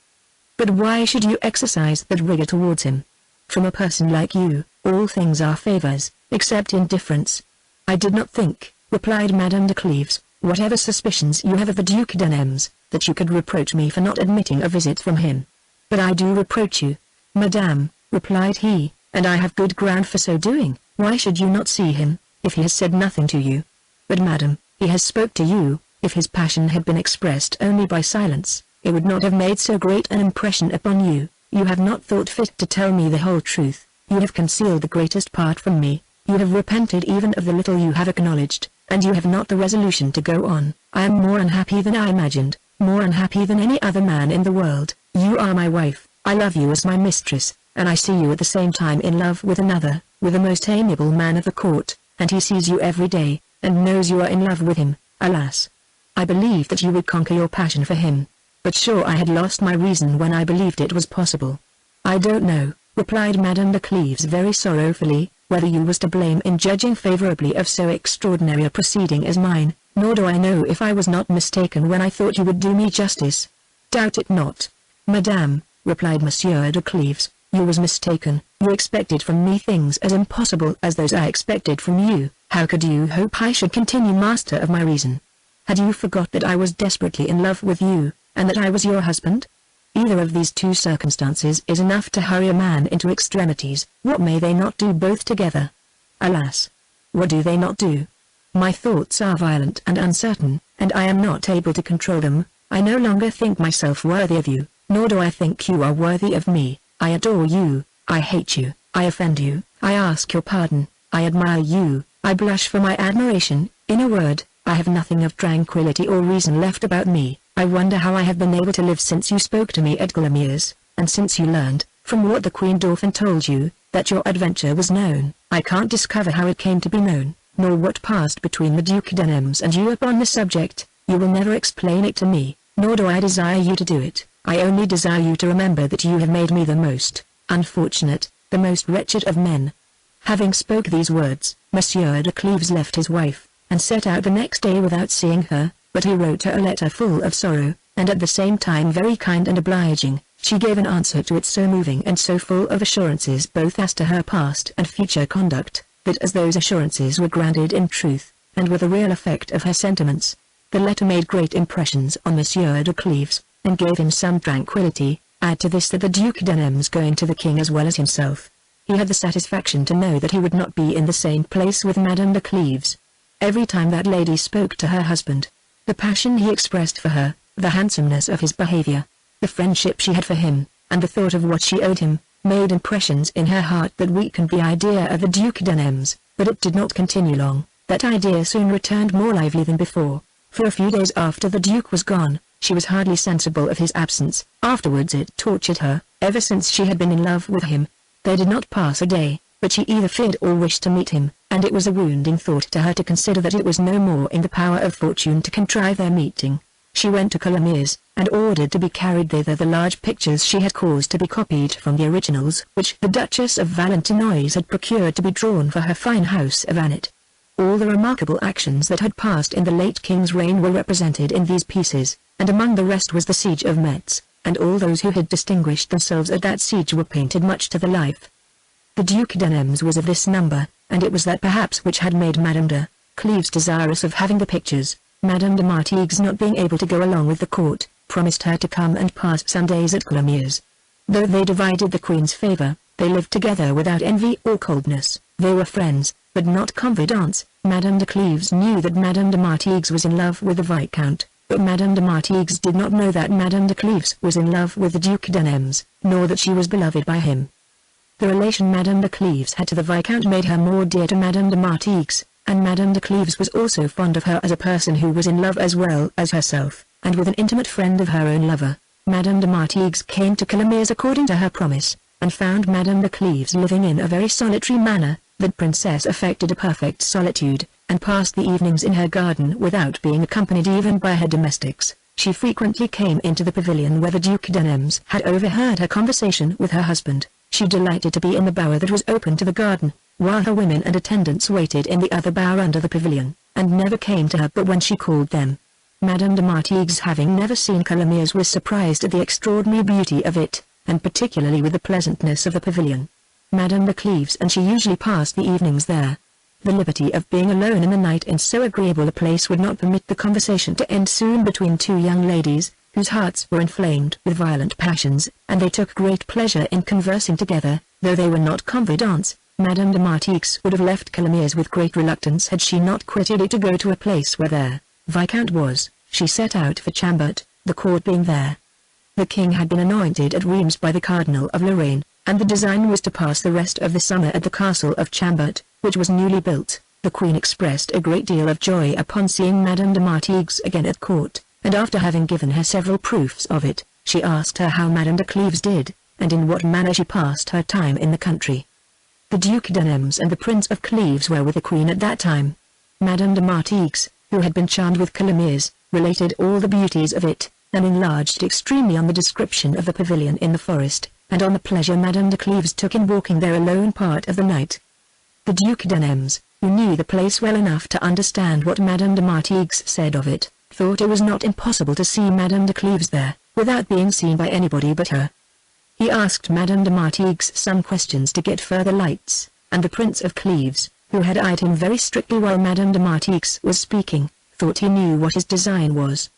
But why should you exercise that rigor towards him? From a person like you, all things are favors, except indifference." "I did not think," replied Madame de Cleves, "whatever suspicions you have of the Duc d'Anems, that you could reproach me for not admitting a visit from him." "But I do reproach you, Madame," replied he, "and I have good ground for so doing. Why should you not see him, if he has said nothing to you?" "But Madame, he has spoke to you. If his passion had been expressed only by silence, it would not have made so great an impression upon you. You have not thought fit to tell me the whole truth. You have concealed the greatest part from me. You have repented even of the little you have acknowledged, and you have not the resolution to go on. I am more unhappy than I imagined, more unhappy than any other man in the world. You are my wife, I love you as my mistress, and I see you at the same time in love with another, with the most amiable man of the court, and he sees you every day, and knows you are in love with him. Alas! I believed that you would conquer your passion for him, but sure I had lost my reason when I believed it was possible." "I don't know," replied Madame de Cleves very sorrowfully, "whether you was to blame in judging favorably of so extraordinary a proceeding as mine, nor do I know if I was not mistaken when I thought you would do me justice." "Doubt it not, Madame," replied Monsieur de Cleves. "You was mistaken. You expected from me things as impossible as those I expected from you. How could you hope I should continue master of my reason? Had you forgot that I was desperately in love with you, and that I was your husband? Either of these two circumstances is enough to hurry a man into extremities. What may they not do both together? Alas! What do they not do? My thoughts are violent and uncertain, and I am not able to control them. I no longer think myself worthy of you, nor do I think you are worthy of me. I adore you, I hate you, I offend you, I ask your pardon, I admire you, I blush for my admiration. In a word, I have nothing of tranquility or reason left about me. I wonder how I have been able to live since you spoke to me at Guillemier's, and since you learned, from what the Queen Dauphin told you, that your adventure was known. I can't discover how it came to be known, nor what passed between the Duc d'Anems and you upon the subject. You will never explain it to me, nor do I desire you to do it. I only desire you to remember that you have made me the most unfortunate, the most wretched of men." Having spoke these words, Monsieur de Cleves left his wife, and set out the next day without seeing her, but he wrote her a letter full of sorrow, and at the same time very kind and obliging. She gave an answer to it so moving and so full of assurances both as to her past and future conduct, that as those assurances were granted in truth, and with a real effect of her sentiments, the letter made great impressions on Monsieur de Cleves, and gave him some tranquillity. Add to this that the Duc d'Anem's going to the king as well as himself. He had the satisfaction to know that he would not be in the same place with Madame de Cleves. Every time that lady spoke to her husband, the passion he expressed for her, the handsomeness of his behavior, the friendship she had for him, and the thought of what she owed him, made impressions in her heart that weakened the idea of the Duc d'Anem's, but it did not continue long. That idea soon returned more lively than before. For a few days after the Duke was gone, she was hardly sensible of his absence. Afterwards it tortured her, ever since she had been in love with him. There did not pass a day, but she either feared or wished to meet him, and it was a wounding thought to her to consider that it was no more in the power of fortune to contrive their meeting. She went to Colomiers, and ordered to be carried thither the large pictures she had caused to be copied from the originals which the Duchess of Valentinois had procured to be drawn for her fine house of Annette. All the remarkable actions that had passed in the late king's reign were represented in these pieces, and among the rest was the siege of Metz, and all those who had distinguished themselves at that siege were painted much to the life. The Duc d'Anem's was of this number, and it was that perhaps which had made Madame de Cleves desirous of having the pictures. Madame de Martigues, not being able to go along with the court, promised her to come and pass some days at Colomiers. Though they divided the queen's favor, they lived together without envy or coldness. They were friends, but not confidants. Madame de Cleves knew that Madame de Martigues was in love with the Viscount, but Madame de Martigues did not know that Madame de Cleves was in love with the Duc d'Anem's, nor that she was beloved by him. The relation Madame de Cleves had to the Viscount made her more dear to Madame de Martigues, and Madame de Cleves was also fond of her as a person who was in love as well as herself, and with an intimate friend of her own lover. Madame de Martigues came to Colomiers according to her promise, and found Madame de Cleves living in a very solitary manner. The princess affected a perfect solitude, and passed the evenings in her garden without being accompanied even by her domestics. She frequently came into the pavilion where the Duc d'Anem's had overheard her conversation with her husband. She delighted to be in the bower that was open to the garden, while her women and attendants waited in the other bower under the pavilion, and never came to her but when she called them. Madame de Martigues, having never seen Colomiers, was surprised at the extraordinary beauty of it, and particularly with the pleasantness of the pavilion. Madame de Cleves and she usually passed the evenings there. The liberty of being alone in the night in so agreeable a place would not permit the conversation to end soon between two young ladies, whose hearts were inflamed with violent passions, and they took great pleasure in conversing together, though they were not confidants. Madame de Martigues would have left Colomiers with great reluctance had she not quitted it to go to a place where their Viscount was. She set out for Chambord, the court being there. The king had been anointed at Reims by the Cardinal of Lorraine, and the design was to pass the rest of the summer at the castle of Chambord, which was newly built. The queen expressed a great deal of joy upon seeing Madame de Martigues again at court, and after having given her several proofs of it, she asked her how Madame de Cleves did, and in what manner she passed her time in the country. The Duc d'Anem's and the Prince of Cleves were with the queen at that time. Madame de Martigues, who had been charmed with Colomiers, related all the beauties of it, and enlarged extremely on the description of the pavilion in the forest, and on the pleasure Madame de Cleves took in walking there alone part of the night. The Duc d'Anem's, who knew the place well enough to understand what Madame de Martigues said of it, thought it was not impossible to see Madame de Cleves there, without being seen by anybody but her. He asked Madame de Martigues some questions to get further lights, and the Prince of Cleves, who had eyed him very strictly while Madame de Martigues was speaking, thought he knew what his design was.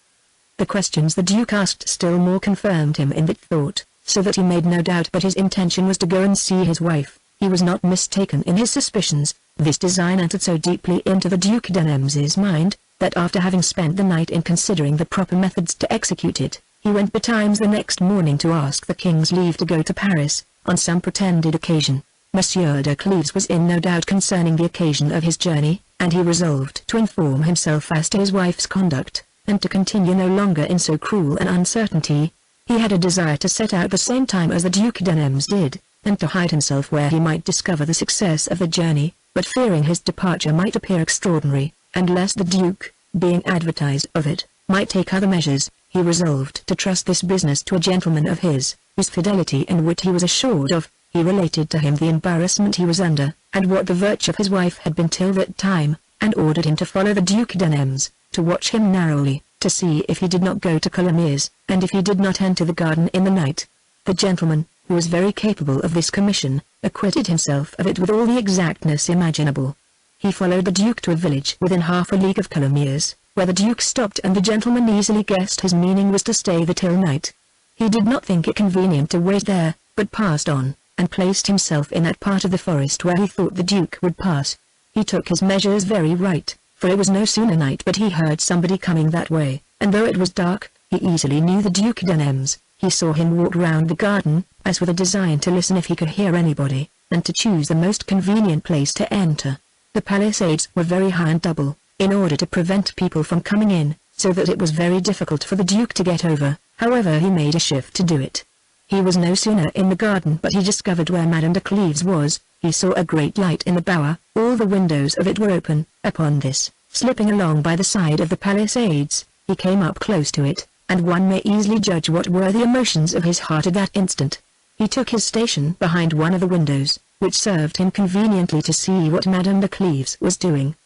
The questions the Duke asked still more confirmed him in that thought, so that he made no doubt but his intention was to go and see his wife. He was not mistaken in his suspicions. This design entered so deeply into the Duc d'Anem's mind, that after having spent the night in considering the proper methods to execute it, he went betimes the next morning to ask the king's leave to go to Paris, on some pretended occasion. Monsieur de Cleves was in no doubt concerning the occasion of his journey, and he resolved to inform himself as to his wife's conduct, and to continue no longer in so cruel an uncertainty. He had a desire to set out the same time as the Duc d'Anem's did, and to hide himself where he might discover the success of the journey, but fearing his departure might appear extraordinary, and lest the Duke, being advertised of it, might take other measures, he resolved to trust this business to a gentleman of his, whose fidelity and wit he was assured of. He related to him the embarrassment he was under, and what the virtue of his wife had been till that time, and ordered him to follow the Duc d'Anems, to watch him narrowly, to see if he did not go to Colomiers, and if he did not enter the garden in the night. The gentleman, who was very capable of this commission, acquitted himself of it with all the exactness imaginable. He followed the Duke to a village within half a league of Colomiers, where the Duke stopped, and the gentleman easily guessed his meaning was to stay there till night. He did not think it convenient to wait there, but passed on, and placed himself in that part of the forest where he thought the Duke would pass. He took his measures very right, for it was no sooner night but he heard somebody coming that way, and though it was dark, he easily knew the Duc d'Anems. He saw him walk round the garden, as with a design to listen if he could hear anybody, and to choose the most convenient place to enter. The palisades were very high and double, in order to prevent people from coming in, so that it was very difficult for the Duke to get over. However, he made a shift to do it. He was no sooner in the garden but he discovered where Madame de Cleves was. He saw a great light in the bower, all the windows of it were open. Upon this, slipping along by the side of the palisades, he came up close to it, and one may easily judge what were the emotions of his heart at that instant. He took his station behind one of the windows, which served him conveniently to see what Madame de Cleves was doing.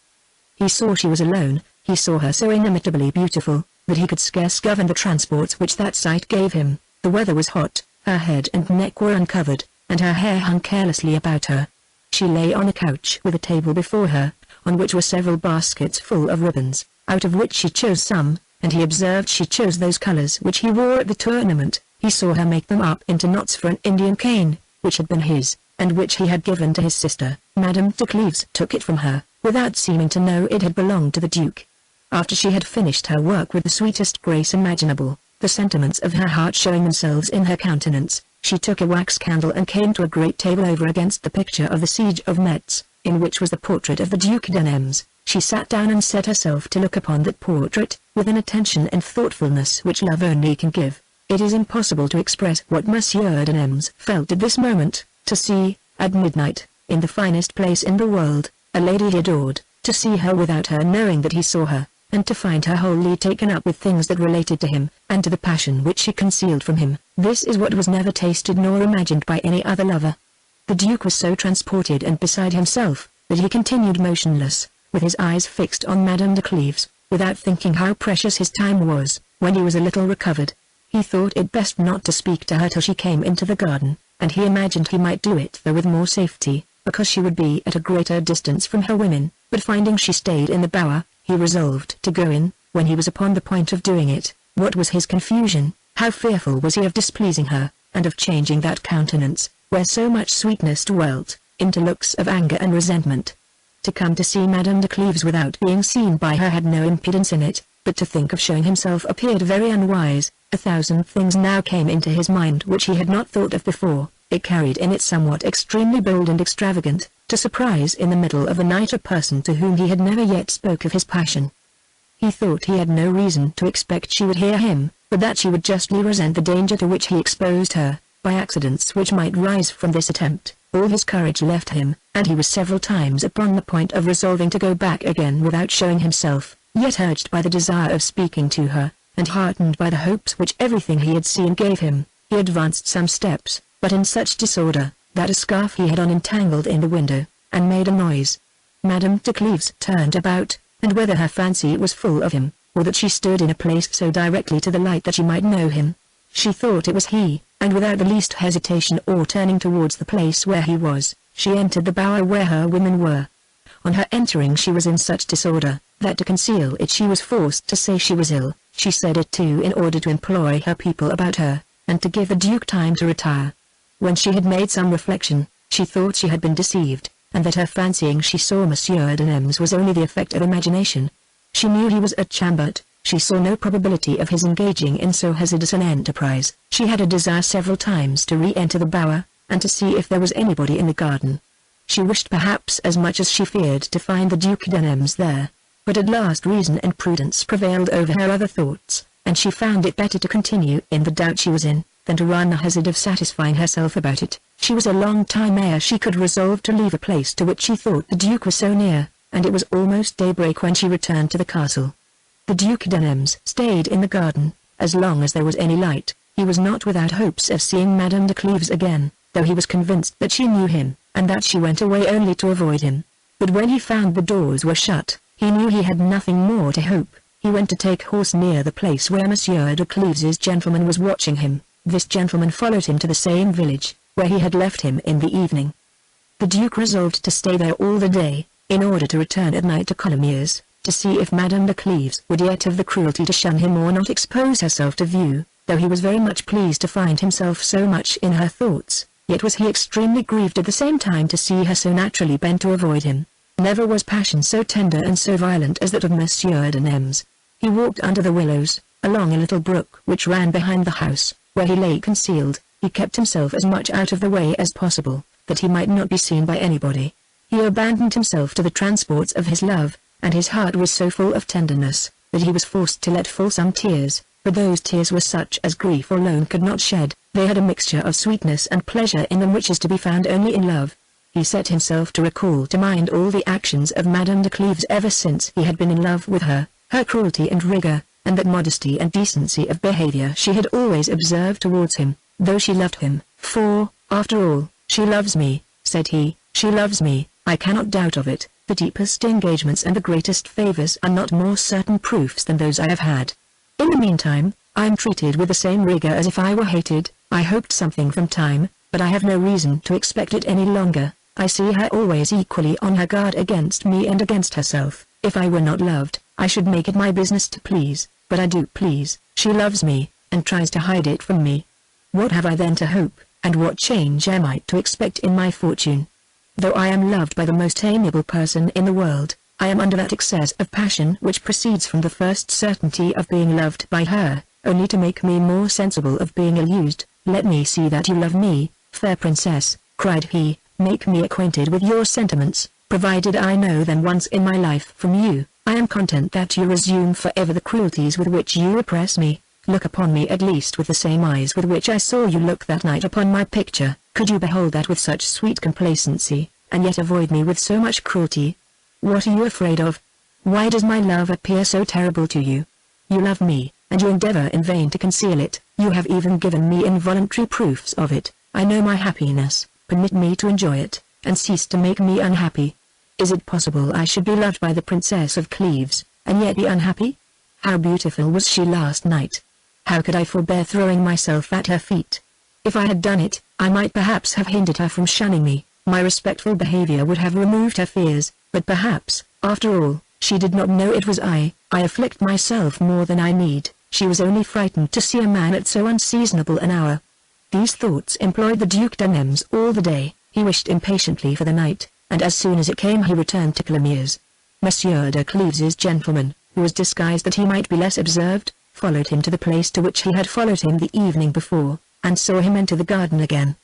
He saw she was alone. He saw her so inimitably beautiful, that he could scarce govern the transports which that sight gave him. The weather was hot, her head and neck were uncovered, and her hair hung carelessly about her. She lay on a couch with a table before her, on which were several baskets full of ribbons, out of which she chose some, and he observed she chose those colors which he wore at the tournament. He saw her make them up into knots for an Indian cane, which had been his, and which he had given to his sister. Madame de Cleves took it from her, without seeming to know it had belonged to the Duke. After she had finished her work with the sweetest grace imaginable, the sentiments of her heart showing themselves in her countenance, she took a wax candle and came to a great table over against the picture of the Siege of Metz, in which was the portrait of the Duc d'Anems. She sat down and set herself to look upon that portrait, with an attention and thoughtfulness which love only can give. It is impossible to express what Monsieur d'Anems felt at this moment, to see, at midnight, in the finest place in the world, a lady he adored, to see her without her knowing that he saw her, and to find her wholly taken up with things that related to him, and to the passion which she concealed from him. This is what was never tasted nor imagined by any other lover. The Duke was so transported and beside himself, that he continued motionless, with his eyes fixed on Madame de Cleves, without thinking how precious his time was. When he was a little recovered, he thought it best not to speak to her till she came into the garden, and he imagined he might do it there with more safety, because she would be at a greater distance from her women, but finding she stayed in the bower, he resolved to go in. When he was upon the point of doing it, what was his confusion, how fearful was he of displeasing her, and of changing that countenance, where so much sweetness dwelt, into looks of anger and resentment. To come to see Madame de Cleves without being seen by her had no impudence in it, but to think of showing himself appeared very unwise. 1,000 things now came into his mind which he had not thought of before. It carried in it somewhat extremely bold and extravagant, to surprise in the middle of the night a person to whom he had never yet spoke of his passion. He thought he had no reason to expect she would hear him, but that she would justly resent the danger to which he exposed her, by accidents which might rise from this attempt. All his courage left him, and he was several times upon the point of resolving to go back again without showing himself, yet urged by the desire of speaking to her, and heartened by the hopes which everything he had seen gave him, he advanced some steps, but in such disorder, that a scarf he had on entangled in the window, and made a noise. Madame de Cleves turned about, and whether her fancy was full of him, or that she stood in a place so directly to the light that she might know him, she thought it was he, and without the least hesitation or turning towards the place where he was, she entered the bower where her women were. On her entering she was in such disorder, that to conceal it she was forced to say she was ill. She said it too in order to employ her people about her, and to give the Duke time to retire. When she had made some reflection, she thought she had been deceived, and that her fancying she saw Monsieur d'Anems was only the effect of imagination. She knew he was at Chambert. She saw no probability of his engaging in so hazardous an enterprise. She had a desire several times to re-enter the bower, and to see if there was anybody in the garden. She wished perhaps as much as she feared to find the Duc d'Anems there, but at last reason and prudence prevailed over her other thoughts, and she found it better to continue in the doubt she was in, than to run the hazard of satisfying herself about it. She was a long time ere she could resolve to leave a place to which she thought the Duke was so near, and it was almost daybreak when she returned to the castle. The Duc d'Anems stayed in the garden, as long as there was any light, he was not without hopes of seeing Madame de Cleves again, though he was convinced that she knew him, and that she went away only to avoid him. But when he found the doors were shut, he knew he had nothing more to hope. He went to take horse near the place where Monsieur de Cleves's gentleman was watching him. This gentleman followed him to the same village, where he had left him in the evening. The Duke resolved to stay there all the day, in order to return at night to Colomiers, to see if Madame de Cleves would yet have the cruelty to shun him or not expose herself to view. Though he was very much pleased to find himself so much in her thoughts, yet was he extremely grieved at the same time to see her so naturally bent to avoid him. Never was passion so tender and so violent as that of Monsieur de Nemes. He walked under the willows, along a little brook which ran behind the house, where he lay concealed. He kept himself as much out of the way as possible, that he might not be seen by anybody. He abandoned himself to the transports of his love, and his heart was so full of tenderness, that he was forced to let fall some tears, for those tears were such as grief alone could not shed. They had a mixture of sweetness and pleasure in them which is to be found only in love. He set himself to recall to mind all the actions of Madame de Cleves ever since he had been in love with her, her cruelty and rigor, and that modesty and decency of behavior she had always observed towards him, though she loved him. For, after all, she loves me, said he, she loves me, I cannot doubt of it. The deepest engagements and the greatest favors are not more certain proofs than those I have had. In the meantime, I am treated with the same rigor as if I were hated. I hoped something from time, but I have no reason to expect it any longer. I see her always equally on her guard against me and against herself. If I were not loved, I should make it my business to please, but I do please. She loves me, and tries to hide it from me. What have I then to hope, and what change am I to expect in my fortune? Though I am loved by the most amiable person in the world, I am under that excess of passion which proceeds from the first certainty of being loved by her, only to make me more sensible of being ill-used. Let me see that you love me, fair princess, cried he, make me acquainted with your sentiments, provided I know them once in my life from you. I am content that you resume forever the cruelties with which you oppress me. Look upon me at least with the same eyes with which I saw you look that night upon my picture. Could you behold that with such sweet complacency, and yet avoid me with so much cruelty? What are you afraid of? Why does my love appear so terrible to you? You love me, and you endeavor in vain to conceal it. You have even given me involuntary proofs of it. I know my happiness, permit me to enjoy it, and cease to make me unhappy. Is it possible I should be loved by the Princess of Cleves, and yet be unhappy? How beautiful was she last night! How could I forbear throwing myself at her feet? If I had done it, I might perhaps have hindered her from shunning me. My respectful behavior would have removed her fears, but perhaps, after all, she did not know it was I. I afflict myself more than I need. She was only frightened to see a man at so unseasonable an hour. These thoughts employed the Duc de Nemes all the day. He wished impatiently for the night, and as soon as it came he returned to Colomiers. Monsieur de Cleves's gentleman, who was disguised that he might be less observed, followed him to the place to which he had followed him the evening before, and saw him enter the garden again.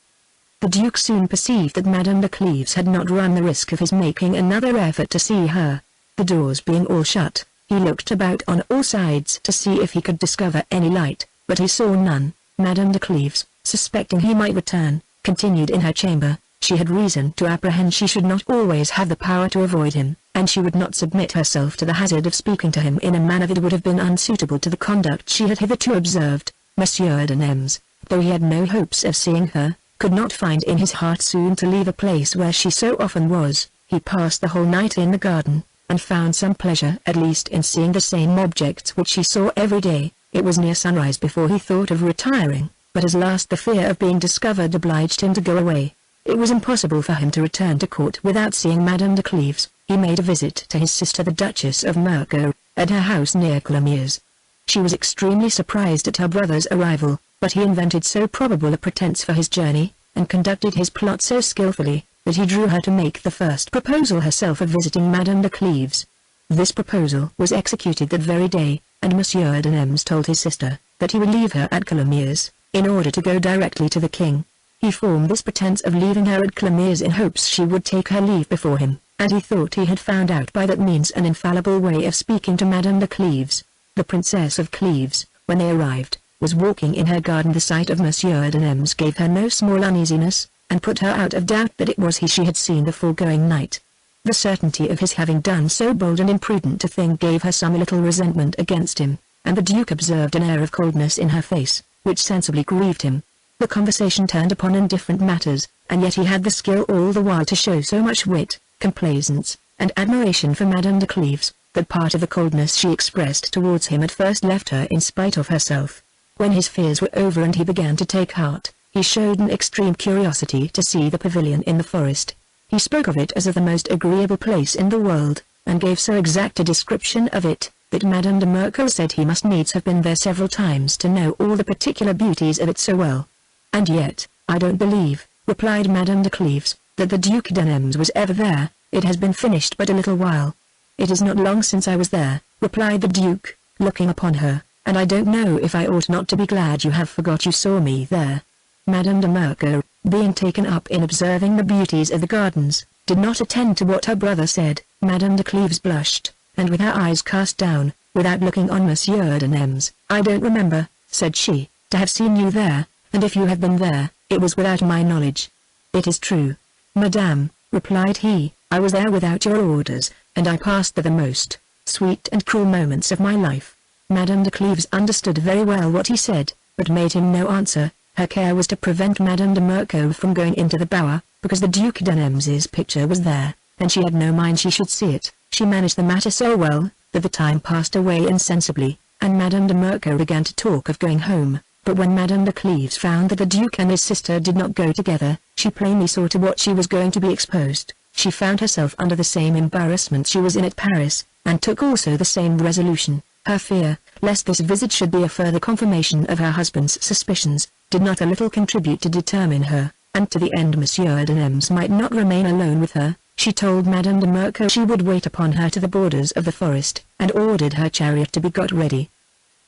The Duke soon perceived that Madame de Cleves had not run the risk of his making another effort to see her. The doors being all shut, he looked about on all sides to see if he could discover any light, but he saw none. Madame de Cleves, suspecting he might return, continued in her chamber. She had reason to apprehend she should not always have the power to avoid him, and she would not submit herself to the hazard of speaking to him in a manner that would have been unsuitable to the conduct she had hitherto observed. Monsieur de Nemes, though he had no hopes of seeing her, could not find in his heart soon to leave a place where she so often was. He passed the whole night in the garden, and found some pleasure at least in seeing the same objects which he saw every day. It was near sunrise before he thought of retiring, but at last the fear of being discovered obliged him to go away. It was impossible for him to return to court without seeing Madame de Cleves. He made a visit to his sister the Duchess of Mercœur, at her house near Colomiers. She was extremely surprised at her brother's arrival, but he invented so probable a pretence for his journey, and conducted his plot so skillfully, that he drew her to make the first proposal herself of visiting Madame de Cleves. This proposal was executed that very day, and Monsieur de Nemes told his sister that he would leave her at Colomiers, in order to go directly to the king. He formed this pretence of leaving her at Colomiers in hopes she would take her leave before him, and he thought he had found out by that means an infallible way of speaking to Madame de Cleves. The Princess of Cleves, when they arrived, was walking in her garden. The sight of Monsieur de Nemes gave her no small uneasiness, and put her out of doubt that it was he she had seen the foregoing night. The certainty of his having done so bold and imprudent a thing gave her some little resentment against him, and the Duke observed an air of coldness in her face, which sensibly grieved him. The conversation turned upon indifferent matters, and yet he had the skill all the while to show so much wit, complaisance, and admiration for Madame de Cleves, that part of the coldness she expressed towards him at first left her in spite of herself. When his fears were over and he began to take heart, he showed an extreme curiosity to see the pavilion in the forest. He spoke of it as of the most agreeable place in the world, and gave so exact a description of it, that Madame de Mercoeur said he must needs have been there several times to know all the particular beauties of it so well. "And yet, I don't believe," replied Madame de Cleves, "that the Duc d'Anems was ever there. It has been finished but a little while." "It is not long since I was there," replied the Duke, looking upon her, "and I don't know if I ought not to be glad you have forgot you saw me there." Madame de Mercoeur, being taken up in observing the beauties of the gardens, did not attend to what her brother said. Madame de Cleves blushed, and with her eyes cast down, without looking on Monsieur d'Anems, "I don't remember," said she, "to have seen you there, and if you have been there, it was without my knowledge." "It is true, Madame," replied he, "I was there without your orders, and I passed the most sweet and cruel moments of my life." Madame de Cleves understood very well what he said, but made him no answer. Her care was to prevent Madame de Mercoeur from going into the bower, because the Duc d'Anems's picture was there, and she had no mind she should see it. She managed the matter so well, that the time passed away insensibly, and Madame de Mercoeur began to talk of going home. But when Madame de Cleves found that the Duke and his sister did not go together, she plainly saw to what she was going to be exposed. She found herself under the same embarrassment she was in at Paris, and took also the same resolution. Her fear, lest this visit should be a further confirmation of her husband's suspicions, did not a little contribute to determine her, and to the end Monsieur d'Anems might not remain alone with her. She told Madame de Mercoeur she would wait upon her to the borders of the forest, and ordered her chariot to be got ready.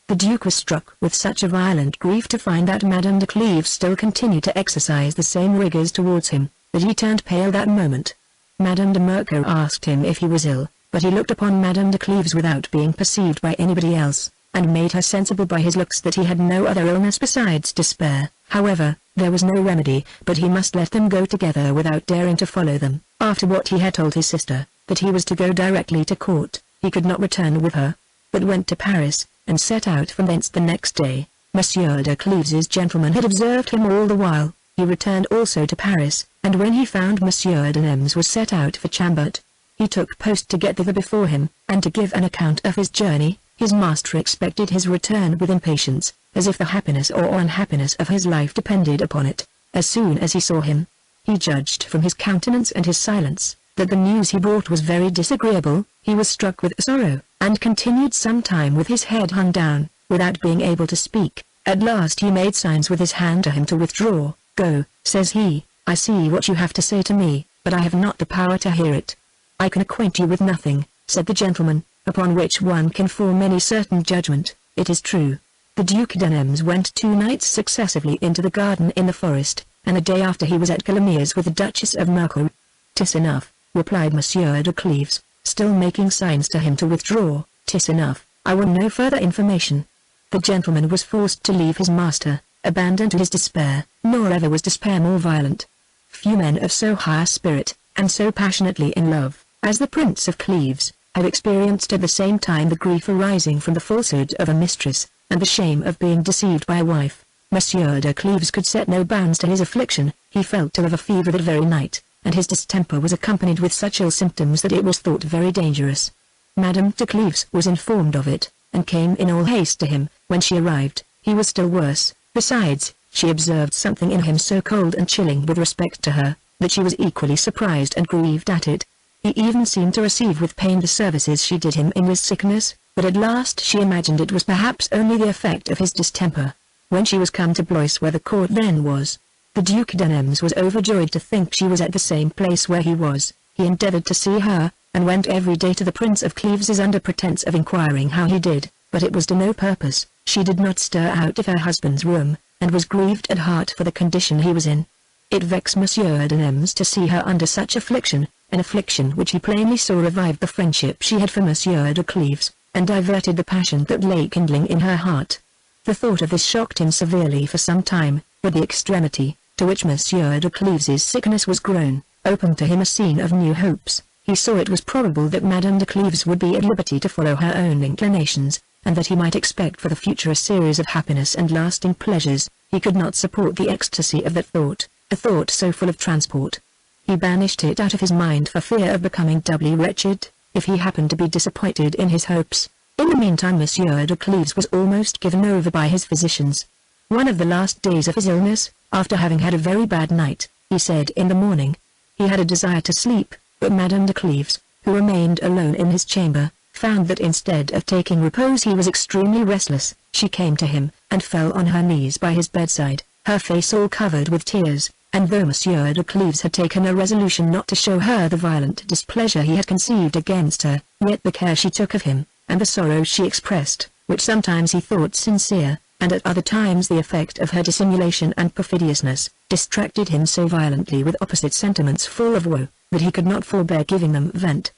The Duke was struck with such a violent grief to find that Madame de Cleves still continued to exercise the same rigours towards him, that he turned pale that moment. Madame de Mercoeur asked him if he was ill, but he looked upon Madame de Cleves without being perceived by anybody else, and made her sensible by his looks that he had no other illness besides despair. However, there was no remedy, but he must let them go together without daring to follow them. After what he had told his sister, that he was to go directly to court, he could not return with her, but went to Paris, and set out from thence the next day. Monsieur de Cleves's gentleman had observed him all the while. He returned also to Paris, and when he found Monsieur d'Anems was set out for Chambord, he took post to get thither before him, and to give an account of his journey. His master expected his return with impatience, as if the happiness or unhappiness of his life depended upon it. As soon as he saw him, he judged from his countenance and his silence, that the news he brought was very disagreeable. He was struck with sorrow, and continued some time with his head hung down, without being able to speak. At last he made signs with his hand to him to withdraw. "Go," says he, "I see what you have to say to me, but I have not the power to hear it." "I can acquaint you with nothing," said the gentleman, "upon which one can form any certain judgment. It is true. The Duc d'Anems went 2 nights successively into the garden in the forest, and the day after he was at Calemere's with the Duchess of Mercoeur." "'Tis enough," replied Monsieur de Cleves, still making signs to him to withdraw. "'Tis enough, I want no further information." The gentleman was forced to leave his master, abandoned to his despair, nor ever was despair more violent. Few men of so high a spirit, and so passionately in love, as the Prince of Cleves, have experienced at the same time the grief arising from the falsehood of a mistress, and the shame of being deceived by a wife. Monsieur de Cleves could set no bounds to his affliction. He felt to have a fever that very night, and his distemper was accompanied with such ill symptoms that it was thought very dangerous. Madame de Cleves was informed of it, and came in all haste to him. When she arrived, he was still worse. Besides, she observed something in him so cold and chilling with respect to her, that she was equally surprised and grieved at it. He even seemed to receive with pain the services she did him in his sickness, but at last she imagined it was perhaps only the effect of his distemper. When she was come to Blois where the court then was, the Duc d'Anems was overjoyed to think she was at the same place where he was. He endeavoured to see her, and went every day to the Prince of Cleves's under pretence of inquiring how he did, but it was to no purpose. She did not stir out of her husband's room, and was grieved at heart for the condition he was in. It vexed Monsieur d'Anems to see her under such affliction, an affliction which he plainly saw revived the friendship she had for Monsieur de Cleves, and diverted the passion that lay kindling in her heart. The thought of this shocked him severely for some time, but the extremity, to which Monsieur de Cleves's sickness was grown, opened to him a scene of new hopes. He saw it was probable that Madame de Cleves would be at liberty to follow her own inclinations, and that he might expect for the future a series of happiness and lasting pleasures. He could not support the ecstasy of that thought, a thought so full of transport. He banished it out of his mind for fear of becoming doubly wretched, if he happened to be disappointed in his hopes. In the meantime Monsieur de Cleves was almost given over by his physicians. One of the last days of his illness, after having had a very bad night, he said in the morning, he had a desire to sleep, but Madame de Cleves, who remained alone in his chamber, found that instead of taking repose he was extremely restless. She came to him, and fell on her knees by his bedside, her face all covered with tears, and though Monsieur de Cleves had taken a resolution not to show her the violent displeasure he had conceived against her, yet the care she took of him, and the sorrow she expressed, which sometimes he thought sincere, and at other times the effect of her dissimulation and perfidiousness, distracted him so violently with opposite sentiments full of woe, that he could not forbear giving them vent.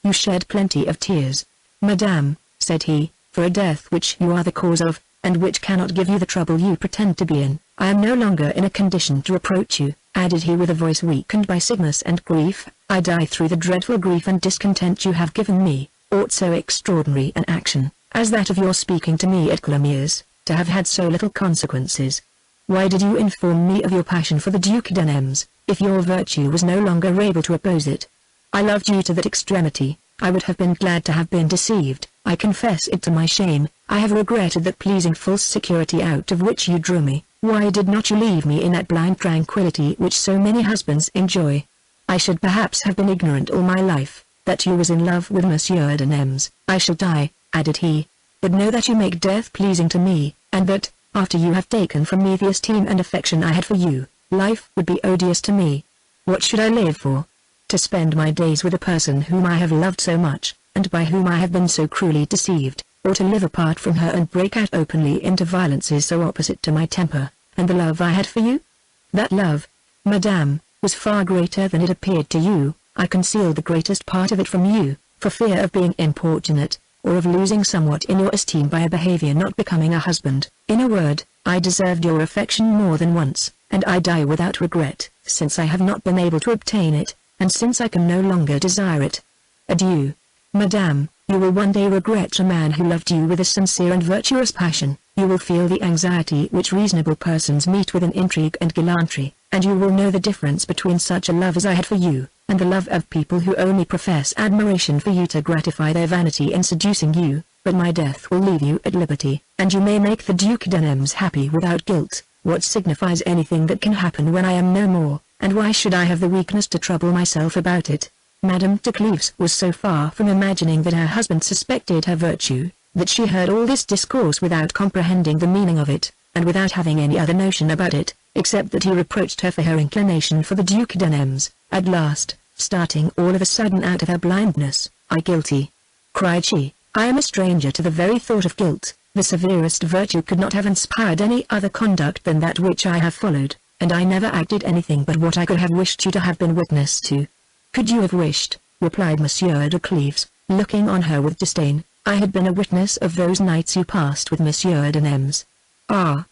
"You shed plenty of tears, Madame," said he, "for a death which you are the cause of, and which cannot give you the trouble you pretend to be in. I am no longer in a condition to reproach you," added he with a voice weakened by sickness and grief. "I die through the dreadful grief and discontent you have given me. Ought so extraordinary an action, as that of your speaking to me at Cleves, to have had so little consequences? Why did you inform me of your passion for the Duc de Nemours, if your virtue was no longer able to oppose it? I loved you to that extremity. I would have been glad to have been deceived. I confess it to my shame. I have regretted that pleasing false security out of which you drew me. Why did not you leave me in that blind tranquillity which so many husbands enjoy? I should perhaps have been ignorant all my life, that you was in love with Monsieur de Nemours. I shall die," added he, "but know that you make death pleasing to me, and that, after you have taken from me the esteem and affection I had for you, life would be odious to me. What should I live for? To spend my days with a person whom I have loved so much, and by whom I have been so cruelly deceived, or to live apart from her and break out openly into violences so opposite to my temper, and the love I had for you? That love, Madame, was far greater than it appeared to you. I concealed the greatest part of it from you, for fear of being importunate, or of losing somewhat in your esteem by a behavior not becoming a husband. In a word, I deserved your affection more than once, and I die without regret, since I have not been able to obtain it, and since I can no longer desire it. Adieu, Madame. You will one day regret a man who loved you with a sincere and virtuous passion. You will feel the anxiety which reasonable persons meet with in intrigue and gallantry, and you will know the difference between such a love as I had for you, and the love of people who only profess admiration for you to gratify their vanity in seducing you. But my death will leave you at liberty, and you may make the Duc de Nemours happy without guilt. What signifies anything that can happen when I am no more, and why should I have the weakness to trouble myself about it?" Madame de Cleves was so far from imagining that her husband suspected her virtue, that she heard all this discourse without comprehending the meaning of it, and without having any other notion about it, except that he reproached her for her inclination for the Duc de Nemours. At last, starting all of a sudden out of her blindness, "I guilty!" cried she. "I am a stranger to the very thought of guilt. The severest virtue could not have inspired any other conduct than that which I have followed, and I never acted anything but what I could have wished you to have been witness to." "Could you have wished," replied Monsieur de Cleves, looking on her with disdain, "I had been a witness of those nights you passed with Monsieur de Nemours." "Ah,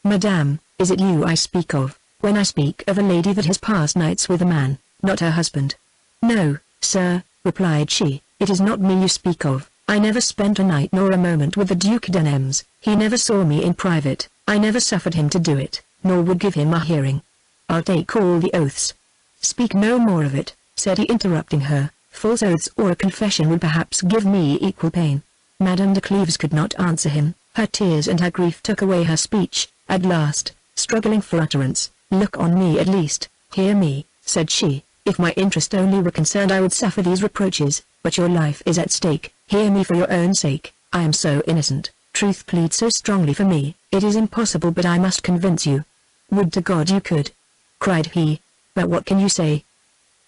Madame, is it you I speak of, when I speak of a lady that has passed nights with a man, not her husband?" "No, sir," replied she, "it is not me you speak of. I never spent a night nor a moment with the Duc de Nemours. He never saw me in private. I never suffered him to do it, nor would give him a hearing. I'll take all the oaths." "Speak no more of it," said he, interrupting her. "False oaths or a confession would perhaps give me equal pain." Madame de Cleves could not answer him. Her tears and her grief took away her speech. At last, struggling for utterance, "Look on me at least, hear me," said she. "If my interest only were concerned I would suffer these reproaches, but your life is at stake. Hear me for your own sake. I am so innocent, truth pleads so strongly for me, it is impossible but I must convince you." "Would to God you could!" cried he. "But what can you say?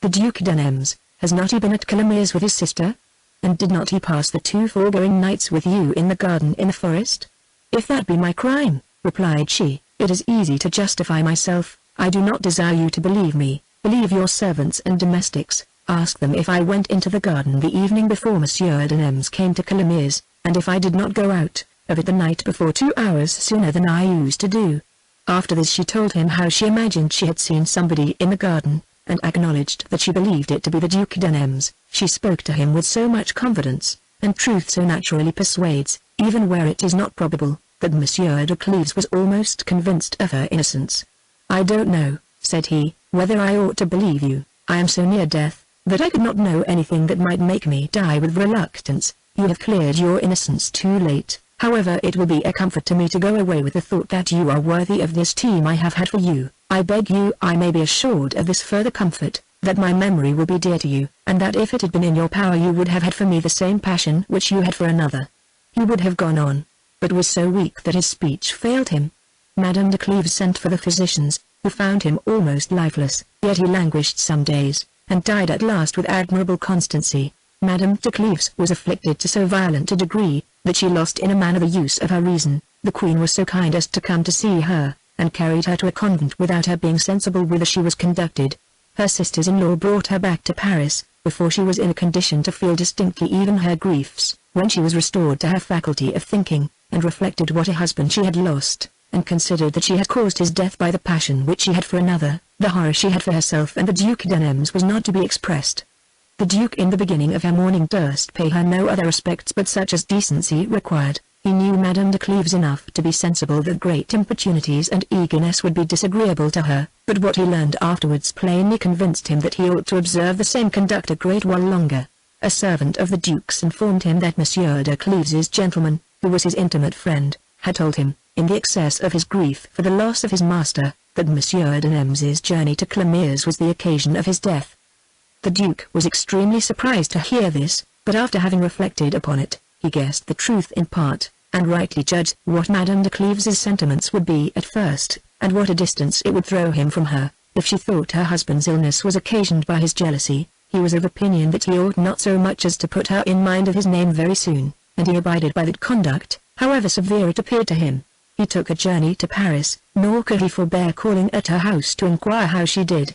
The Duc de Nemours, has not he been at Cleves with his sister? And did not he pass the 2 foregoing nights with you in the garden in the forest?" "If that be my crime," replied she, "it is easy to justify myself. I do not desire you to believe me. Believe your servants and domestics. Ask them if I went into the garden the evening before Monsieur de Nemours came to Cleves, and if I did not go out of it the night before 2 hours sooner than I used to do." After this she told him how she imagined she had seen somebody in the garden, and acknowledged that she believed it to be the Duc d'Anems. She spoke to him with so much confidence, and truth so naturally persuades, even where it is not probable, that Monsieur de Cleves was almost convinced of her innocence. "I don't know," said he, "whether I ought to believe you. I am so near death, that I could not know anything that might make me die with reluctance. You have cleared your innocence too late. However, it will be a comfort to me to go away with the thought that you are worthy of this esteem I have had for you. I beg you I may be assured of this further comfort, that my memory will be dear to you, and that if it had been in your power you would have had for me the same passion which you had for another." He would have gone on, but was so weak that his speech failed him. Madame de Cleves sent for the physicians, who found him almost lifeless, yet he languished some days, and died at last with admirable constancy. Madame de Cleves was afflicted to so violent a degree, that she lost in a manner the use of her reason. The Queen was so kind as to come to see her, and carried her to a convent without her being sensible whither she was conducted. Her sisters-in-law brought her back to Paris, before she was in a condition to feel distinctly even her griefs. When she was restored to her faculty of thinking, and reflected what a husband she had lost, and considered that she had caused his death by the passion which she had for another, the horror she had for herself and the Duc d'Anems was not to be expressed. The Duke in the beginning of her mourning durst pay her no other respects but such as decency required. He knew Madame de Cleves enough to be sensible that great importunities and eagerness would be disagreeable to her, but what he learned afterwards plainly convinced him that he ought to observe the same conduct a great while longer. A servant of the Duke's informed him that Monsieur de Cleves's gentleman, who was his intimate friend, had told him, in the excess of his grief for the loss of his master, that Monsieur d'Anems's journey to Cleves was the occasion of his death. The Duke was extremely surprised to hear this, but after having reflected upon it, he guessed the truth in part, and rightly judged what Madame de Cleves's sentiments would be at first, and what a distance it would throw him from her, if she thought her husband's illness was occasioned by his jealousy. He was of opinion that he ought not so much as to put her in mind of his name very soon, and he abided by that conduct, however severe it appeared to him. He took a journey to Paris, nor could he forbear calling at her house to inquire how she did.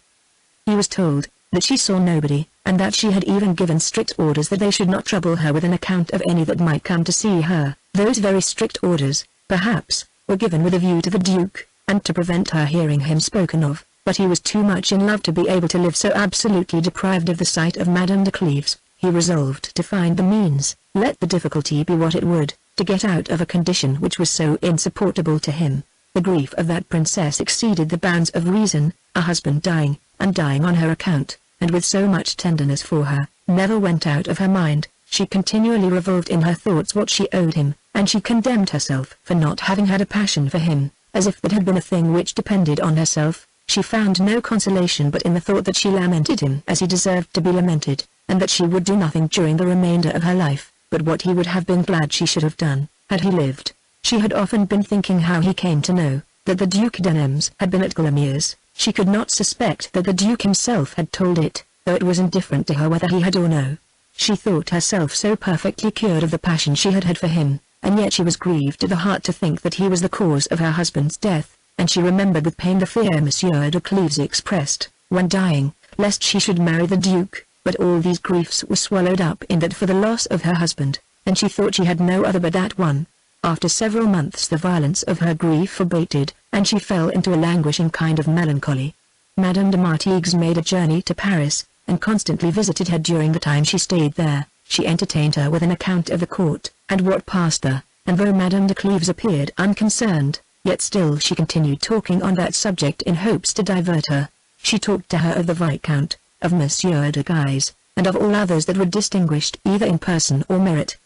He was told that she saw nobody, and that she had even given strict orders that they should not trouble her with an account of any that might come to see her. Those very strict orders, perhaps, were given with a view to the Duke, and to prevent her hearing him spoken of, but he was too much in love to be able to live so absolutely deprived of the sight of Madame de Cleves. He resolved to find the means, let the difficulty be what it would, to get out of a condition which was so insupportable to him. The grief of that princess exceeded the bounds of reason. A husband dying, and dying on her account, and with so much tenderness for her, never went out of her mind. She continually revolved in her thoughts what she owed him, and she condemned herself for not having had a passion for him, as if that had been a thing which depended on herself. She found no consolation but in the thought that she lamented him as he deserved to be lamented, and that she would do nothing during the remainder of her life, but what he would have been glad she should have done, had he lived. She had often been thinking how he came to know that the Duc d'Anems had been at Cleves. She could not suspect that the Duke himself had told it, though it was indifferent to her whether he had or no. She thought herself so perfectly cured of the passion she had had for him, and yet she was grieved to the heart to think that he was the cause of her husband's death, and she remembered with pain the fear Monsieur de Cleves expressed, when dying, lest she should marry the Duke. But all these griefs were swallowed up in that for the loss of her husband, and she thought she had no other but that one. After several months the violence of her grief abated, and she fell into a languishing kind of melancholy. Madame de Martigues made a journey to Paris, and constantly visited her during the time she stayed there. She entertained her with an account of the court, and what passed there, and though Madame de Cleves appeared unconcerned, yet still she continued talking on that subject in hopes to divert her. She talked to her of the Viscount, of Monsieur de Guise, and of all others that were distinguished either in person or merit.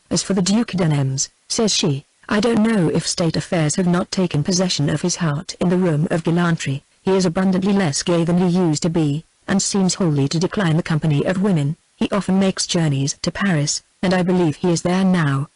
As for the Duc d'Anems, says she, I don't know if state affairs have not taken possession of his heart in the room of gallantry. He is abundantly less gay than he used to be, and seems wholly to decline the company of women. He often makes journeys to Paris, and I believe he is there now.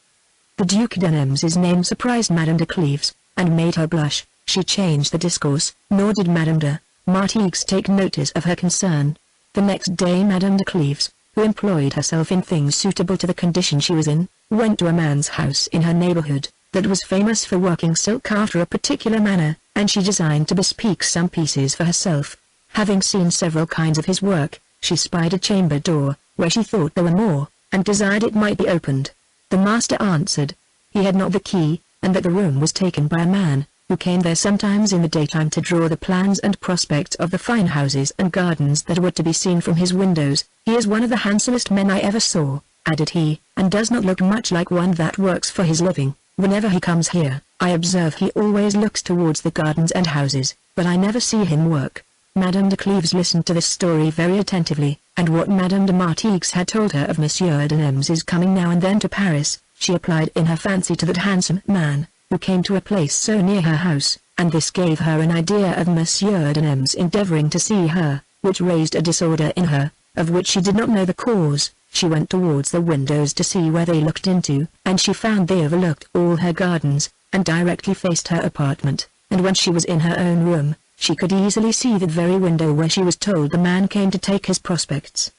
The Duc d'Anems's name surprised Madame de Cleves, and made her blush. She changed the discourse, nor did Madame de Martigues take notice of her concern. The next day Madame de Cleves, who employed herself in things suitable to the condition she was in, went to a man's house in her neighborhood, that was famous for working silk after a particular manner, and she designed to bespeak some pieces for herself. Having seen several kinds of his work, she spied a chamber door, where she thought there were more, and desired it might be opened. The master answered, he had not the key, and that the room was taken by a man, who came there sometimes in the daytime to draw the plans and prospects of the fine houses and gardens that were to be seen from his windows. "He is one of the handsomest men I ever saw," added he, "and does not look much like one that works for his living. Whenever he comes here, I observe he always looks towards the gardens and houses, but I never see him work." Madame de Cleves listened to this story very attentively, and what Madame de Martigues had told her of Monsieur de Nemes's coming now and then to Paris, she applied in her fancy to that handsome man, who came to a place so near her house, and this gave her an idea of Monsieur de Nemes endeavoring to see her, which raised a disorder in her, of which she did not know the cause. She went towards the windows to see where they looked into, and she found they overlooked all her gardens, and directly faced her apartment, and when she was in her own room, she could easily see the very window where she was told the man came to take his prospects.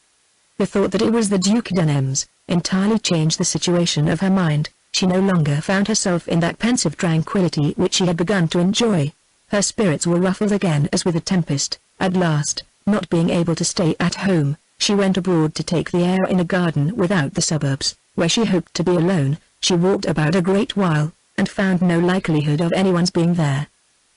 The thought that it was the Duc de Nemes entirely changed the situation of her mind. She no longer found herself in that pensive tranquillity which she had begun to enjoy. Her spirits were ruffled again as with a tempest. At last, not being able to stay at home, she went abroad to take the air in a garden without the suburbs, where she hoped to be alone. She walked about a great while, and found no likelihood of anyone's being there.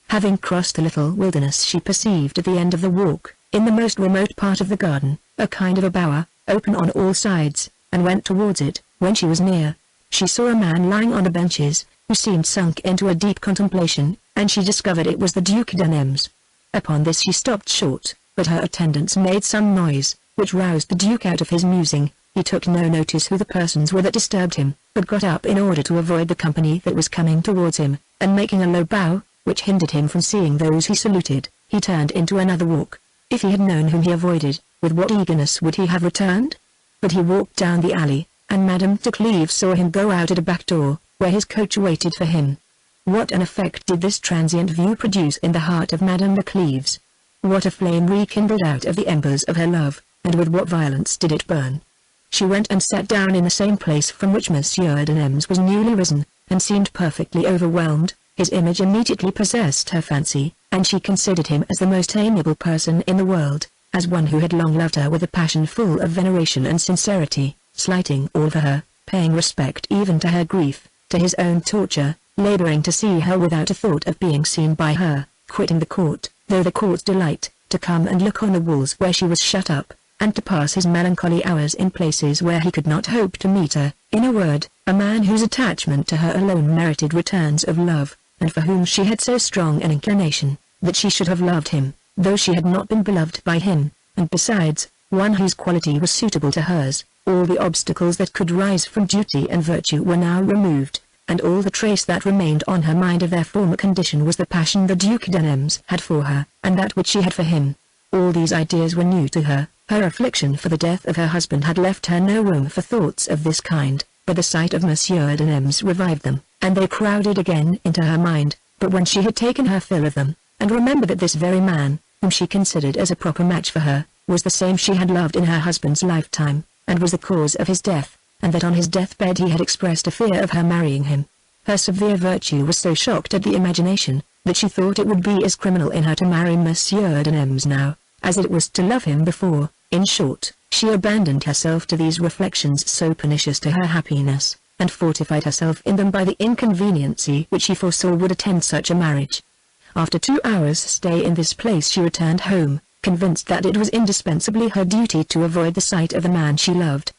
Having crossed a little wilderness, she perceived at the end of the walk, in the most remote part of the garden, a kind of a bower, open on all sides, and went towards it. When she was near, she saw a man lying on the benches, who seemed sunk into a deep contemplation, and she discovered it was the Duc de Nemes. Upon this she stopped short, but her attendants made some noise, which roused the Duke out of his musing. He took no notice who the persons were that disturbed him, but got up in order to avoid the company that was coming towards him, and making a low bow, which hindered him from seeing those he saluted, he turned into another walk. If he had known whom he avoided, with what eagerness would he have returned? But he walked down the alley, and Madame de Cleves saw him go out at a back door, where his coach waited for him. What an effect did this transient view produce in the heart of Madame de Cleves! What a flame rekindled out of the embers of her love, and with what violence did it burn! She went and sat down in the same place from which Monsieur de Nemes was newly risen, and seemed perfectly overwhelmed. His image immediately possessed her fancy, and she considered him as the most amiable person in the world, as one who had long loved her with a passion full of veneration and sincerity, slighting all for her, paying respect even to her grief, to his own torture, laboring to see her without a thought of being seen by her, quitting the court, though the court's delight, to come and look on the walls where she was shut up, and to pass his melancholy hours in places where he could not hope to meet her. In a word, a man whose attachment to her alone merited returns of love, and for whom she had so strong an inclination, that she should have loved him, though she had not been beloved by him, and besides, one whose quality was suitable to hers. All the obstacles that could rise from duty and virtue were now removed, and all the trace that remained on her mind of their former condition was the passion the Duc de Nemes had for her, and that which she had for him. All these ideas were new to her. Her affliction for the death of her husband had left her no room for thoughts of this kind, but the sight of Monsieur de Nemes revived them, and they crowded again into her mind. But when she had taken her fill of them, and remembered that this very man, whom she considered as a proper match for her, was the same she had loved in her husband's lifetime, and was the cause of his death, and that on his deathbed he had expressed a fear of her marrying him, her severe virtue was so shocked at the imagination, that she thought it would be as criminal in her to marry Monsieur de Nemes now, as it was to love him before. In short, she abandoned herself to these reflections so pernicious to her happiness, and fortified herself in them by the inconveniency which she foresaw would attend such a marriage. After 2 hours' stay in this place she returned home, convinced that it was indispensably her duty to avoid the sight of the man she loved.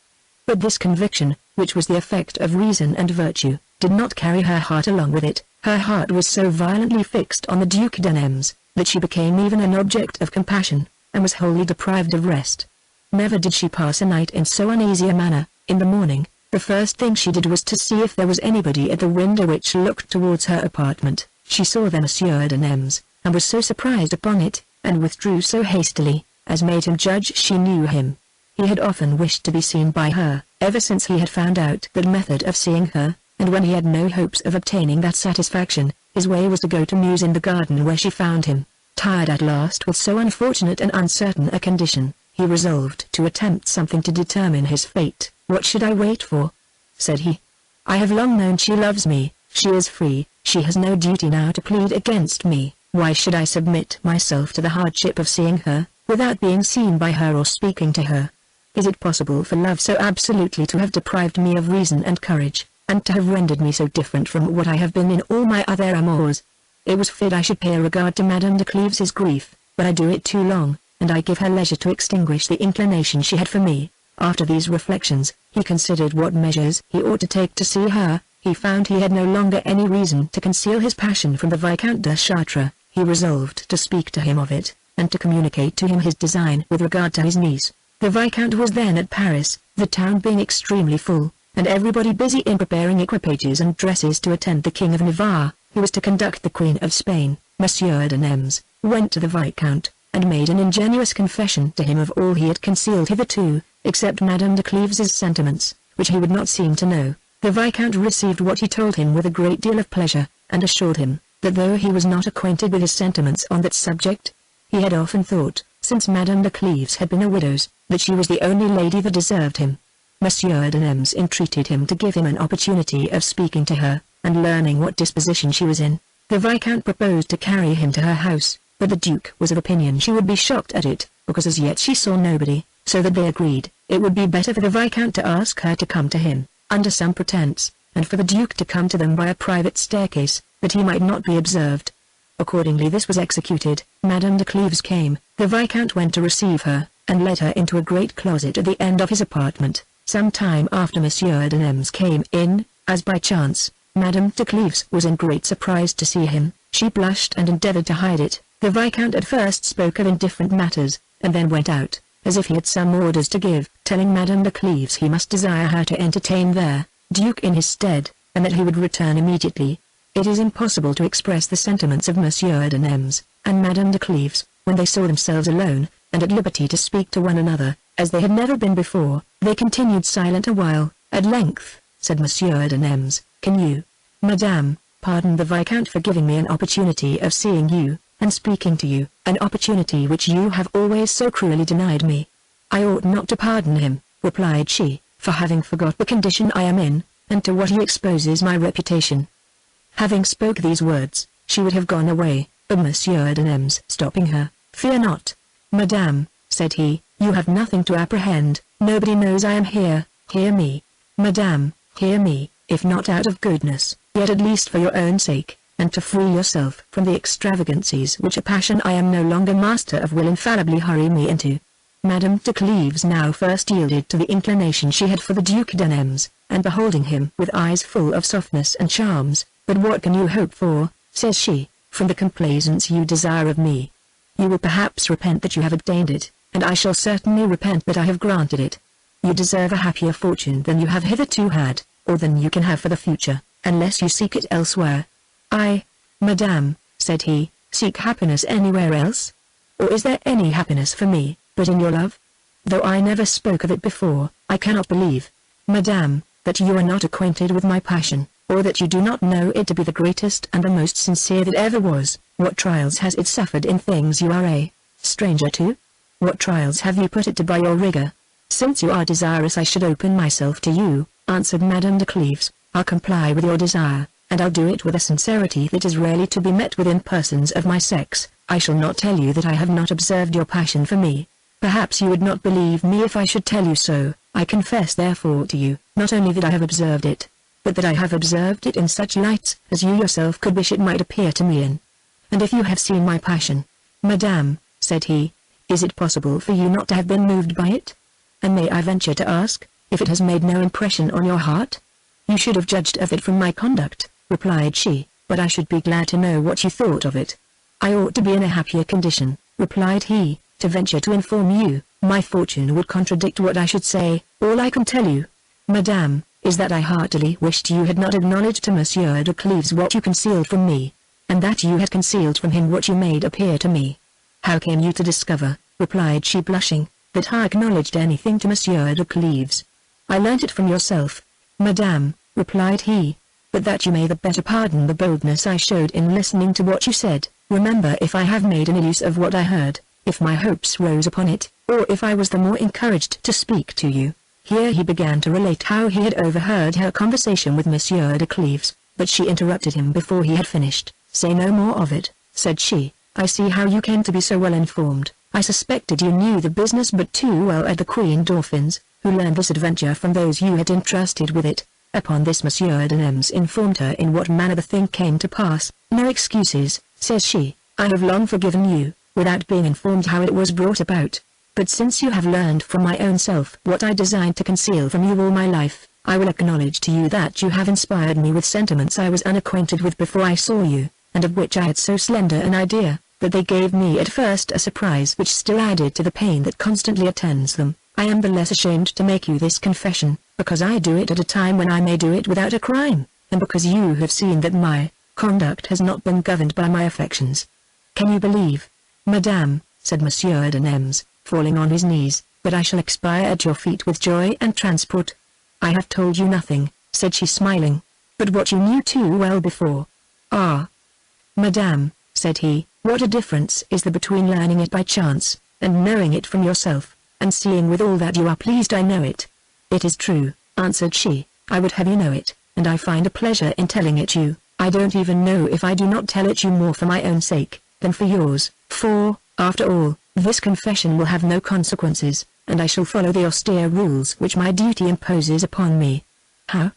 But this conviction, which was the effect of reason and virtue, did not carry her heart along with it. Her heart was so violently fixed on the Duc de Nemes, that she became even an object of compassion, and was wholly deprived of rest. Never did she pass a night in so uneasy a manner. In the morning, the first thing she did was to see if there was anybody at the window which looked towards her apartment. She saw there Monsieur de Nemes, and was so surprised upon it, and withdrew so hastily, as made him judge she knew him. He had often wished to be seen by her, ever since he had found out that method of seeing her, and when he had no hopes of obtaining that satisfaction, his way was to go to muse in the garden where she found him. Tired at last with so unfortunate and uncertain a condition, he resolved to attempt something to determine his fate. "What should I wait for?" said he. "I have long known she loves me, she is free, she has no duty now to plead against me. Why should I submit myself to the hardship of seeing her, without being seen by her or speaking to her? Is it possible for love so absolutely to have deprived me of reason and courage, and to have rendered me so different from what I have been in all my other amours? it was fit I should pay a regard to Madame de Cleves's grief, but I do it too long, and I give her leisure to extinguish the inclination she had for me. After these reflections, he considered what measures he ought to take to see her. He found he had no longer any reason to conceal his passion from the Viscount de Chartres. He resolved to speak to him of it, and to communicate to him his design with regard to his niece. The Viscount was then at Paris, the town being extremely full, and everybody busy in preparing equipages and dresses to attend the King of Navarre, who was to conduct the Queen of Spain. Monsieur de Nemes went to the Viscount, and made an ingenuous confession to him of all he had concealed hitherto, except Madame de Cleves's sentiments, which he would not seem to know. The Viscount received what he told him with a great deal of pleasure, and assured him, that though he was not acquainted with his sentiments on that subject, he had often thought, since Madame de Cleves had been a widow's, that she was the only lady that deserved him. Monsieur de Nemes entreated him to give him an opportunity of speaking to her, and learning what disposition she was in. The Viscount proposed to carry him to her house, but the Duke was of opinion she would be shocked at it, because as yet she saw nobody, so that they agreed, it would be better for the Viscount to ask her to come to him, under some pretence, and for the Duke to come to them by a private staircase, that he might not be observed. Accordingly this was executed. Madame de Cleves came, the Viscount went to receive her, and led her into a great closet at the end of his apartment. Some time after Monsieur de Nemes came in, as by chance. Madame de Cleves was in great surprise to see him. She blushed and endeavored to hide it. The Viscount at first spoke of indifferent matters, and then went out, as if he had some orders to give, telling Madame de Cleves he must desire her to entertain their Duke in his stead, and that he would return immediately. It is impossible to express the sentiments of Monsieur de Nemes and Madame de Cleves, when they saw themselves alone, and at liberty to speak to one another, as they had never been before. They continued silent a while. At length, said Monsieur de Nemes, "Can you, Madame, pardon the Viscount for giving me an opportunity of seeing you, and speaking to you, an opportunity which you have always so cruelly denied me?" "I ought not to pardon him," replied she, "for having forgot the condition I am in, and to what he exposes my reputation." Having spoke these words, she would have gone away, but Monsieur de Nemes stopping her, "Fear not, Madame," said he, "you have nothing to apprehend. Nobody knows I am here. Hear me, Madame, hear me, if not out of goodness, yet at least for your own sake, and to free yourself from the extravagancies which a passion I am no longer master of will infallibly hurry me into." Madame de Cleves now first yielded to the inclination she had for the Duc de Nemes, and beholding him with eyes full of softness and charms, "But what can you hope for," says she, "from the complaisance you desire of me? You will perhaps repent that you have obtained it, and I shall certainly repent that I have granted it. You deserve a happier fortune than you have hitherto had, or than you can have for the future, unless you seek it elsewhere." "I, Madame," said he, "seek happiness anywhere else? Or is there any happiness for me, but in your love? Though I never spoke of it before, I cannot believe, Madame, that you are not acquainted with my passion, or that you do not know it to be the greatest and the most sincere that ever was. What trials has it suffered in things you are a stranger to? What trials have you put it to by your rigor? Since you are desirous I should open myself to you," answered Madame de Cleves, "I'll comply with your desire, and I'll do it with a sincerity that is rarely to be met with in persons of my sex. I shall not tell you that I have not observed your passion for me. Perhaps you would not believe me if I should tell you so. I confess therefore to you, not only that I have observed it, but that I have observed it in such lights as you yourself could wish it might appear to me in. And if you have seen my passion, Madame," said he, "is it possible for you not to have been moved by it? And may I venture to ask, if it has made no impression on your heart?" "You should have judged of it from my conduct," replied she, "but I should be glad to know what you thought of it." "I ought to be in a happier condition," replied he, "to venture to inform you. My fortune would contradict what I should say. All I can tell you, Madame, is that I heartily wished you had not acknowledged to Monsieur de Cleves what you concealed from me, and that you had concealed from him what you made appear to me." "How came you to discover," replied she blushing, "that I acknowledged anything to Monsieur de Cleves?" "I learnt it from yourself, Madame," replied he, "but that you may the better pardon the boldness I showed in listening to what you said, remember if I have made any use of what I heard, if my hopes rose upon it, or if I was the more encouraged to speak to you." Here he began to relate how he had overheard her conversation with Monsieur de Cleves, but she interrupted him before he had finished. "Say no more of it," said she. "I see how you came to be so well informed. I suspected you knew the business but too well at the Queen Dauphin's, who learned this adventure from those you had entrusted with it. Upon this Monsieur de Nemes informed her in what manner the thing came to pass. "No excuses," says she, "I have long forgiven you, without being informed how it was brought about. But since you have learned from my own self what I designed to conceal from you all my life, I will acknowledge to you that you have inspired me with sentiments I was unacquainted with before I saw you, and of which I had so slender an idea, that they gave me at first a surprise which still added to the pain that constantly attends them. I am the less ashamed to make you this confession, because I do it at a time when I may do it without a crime, and because you have seen that my conduct has not been governed by my affections. Can you believe, Madame," said Monsieur de Nemes, falling on his knees, "but I shall expire at your feet with joy and transport?" "I have told you nothing," said she smiling, "but what you knew too well before." "Ah, Madame," said he, "what a difference is there between learning it by chance, and knowing it from yourself, and seeing with all that you are pleased I know it." "It is true," answered she, "I would have you know it, and I find a pleasure in telling it you. I don't even know if I do not tell it you more for my own sake, than for yours, for, after all, this confession will have no consequences, and I shall follow the austere rules which my duty imposes upon me." "How?"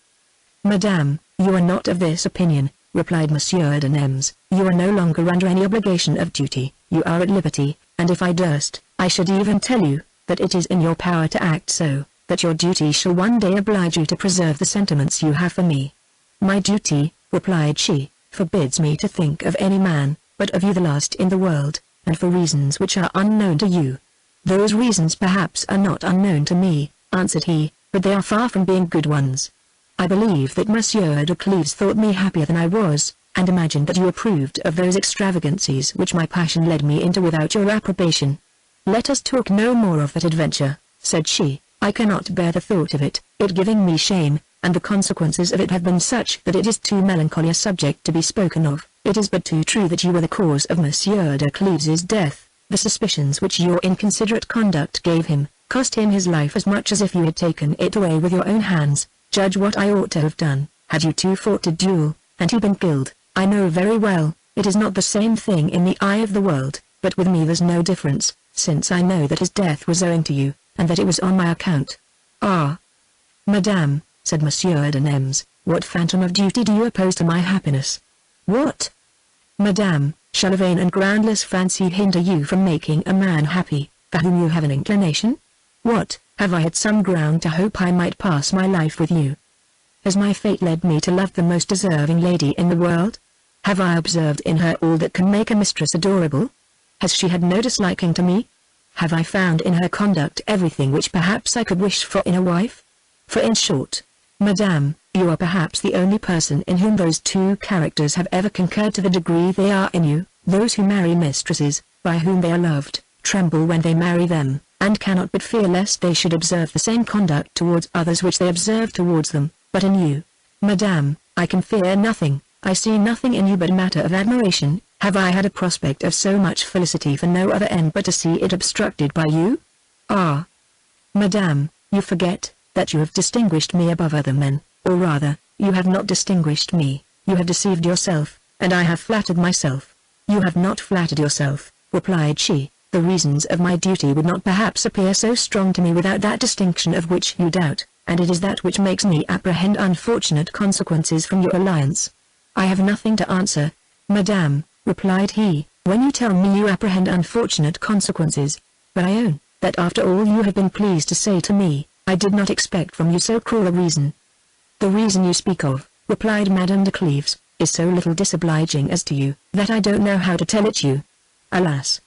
"Madame, you are not of this opinion," replied Monsieur de Nemes. "You are no longer under any obligation of duty, you are at liberty, and if I durst, I should even tell you, that it is in your power to act so, that your duty shall one day oblige you to preserve the sentiments you have for me." "My duty," replied she, "forbids me to think of any man, but of you the last in the world, and for reasons which are unknown to you." "Those reasons perhaps are not unknown to me," answered he, "but they are far from being good ones. I believe that Monsieur de Cleves thought me happier than I was, and imagined that you approved of those extravagancies which my passion led me into without your approbation." "Let us talk no more of that adventure," said she. "I cannot bear the thought of it, it giving me shame, and the consequences of it have been such that it is too melancholy a subject to be spoken of. It is but too true that you were the cause of Monsieur de Cleves's death. The suspicions which your inconsiderate conduct gave him, cost him his life as much as if you had taken it away with your own hands. Judge what I ought to have done, had you two fought a duel, and he been killed. I know very well, it is not the same thing in the eye of the world, but with me there's no difference, since I know that his death was owing to you, and that it was on my account." "Ah, Madame," said Monsieur de Nemes, "what phantom of duty do you oppose to my happiness?" "What, Madame, shall a vain and groundless fancy hinder you from making a man happy, for whom you have an inclination? What, have I had some ground to hope I might pass my life with you? Has my fate led me to love the most deserving lady in the world? Have I observed in her all that can make a mistress adorable? Has she had no disliking to me? Have I found in her conduct everything which perhaps I could wish for in a wife? For in short, Madame, you are perhaps the only person in whom those two characters have ever concurred to the degree they are in you. Those who marry mistresses, by whom they are loved, tremble when they marry them, and cannot but fear lest they should observe the same conduct towards others which they observe towards them. But in you, Madame, I can fear nothing. I see nothing in you but matter of admiration. Have I had a prospect of so much felicity for no other end but to see it obstructed by you? Ah, Madame, you forget that you have distinguished me above other men, or rather, you have not distinguished me, you have deceived yourself, and I have flattered myself." "You have not flattered yourself," replied she. "The reasons of my duty would not perhaps appear so strong to me without that distinction of which you doubt, and it is that which makes me apprehend unfortunate consequences from your alliance." "I have nothing to answer, Madame," replied he, "when you tell me you apprehend unfortunate consequences, but I own, that after all you have been pleased to say to me, I did not expect from you so cruel a reason." "The reason you speak of," replied Madame de Cleves, "is so little disobliging as to you, that I don't know how to tell it you." "Alas,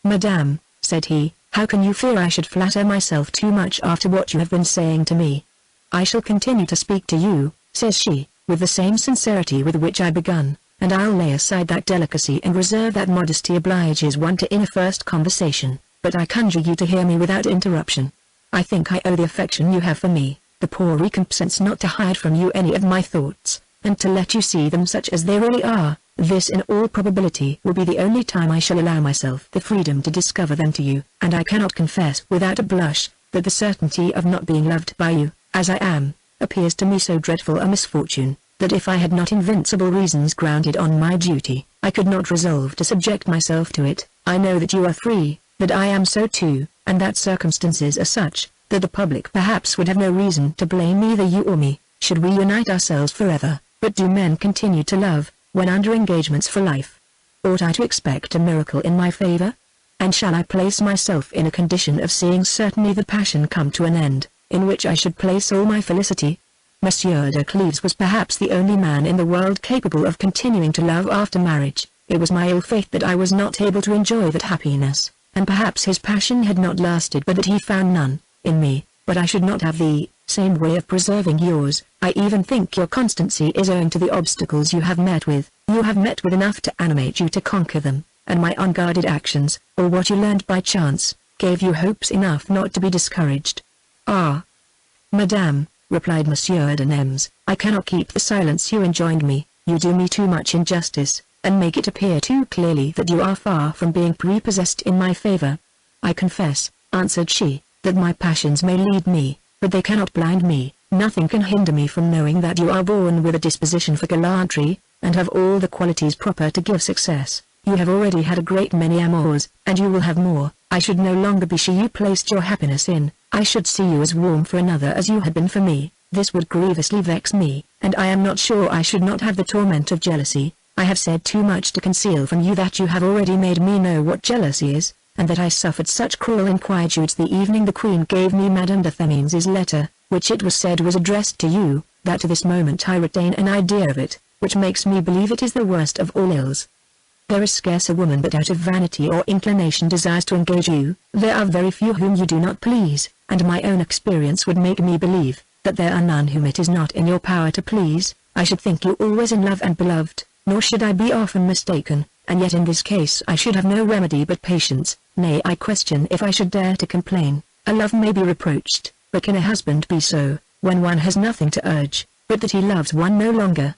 Madame," said he, "how can you fear I should flatter myself too much after what you have been saying to me?" "I shall continue to speak to you," says she, "with the same sincerity with which I begun, and I'll lay aside that delicacy and reserve that modesty obliges one to in a first conversation, but I conjure you to hear me without interruption. I think I owe the affection you have for me, the poor recompense not to hide from you any of my thoughts, and to let you see them such as they really are. This in all probability will be the only time I shall allow myself the freedom to discover them to you, and I cannot confess without a blush, that the certainty of not being loved by you, as I am, appears to me so dreadful a misfortune, that if I had not invincible reasons grounded on my duty, I could not resolve to subject myself to it. I know that you are free, that I am so too, and that circumstances are such, that the public perhaps would have no reason to blame either you or me. should we unite ourselves forever, but do men continue to love, when under engagements for life? Ought I to expect a miracle in my favor? And shall I place myself in a condition of seeing certainly the passion come to an end, in which I should place all my felicity? Monsieur de Cleves was perhaps the only man in the world capable of continuing to love after marriage. It was my ill fate that I was not able to enjoy that happiness, and perhaps his passion had not lasted but that he found none, in me, but I should not have the same way of preserving yours. I even think your constancy is owing to the obstacles you have met with. You have met with enough to animate you to conquer them, and my unguarded actions, or what you learned by chance, gave you hopes enough not to be discouraged. Ah, Madame, replied Monsieur de Nemes, I cannot keep the silence you enjoined me. You do me too much injustice, and make it appear too clearly that you are far from being prepossessed in my favor. I confess, answered she, that my passions may lead me, but they cannot blind me. Nothing can hinder me from knowing that you are born with a disposition for gallantry, and have all the qualities proper to give success. You have already had a great many amours, and you will have more. I should no longer be she you placed your happiness in. I should see you as warm for another as you had been for me. This would grievously vex me, and I am not sure I should not have the torment of jealousy. I have said too much to conceal from you that you have already made me know what jealousy is, and that I suffered such cruel inquietudes the evening the Queen gave me Madame de Themines's letter, which it was said was addressed to you, that to this moment I retain an idea of it, which makes me believe it is the worst of all ills. There is scarce a woman that out of vanity or inclination desires to engage you. There are very few whom you do not please, and my own experience would make me believe that there are none whom it is not in your power to please. I should think you always in love and beloved, nor should I be often mistaken, and yet in this case I should have no remedy but patience. Nay, I question if I should dare to complain. A love may be reproached, but can a husband be so, when one has nothing to urge, but that he loves one no longer?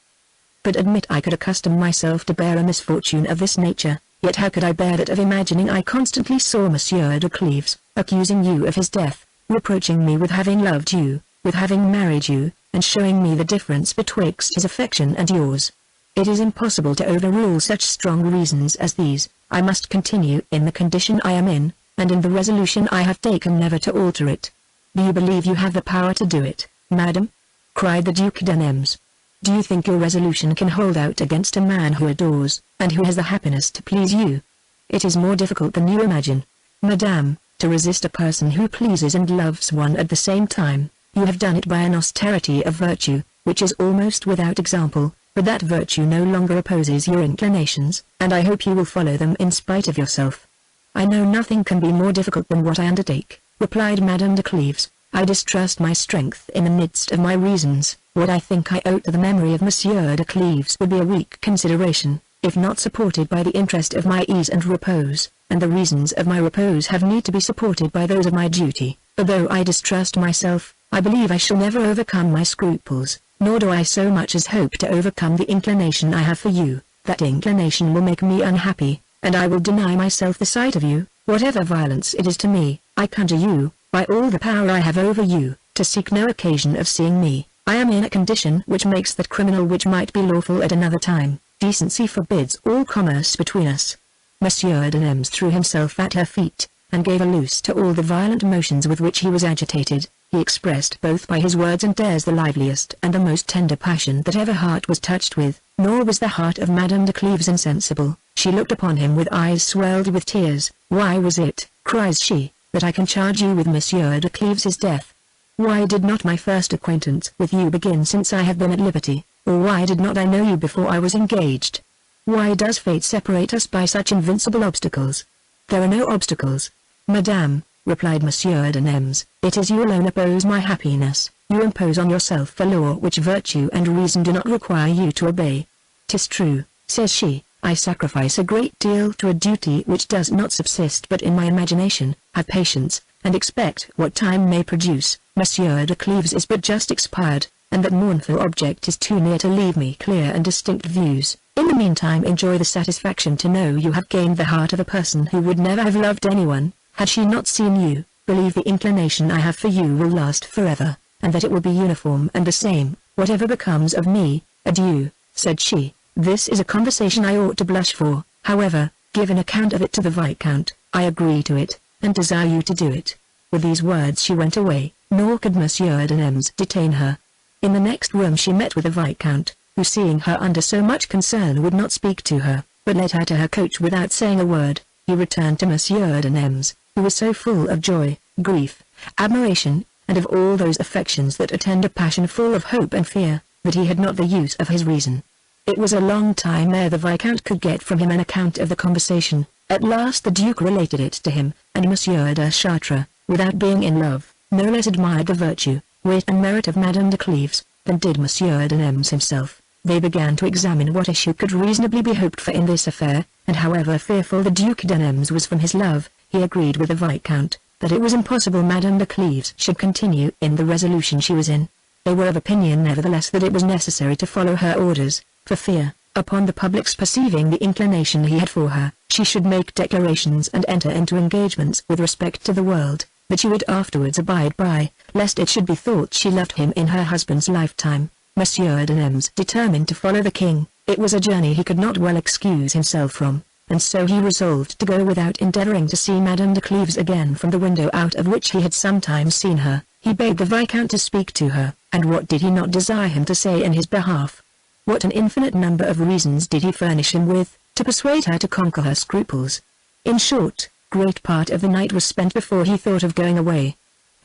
But admit I could accustom myself to bear a misfortune of this nature, yet how could I bear that of imagining I constantly saw Monsieur de Cleves, accusing you of his death, reproaching me with having loved you, with having married you, and showing me the difference betwixt his affection and yours. It is impossible to overrule such strong reasons as these. I must continue in the condition I am in, and in the resolution I have taken never to alter it. Do you believe you have the power to do it, madam? Cried the Duc de Nemes. Do you think your resolution can hold out against a man who adores, and who has the happiness to please you? It is more difficult than you imagine, madame, to resist a person who pleases and loves one at the same time. You have done it by an austerity of virtue, which is almost without example, but that virtue no longer opposes your inclinations, and I hope you will follow them in spite of yourself. I know nothing can be more difficult than what I undertake, replied Madame de Cleves. I distrust my strength in the midst of my reasons. What I think I owe to the memory of Monsieur de Cleves would be a weak consideration, if not supported by the interest of my ease and repose, and the reasons of my repose have need to be supported by those of my duty. Although I distrust myself, I believe I shall never overcome my scruples, nor do I so much as hope to overcome the inclination I have for you. That inclination will make me unhappy, and I will deny myself the sight of you, whatever violence it is to me. I conjure you, by all the power I have over you, to seek no occasion of seeing me. I am in a condition which makes that criminal which might be lawful at another time. Decency forbids all commerce between us. Monsieur de Nemes threw himself at her feet, and gave a loose to all the violent motions with which he was agitated. He expressed both by his words and airs the liveliest and the most tender passion that ever heart was touched with, nor was the heart of Madame de Cleves insensible. She looked upon him with eyes swelled with tears. Why was it, cries she, that I can charge you with Monsieur de Cleves's death? Why did not my first acquaintance with you begin since I have been at liberty, or why did not I know you before I was engaged? Why does fate separate us by such invincible obstacles? There are no obstacles, madame, replied Monsieur de Nemes. It is you alone oppose my happiness. You impose on yourself a law which virtue and reason do not require you to obey. 'Tis true, says she, I sacrifice a great deal to a duty which does not subsist but in my imagination. Have patience, and expect what time may produce. Monsieur de Cleves is but just expired, and that mournful object is too near to leave me clear and distinct views. In the meantime enjoy the satisfaction to know you have gained the heart of a person who would never have loved anyone, had she not seen you. Believe the inclination I have for you will last forever, and that it will be uniform and the same, whatever becomes of me. Adieu, said she. This is a conversation I ought to blush for. However, give an account of it to the Viscount. I agree to it, and desire you to do it. With these words she went away, nor could Monsieur de Nemes detain her. In the next room she met with the Viscount, who seeing her under so much concern would not speak to her, but led her to her coach without saying a word. He returned to Monsieur de Nemours, who was so full of joy, grief, admiration, and of all those affections that attend a passion full of hope and fear, that he had not the use of his reason. It was a long time ere the Viscount could get from him an account of the conversation. At last the Duke related it to him, and Monsieur de Chartres, without being in love, no less admired the virtue, wit and merit of Madame de Cleves, than did Monsieur de Nemours himself. They began to examine what issue could reasonably be hoped for in this affair, and however fearful the Duke de Nemours was from his love, he agreed with the Viscount, that it was impossible Madame de Cleves should continue in the resolution she was in. They were of opinion nevertheless that it was necessary to follow her orders, for fear, upon the public's perceiving the inclination he had for her, she should make declarations and enter into engagements with respect to the world, that she would afterwards abide by, lest it should be thought she loved him in her husband's lifetime. Monsieur de Nemours determined to follow the king. It was a journey he could not well excuse himself from, and so he resolved to go without endeavouring to see Madame de Cleves again from the window out of which he had sometimes seen her. He begged the Viscount to speak to her, and what did he not desire him to say in his behalf? What an infinite number of reasons did he furnish him with, to persuade her to conquer her scruples. In short, great part of the night was spent before he thought of going away.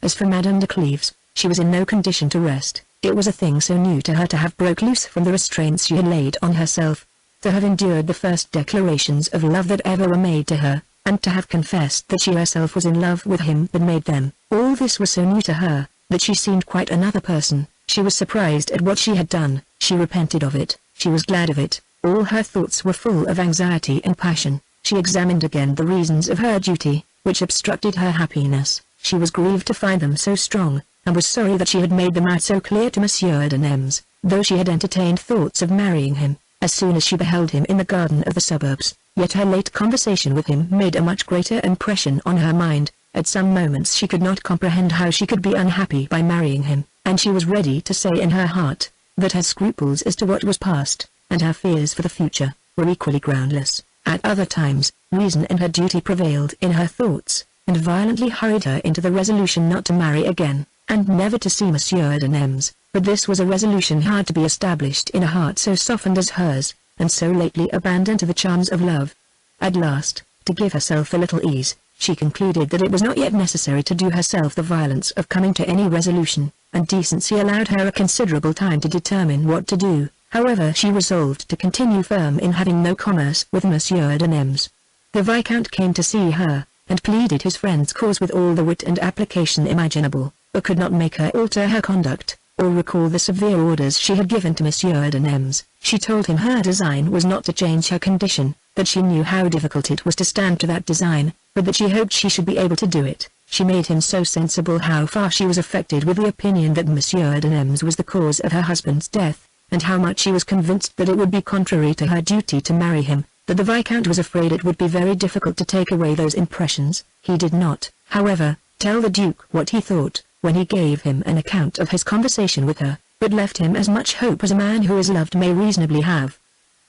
As for Madame de Cleves, she was in no condition to rest. It was a thing so new to her to have broke loose from the restraints she had laid on herself, to have endured the first declarations of love that ever were made to her, and to have confessed that she herself was in love with him that made them. All this was so new to her, that she seemed quite another person. She was surprised at what she had done, she repented of it, she was glad of it. All her thoughts were full of anxiety and passion. She examined again the reasons of her duty, which obstructed her happiness. She was grieved to find them so strong, and was sorry that she had made them out so clear to Monsieur de Nemours, though she had entertained thoughts of marrying him, as soon as she beheld him in the garden of the suburbs. Yet her late conversation with him made a much greater impression on her mind. At some moments she could not comprehend how she could be unhappy by marrying him, and she was ready to say in her heart, that her scruples as to what was past, and her fears for the future, were equally groundless. At other times, reason and her duty prevailed in her thoughts, and violently hurried her into the resolution not to marry again, and never to see Monsieur de Nemours. But this was a resolution hard to be established in a heart so softened as hers, and so lately abandoned to the charms of love. At last, to give herself a little ease, she concluded that it was not yet necessary to do herself the violence of coming to any resolution, and decency allowed her a considerable time to determine what to do. However, she resolved to continue firm in having no commerce with Monsieur de Nemours. The Viscount came to see her, and pleaded his friend's cause with all the wit and application imaginable, but could not make her alter her conduct, or recall the severe orders she had given to Monsieur de Nemours. She told him her design was not to change her condition, that she knew how difficult it was to stand to that design, but that she hoped she should be able to do it. She made him so sensible how far she was affected with the opinion that Monsieur de Nemours was the cause of her husband's death, and how much she was convinced that it would be contrary to her duty to marry him, that the Viscount was afraid it would be very difficult to take away those impressions. He did not, however, tell the Duke what he thought, when he gave him an account of his conversation with her, but left him as much hope as a man who is loved may reasonably have.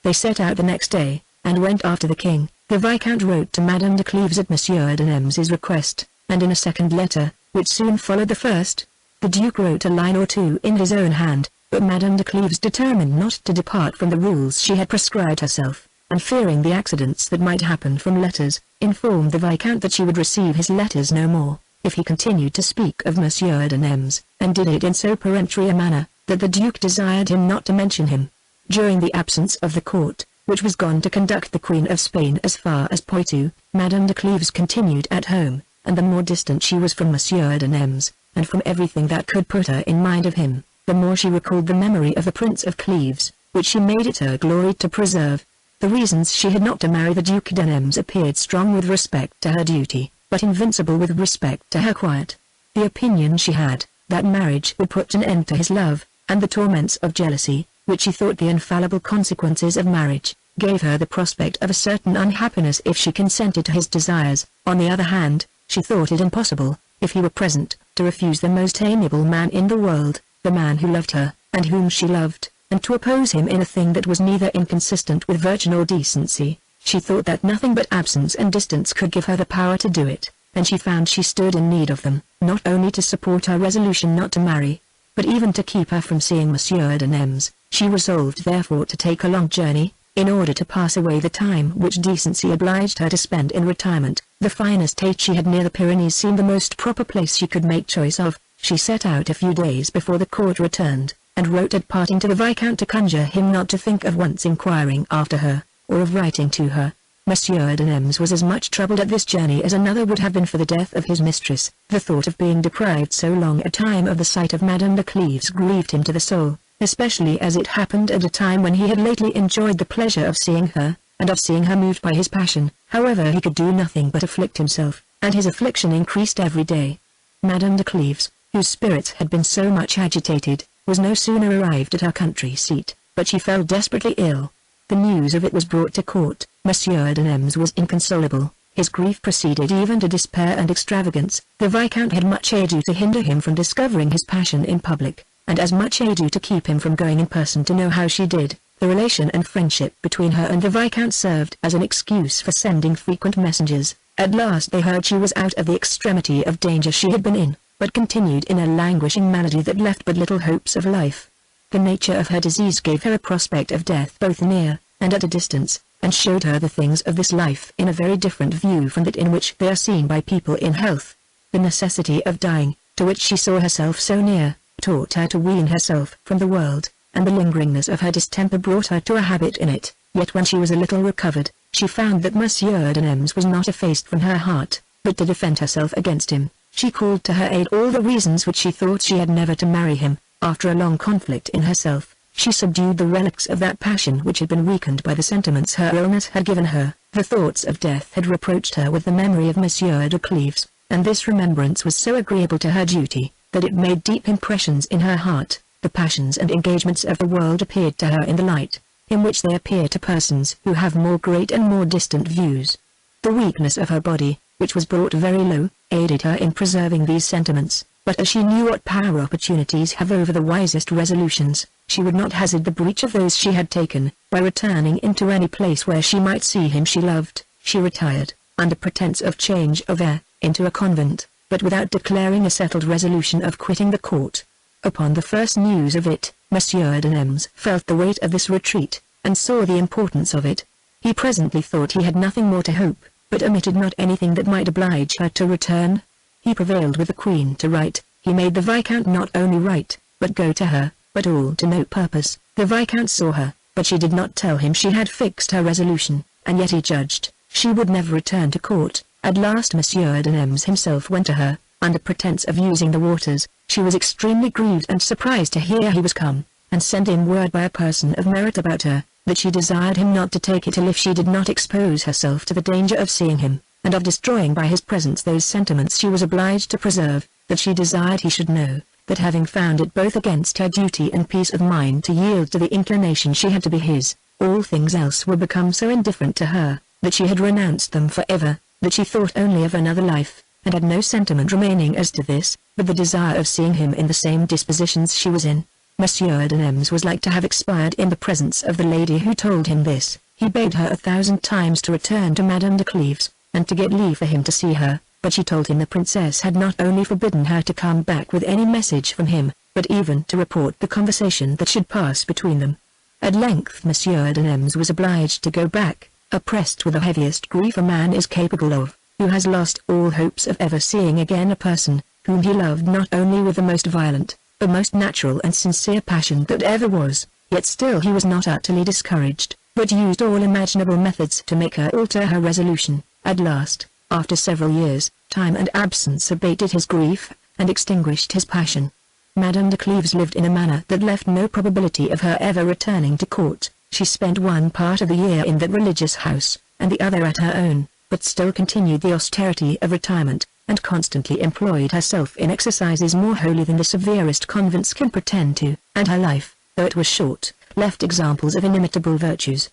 They set out the next day, and went after the king. The Viscount wrote to Madame de Cleves at Monsieur de Nemours's request, and in a second letter, which soon followed the first, the Duke wrote a line or two in his own hand, but Madame de Cleves determined not to depart from the rules she had prescribed herself, and fearing the accidents that might happen from letters, informed the Viscount that she would receive his letters no more, if he continued to speak of Monsieur de Nemours, and did it in so peremptory a manner, that the Duke desired him not to mention him. During the absence of the court, which was gone to conduct the Queen of Spain as far as Poitou, Madame de Cleves continued at home, and the more distant she was from Monsieur de Nemours, and from everything that could put her in mind of him, the more she recalled the memory of the Prince of Cleves, which she made it her glory to preserve. The reasons she had not to marry the Duke de Nemours appeared strong with respect to her duty, but invincible with respect to her quiet. The opinion she had, that marriage would put an end to his love, and the torments of jealousy, which she thought the infallible consequences of marriage, gave her the prospect of a certain unhappiness if she consented to his desires. On the other hand, she thought it impossible, if he were present, to refuse the most amiable man in the world, the man who loved her, and whom she loved, and to oppose him in a thing that was neither inconsistent with virtue nor decency. She thought that nothing but absence and distance could give her the power to do it, and she found she stood in need of them, not only to support her resolution not to marry, but even to keep her from seeing Monsieur de Nems, she resolved therefore to take a long journey, in order to pass away the time which decency obliged her to spend in retirement. The fine estate she had near the Pyrenees seemed the most proper place she could make choice of. She set out a few days before the court returned, and wrote at parting to the Viscount to conjure him not to think of once inquiring after her, or of writing to her. Monsieur de Nems was as much troubled at this journey as another would have been for the death of his mistress. The thought of being deprived so long a time of the sight of Madame de Cleves grieved him to the soul, especially as it happened at a time when he had lately enjoyed the pleasure of seeing her, and of seeing her moved by his passion. However, he could do nothing but afflict himself, and his affliction increased every day. Madame de Cleves, whose spirits had been so much agitated, was no sooner arrived at her country seat, but she fell desperately ill. The news of it was brought to court. Monsieur de Nems was inconsolable. His grief proceeded even to despair and extravagance. The Viscount had much ado to hinder him from discovering his passion in public, and as much ado to keep him from going in person to know how she did. The relation and friendship between her and the Viscount served as an excuse for sending frequent messengers. At last they heard she was out of the extremity of danger she had been in, but continued in a languishing malady that left but little hopes of life. The nature of her disease gave her a prospect of death both near and at a distance, and showed her the things of this life in a very different view from that in which they are seen by people in health. The necessity of dying, to which she saw herself so near, taught her to wean herself from the world, and the lingeringness of her distemper brought her to a habit in it. Yet when she was a little recovered, she found that Monsieur de Nems was not effaced from her heart, but to defend herself against him, she called to her aid all the reasons which she thought she had never to marry him. After a long conflict in herself, she subdued the relics of that passion which had been weakened by the sentiments her illness had given her. The thoughts of death had reproached her with the memory of Monsieur de Cleves, and this remembrance was so agreeable to her duty, that it made deep impressions in her heart. The passions and engagements of the world appeared to her in the light, in which they appear to persons who have more great and more distant views. The weakness of her body, which was brought very low, aided her in preserving these sentiments, but as she knew what power opportunities have over the wisest resolutions, she would not hazard the breach of those she had taken, by returning into any place where she might see him she loved. She retired, under pretence of change of air, into a convent, but without declaring a settled resolution of quitting the court. Upon the first news of it, Monsieur de Nems felt the weight of this retreat, and saw the importance of it. He presently thought he had nothing more to hope, but omitted not anything that might oblige her to return. He prevailed with the Queen to write. He made the Viscount not only write, but go to her, but all to no purpose. The Viscount saw her, but she did not tell him she had fixed her resolution, and yet he judged she would never return to court. At last Monsieur de Nems himself went to her, under pretence of using the waters. She was extremely grieved and surprised to hear he was come, and sent him word by a person of merit about her, that she desired him not to take it till if she did not expose herself to the danger of seeing him, and of destroying by his presence those sentiments she was obliged to preserve, that she desired he should know, that having found it both against her duty and peace of mind to yield to the inclination she had to be his, all things else were become so indifferent to her, that she had renounced them for ever, that she thought only of another life, and had no sentiment remaining as to this, but the desire of seeing him in the same dispositions she was in. Monsieur de Nems was like to have expired in the presence of the lady who told him this. He begged her 1,000 times to return to Madame de Cleves, and to get leave for him to see her, but she told him the princess had not only forbidden her to come back with any message from him, but even to report the conversation that should pass between them. At length Monsieur de Nems was obliged to go back, oppressed with the heaviest grief a man is capable of, who has lost all hopes of ever seeing again a person, whom he loved not only with the most violent, but most natural and sincere passion that ever was. Yet still he was not utterly discouraged, but used all imaginable methods to make her alter her resolution. At last, after several years, time and absence abated his grief, and extinguished his passion. Madame de Cleves lived in a manner that left no probability of her ever returning to court. She spent one part of the year in that religious house, and the other at her own, but still continued the austerity of retirement, and constantly employed herself in exercises more holy than the severest convents can pretend to, and her life, though it was short, left examples of inimitable virtues.